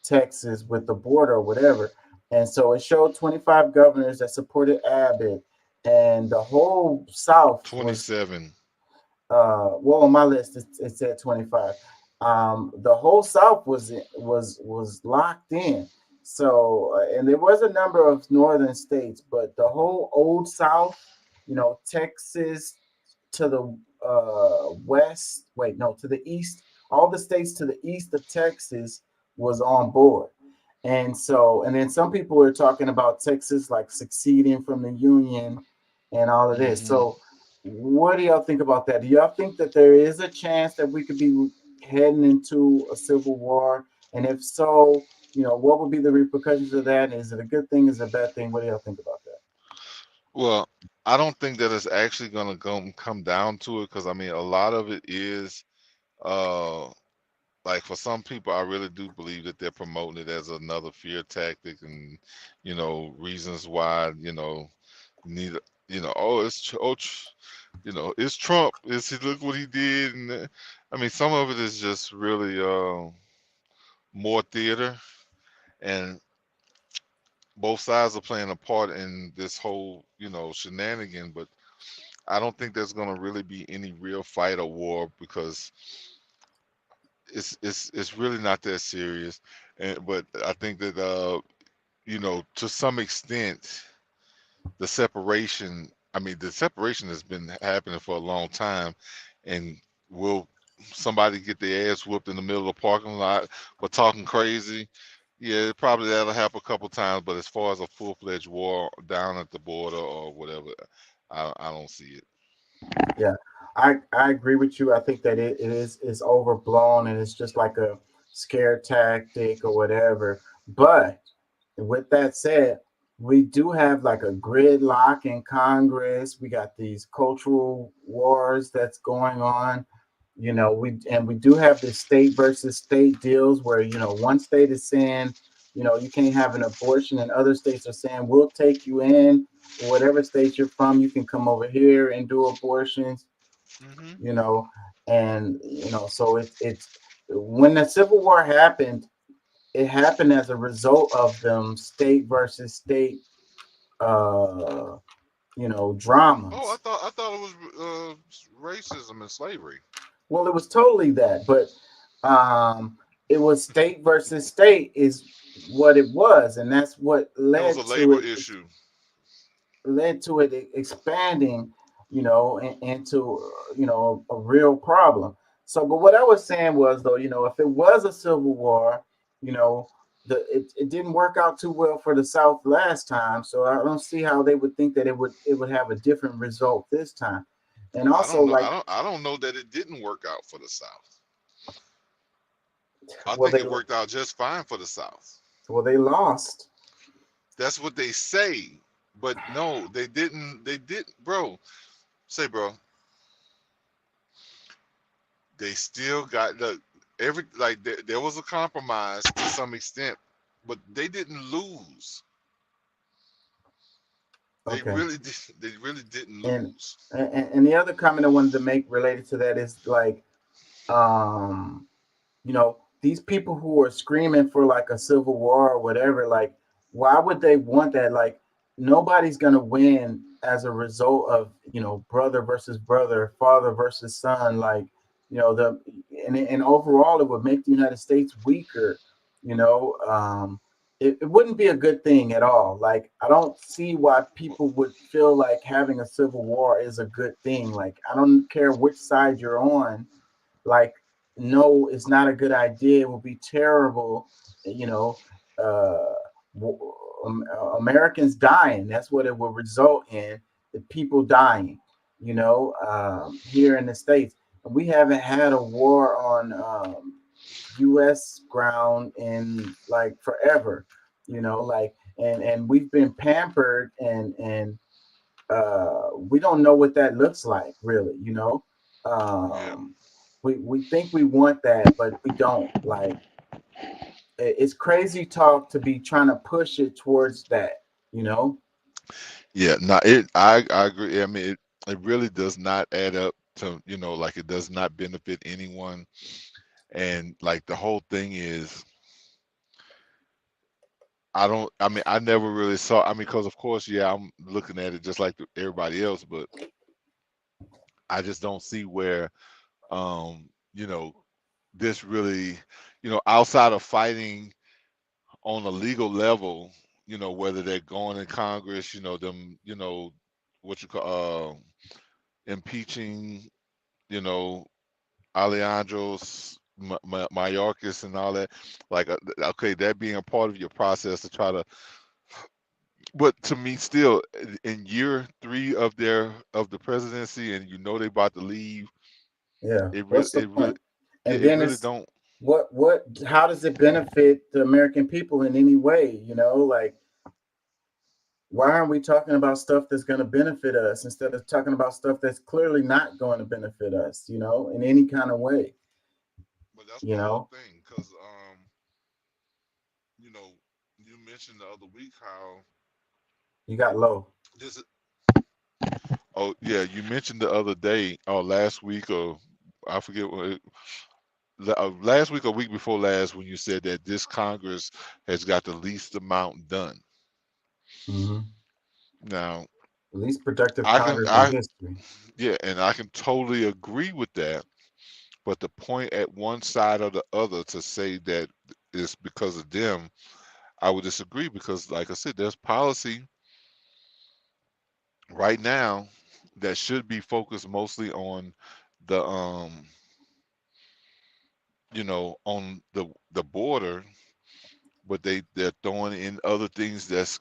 Texas with the border or whatever. And so it showed 25 governors that supported Abbott. And the whole South 27. Well, on my list it said 25. The whole South was locked in. So and there was a number of northern states, but the whole old South, Texas to the to the east, all the states to the east of Texas was on board. And then some people were talking about Texas like succeeding from the Union and all of this. Mm-hmm. So what do y'all think about that? Do y'all think that there is a chance that we could be heading into a civil war? And if so, what would be the repercussions of that? Is it a good thing? Is it a bad thing? What do y'all think about that? Well, I don't think that it's actually going to come down to it, because I mean, a lot of it is like for some people, I really do believe that they're promoting it as another fear tactic, and reasons why need it's Trump. Look what he did, and I mean, some of it is just really more theater, and both sides are playing a part in this whole shenanigan. But I don't think there's going to really be any real fight or war, because it's really not that serious. But I think that to some extent, the separation has been happening for a long time, and will somebody get their ass whooped in the middle of the parking lot for talking crazy? Yeah, probably that'll happen a couple times, but as far as a full-fledged war down at the border or whatever, I don't see it. Yeah, I agree with you. I think that it's overblown and it's just like a scare tactic or whatever. But with that said, we do have like a gridlock in Congress. We got these cultural wars that's going on. We do have this state versus state deals where, one state is saying, you can't have an abortion, and other states are saying, we'll take you in, whatever state you're from, you can come over here and do abortions, so it's when the Civil War happened, it happened as a result of them state versus state, dramas. Oh, I thought it was racism and slavery. Well, it was totally that, but it was state versus state is what it was, and that's what led It was a to labor it. issue. Led to it expanding, into a real problem. So, but what I was saying was, though, if it was a civil war, it didn't work out too well for the South last time. So I don't see how they would think that it would have a different result this time. And also, I don't know that it didn't work out for the South. I Well, think they- it worked out just fine for the South. well, they lost. That's what they say, but no, they didn't. They didn't, bro. Bro. They still got there was a compromise to some extent, but they didn't lose. They Okay. really did. They really didn't And, lose. and the other comment I wanted to make related to that is like, these people who are screaming for like a civil war or whatever, like, why would they want that? Like, nobody's gonna win as a result of brother versus brother, father versus son. Like, and overall, it would make the United States weaker. It wouldn't be a good thing at all. Like, I don't see why people would feel like having a civil war is a good thing. Like, I don't care which side you're on. Like, no, it's not a good idea. It would be terrible. Americans dying. That's what it will result in. The people dying. Here in the States, and we haven't had a war on U.S. ground in like forever. And we've been pampered, and we don't know what that looks like, really. We think we want that, but we don't. Like, it's crazy talk to be trying to push it towards that. Yeah, no, I agree. I mean, it really does not add up to, like, it does not benefit anyone. And like the whole thing is, I never really saw, because of course, yeah, I'm looking at it just like everybody else, but I just don't see where, this really, outside of fighting on a legal level, whether they're going in Congress, them, what you call, impeaching, Alejandro Mayorkas and all that, like, okay, that being a part of your process to try to, but to me, still, in year 3 of the presidency, and they about to leave, Yeah. it really, What's the it really, point? yeah, And it then really it's don't. how does it benefit the American people in any way? Like, why aren't we talking about stuff that's going to benefit us instead of talking about stuff that's clearly not going to benefit us, in any kind of way? But that's the whole thing, because you mentioned the other week how You got low. this. Oh yeah, you mentioned the other day, or last week, or I forget what. Last week or week before last, when you said that this Congress has got the least amount done. Mm-hmm. Now, least productive Congress in history. Yeah, and I can totally agree with that. But the point at one side or the other to say that it's because of them, I would disagree, because, like I said, there's policy right now that should be focused mostly on the on the border, but they're throwing in other things that's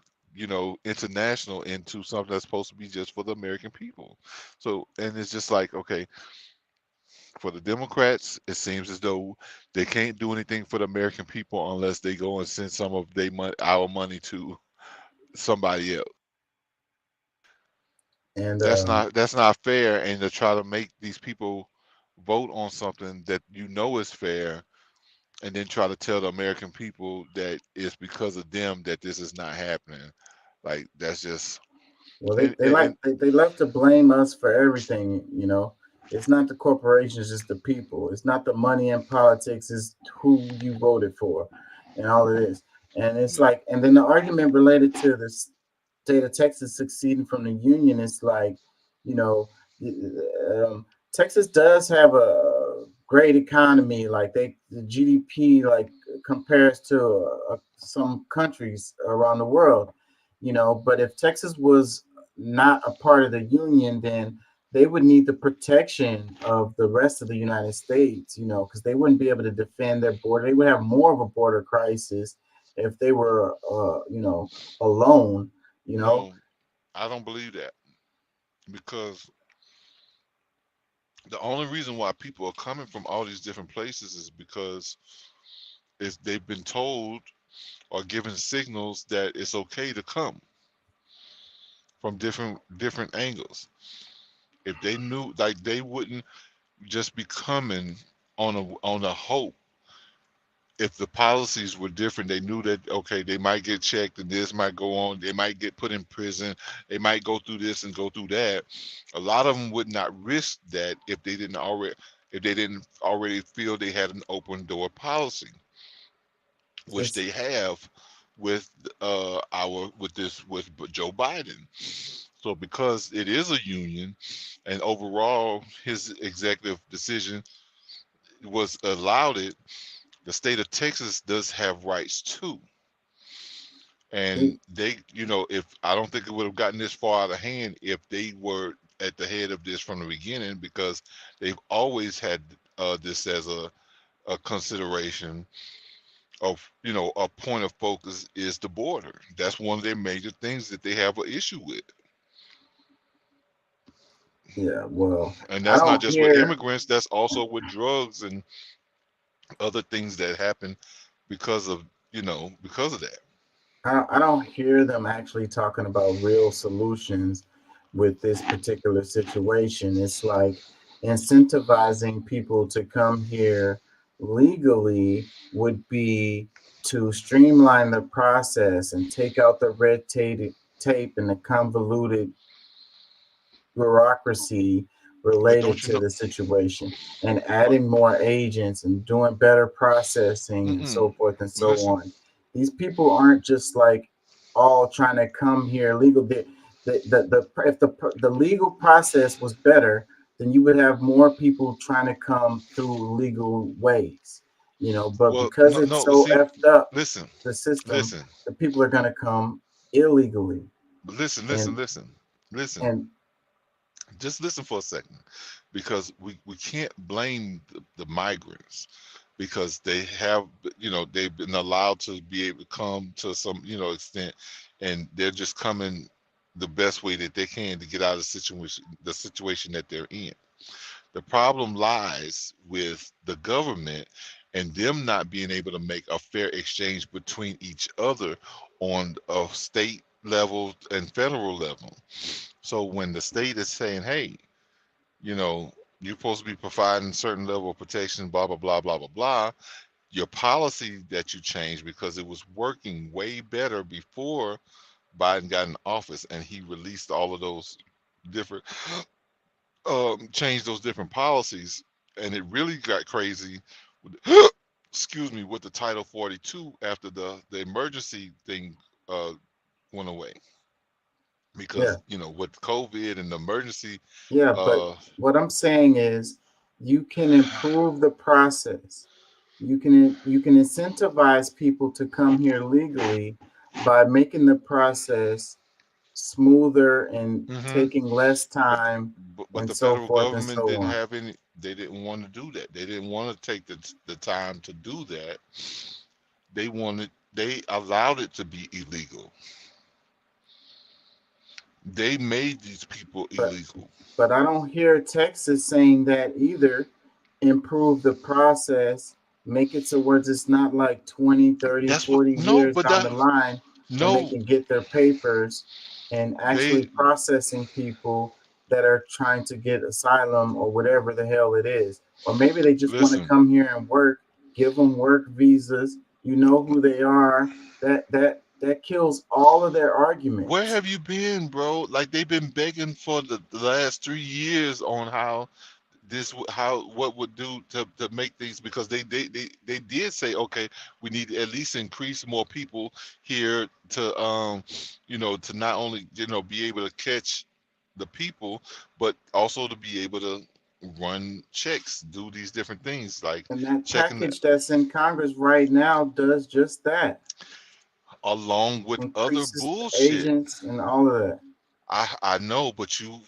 international into something that's supposed to be just for the American people. So, and it's just like, okay, for the Democrats, it seems as though they can't do anything for the American people unless they go and send some of our money to somebody else. And That's not fair. And to try to make these people vote on something that you know is fair, and then try to tell the American people that it's because of them that this is not happening. Like that's just well, and, they love to blame us for everything. You know, it's not the corporations, it's the people. It's not the money in politics, it's who you voted for, and all of this. And it's like, and then the argument related to the state of Texas succeeding from the union is like, you know, Texas does have a great economy. Like the GDP like compares to some countries around the world, you know. But if Texas was not a part of the union, then they would need the protection of the rest of the United States, you know, because they wouldn't be able to defend their border. They would have more of a border crisis if they were, you know, alone, you know. no, I don't believe that, because the only reason why people are coming from all these different places is because they've been told or given signals that it's okay to come from different angles. If they knew, like, they wouldn't just be coming on a hope. If the policies were different, they knew that, okay, they might get checked and this might go on, they might get put in prison, they might go through this and go through that. A lot of them would not risk that if they didn't already feel they had an open door policy, which they have with with Joe Biden. So because it is a union, and overall his executive decision was allowed it, the state of Texas does have rights too. And they, you know, if I don't think it would have gotten this far out of hand if they were at the head of this from the beginning, because they've always had this as a consideration of, you know, a point of focus is the border. That's one of their major things that they have an issue with. Yeah, well, And I that's not don't just with hear. immigrants, that's also with drugs and other things that happen because of, you know, because of that. I don't hear them actually talking about real solutions with this particular situation. It's like incentivizing people to come here legally would be to streamline the process and take out the red tape and the convoluted bureaucracy related to the situation, and adding more agents and doing better processing and so forth and so on. These people aren't just like all trying to come here legal. If the legal process was better, then you would have more people trying to come through legal ways, you know. But because it's so effed up, listen, the system, listen, the people are going to come illegally. listen. And Just listen for a second, because we can't blame the migrants, because they have, you know, they've been allowed to be able to come to some, you know, extent, and they're just coming the best way that they can to get out of the situation that they're in. The problem lies with the government and them not being able to make a fair exchange between each other on a state level and federal level. So when the state is saying, hey, you know, you're supposed to be providing certain level of protection, blah, blah, blah, blah, blah, blah, your policy that you changed, because it was working way better before Biden got in office and he released all of those different, changed those different policies. And it really got crazy, excuse me, with the Title 42 after the emergency thing went away. Because, you know, with COVID and the emergency. Yeah, but what I'm saying is you can improve the process. You can incentivize people to come here legally by making the process smoother and taking less time, but and the so federal forth and government so didn't on. have any, they didn't want to do that. They didn't want to take the time to do that. They allowed it to be illegal. They made these people illegal. But I don't hear Texas saying that either. Improve the process, make it so where it's not like 20, 30, 40 years down the line when they No, can get their papers and actually they processing people that are trying to get asylum or whatever the hell it is. Or maybe they just want to listen. come here and work, give them work visas. You know who they are. That kills all of their Where arguments. have you been, bro? Like they've been begging for the last 3 years on how how what would do to make these, because they did say, okay, we need to at least increase more people here to to not only be able to catch the people, but also to be able to run checks, do these different things like And that checking the, package that's in Congress right now does just that. along with other Increases bullshit. agents and all of that. I know, but you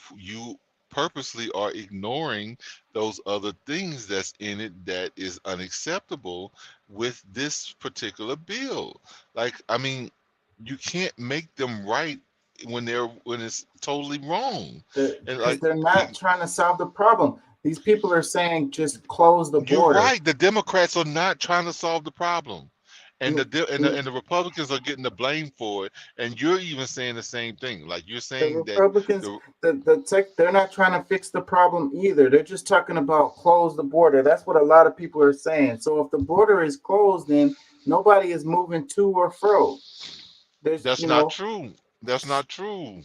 purposely are ignoring those other things that's in it that is unacceptable with this particular bill. Like, I mean, you can't make them right when it's totally wrong. And Because like, they're not trying to solve the problem. These people are saying just close the you're border. right. The Democrats are not trying to solve the problem, and Mm, the Republicans are getting the blame for it. And you're even saying the same thing. Like you're The saying that Republicans, the they're not trying to fix the problem either. They're just talking about close the border. That's what a lot of people are saying. So if the border is closed, then nobody is moving to or fro. There's, that's not true. That's not true.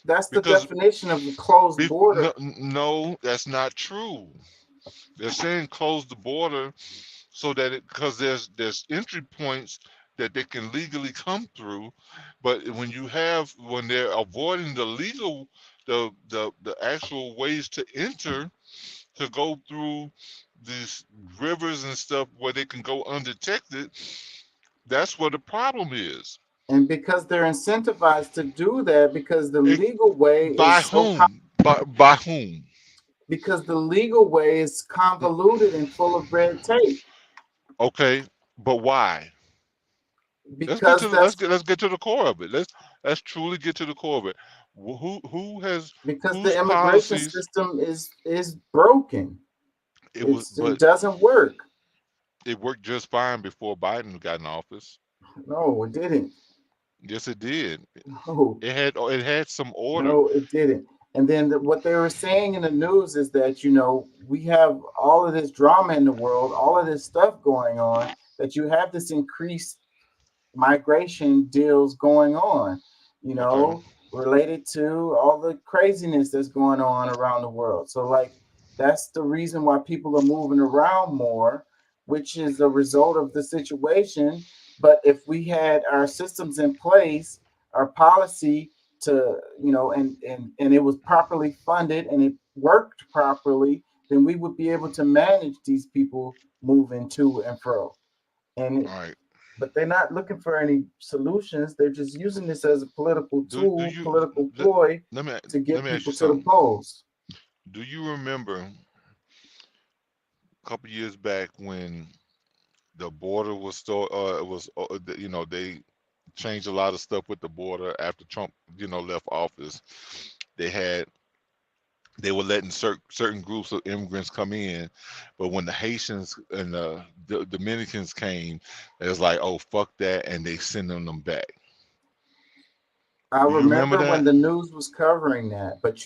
that's the Because definition of a closed no, border. no, that's not true. They're saying close the border so that because there's entry points that they can legally come through, but when they're avoiding the legal the actual ways to enter, to go through these rivers and stuff where they can go undetected, that's where the problem is. And because they're incentivized to do that, because the It, legal way by is so whom? By whom? because the legal way is convoluted and full of red tape. Okay, but why? Because that's Let's get to the core of it. Let's truly get to the core of it. Who has because the whose immigration policies? system is broken. It But doesn't work. it worked just fine before Biden got in office. No, it didn't. Yes, it did. No, It had some order. no, it didn't. And then what they were saying in the news is that we have all of this drama in the world, all of this stuff going on, that you have this increased migration deals going on, Okay. related to all the craziness that's going on around the world. So, like, that's the reason why people are moving around more, which is a result of the situation. But if we had our systems in place, our policy to, and it was properly funded and it worked properly, then we would be able to manage these people moving to and fro. And All right. but they're not looking for any solutions. They're just using this as a political Do tool, you political ploy let me to let get me ask you people to the something. polls. Do you remember a couple years back when the border was they changed a lot of stuff with the border after Trump left office. They had they were letting certain groups of immigrants come in, but when the Haitians and the Dominicans came, it was like, oh fuck that, and they sending them back. I Do you remember remember when that? the news was covering that, but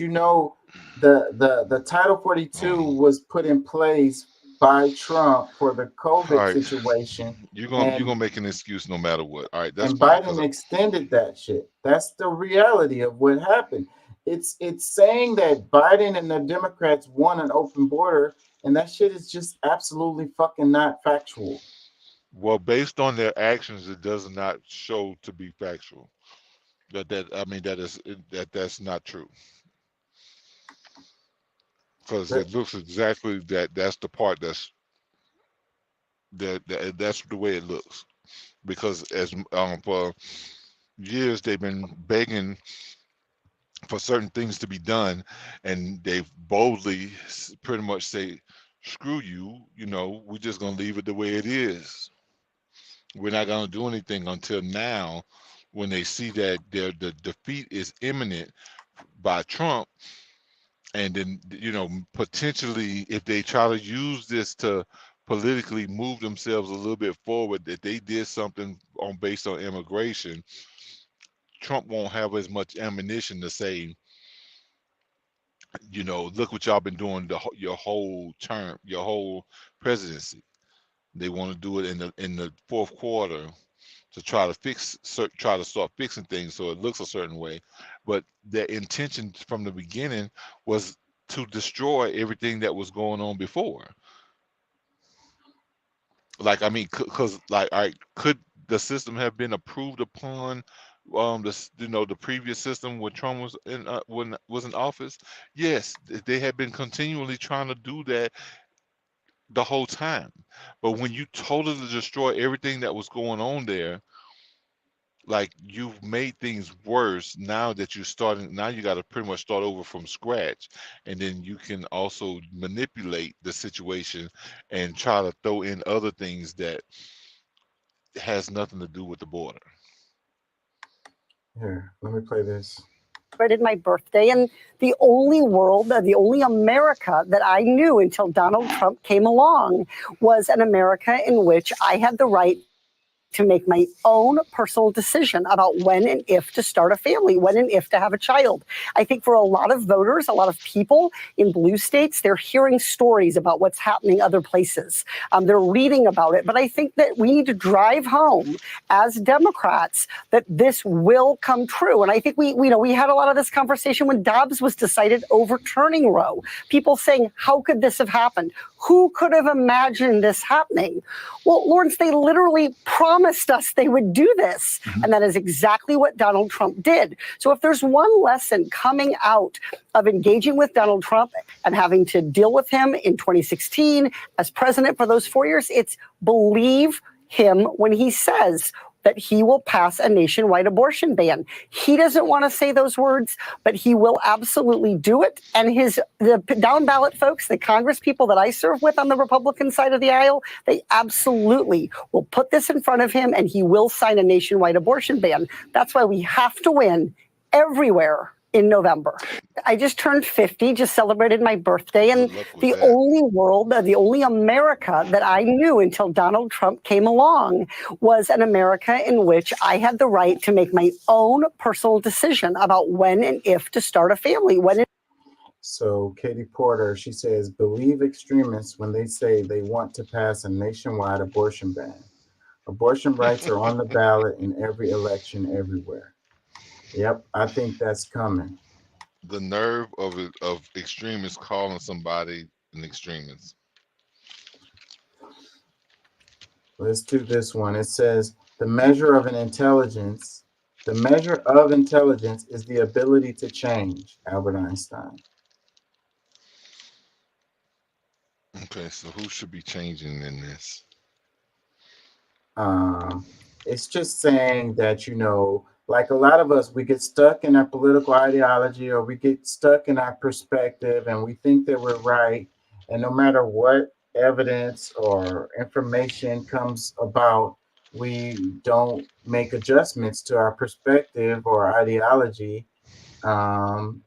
the Title 42 was put in place by Trump for the All COVID right, situation, you're and gonna make an excuse no matter what. All right, that's and fine. Cause Biden extended that shit. That's the reality of what happened. It's saying that Biden and the Democrats won an open border, and that shit is just absolutely fucking not factual. well, based on their actions, it does not show to be factual. I mean that's not true, because That it looks exactly that's the part that's the way it looks. Because as for years they've been begging for certain things to be done, and they've boldly pretty much say, "Screw you," we're just gonna leave it the way it is. We're not gonna do anything until now, when they see that the defeat is imminent by Trump, and then potentially if they try to use this to politically move themselves a little bit forward, that they did something based on immigration, Trump won't have as much ammunition to say, look what y'all been doing your whole term, your whole presidency. They want to do it in the fourth quarter to try to start fixing things so it looks a certain way. But their intention from the beginning was to destroy everything that was going on before. Like, I mean, because could the system have been approved upon the previous system when Trump was in office? Yes, they had been continually trying to do that the whole time. But when you totally destroy everything that was going on there, like, you've made things worse. Now that you're starting, now you got to pretty much start over from scratch, and then you can also manipulate the situation and try to throw in other things that has nothing to do with the border. Here, let me play this. Celebrated my birthday, and the only America that I knew until Donald Trump came along was an America in which I had the right to make my own personal decision about when and if to start a family, when and if to have a child. I think for a lot of voters, a lot of people in blue states, they're hearing stories about what's happening other places. They're reading about it. But I think that we need to drive home as Democrats that this will come true. And I think we had a lot of this conversation when Dobbs was decided overturning Roe. People saying, how could this have happened? Who could have imagined this happening? Well, Lawrence, they literally promised us they would do this. And that is exactly what Donald Trump did. So if there's one lesson coming out of engaging with Donald Trump and having to deal with him in 2016 as president for those 4 years, it's believe him when he says that he will pass a nationwide abortion ban. He doesn't want to say those words, but he will absolutely do it. And the down ballot folks, the Congress people that I serve with on the Republican side of the aisle, they absolutely will put this in front of him, and he will sign a nationwide abortion ban. That's why we have to win everywhere in November. I just turned 50, just celebrated my birthday, and the only America that I knew until Donald Trump came along was an America in which I had the right to make my own personal decision about when and if to start a family. So Katie Porter, she says, believe extremists when they say they want to pass a nationwide abortion ban. Abortion rights are on the ballot in every election everywhere. Yep, I think that's coming. The nerve of extremists calling somebody an extremist. Let's do this one. It says the measure of intelligence is the ability to change. Albert Einstein. Okay, so who should be changing in this? It's just saying that, like a lot of us, we get stuck in our political ideology, or we get stuck in our perspective, and we think that we're right. And no matter what evidence or information comes about, we don't make adjustments to our perspective or ideology. So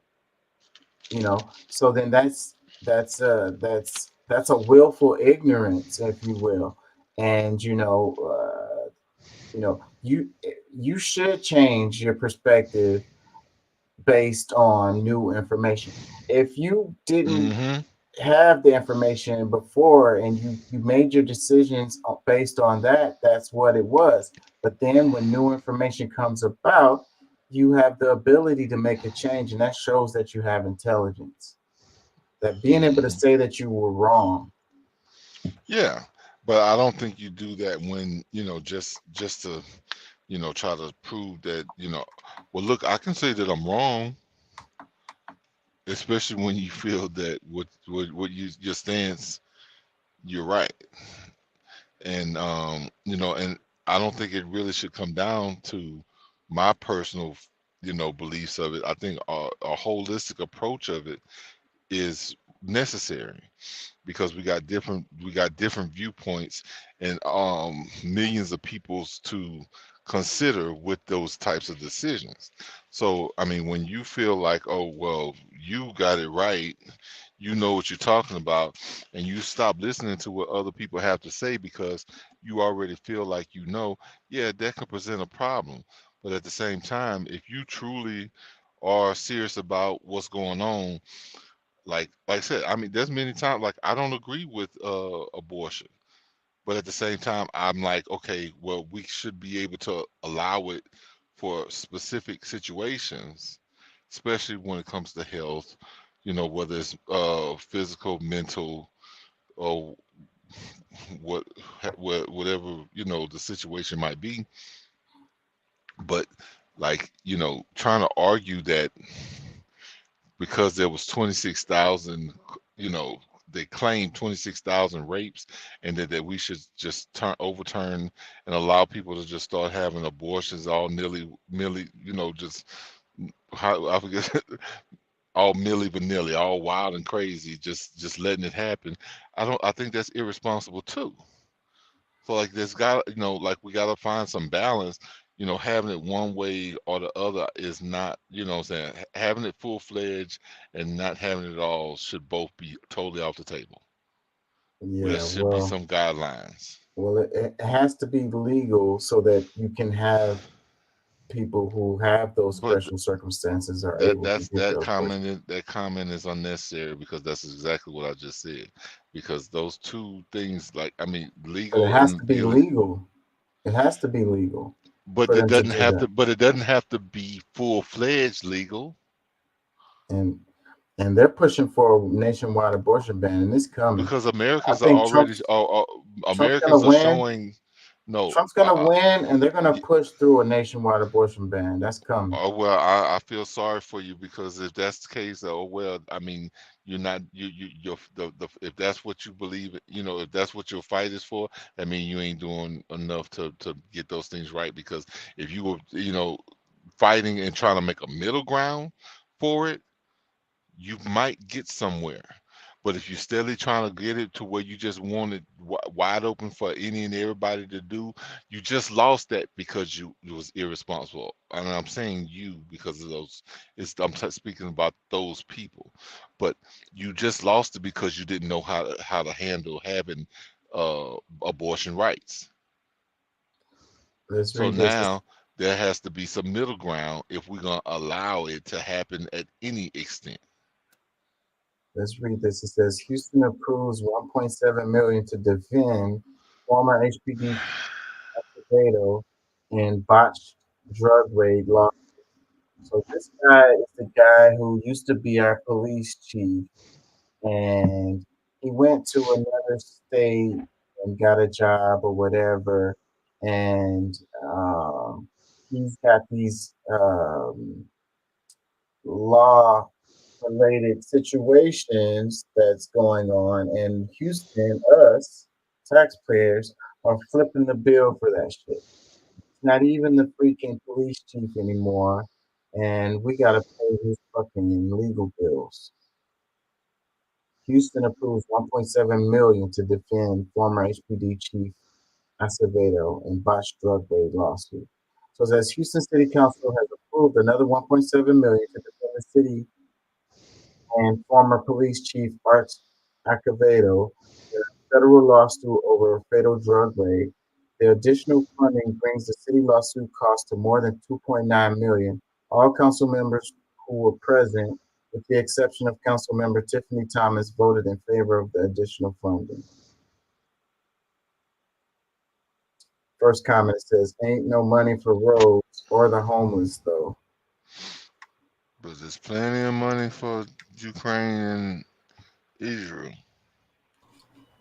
then that's a willful ignorance, if you will. And you should change your perspective based on new information. If you didn't have the information before and you made your decisions based on that, that's what it was. But then when new information comes about, you have the ability to make a change, and that shows that you have intelligence. That being able to say that you were wrong. Yeah, but I don't think you do that when, just to, try to prove that, well, look, I can say that I'm wrong, especially when you feel that what your stance, you're right. And, and I don't think it really should come down to my personal, beliefs of it. I think a holistic approach of it is necessary, because we got different viewpoints and millions of peoples to consider with those types of decisions. So I mean, when you feel like, oh well, you got it right, you know what you're talking about, and you stop listening to what other people have to say because you already feel like yeah, that could present a problem. But at the same time, if you truly are serious about what's going on, like I said, I mean, there's many times like I don't agree with abortion, but at the same time, I'm like, okay, well, we should be able to allow it for specific situations, especially when it comes to health, whether it's physical, mental, or what whatever, the situation might be. But like, trying to argue that because there was 26,000, they claimed 26,000 rapes, and that we should just overturn and allow people to just start having abortions all milly, just how I forget all milly vanilly, all wild and crazy, just letting it happen. I think that's irresponsible too. So like there's got like we gotta find some balance. Having it one way or the other is not, what I'm saying, having it full fledged and not having it all should both be totally off the table. There Yeah, should be some guidelines. well, it has to be legal so that you can have people who have those But special circumstances are that able to that's get that the abortion. comment is unnecessary because that's exactly what I just said. Because those two things, like I mean, But it legal has to and be legal. It has to be legal but for it them to doesn't do have that. to. But it doesn't have to be full fledged legal. And they're pushing for a nationwide abortion ban, and it's coming. Because I Americans are think already Trump's gonna Americans are win. showing no. Trump's gonna win, and they're gonna push through a nationwide abortion ban. That's coming. Oh well, I feel sorry for you because if that's the case, oh well, I mean, you're not you're the if that's what you believe, if that's what your fight is for, I mean, you ain't doing enough to get those things right. Because if you were, fighting and trying to make a middle ground for it, you might get somewhere. But if you're steadily trying to get it to where you just want it wide open for any and everybody to do, you just lost that because you was irresponsible. And I'm saying you because of those. Speaking about those people, but you just lost it because you didn't know how to handle having abortion rights. Let's So read this. now there has to be some middle ground if we're gonna allow it to happen at any extent. Let's read this. It says Houston approves 1.7 million to defend former HPD Acevedo in botched drug raid law. So this guy is the guy who used to be our police chief, and he went to another state and got a job or whatever, and he's got these law related situations that's going on, and Houston, us taxpayers, are flipping the bill for that shit. It's not even the freaking police chief anymore, and we gotta pay his fucking legal bills. Houston approves 1.7 million to defend former HPD chief Acevedo in botched drug raid lawsuit. So it says Houston City Council has approved another 1.7 million to defend the city and former police chief Art Acevedo in a federal lawsuit over a fatal drug raid. The additional funding brings the city lawsuit cost to more than 2.9 million. All council members who were present, with the exception of council member Tiffany Thomas, voted in favor of the additional funding. First comment says, ain't no money for roads or the homeless though. But there's plenty of money for Ukraine and Israel.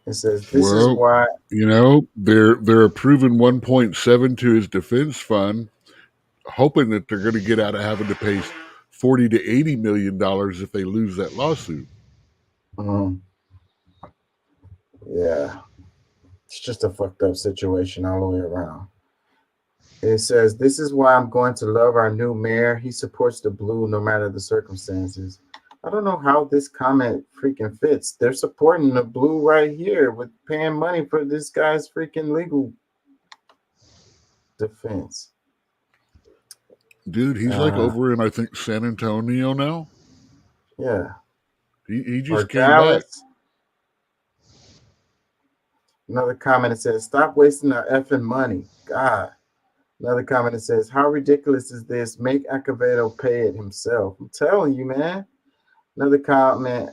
It says this is why they're approving 1.7 to his defense fund, hoping that they're going to get out of having to pay $40 to $80 million if they lose that lawsuit. Yeah, it's just a fucked up situation all the way around. It says, this is why I'm going to love our new mayor. He supports the blue no matter the circumstances. I don't know how this comment freaking fits. They're supporting the blue right here with paying money for this guy's freaking legal defense. Dude, he's like over in, I think, San Antonio now. Yeah. He just or came Dallas. back. Another comment that says, stop wasting our effing money. God. Another comment that says, how ridiculous is this? Make Acevedo pay it himself. I'm telling you, man. Another comment,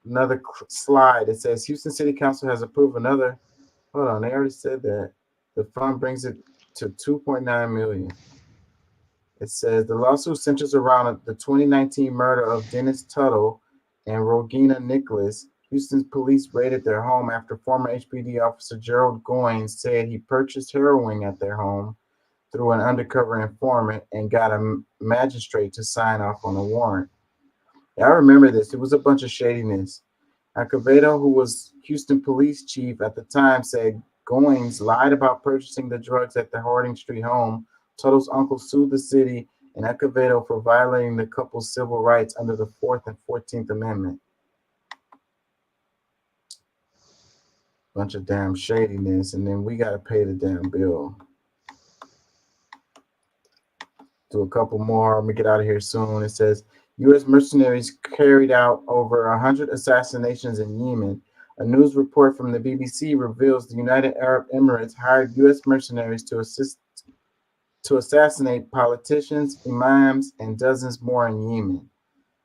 another slide. It says, Houston City Council has approved another. Hold on, they already said that. The fund brings it to $2.9 million. It says the lawsuit centers around the 2019 murder of Dennis Tuttle and Rogina Nicholas. Houston's police raided their home after former HPD officer Gerald Goins said he purchased heroin at their home through an undercover informant and got a magistrate to sign off on a warrant. I remember this. It was a bunch of shadiness. Acevedo, who was Houston police chief at the time, said Goins lied about purchasing the drugs at the Harding Street home. Tuttle's uncle sued the city and Acevedo for violating the couple's civil rights under the 4th and 14th Amendment. Bunch of damn shadiness, and then we got to pay the damn bill. Do a couple more. I'm going to get out of here soon. It says, U.S. mercenaries carried out over 100 assassinations in Yemen. A news report from the BBC reveals the United Arab Emirates hired U.S. mercenaries to assassinate politicians, imams, and dozens more in Yemen.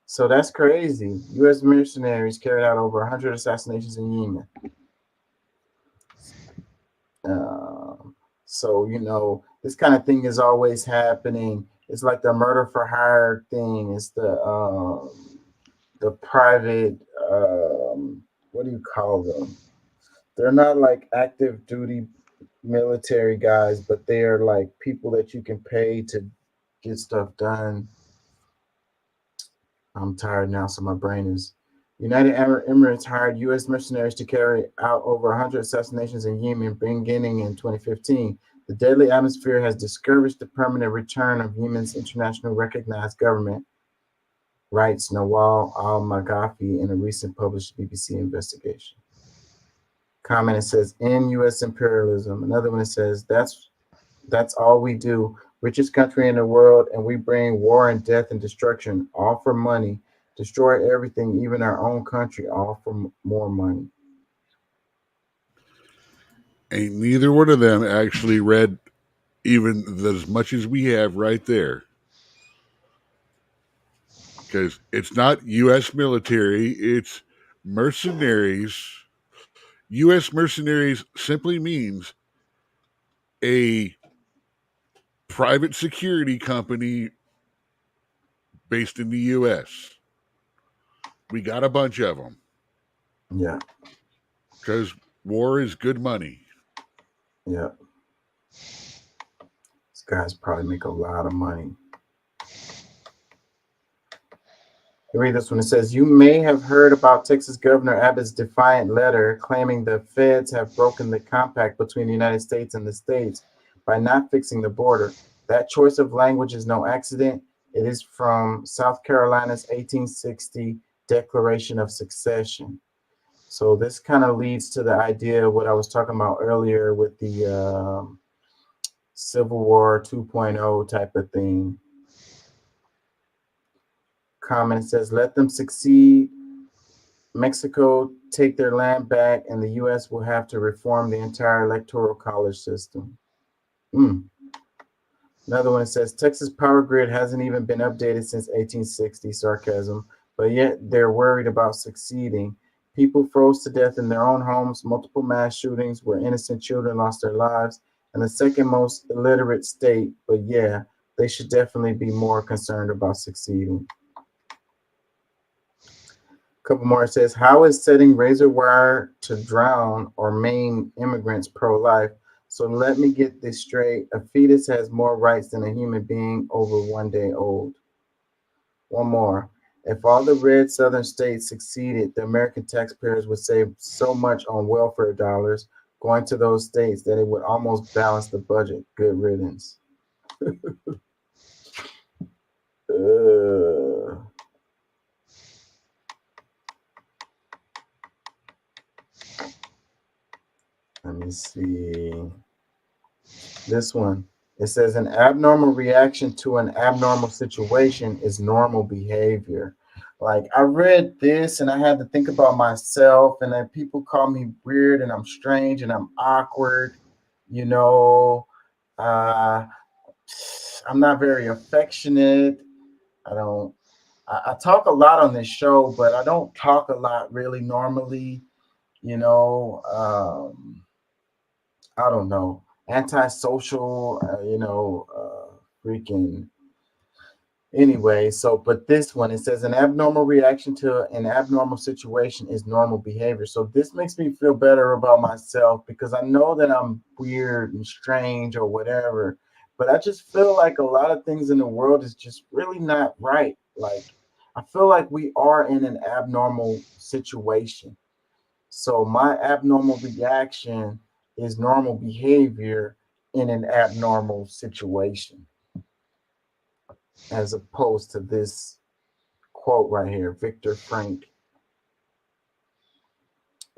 So that's crazy. U.S. mercenaries carried out over 100 assassinations in Yemen. So, you know, this kind of thing is always happening. It's like the murder for hire thing. It's the private, what do you call them? They're not like active duty military guys, but they're like people that you can pay to get stuff done. I'm tired now, so my brain is. United Arab Emirates hired U.S. mercenaries to carry out over 100 assassinations in Yemen, beginning in 2015. The deadly atmosphere has discouraged the permanent return of Yemen's international recognized government, writes Nawal al-Maghafi in a recent published BBC investigation. Comment, it says, in U.S. imperialism. Another one, it says, that's all we do. Richest country in the world, and we bring war and death and destruction, all for money. Destroy everything, even our own country, all for more money. Ain't neither one of them actually read even as much as we have right there. Because it's not U.S. military, it's mercenaries. U.S. mercenaries simply means a private security company based in the U.S. We got a bunch of them. Yeah. Because war is good money. Yeah. These guys probably make a lot of money. You read this one. It says, you may have heard about Texas Governor Abbott's defiant letter claiming the feds have broken the compact between the United States and the states by not fixing the border. That choice of language is no accident. It is from South Carolina's 1860 Declaration of Succession. So this kind of leads to the idea of what I was talking about earlier with the Civil War 2.0 type of thing. Comment says, let them succeed. Mexico take their land back, and the U.S. will have to reform the entire electoral college system. Another one says, Texas power grid hasn't even been updated since 1860, sarcasm, but yet they're worried about succeeding. People froze to death in their own homes, multiple mass shootings where innocent children lost their lives, and the second most illiterate state, but yeah, they should definitely be more concerned about succeeding. A couple more. It says, how is setting razor wire to drown or maim immigrants pro-life? So let me get this straight. A fetus has more rights than a human being over 1 day old. One more. If all the red southern states succeeded, the American taxpayers would save so much on welfare dollars going to those states that it would almost balance the budget. Good riddance. Let me see. This one. It says an abnormal reaction to an abnormal situation is normal behavior. Like, I read this and I had to think about myself, and then people call me weird and I'm strange and I'm awkward, you know. I'm not very affectionate. I talk a lot on this show, but I don't talk a lot really normally, you know. I don't know, antisocial, freaking. Anyway, so but this one, it says an abnormal reaction to an abnormal situation is normal behavior. So this makes me feel better about myself because I know that I'm weird and strange or whatever, but I just feel like a lot of things in the world is just really not right. Like I feel like we are in an abnormal situation. So my abnormal reaction is normal behavior in an abnormal situation, as opposed to this quote right here, Viktor Frank,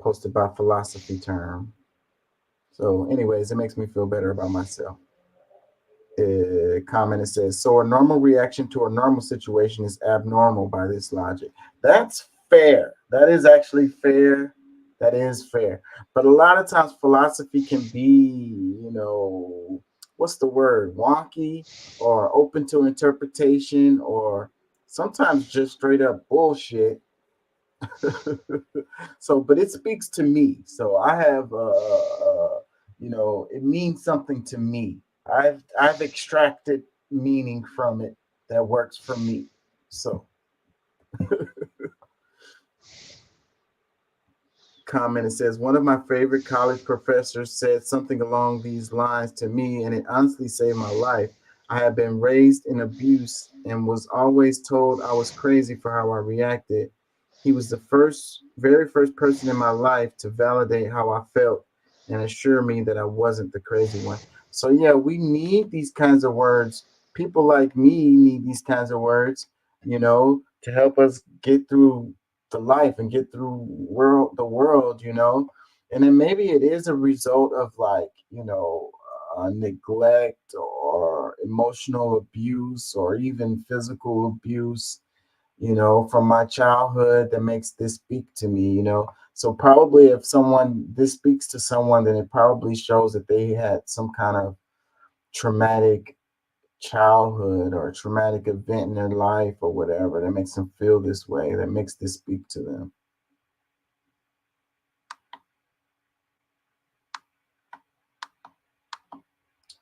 posted by Philosophy Term. So, anyways, it makes me feel better about myself. Comment, it says, so a normal reaction to a normal situation is abnormal by this logic. That's fair. That is actually fair. That is fair. But a lot of times philosophy can be, what's the word? Wonky or open to interpretation or sometimes just straight up bullshit. So, but it speaks to me. So I have, it means something to me. I've extracted meaning from it that works for me. So, comment, it says, one of my favorite college professors said something along these lines to me, and it honestly saved my life. I have been raised in abuse and was always told I was crazy for how I reacted. He was the very first person in my life to validate how I felt and assure me that I wasn't the crazy one. So yeah, we need these kinds of words. People like me need these kinds of words, to help us get through the life and get through the world, And then maybe it is a result of neglect or emotional abuse or even physical abuse, from my childhood that makes this speak to me, So probably if this speaks to someone, then it probably shows that they had some kind of traumatic childhood or traumatic event in their life or whatever that makes them feel this way, that makes this speak to them.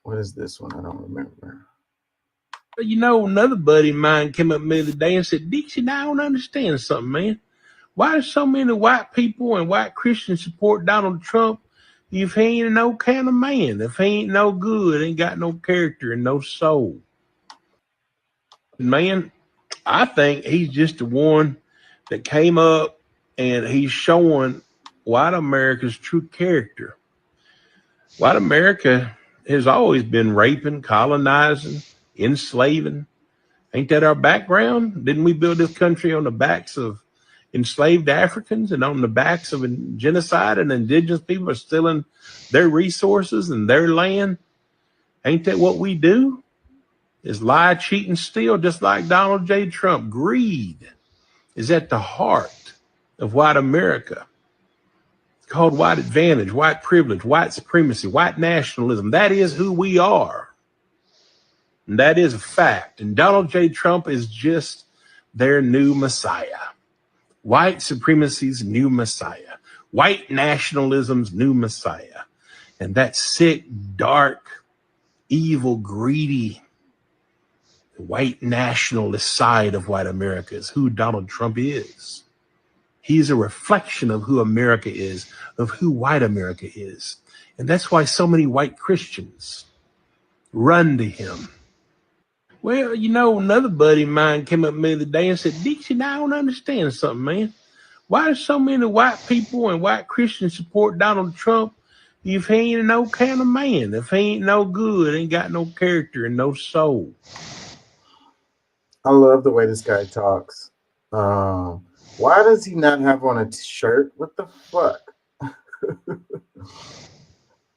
What is this one? I don't remember. But another buddy of mine came up to me the other day and said, Dixie, I don't understand something, man. Why do so many white people and white Christians support Donald Trump if he ain't no kind of man, if he ain't no good, ain't got no character and no soul? Man, I think he's just the one that came up and he's showing white America's true character. White America has always been raping, colonizing, enslaving. Ain't that our background? Didn't we build this country on the backs of enslaved Africans and on the backs of genocide, and indigenous people are stealing their resources and their land? Ain't that what we do? Is lie, cheat, and steal, just like Donald J. Trump. Greed is at the heart of white America. It's called white advantage, white privilege, white supremacy, white nationalism. That is who we are. And that is a fact. And Donald J. Trump is just their new messiah. White supremacy's new messiah. White nationalism's new messiah. And that sick, dark, evil, greedy, white nationalist side of white America is who Donald Trump is. He's a reflection of who America is, of who white America is. And that's why so many white Christians run to him. Well, another buddy of mine came up to me the other day and said, Dixie, I don't understand something, man. Why do so many white people and white Christians support Donald Trump if he ain't no kind of man, if he ain't no good, ain't got no character and no soul? I love the way this guy talks. Why does he not have on a shirt? What the fuck?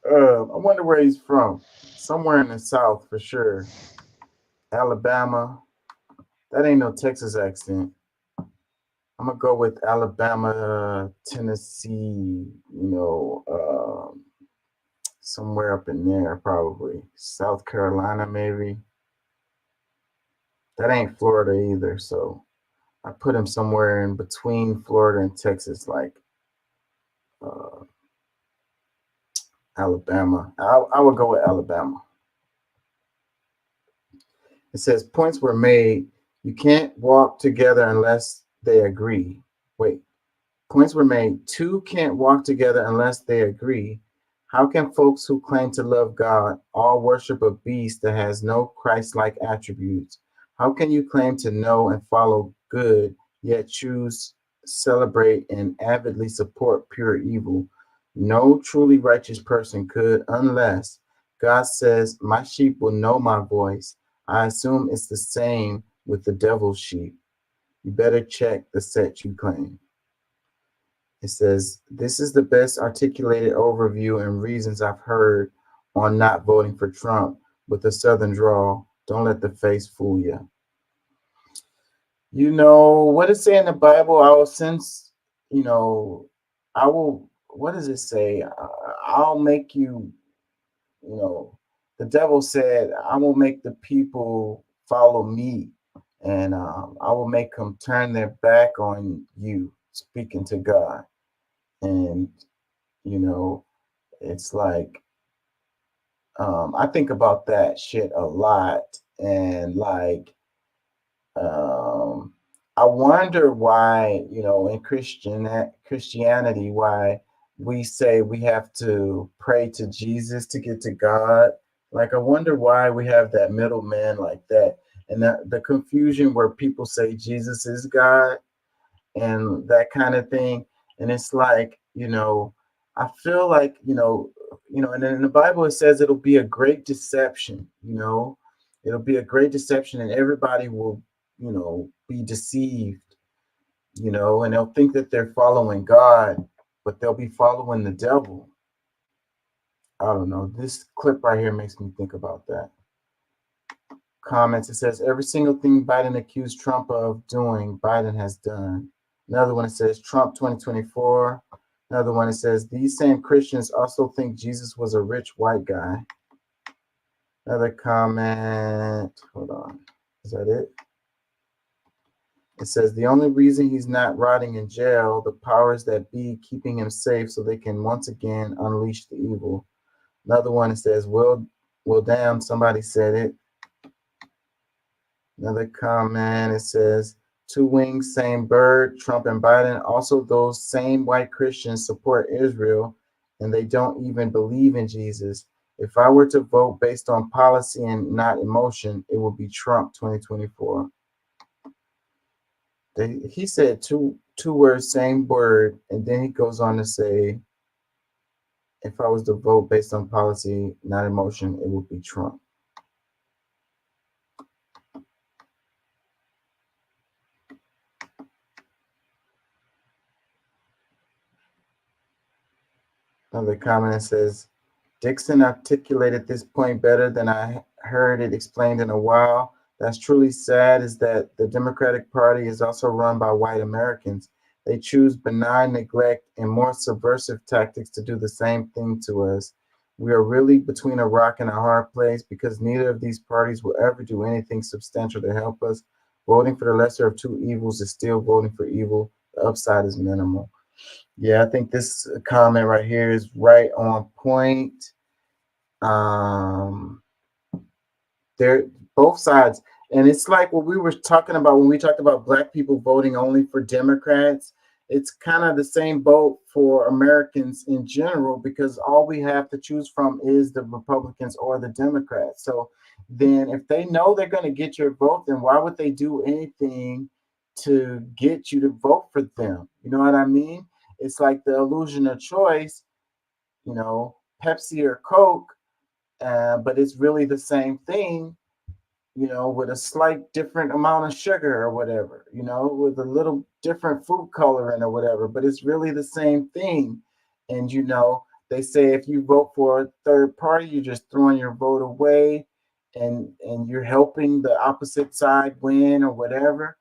I wonder where he's from. Somewhere in the South for sure. Alabama. That ain't no Texas accent. I'm gonna go with Alabama, Tennessee, somewhere up in there, probably South Carolina, maybe. That ain't Florida either, so I put him somewhere in between Florida and Texas, like Alabama. I would go with Alabama. It says points were made. You can't walk together unless they agree. Wait, points were made. Two can't walk together unless they agree. How can folks who claim to love God all worship a beast that has no Christ-like attributes? How can you claim to know and follow good, yet choose, celebrate, and avidly support pure evil? No truly righteous person could, unless God says, my sheep will know my voice. I assume it's the same with the devil's sheep. You better check the set you claim. It says, this is the best articulated overview and reasons I've heard on not voting for Trump with a Southern drawl. Don't let the face fool you. You know, what it say in the Bible? I will sense, I will, what does it say? I'll make you, the devil said, I will make the people follow me, and I will make them turn their back on you, speaking to God. And, it's like, I think about that shit a lot. And like, I wonder why, in Christianity, why we say we have to pray to Jesus to get to God. Like, I wonder why we have that middleman like that. And the confusion where people say Jesus is God and that kind of thing. And it's like, I feel like, and in the Bible, it says it'll be a great deception, it'll be a great deception and everybody will, be deceived, and they'll think that they're following God, but they'll be following the devil. I don't know. This clip right here makes me think about that. Comments, it says, every single thing Biden accused Trump of doing, Biden has done. Another one, it says, Trump 2024. Another one, it says, these same Christians also think Jesus was a rich white guy. Another comment, hold on, is that it? It says, the only reason he's not rotting in jail, the powers that be keeping him safe so they can once again unleash the evil. Another one, it says, well, damn, somebody said it. Another comment, it says, two wings, same bird, Trump and Biden. Also, those same white Christians support Israel, and they don't even believe in Jesus. If I were to vote based on policy and not emotion, it would be Trump 2024. He said two words, same word, and then he goes on to say, if I was to vote based on policy, not emotion, it would be Trump. Another comment says, Dixon articulated this point better than I heard it explained in a while. That's truly sad, is that the Democratic Party is also run by white Americans. They choose benign neglect and more subversive tactics to do the same thing to us. We are really between a rock and a hard place because neither of these parties will ever do anything substantial to help us. Voting for the lesser of two evils is still voting for evil. The upside is minimal. Yeah, I think this comment right here is right on point. They're both sides. And it's like what we were talking about when we talked about black people voting only for Democrats. It's kind of the same boat for Americans in general, because all we have to choose from is the Republicans or the Democrats. So then if they know they're going to get your vote, then why would they do anything to get you to vote for them? You know what I mean? It's like the illusion of choice, Pepsi or Coke, but it's really the same thing, with a slight different amount of sugar or whatever, with a little different food coloring or whatever, but it's really the same thing. And, they say if you vote for a third party, you're just throwing your vote away and you're helping the opposite side win or whatever.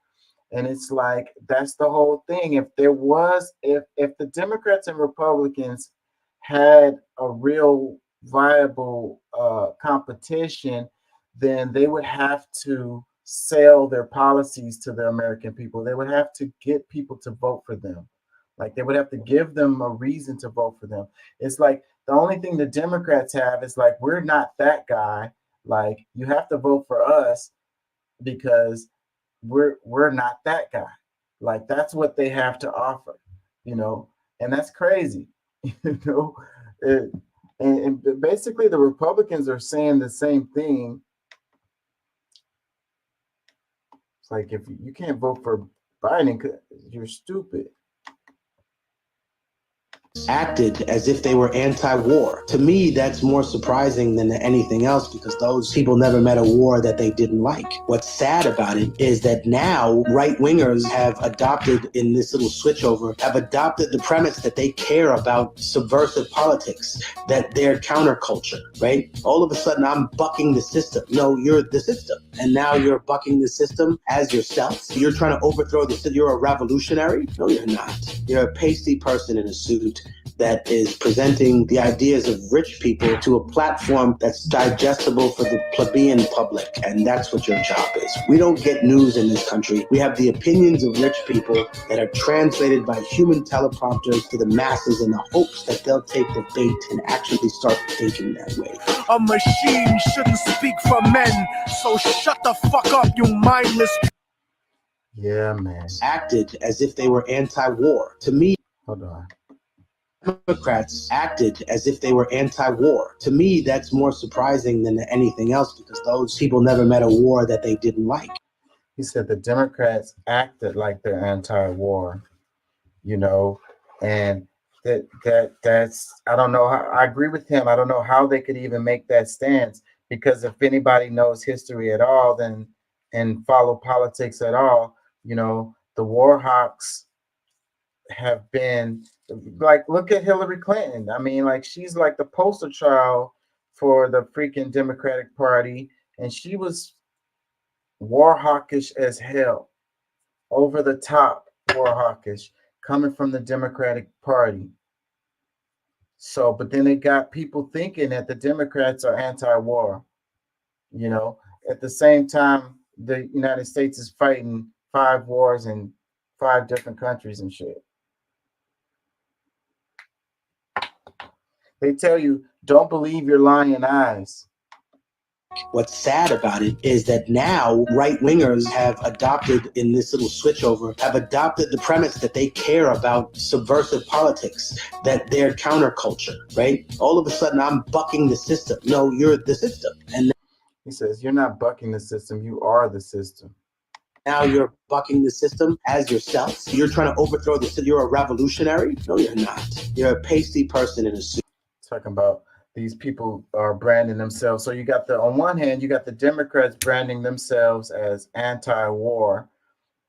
And it's like, that's the whole thing. If the Democrats and Republicans had a real viable competition, then they would have to sell their policies to the American people. They would have to get people to vote for them. Like they would have to give them a reason to vote for them. It's like the only thing the Democrats have is like, we're not that guy. Like you have to vote for us because we're not that guy. Like that's what they have to offer, and that's crazy, and basically the Republicans are saying the same thing. It's like if you can't vote for Biden, you're stupid. Acted as if they were anti-war. To me, that's more surprising than anything else because those people never met a war that they didn't like. What's sad about it is that now right-wingers have adopted, in this little switchover, have adopted the premise that they care about subversive politics, that they're counterculture, right? All of a sudden, I'm bucking the system. No, you're the system. And now you're bucking the system as yourself. You're trying to overthrow the system. You're a revolutionary? No, you're not. You're a pasty person in a suit that is presenting the ideas of rich people to a platform that's digestible for the plebeian public. And that's what your job is. We don't get news in this country. We have the opinions of rich people that are translated by human teleprompters to the masses in the hopes that they'll take the bait and actually start thinking that way. A machine shouldn't speak for men, so shut the fuck up, you mindless. Yeah, man. Acted as if they were anti-war. To me, hold on. Democrats acted as if they were anti-war. To me, that's more surprising than anything else because those people never met a war that they didn't like. He said the Democrats acted like they're anti-war, and that's I don't know how, I agree with him. I don't know how they could even make that stance because if anybody knows history at all, then and follow politics at all, the war hawks have been like, look at Hillary Clinton. I mean, like she's like the poster child for the freaking Democratic Party, and she was war hawkish as hell, over the top war hawkish, coming from the Democratic Party. So, but then it got people thinking that the Democrats are anti-war. At the same time, the United States is fighting 5 wars in 5 different countries and shit. They tell you, don't believe your lying eyes. What's sad about it is that now right-wingers have adopted, in this little switchover, have adopted the premise that they care about subversive politics, that they're counterculture, right? All of a sudden, I'm bucking the system. No, you're the system. And he says, you're not bucking the system, you are the system. Now you're bucking the system as yourself. You're trying to overthrow the system. You're a revolutionary? No, you're not. You're a pasty person in a suit. Talking about these people are branding themselves. So you got on one hand, you got the Democrats branding themselves as anti-war.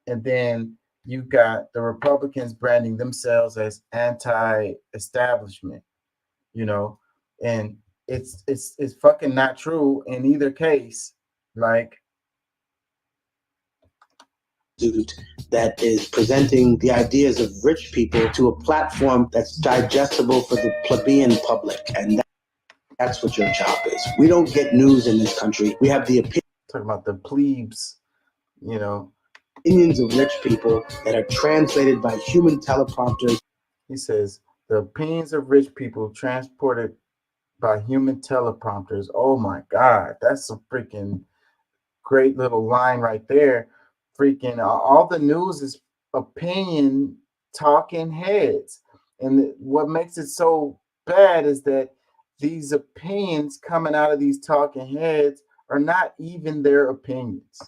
And then you got the Republicans branding themselves as anti-establishment, and it's fucking not true in either case. Like, that is presenting the ideas of rich people to a platform that's digestible for the plebeian public. And that's what your job is. We don't get news in this country. We have the opinion. Talking about the plebes, Opinions of rich people that are translated by human teleprompters. He says, the opinions of rich people transported by human teleprompters. Oh my God, that's a freaking great little line right there. Freaking all the news is opinion talking heads. And what makes it so bad is that these opinions coming out of these talking heads are not even their opinions.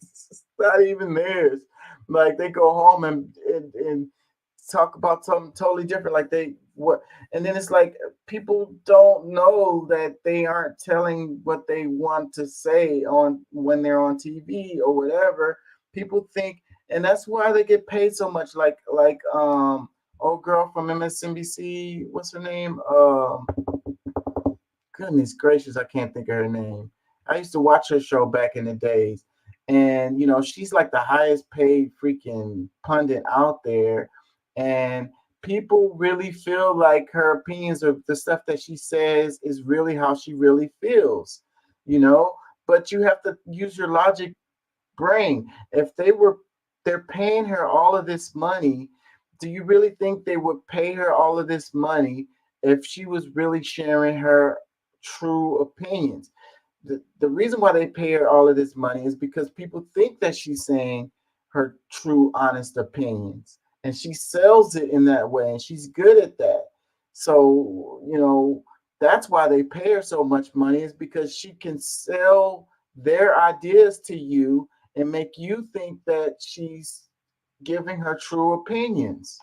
It's not even theirs. Like they go home and talk about something totally different. Like and then it's like people don't know that they aren't telling what they want to say when they're on TV or whatever. People think, and that's why they get paid so much. Like old girl from MSNBC, what's her name? Goodness gracious, I can't think of her name. I used to watch her show back in the days, and she's like the highest paid freaking pundit out there. And people really feel like her opinions or the stuff that she says is really how she really feels, you know. But you have to use your logic brain. If they're paying her all of this money, do you really think they would pay her all of this money if she was really sharing her true opinions? The reason why they pay her all of this money is because people think that she's saying her true, honest opinions, and she sells it in that way, and she's good at that. So, you know, that's why they pay her so much money, is because she can sell their ideas to you and make you think that she's giving her true opinions.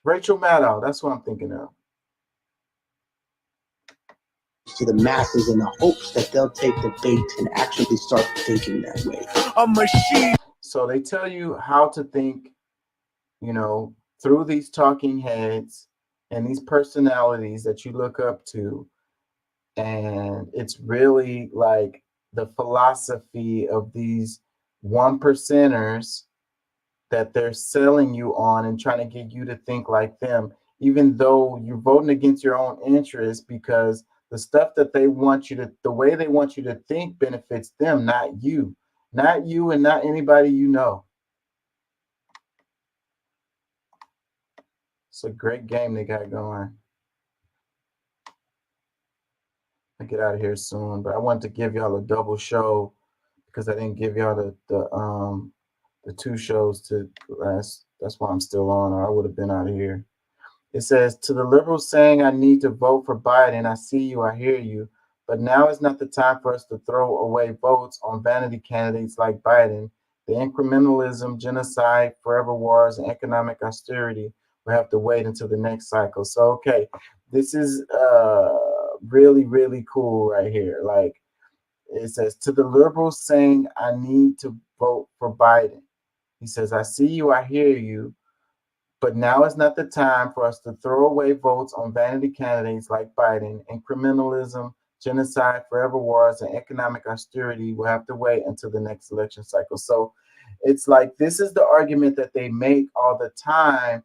Rachel Maddow, that's what I'm thinking of. To the masses in the hopes that they'll take the bait and actually start thinking that way. A machine. So they tell you how to think, you know, through these talking heads and these personalities that you look up to. And it's really like the philosophy of these 1%ers that they're selling you on and trying to get you to think like them, even though you're voting against your own interests, because the stuff that they want you to, the way they want you to think benefits them, not you and not anybody you know. It's a great game they got going. I get out of here soon, but I wanted to give y'all a double show because I didn't give y'all the 2 shows to last. That's why I'm still on, or I would have been out of here. It says, to the liberals saying I need to vote for Biden, I see you, I hear you, but now is not the time for us to throw away votes on vanity candidates like Biden. The incrementalism, genocide, forever wars, and economic austerity will have to wait until the next cycle. So, okay, this is really, really cool right here. Like, it says, to the liberals saying I need to vote for Biden. He says, I see you, I hear you, but now is not the time for us to throw away votes on vanity candidates like Biden. Incrementalism, genocide, forever wars, and economic austerity will have to wait until the next election cycle. So it's like, this is the argument that they make all the time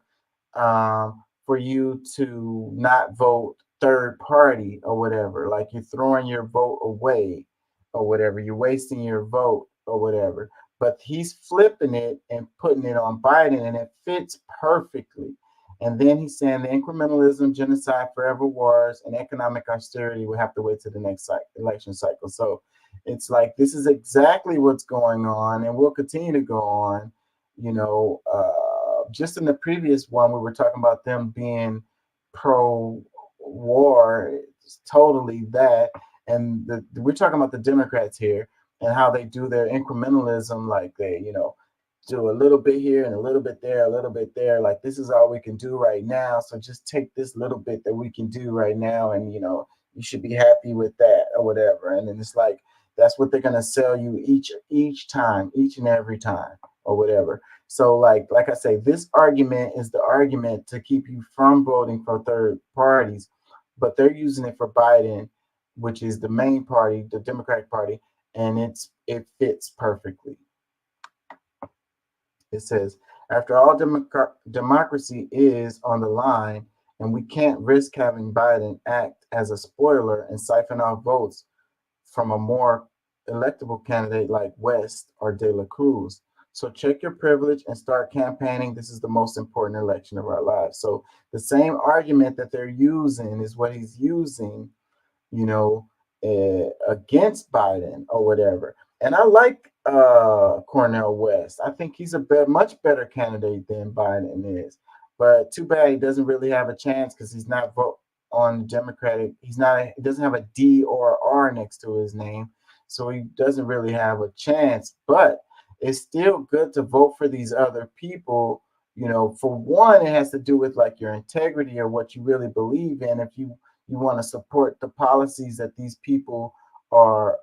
for you to not vote third party or whatever. Like, you're throwing your vote away or whatever. You're wasting your vote or whatever. But he's flipping it and putting it on Biden, and it fits perfectly. And then he's saying the incrementalism, genocide, forever wars, and economic austerity will have to wait to the next election cycle. So it's like, this is exactly what's going on, and will continue to go on. You know, just in the previous one, we were talking about them being pro-war. It's totally that. And we're talking about the Democrats here, and how they do their incrementalism, like they, you know, do a little bit here and a little bit there, a little bit there. Like, this is all we can do right now. So just take this little bit that we can do right now, and, you know, you should be happy with that or whatever. And then it's like, that's what they're going to sell you each time, each and every time or whatever. So like I say, this argument is the argument to keep you from voting for third parties, but they're using it for Biden, which is the main party, the Democratic Party. And it fits perfectly. It says, after all, democracy is on the line, and we can't risk having Biden act as a spoiler and siphon off votes from a more electable candidate like West or De La Cruz. So check your privilege and start campaigning. This is the most important election of our lives. So the same argument that they're using is what he's using, you know, against Biden or whatever. And I like Cornel West. I think he's a much better candidate than Biden is. But too bad he doesn't really have a chance, because he's not on Democratic. He doesn't have a D or R next to his name. So he doesn't really have a chance. But it's still good to vote for these other people. You know, for one, it has to do with like your integrity or what you really believe in. If you want to support the policies that these people are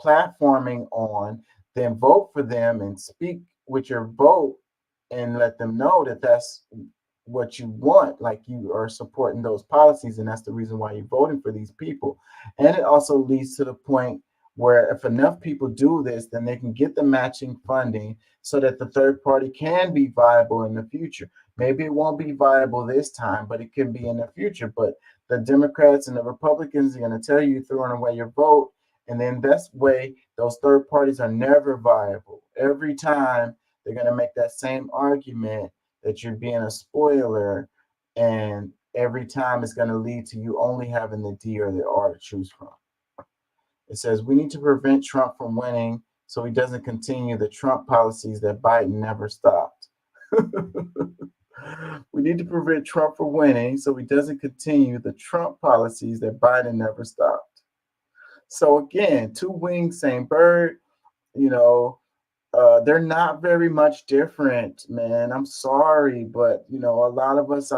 platforming on, then vote for them and speak with your vote and let them know that that's what you want, like you are supporting those policies, and that's the reason why you're voting for these people. And it also leads to the point where if enough people do this, then they can get the matching funding so that the third party can be viable in the future. Maybe it won't be viable this time, but it can be in the future. But the Democrats and the Republicans are going to tell you you're throwing away your vote. And then that's way those third parties are never viable. Every time they're going to make that same argument that you're being a spoiler. And every time it's going to lead to you only having the D or the R to choose from. It says we need to prevent Trump from winning so he doesn't continue the Trump policies that Biden never stopped. We need to prevent Trump from winning so he doesn't continue the Trump policies that Biden never stopped. So again, two wings, same bird. You know, they're not very much different, man. I'm sorry, but you know, a lot of us,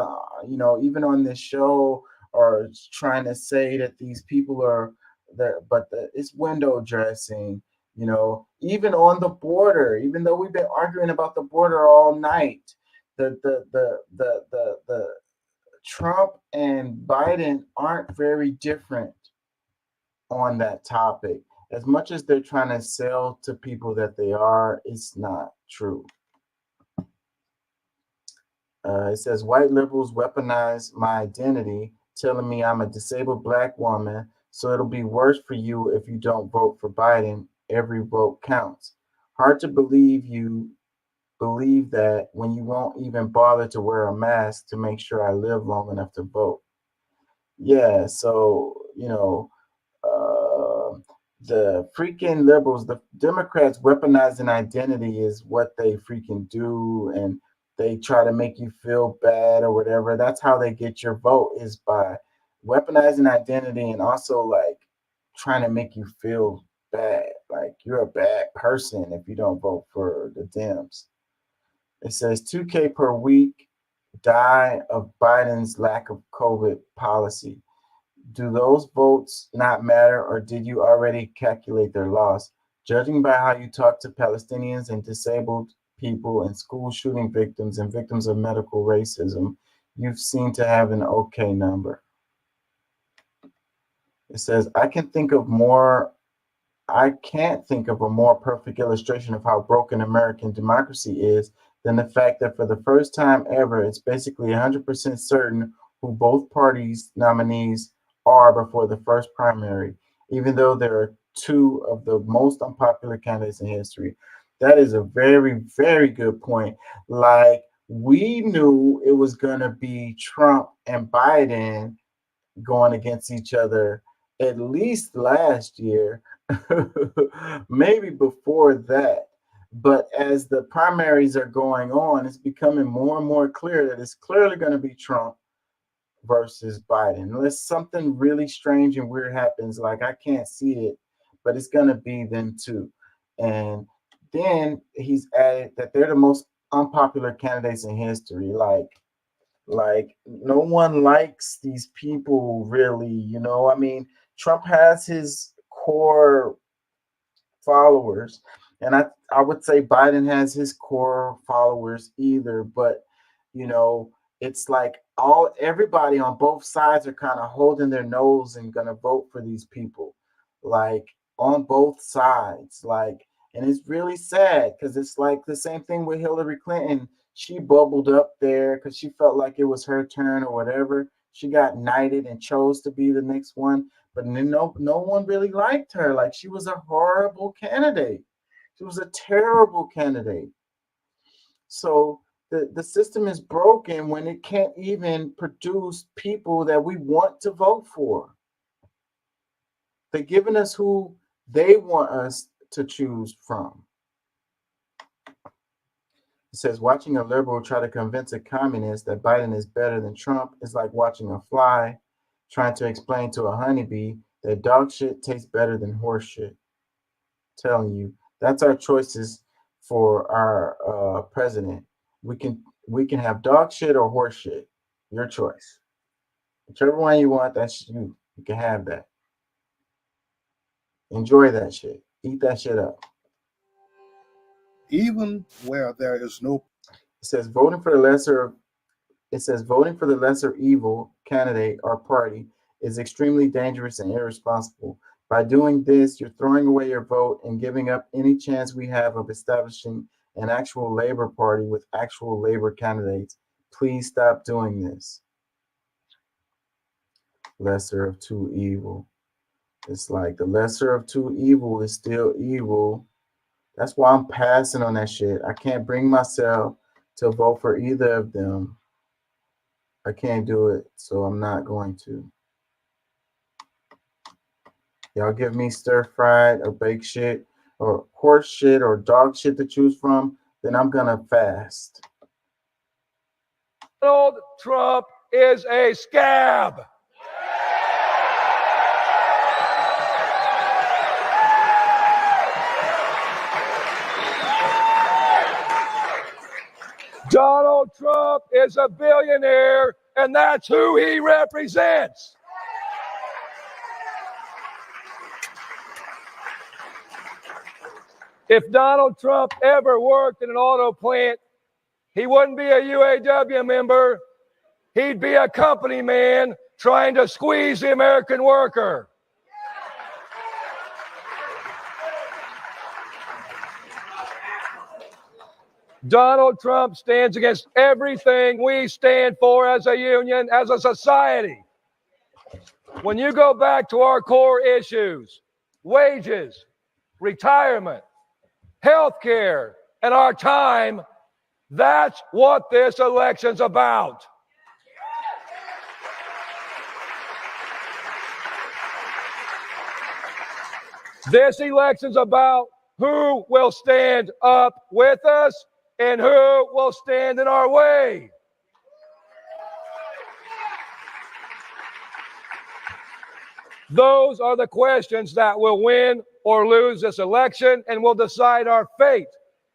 you know, even on this show, are trying to say that these people are there, but it's window dressing. You know, even on the border, even though we've been arguing about the border all night, the Trump and Biden aren't very different on that topic. As much as they're trying to sell to people that they are, it's not true. It says white liberals weaponize my identity, telling me I'm a disabled black woman, so it'll be worse for you if you don't vote for Biden. Every vote counts. Hard to believe you believe that when you won't even bother to wear a mask to make sure I live long enough to vote. Yeah, so, you know, the freaking liberals, the Democrats weaponizing identity is what they freaking do, and they try to make you feel bad or whatever. That's how they get your vote, is by weaponizing identity and also like trying to make you feel bad, like you're a bad person if you don't vote for the Dems. It says 2K per week die of Biden's lack of COVID policy. Do those votes not matter, or did you already calculate their loss? Judging by how you talk to Palestinians and disabled people and school shooting victims and victims of medical racism, you seem to have an okay number. It says, I can't think of a more perfect illustration of how broken American democracy is than the fact that for the first time ever, it's basically 100% certain who both parties' nominees are before the first primary, even though there are two of the most unpopular candidates in history. That is a very, very good point. Like, we knew it was going to be Trump and Biden going against each other at least last year, maybe before that. But as the primaries are going on, it's becoming more and more clear that it's clearly going to be Trump versus Biden. Unless something really strange and weird happens, like I can't see it, but it's going to be them too. And then he's added that they're the most unpopular candidates in history. Like no one likes these people really, you know. I mean, Trump has his core followers, and I would say Biden has his core followers either, but you know, it's like everybody on both sides are kind of holding their nose and gonna vote for these people, like on both sides. Like, and it's really sad because it's like the same thing with Hillary Clinton. She bubbled up there because she felt like it was her turn or whatever. She got knighted and chose to be the next one, but no one really liked her. Like, she was a horrible candidate. She was a terrible candidate. So the system is broken when it can't even produce people that we want to vote for. They're giving us who they want us to choose from. It says, watching a liberal try to convince a communist that Biden is better than Trump is like watching a fly trying to explain to a honeybee that dog shit tastes better than horse shit. Telling you, that's our choices for our president. We can have dog shit or horse shit. Your choice. Whichever one you want, that's you. You can have that. Enjoy that shit. Eat that shit up. Even where there is no. It says voting for the lesser evil candidate or party is extremely dangerous and irresponsible. By doing this, you're throwing away your vote and giving up any chance we have of establishing an actual Labor Party with actual Labor candidates. Please stop doing this. Lesser of two evil. It's like the lesser of two evil is still evil. That's why I'm passing on that shit. I can't bring myself to vote for either of them. I can't do it, so I'm not going to. Y'all give me stir-fried or baked shit or horse shit or dog shit to choose from, then I'm gonna fast. Donald Trump is a scab. Donald Trump is a billionaire, and that's who he represents. If Donald Trump ever worked in an auto plant, he wouldn't be a UAW member. He'd be a company man trying to squeeze the American worker. Donald Trump stands against everything we stand for as a union, as a society. When you go back to our core issues, wages, retirement, health care, and our time, that's what this election's about. This election's about who will stand up with us and who will stand in our way. Those are the questions that will win or lose this election and will decide our fate.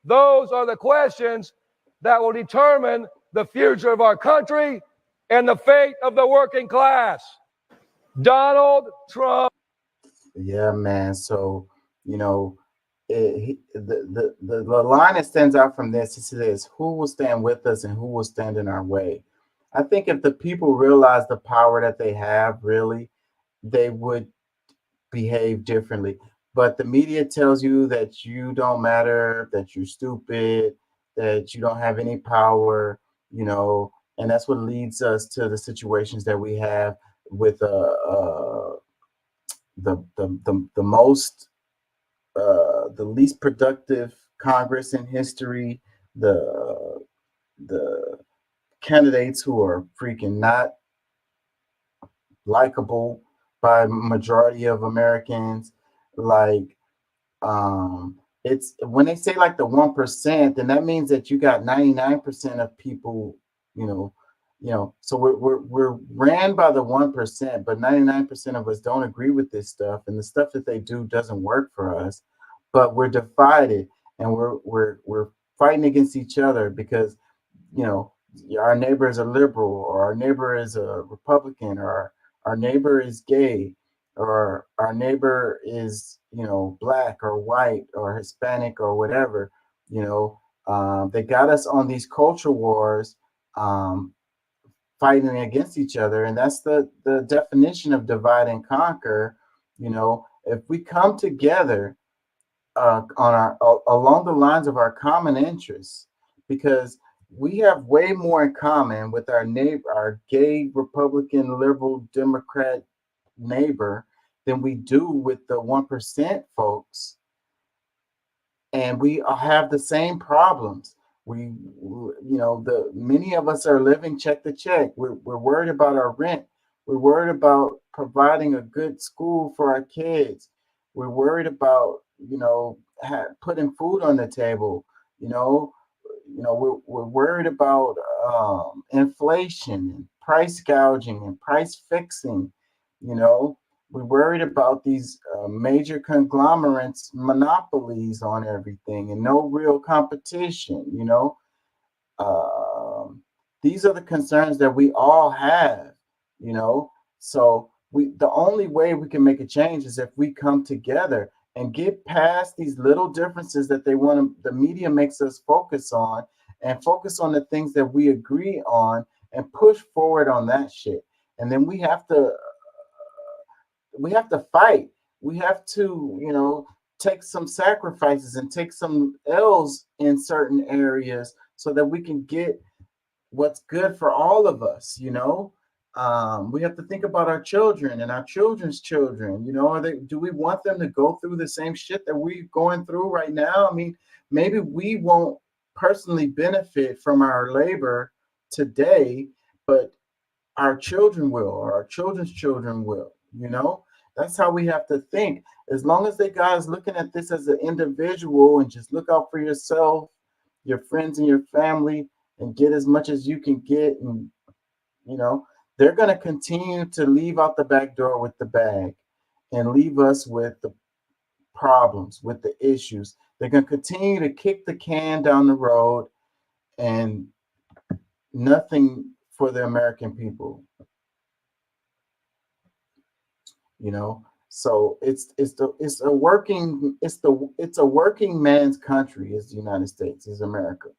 Those are the questions that will determine the future of our country and the fate of the working class. Donald Trump. Yeah, man. So, you know, the line that stands out from this is who will stand with us and who will stand in our way. I think if the people realize the power that they have, really, they would behave differently. But the media tells you that you don't matter, that you're stupid, that you don't have any power, you know, and that's what leads us to the situations that we have with the least productive Congress in history, the candidates who are freaking not likable by majority of Americans. Like, it's when they say like the 1%, then that means that you got 99% of people, you know. So we're ran by the 1%, but 99% of us don't agree with this stuff, and the stuff that they do doesn't work for us. But we're divided, and we're fighting against each other because, you know, our neighbor is a liberal, or our neighbor is a Republican, or our neighbor is gay, or our neighbor is, you know, black or white or Hispanic or whatever. You know, they got us on these culture wars, fighting against each other, and that's the definition of divide and conquer. You know, if we come together along the lines of our common interests, because we have way more in common with our neighbor, our gay Republican liberal Democrat neighbor, than we do with the 1% folks, and we have the same problems. Many of us are living check to check. We're worried about our rent. We're worried about providing a good school for our kids. We're worried about, putting food on the table. We're worried about inflation and price gouging and price fixing. We're worried about these major conglomerates, monopolies on everything, and no real competition. These are the concerns that we all have. So the only way we can make a change is if we come together and get past these little differences that the media makes us focus on, and focus on the things that we agree on and push forward on that shit. And then we have to fight. we have to, you know, take some sacrifices and take some L's in certain areas so that we can get what's good for all of us, you know. We have to think about our children and our children's children. You know, do we want them to go through the same shit that we're going through right now? I mean, maybe we won't personally benefit from our labor today, but our children will, or our children's children will, you know. That's how we have to think. As long as the guys looking at this as an individual and just look out for yourself, your friends and your family, and get as much as you can get, and you know, they're going to continue to leave out the back door with the bag and leave us with the problems, with the issues. They're going to continue to kick the can down the road, and nothing for the American people, you know. So it's a working man's country, is the United States, is America,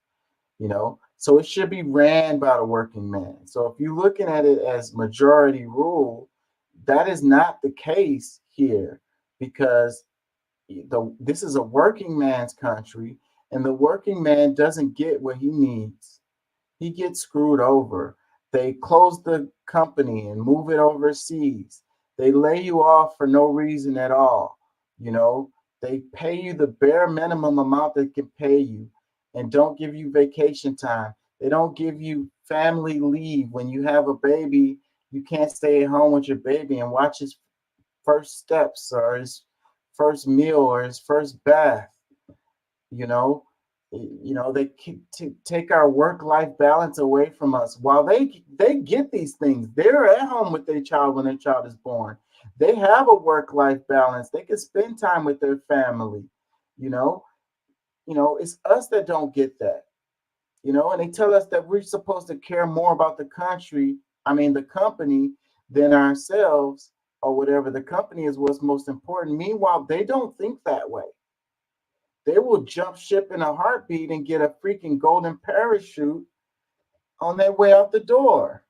you know. So it should be ran by the working man. So if you're looking at it as majority rule, that is not the case here, because this is a working man's country, and the working man doesn't get what he needs. He gets screwed over. They close the company and move it overseas. They lay you off for no reason at all. You know, they pay you the bare minimum amount they can pay you, and don't give you vacation time. They don't give you family leave. When you have a baby, you can't stay at home with your baby and watch his first steps or his first meal or his first bath. You know, they take our work-life balance away from us. While they get these things, they're at home with their child when their child is born. They have a work-life balance. They can spend time with their family. You know, it's us that don't get that. You know, and they tell us that we're supposed to care more about the company, than ourselves, or whatever. The company is what's most important. Meanwhile, they don't think that way. They will jump ship in a heartbeat and get a freaking golden parachute on their way out the door.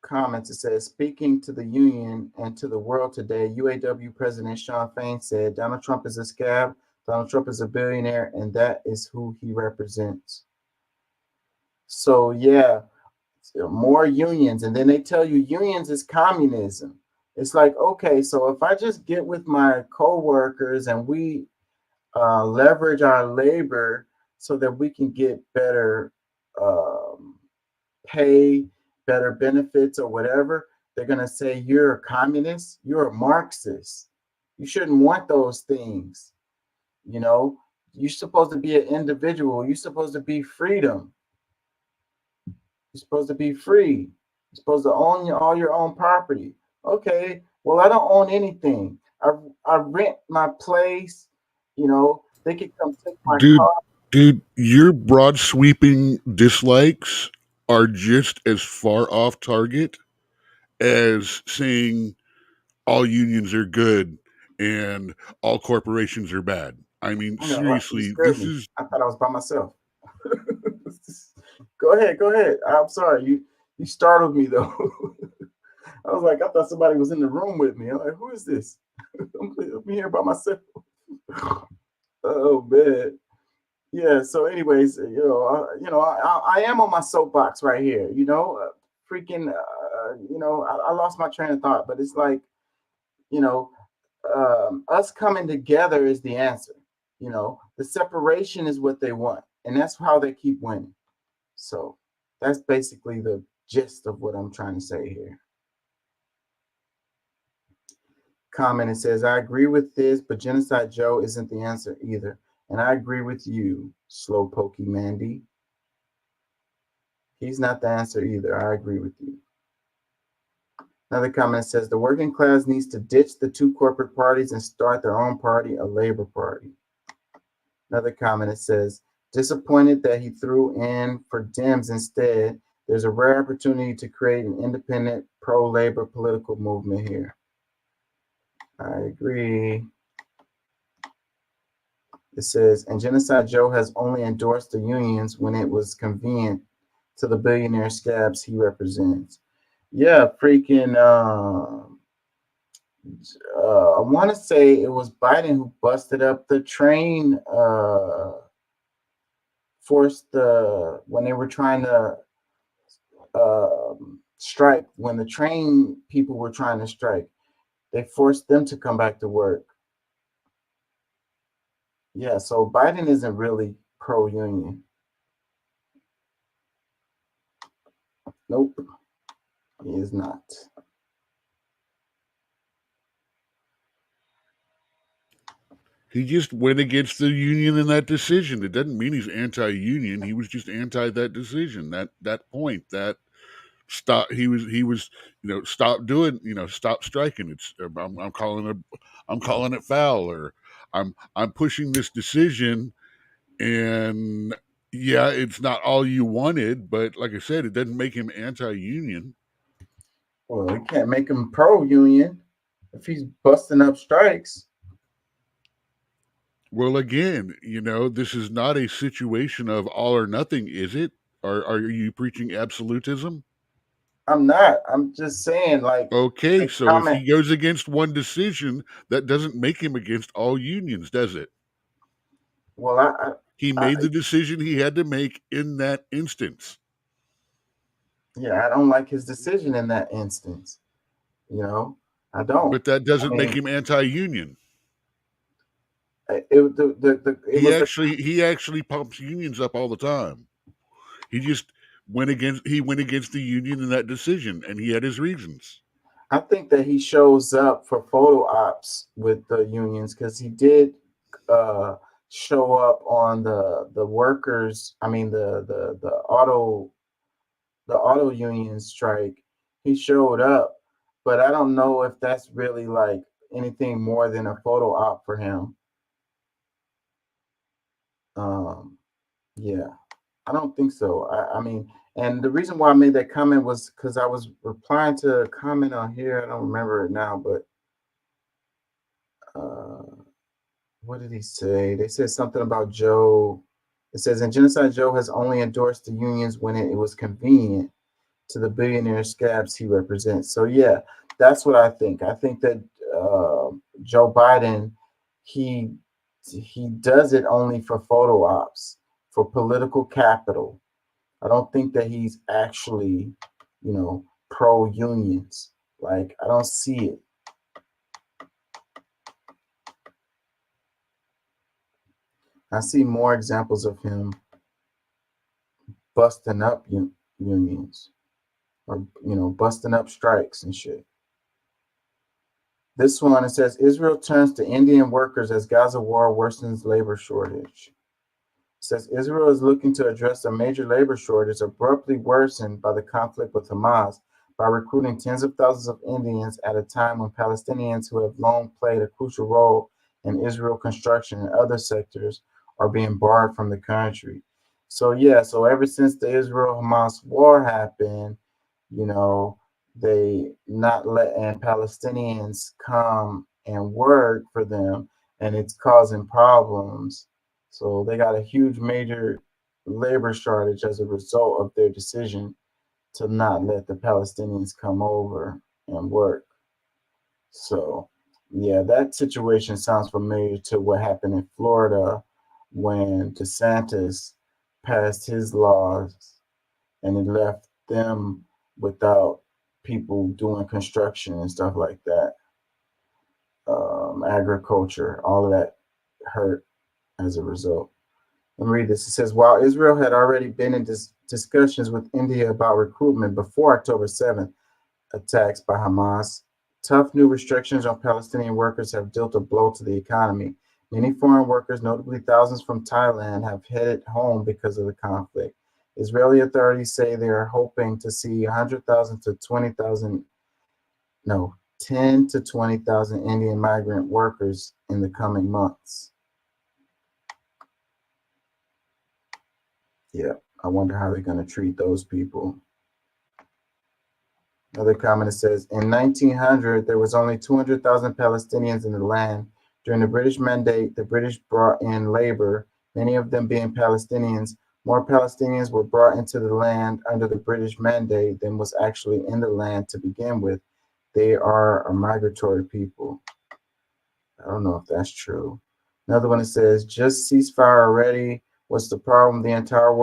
Comments, it says, speaking to the union and to the world today, UAW President Shawn Fain said, Donald Trump is a scab, Donald Trump is a billionaire, and that is who he represents. So yeah, more unions, and then they tell you unions is communism. It's like, okay, so if I just get with my co-workers and we leverage our labor so that we can get better pay, better benefits, or whatever, they're going to say you're a communist, you're a Marxist. You shouldn't want those things. You know, you're supposed to be an individual. You're supposed to be freedom. You're supposed to be free. You're supposed to own all your own property. Okay, well, I don't own anything. I rent my place. You know, they could come take my car. Dude, your broad sweeping dislikes are just as far off target as saying all unions are good and all corporations are bad. I mean, seriously, this is. I thought I was by myself. Go ahead. I'm sorry. You startled me though. I was like, I thought somebody was in the room with me. I'm like, who is this? I'm here by myself. Oh man. Yeah. So, anyways, I am on my soapbox right here. You know, I lost my train of thought, but it's like, us coming together is the answer. You know, the separation is what they want, and that's how they keep winning. So that's basically the gist of what I'm trying to say here. Comment, it says, I agree with this, but Genocide Joe isn't the answer either. And I agree with you, Slowpokey Mandy. He's not the answer either. I agree with you. Another comment says, the working class needs to ditch the two corporate parties and start their own party, a labor party. Another comment, it says, disappointed that he threw in for Dems instead. There's a rare opportunity to create an independent pro-labor political movement here. I agree. It says, and Genocide Joe has only endorsed the unions when it was convenient to the billionaire scabs he represents. Yeah, freaking. I want to say it was Biden who busted up the train. Forced the when they were trying to strike, when the train people were trying to strike, they forced them to come back to work. Yeah, so Biden isn't really pro-union. Nope, he is not. He just went against the union in that decision. It doesn't mean he's anti-union. He was just anti that decision. That point. That stop. He was. Stop doing. Stop striking. I'm calling it foul, or I'm pushing this decision, and yeah, it's not all you wanted, but like I said, it doesn't make him anti-union. Well, we can't make him pro-union if he's busting up strikes. Well, again, this is not a situation of all or nothing, is it? Are you preaching absolutism? I'm not. I'm just saying, like, okay, the so if comment. he goes against one decision, that doesn't make him against all unions, does it? Well, he made the decision he had to make in that instance. Yeah, I don't like his decision in that instance. I don't. But that doesn't make him anti-union. He actually pumps unions up all the time. He just went against the union in that decision, and he had his reasons. I think that he shows up for photo ops with the unions because he did show up on the workers. I mean the auto union strike. He showed up, but I don't know if that's really like anything more than a photo op for him. Yeah, I don't think so. I mean, and the reason why I made that comment was because I was replying to a comment on here. I don't remember it now, but what did he say? They said something about Joe. It says, in genocide, Joe has only endorsed the unions when it was convenient to the billionaire scabs he represents. So yeah, that's what I think. I think that Joe Biden, he does it only for photo ops, for political capital. I don't think that he's actually, pro unions. Like, I don't see it. I see more examples of him busting up unions or, busting up strikes and shit. This one, it says, Israel turns to Indian workers as Gaza war worsens labor shortage. It says, Israel is looking to address a major labor shortage abruptly worsened by the conflict with Hamas by recruiting tens of thousands of Indians at a time when Palestinians who have long played a crucial role in Israel construction and other sectors are being barred from the country. So yeah, so ever since the Israel-Hamas war happened, they not letting Palestinians come and work for them, and it's causing problems. So they got a huge major labor shortage as a result of their decision to not let the Palestinians come over and work. So yeah, that situation sounds familiar to what happened in Florida when DeSantis passed his laws and it left them without people doing construction and stuff like that. Agriculture, all of that hurt as a result. Let me read this. It says, while Israel had already been in discussions with India about recruitment before October 7th attacks by Hamas, tough new restrictions on Palestinian workers have dealt a blow to the economy. Many foreign workers, notably thousands from Thailand, have headed home because of the conflict. Israeli authorities say they are hoping to see 100,000 to 20,000, 10 to 20,000 Indian migrant workers in the coming months. Yeah, I wonder how they're going to treat those people. Another comment says, in 1900, there was only 200,000 Palestinians in the land. During the British Mandate, the British brought in labor, many of them being Palestinians More Palestinians were brought into the land under the British mandate than was actually in the land to begin with. They are a migratory people. I don't know if that's true. Another one that says, just ceasefire already. What's the problem? The entire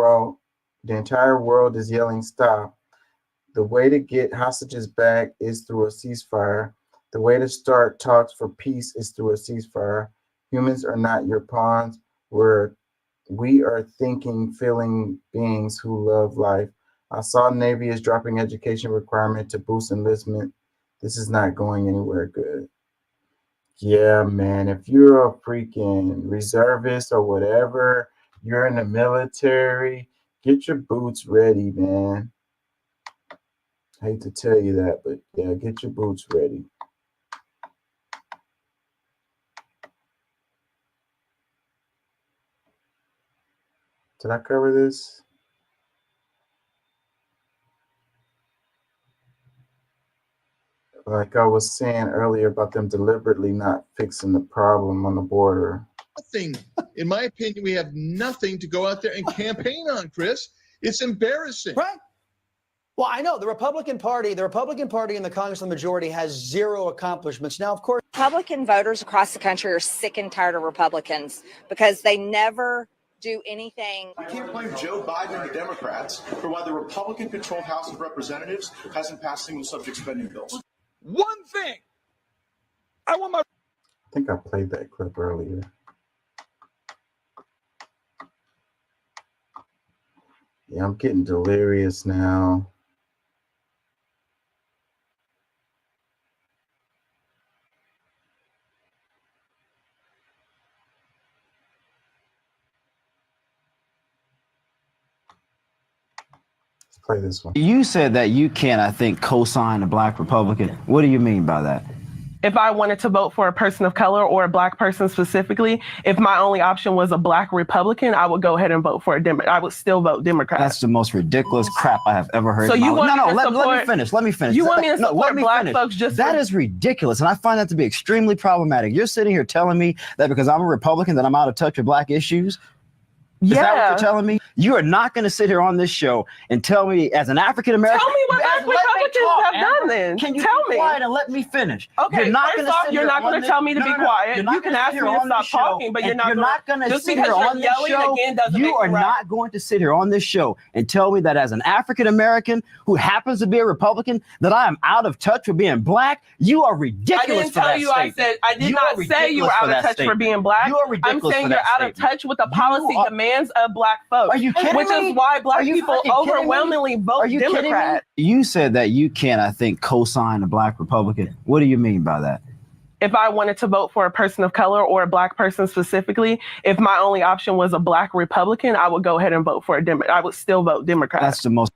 world is yelling stop. The way to get hostages back is through a ceasefire. The way to start talks for peace is through a ceasefire. Humans are not your pawns. We are thinking, feeling beings who love life. I saw Navy is dropping education requirement to boost enlistment. This is not going anywhere good. Yeah, man, if you're a freaking reservist or whatever, you're in the military, get your boots ready, man. I hate to tell you that, but yeah, get your boots ready. Did I cover this? Like I was saying earlier about them deliberately not fixing the problem on the border. Nothing. In my opinion, we have nothing to go out there and campaign on, Chris. It's embarrassing. Right. Well, I know the Republican Party in the Congress, the majority has zero accomplishments. Now, of course, Republican voters across the country are sick and tired of Republicans because they never do anything. You can't blame Joe Biden and the Democrats for why the Republican-controlled House of Representatives hasn't passed single-subject spending bills. One thing. I think I played that clip earlier. Yeah, I'm getting delirious now. Let's play this one. You said that you can't, I think, co-sign a black Republican. What do you mean by that? If I wanted to vote for a person of color or a black person specifically, if my only option was a black Republican, I would go ahead and vote for a Democrat. I would still vote Democrat. That's the most ridiculous crap I have ever heard. So you want no, me to let support- me finish. Let me finish. You want me to No, support let me black finish. folks just That for- is ridiculous, and I find that to be extremely problematic. You're sitting here telling me that because I'm a Republican that I'm out of touch with black issues. Is that what you're telling me? You are not going to sit here on this show and tell me, as an African American. Tell me what black Republicans have done then. Can you tell be me? quiet and let me finish? Okay, You're not first gonna off, sit you're here not on going to this- tell me to be No, quiet. you're not You can gonna ask sit me here to on stop this show, talking, but and you're not going to just sit because here you're on this yelling show. again doesn't You make are it right. not going to sit here on this show and tell me that as an African American who happens to be a Republican that I am out of touch with being black. You are I ridiculous didn't for tell that you. I statement. said I did You are not say you were ridiculous out for of that touch for statement. being black. You are I'm ridiculous saying for you're that out of statement. touch with the policy are- demands of black folks. Are you kidding Which me? is why black Are you people fucking kidding me? overwhelmingly vote Are you kidding me? Democrat. You said that you can't, I think, co-sign a black Republican. What do you mean by that? If I wanted to vote for a person of color or a black person specifically, if my only option was a black Republican, I would go ahead and vote for a Democrat. I would still vote Democrat. That's the most.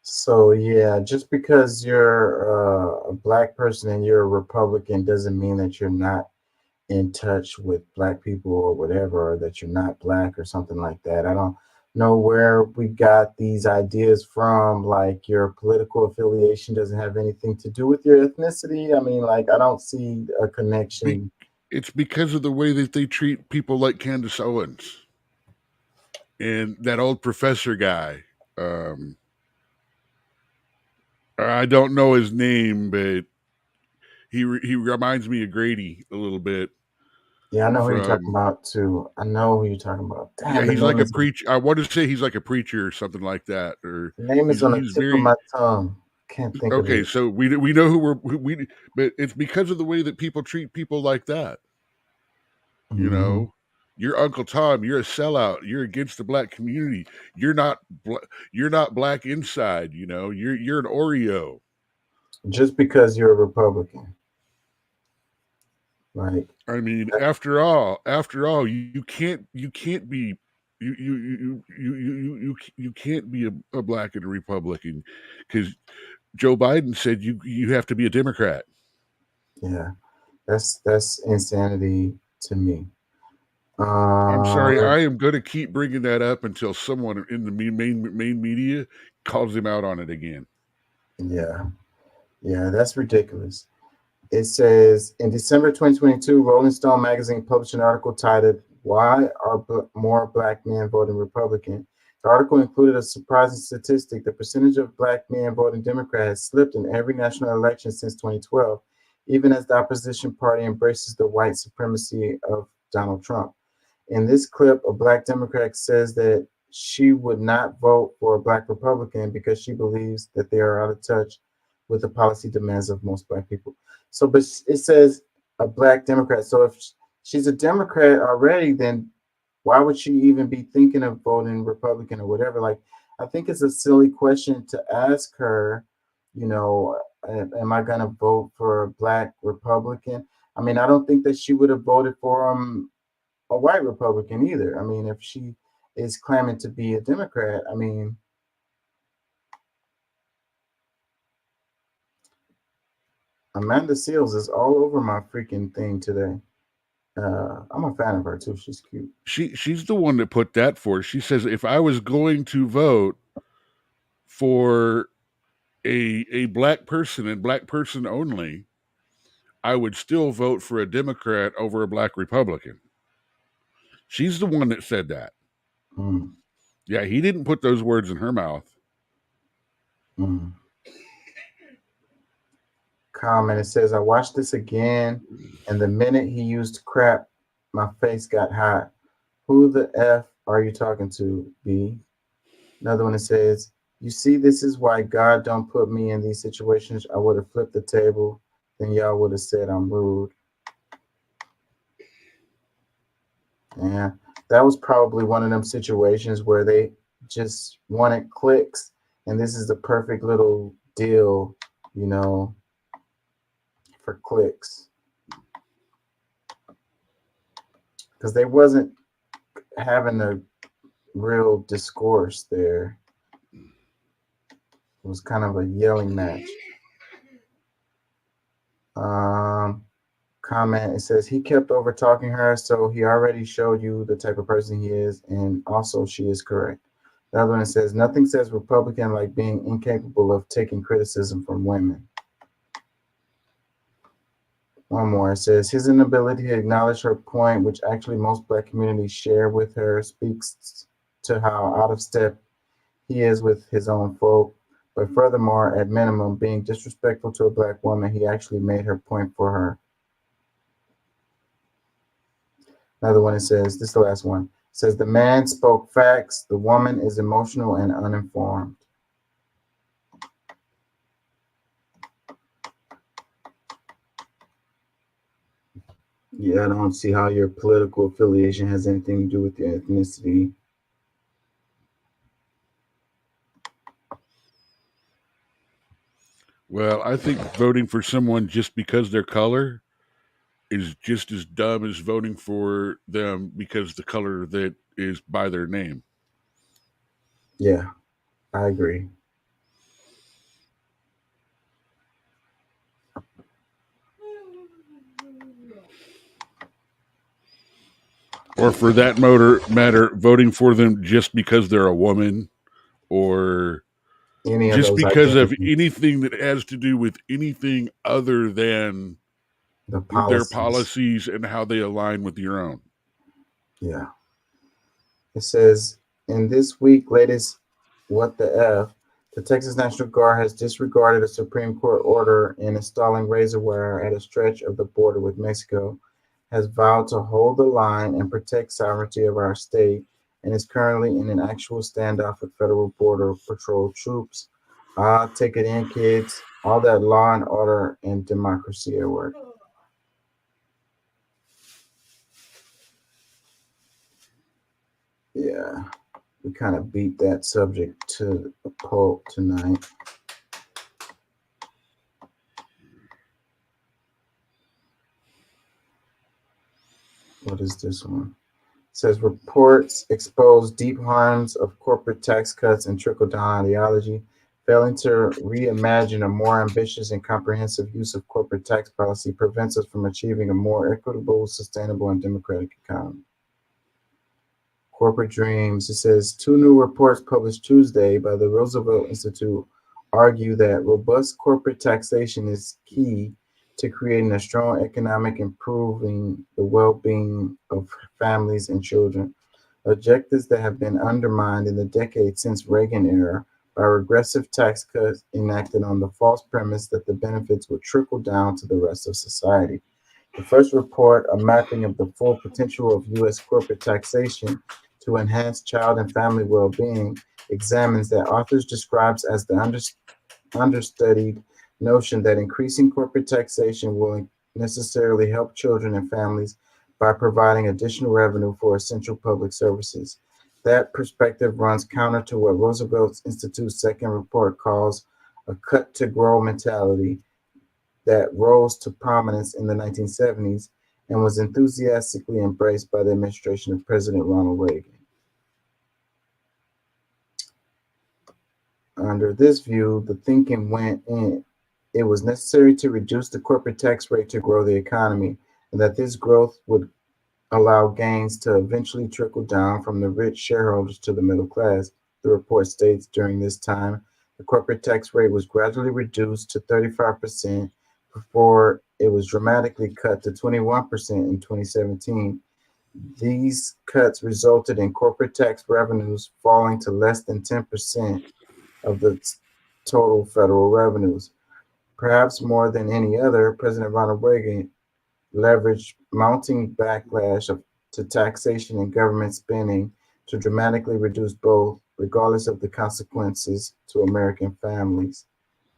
So yeah, just because you're a black person and you're a Republican doesn't mean that you're not in touch with black people or whatever, or that you're not black or something like that. I don't know where we got these ideas from, like your political affiliation doesn't have anything to do with your ethnicity. I mean, like, I don't see a connection. It's because of the way that they treat people like Candace Owens and that old professor guy. I don't know his name, but he reminds me of Grady a little bit. Yeah, I know who you're talking about too. I know who you're talking about. Damn, Yeah, the he's like name a is- preacher. I want to say he's like a preacher or something like that. Or The name is he's- on the he's tip of my tongue. Can't think of Okay, it. so we know we but it's because of the way that people treat people like that. You Mm-hmm. know, you're Uncle Tom. You're a sellout. You're against the black community. You're not black inside. You know, you're an Oreo. Just because you're a Republican. Like, I mean, after all, you can't be you can't be a black and a Republican because Joe Biden said you have to be a Democrat. yeah, that's insanity to me. I'm sorry, I am going to keep bringing that up until someone in the main media calls him out on it again. Yeah, that's ridiculous. It says in December 2022, Rolling Stone magazine published an article titled "Why Are More Black Men Voting Republican?" The article included a surprising statistic. The percentage of black men voting Democrat has slipped in every national election since 2012, even as the opposition party embraces the white supremacy of Donald Trump. In this clip, a black Democrat says that she would not vote for a black Republican because she believes that they are out of touch with the policy demands of most black people. So, but it says a black Democrat. So if she's a Democrat already, then why would she even be thinking of voting Republican or whatever? Like, I think it's a silly question to ask her, you know, am I going to vote for a black Republican? I mean, I don't think that she would have voted for a white Republican either. I mean, if she is claiming to be a Democrat, I mean, Amanda Seals is all over my freaking thing today. I'm a fan of her too. She's cute. She's the one that put that forth. She says, if I was going to vote for a black person and black person only, I would still vote for a Democrat over a black Republican. She's the one that said that. Yeah, he didn't put those words in her mouth. Comment, it says, I watched this again, and the minute he used crap, my face got hot. Who the F are you talking to, B? Another one that says, you see, this is why God don't put me in these situations. I would have flipped the table, then y'all would have said I'm rude. Yeah, that was probably one of them situations where they just wanted clicks, and this is the perfect little deal, you know, for clicks. Because they wasn't having a real discourse there. It was kind of a yelling match. Comment, it says, he kept over talking her, so he already showed you the type of person he is, and also she is correct. The other one says, nothing says Republican like being incapable of taking criticism from women. One more, it says, his inability to acknowledge her point, which actually most black communities share with her, speaks to how out of step he is with his own folk. But furthermore, at minimum, being disrespectful to a black woman, he actually made her point for her. Another one, it says, this is the last one. It says, the man spoke facts, the woman is emotional and uninformed. Yeah, I don't see how your political affiliation has anything to do with your ethnicity. Well, I think voting for someone just because their color is just as dumb as voting for them because the color that is by their name. Yeah, I agree. Or for that matter, voting for them just because they're a woman or just because of anything that has to do with anything other than their policies and how they align with your own. Yeah. It says, in this week latest What the F, the Texas National Guard has disregarded a Supreme Court order in installing razor wire at a stretch of the border with Mexico, has vowed to hold the line and protect sovereignty of our state, and is currently in an actual standoff with federal border patrol troops. Take it in, kids. All that law and order and democracy at work. Yeah, we kind of beat that subject to a pulp tonight. What is this one? It says reports expose deep harms of corporate tax cuts and trickle-down ideology, failing to reimagine a more ambitious and comprehensive use of corporate tax policy prevents us from achieving a more equitable, sustainable, and democratic economy. Corporate dreams. It says 2 new reports published Tuesday by the Roosevelt Institute argue that robust corporate taxation is key to creating a strong economic, improving the well-being of families and children. objectives that have been undermined in the decades since Reagan era by regressive tax cuts enacted on the false premise that the benefits would trickle down to the rest of society. The first report, a mapping of the full potential of U.S. corporate taxation to enhance child and family well-being, examines that authors describes as the understudied notion that increasing corporate taxation will necessarily help children and families by providing additional revenue for essential public services. That perspective runs counter to what Roosevelt Institute's second report calls a cut to grow mentality that rose to prominence in the 1970s and was enthusiastically embraced by the administration of President Ronald Reagan. Under this view, the thinking went in. It was necessary to reduce the corporate tax rate to grow the economy, and that this growth would allow gains to eventually trickle down from the rich shareholders to the middle class. The report states during this time, the corporate tax rate was gradually reduced to 35% before it was dramatically cut to 21% in 2017. These cuts resulted in corporate tax revenues falling to less than 10% of the total federal revenues. Perhaps more than any other, President Ronald Reagan leveraged mounting backlash to taxation and government spending to dramatically reduce both, regardless of the consequences to American families,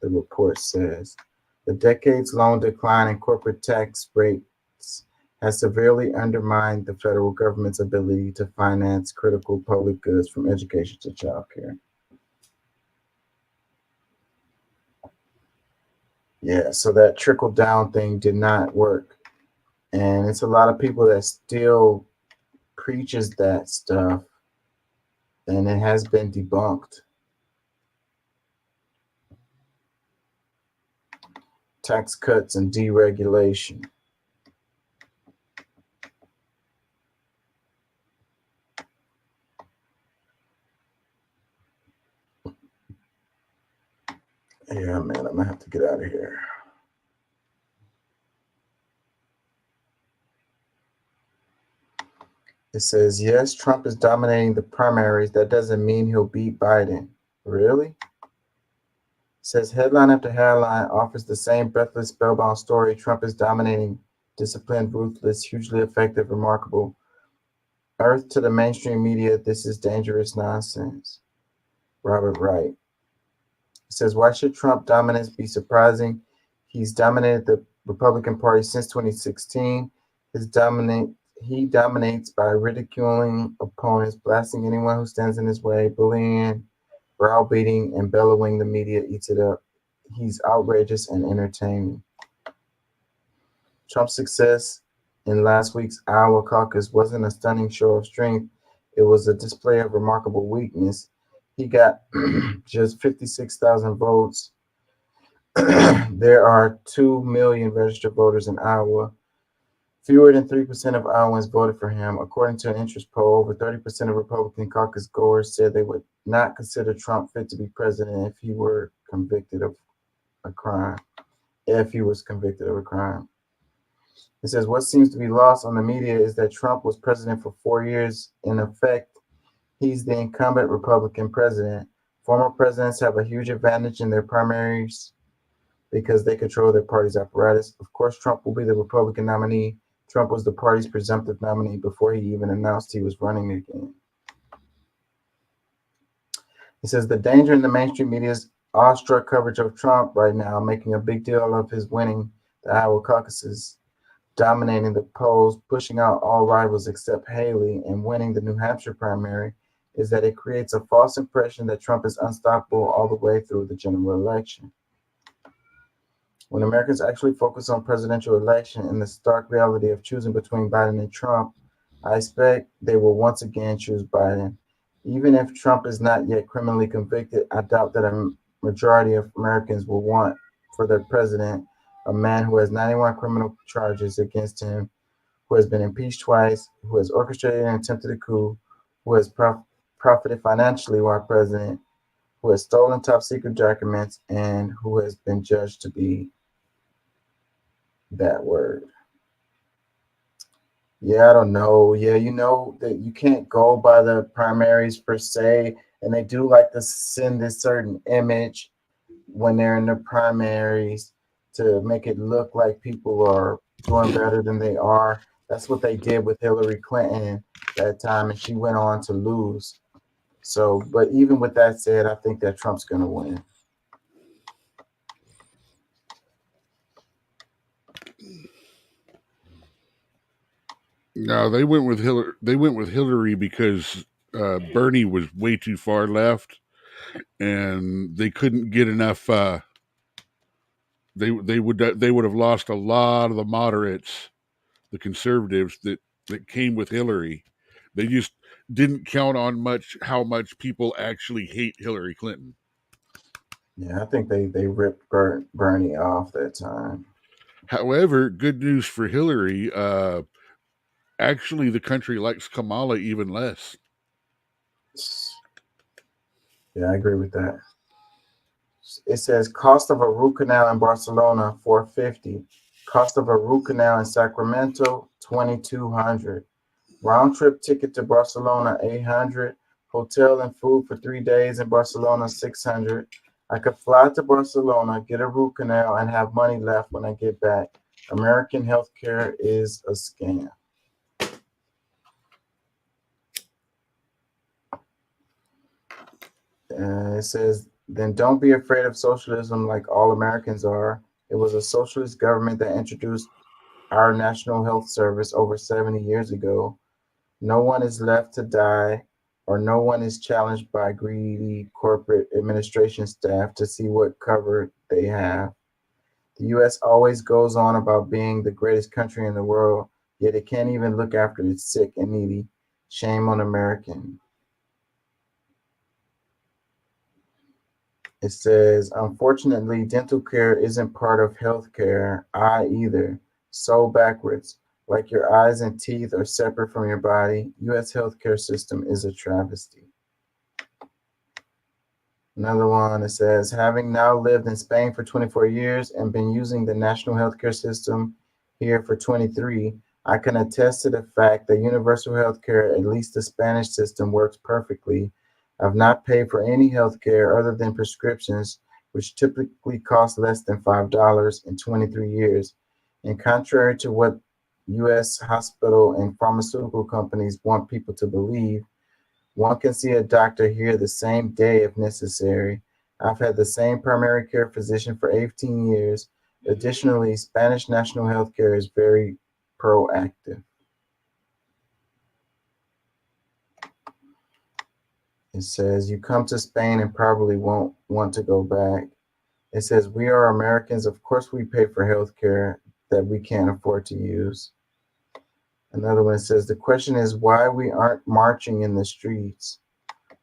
the report says. The decades-long decline in corporate tax rates has severely undermined the federal government's ability to finance critical public goods from education to childcare. Yeah, so that trickle-down thing did not work. And it's a lot of people that still preaches that stuff, and it has been debunked. Tax cuts and deregulation. Yeah, man, I'm gonna have to get out of here. It says, yes, Trump is dominating the primaries. That doesn't mean he'll beat Biden. Really? It says, headline after headline offers the same breathless, spellbound story. Trump is dominating, disciplined, ruthless, hugely effective, remarkable. Earth to the mainstream media, this is dangerous nonsense. Robert Wright. It says, why should Trump dominance be surprising? He's dominated the Republican Party since 2016. He dominates by ridiculing opponents, blasting anyone who stands in his way, bullying, browbeating, and bellowing. The media eats it up. He's outrageous and entertaining. Trump's success in last week's Iowa caucus wasn't a stunning show of strength. It was a display of remarkable weakness. He got just 56,000 votes. There are 2 million registered voters in Iowa. Fewer than 3% of Iowans voted for him. According to an interest poll, over 30% of Republican caucus goers said they would not consider Trump fit to be president if he were convicted of a crime. If he was convicted of a crime. It says, what seems to be lost on the media is that Trump was president for 4 years. In effect, he's the incumbent Republican president. Former presidents have a huge advantage in their primaries because they control their party's apparatus. Of course, Trump will be the Republican nominee. Trump was the party's presumptive nominee before he even announced he was running again. It says the danger in the mainstream media's awestruck coverage of Trump right now, making a big deal of his winning the Iowa caucuses, dominating the polls, pushing out all rivals except Haley, and winning the New Hampshire primary, is that it creates a false impression that Trump is unstoppable all the way through the general election. When Americans actually focus on presidential election and the stark reality of choosing between Biden and Trump, I expect they will once again choose Biden. Even if Trump is not yet criminally convicted, I doubt that a majority of Americans will want for their president a man who has 91 criminal charges against him, who has been impeached twice, who has orchestrated and attempted a coup, who has profited financially while president, who has stolen top secret documents, and who has been judged to be that word. Yeah, I don't know. Yeah, you know that you can't go by the primaries per se, and they do like to send this certain image when they're in the primaries to make it look like people are doing better than they are. That's what they did with Hillary Clinton that time, and she went on to lose. So, but even with that said, I think that Trump's going to win. No, they went with Hillary. They went with Hillary because Bernie was way too far left, and they couldn't get enough. They would have lost a lot of the moderates, the conservatives that came with Hillary. They just didn't count on how much people actually hate Hillary Clinton. Yeah, I think they ripped Bernie off that time. However, good news for Hillary. Actually, the country likes Kamala even less. Yeah, I agree with that. It says cost of a root canal in Barcelona $450, cost of a root canal in Sacramento $2,200, round trip ticket to Barcelona $800, hotel and food for 3 days in Barcelona $600. I could fly to Barcelona, get a root canal, and have money left when I get back. American healthcare is a scam. It says, then don't be afraid of socialism like all Americans are. It was a socialist government that introduced our National Health Service over 70 years ago. No one is left to die, or no one is challenged by greedy corporate administration staff to see what cover they have. The U.S. always goes on about being the greatest country in the world, yet it can't even look after its sick and needy. Shame on American. It says, unfortunately, dental care isn't part of health care. Either. So backwards. Like your eyes and teeth are separate from your body. U.S. healthcare system is a travesty. Another one, it says, having now lived in Spain for 24 years and been using the national healthcare system here for 23, I can attest to the fact that universal healthcare, at least the Spanish system, works perfectly. I've not paid for any healthcare other than prescriptions, which typically cost less than $5 in 23 years. And contrary to what U.S. hospital and pharmaceutical companies want people to believe, one can see a doctor here the same day if necessary. I've had the same primary care physician for 18 years. Additionally, Spanish national health care is very proactive. It says, you come to Spain and probably won't want to go back. It says, we are Americans. Of course, we pay for health care that we can't afford to use. Another one says, the question is why we aren't marching in the streets.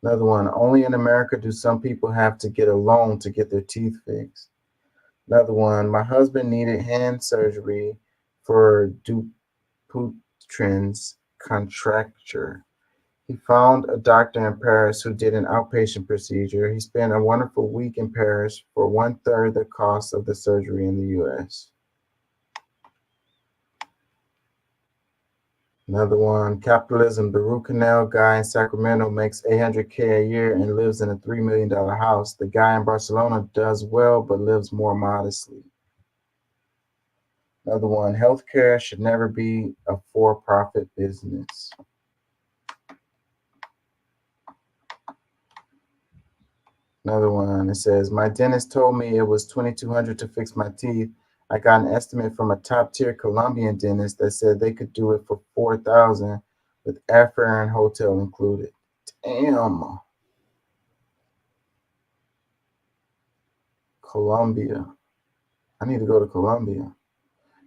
Another one, only in America do some people have to get a loan to get their teeth fixed. Another one, my husband needed hand surgery for Dupuytren's contracture. He found a doctor in Paris who did an outpatient procedure. He spent a wonderful week in Paris for 1/3 the cost of the surgery in the U.S. Another one, capitalism. The root canal guy in Sacramento makes $800K a year and lives in a $3 million house. The guy in Barcelona does well, but lives more modestly. Another one, healthcare should never be a for-profit business. Another one, it says, my dentist told me it was $2,200 to fix my teeth. I got an estimate from a top-tier Colombian dentist that said they could do it for $4,000 with airfare and hotel included. Damn. Colombia. I need to go to Colombia.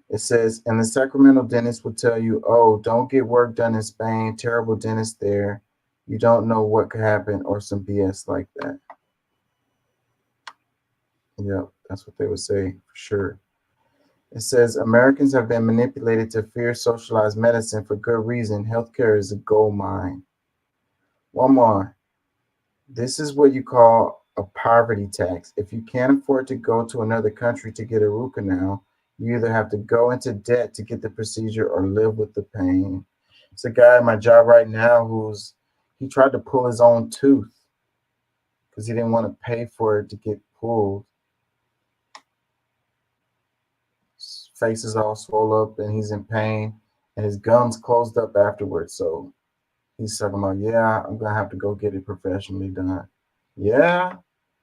It says, and the Sacramento dentist will tell you, oh, don't get work done in Spain. Terrible dentist there. You don't know what could happen, or some BS like that. Yep, that's what they would say for sure. It says Americans have been manipulated to fear socialized medicine for good reason. Healthcare is a gold mine. One more. This is what you call a poverty tax. If you can't afford to go to another country to get a root canal, You either have to go into debt to get the procedure or live with the pain. It's a guy at my job right now he tried to pull his own tooth because he didn't want to pay for it to get pulled. His face is all swollen up and he's in pain, and his gums closed up afterwards. So he's talking about, yeah, I'm gonna have to go get it professionally done. Yeah,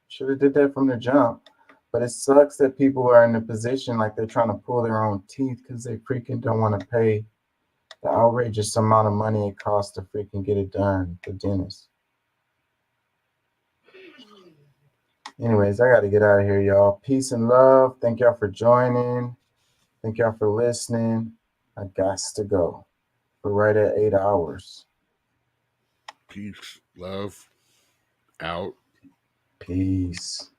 should have did that from the jump. But it sucks that people are in a position like they're trying to pull their own teeth because they freaking don't want to pay the outrageous amount of money it costs to freaking get it done, the dentist. Anyways, I got to get out of here, y'all. Peace and love. Thank y'all for joining. Thank y'all for listening. I got to go. We're right at 8 hours. Peace, love, out. Peace.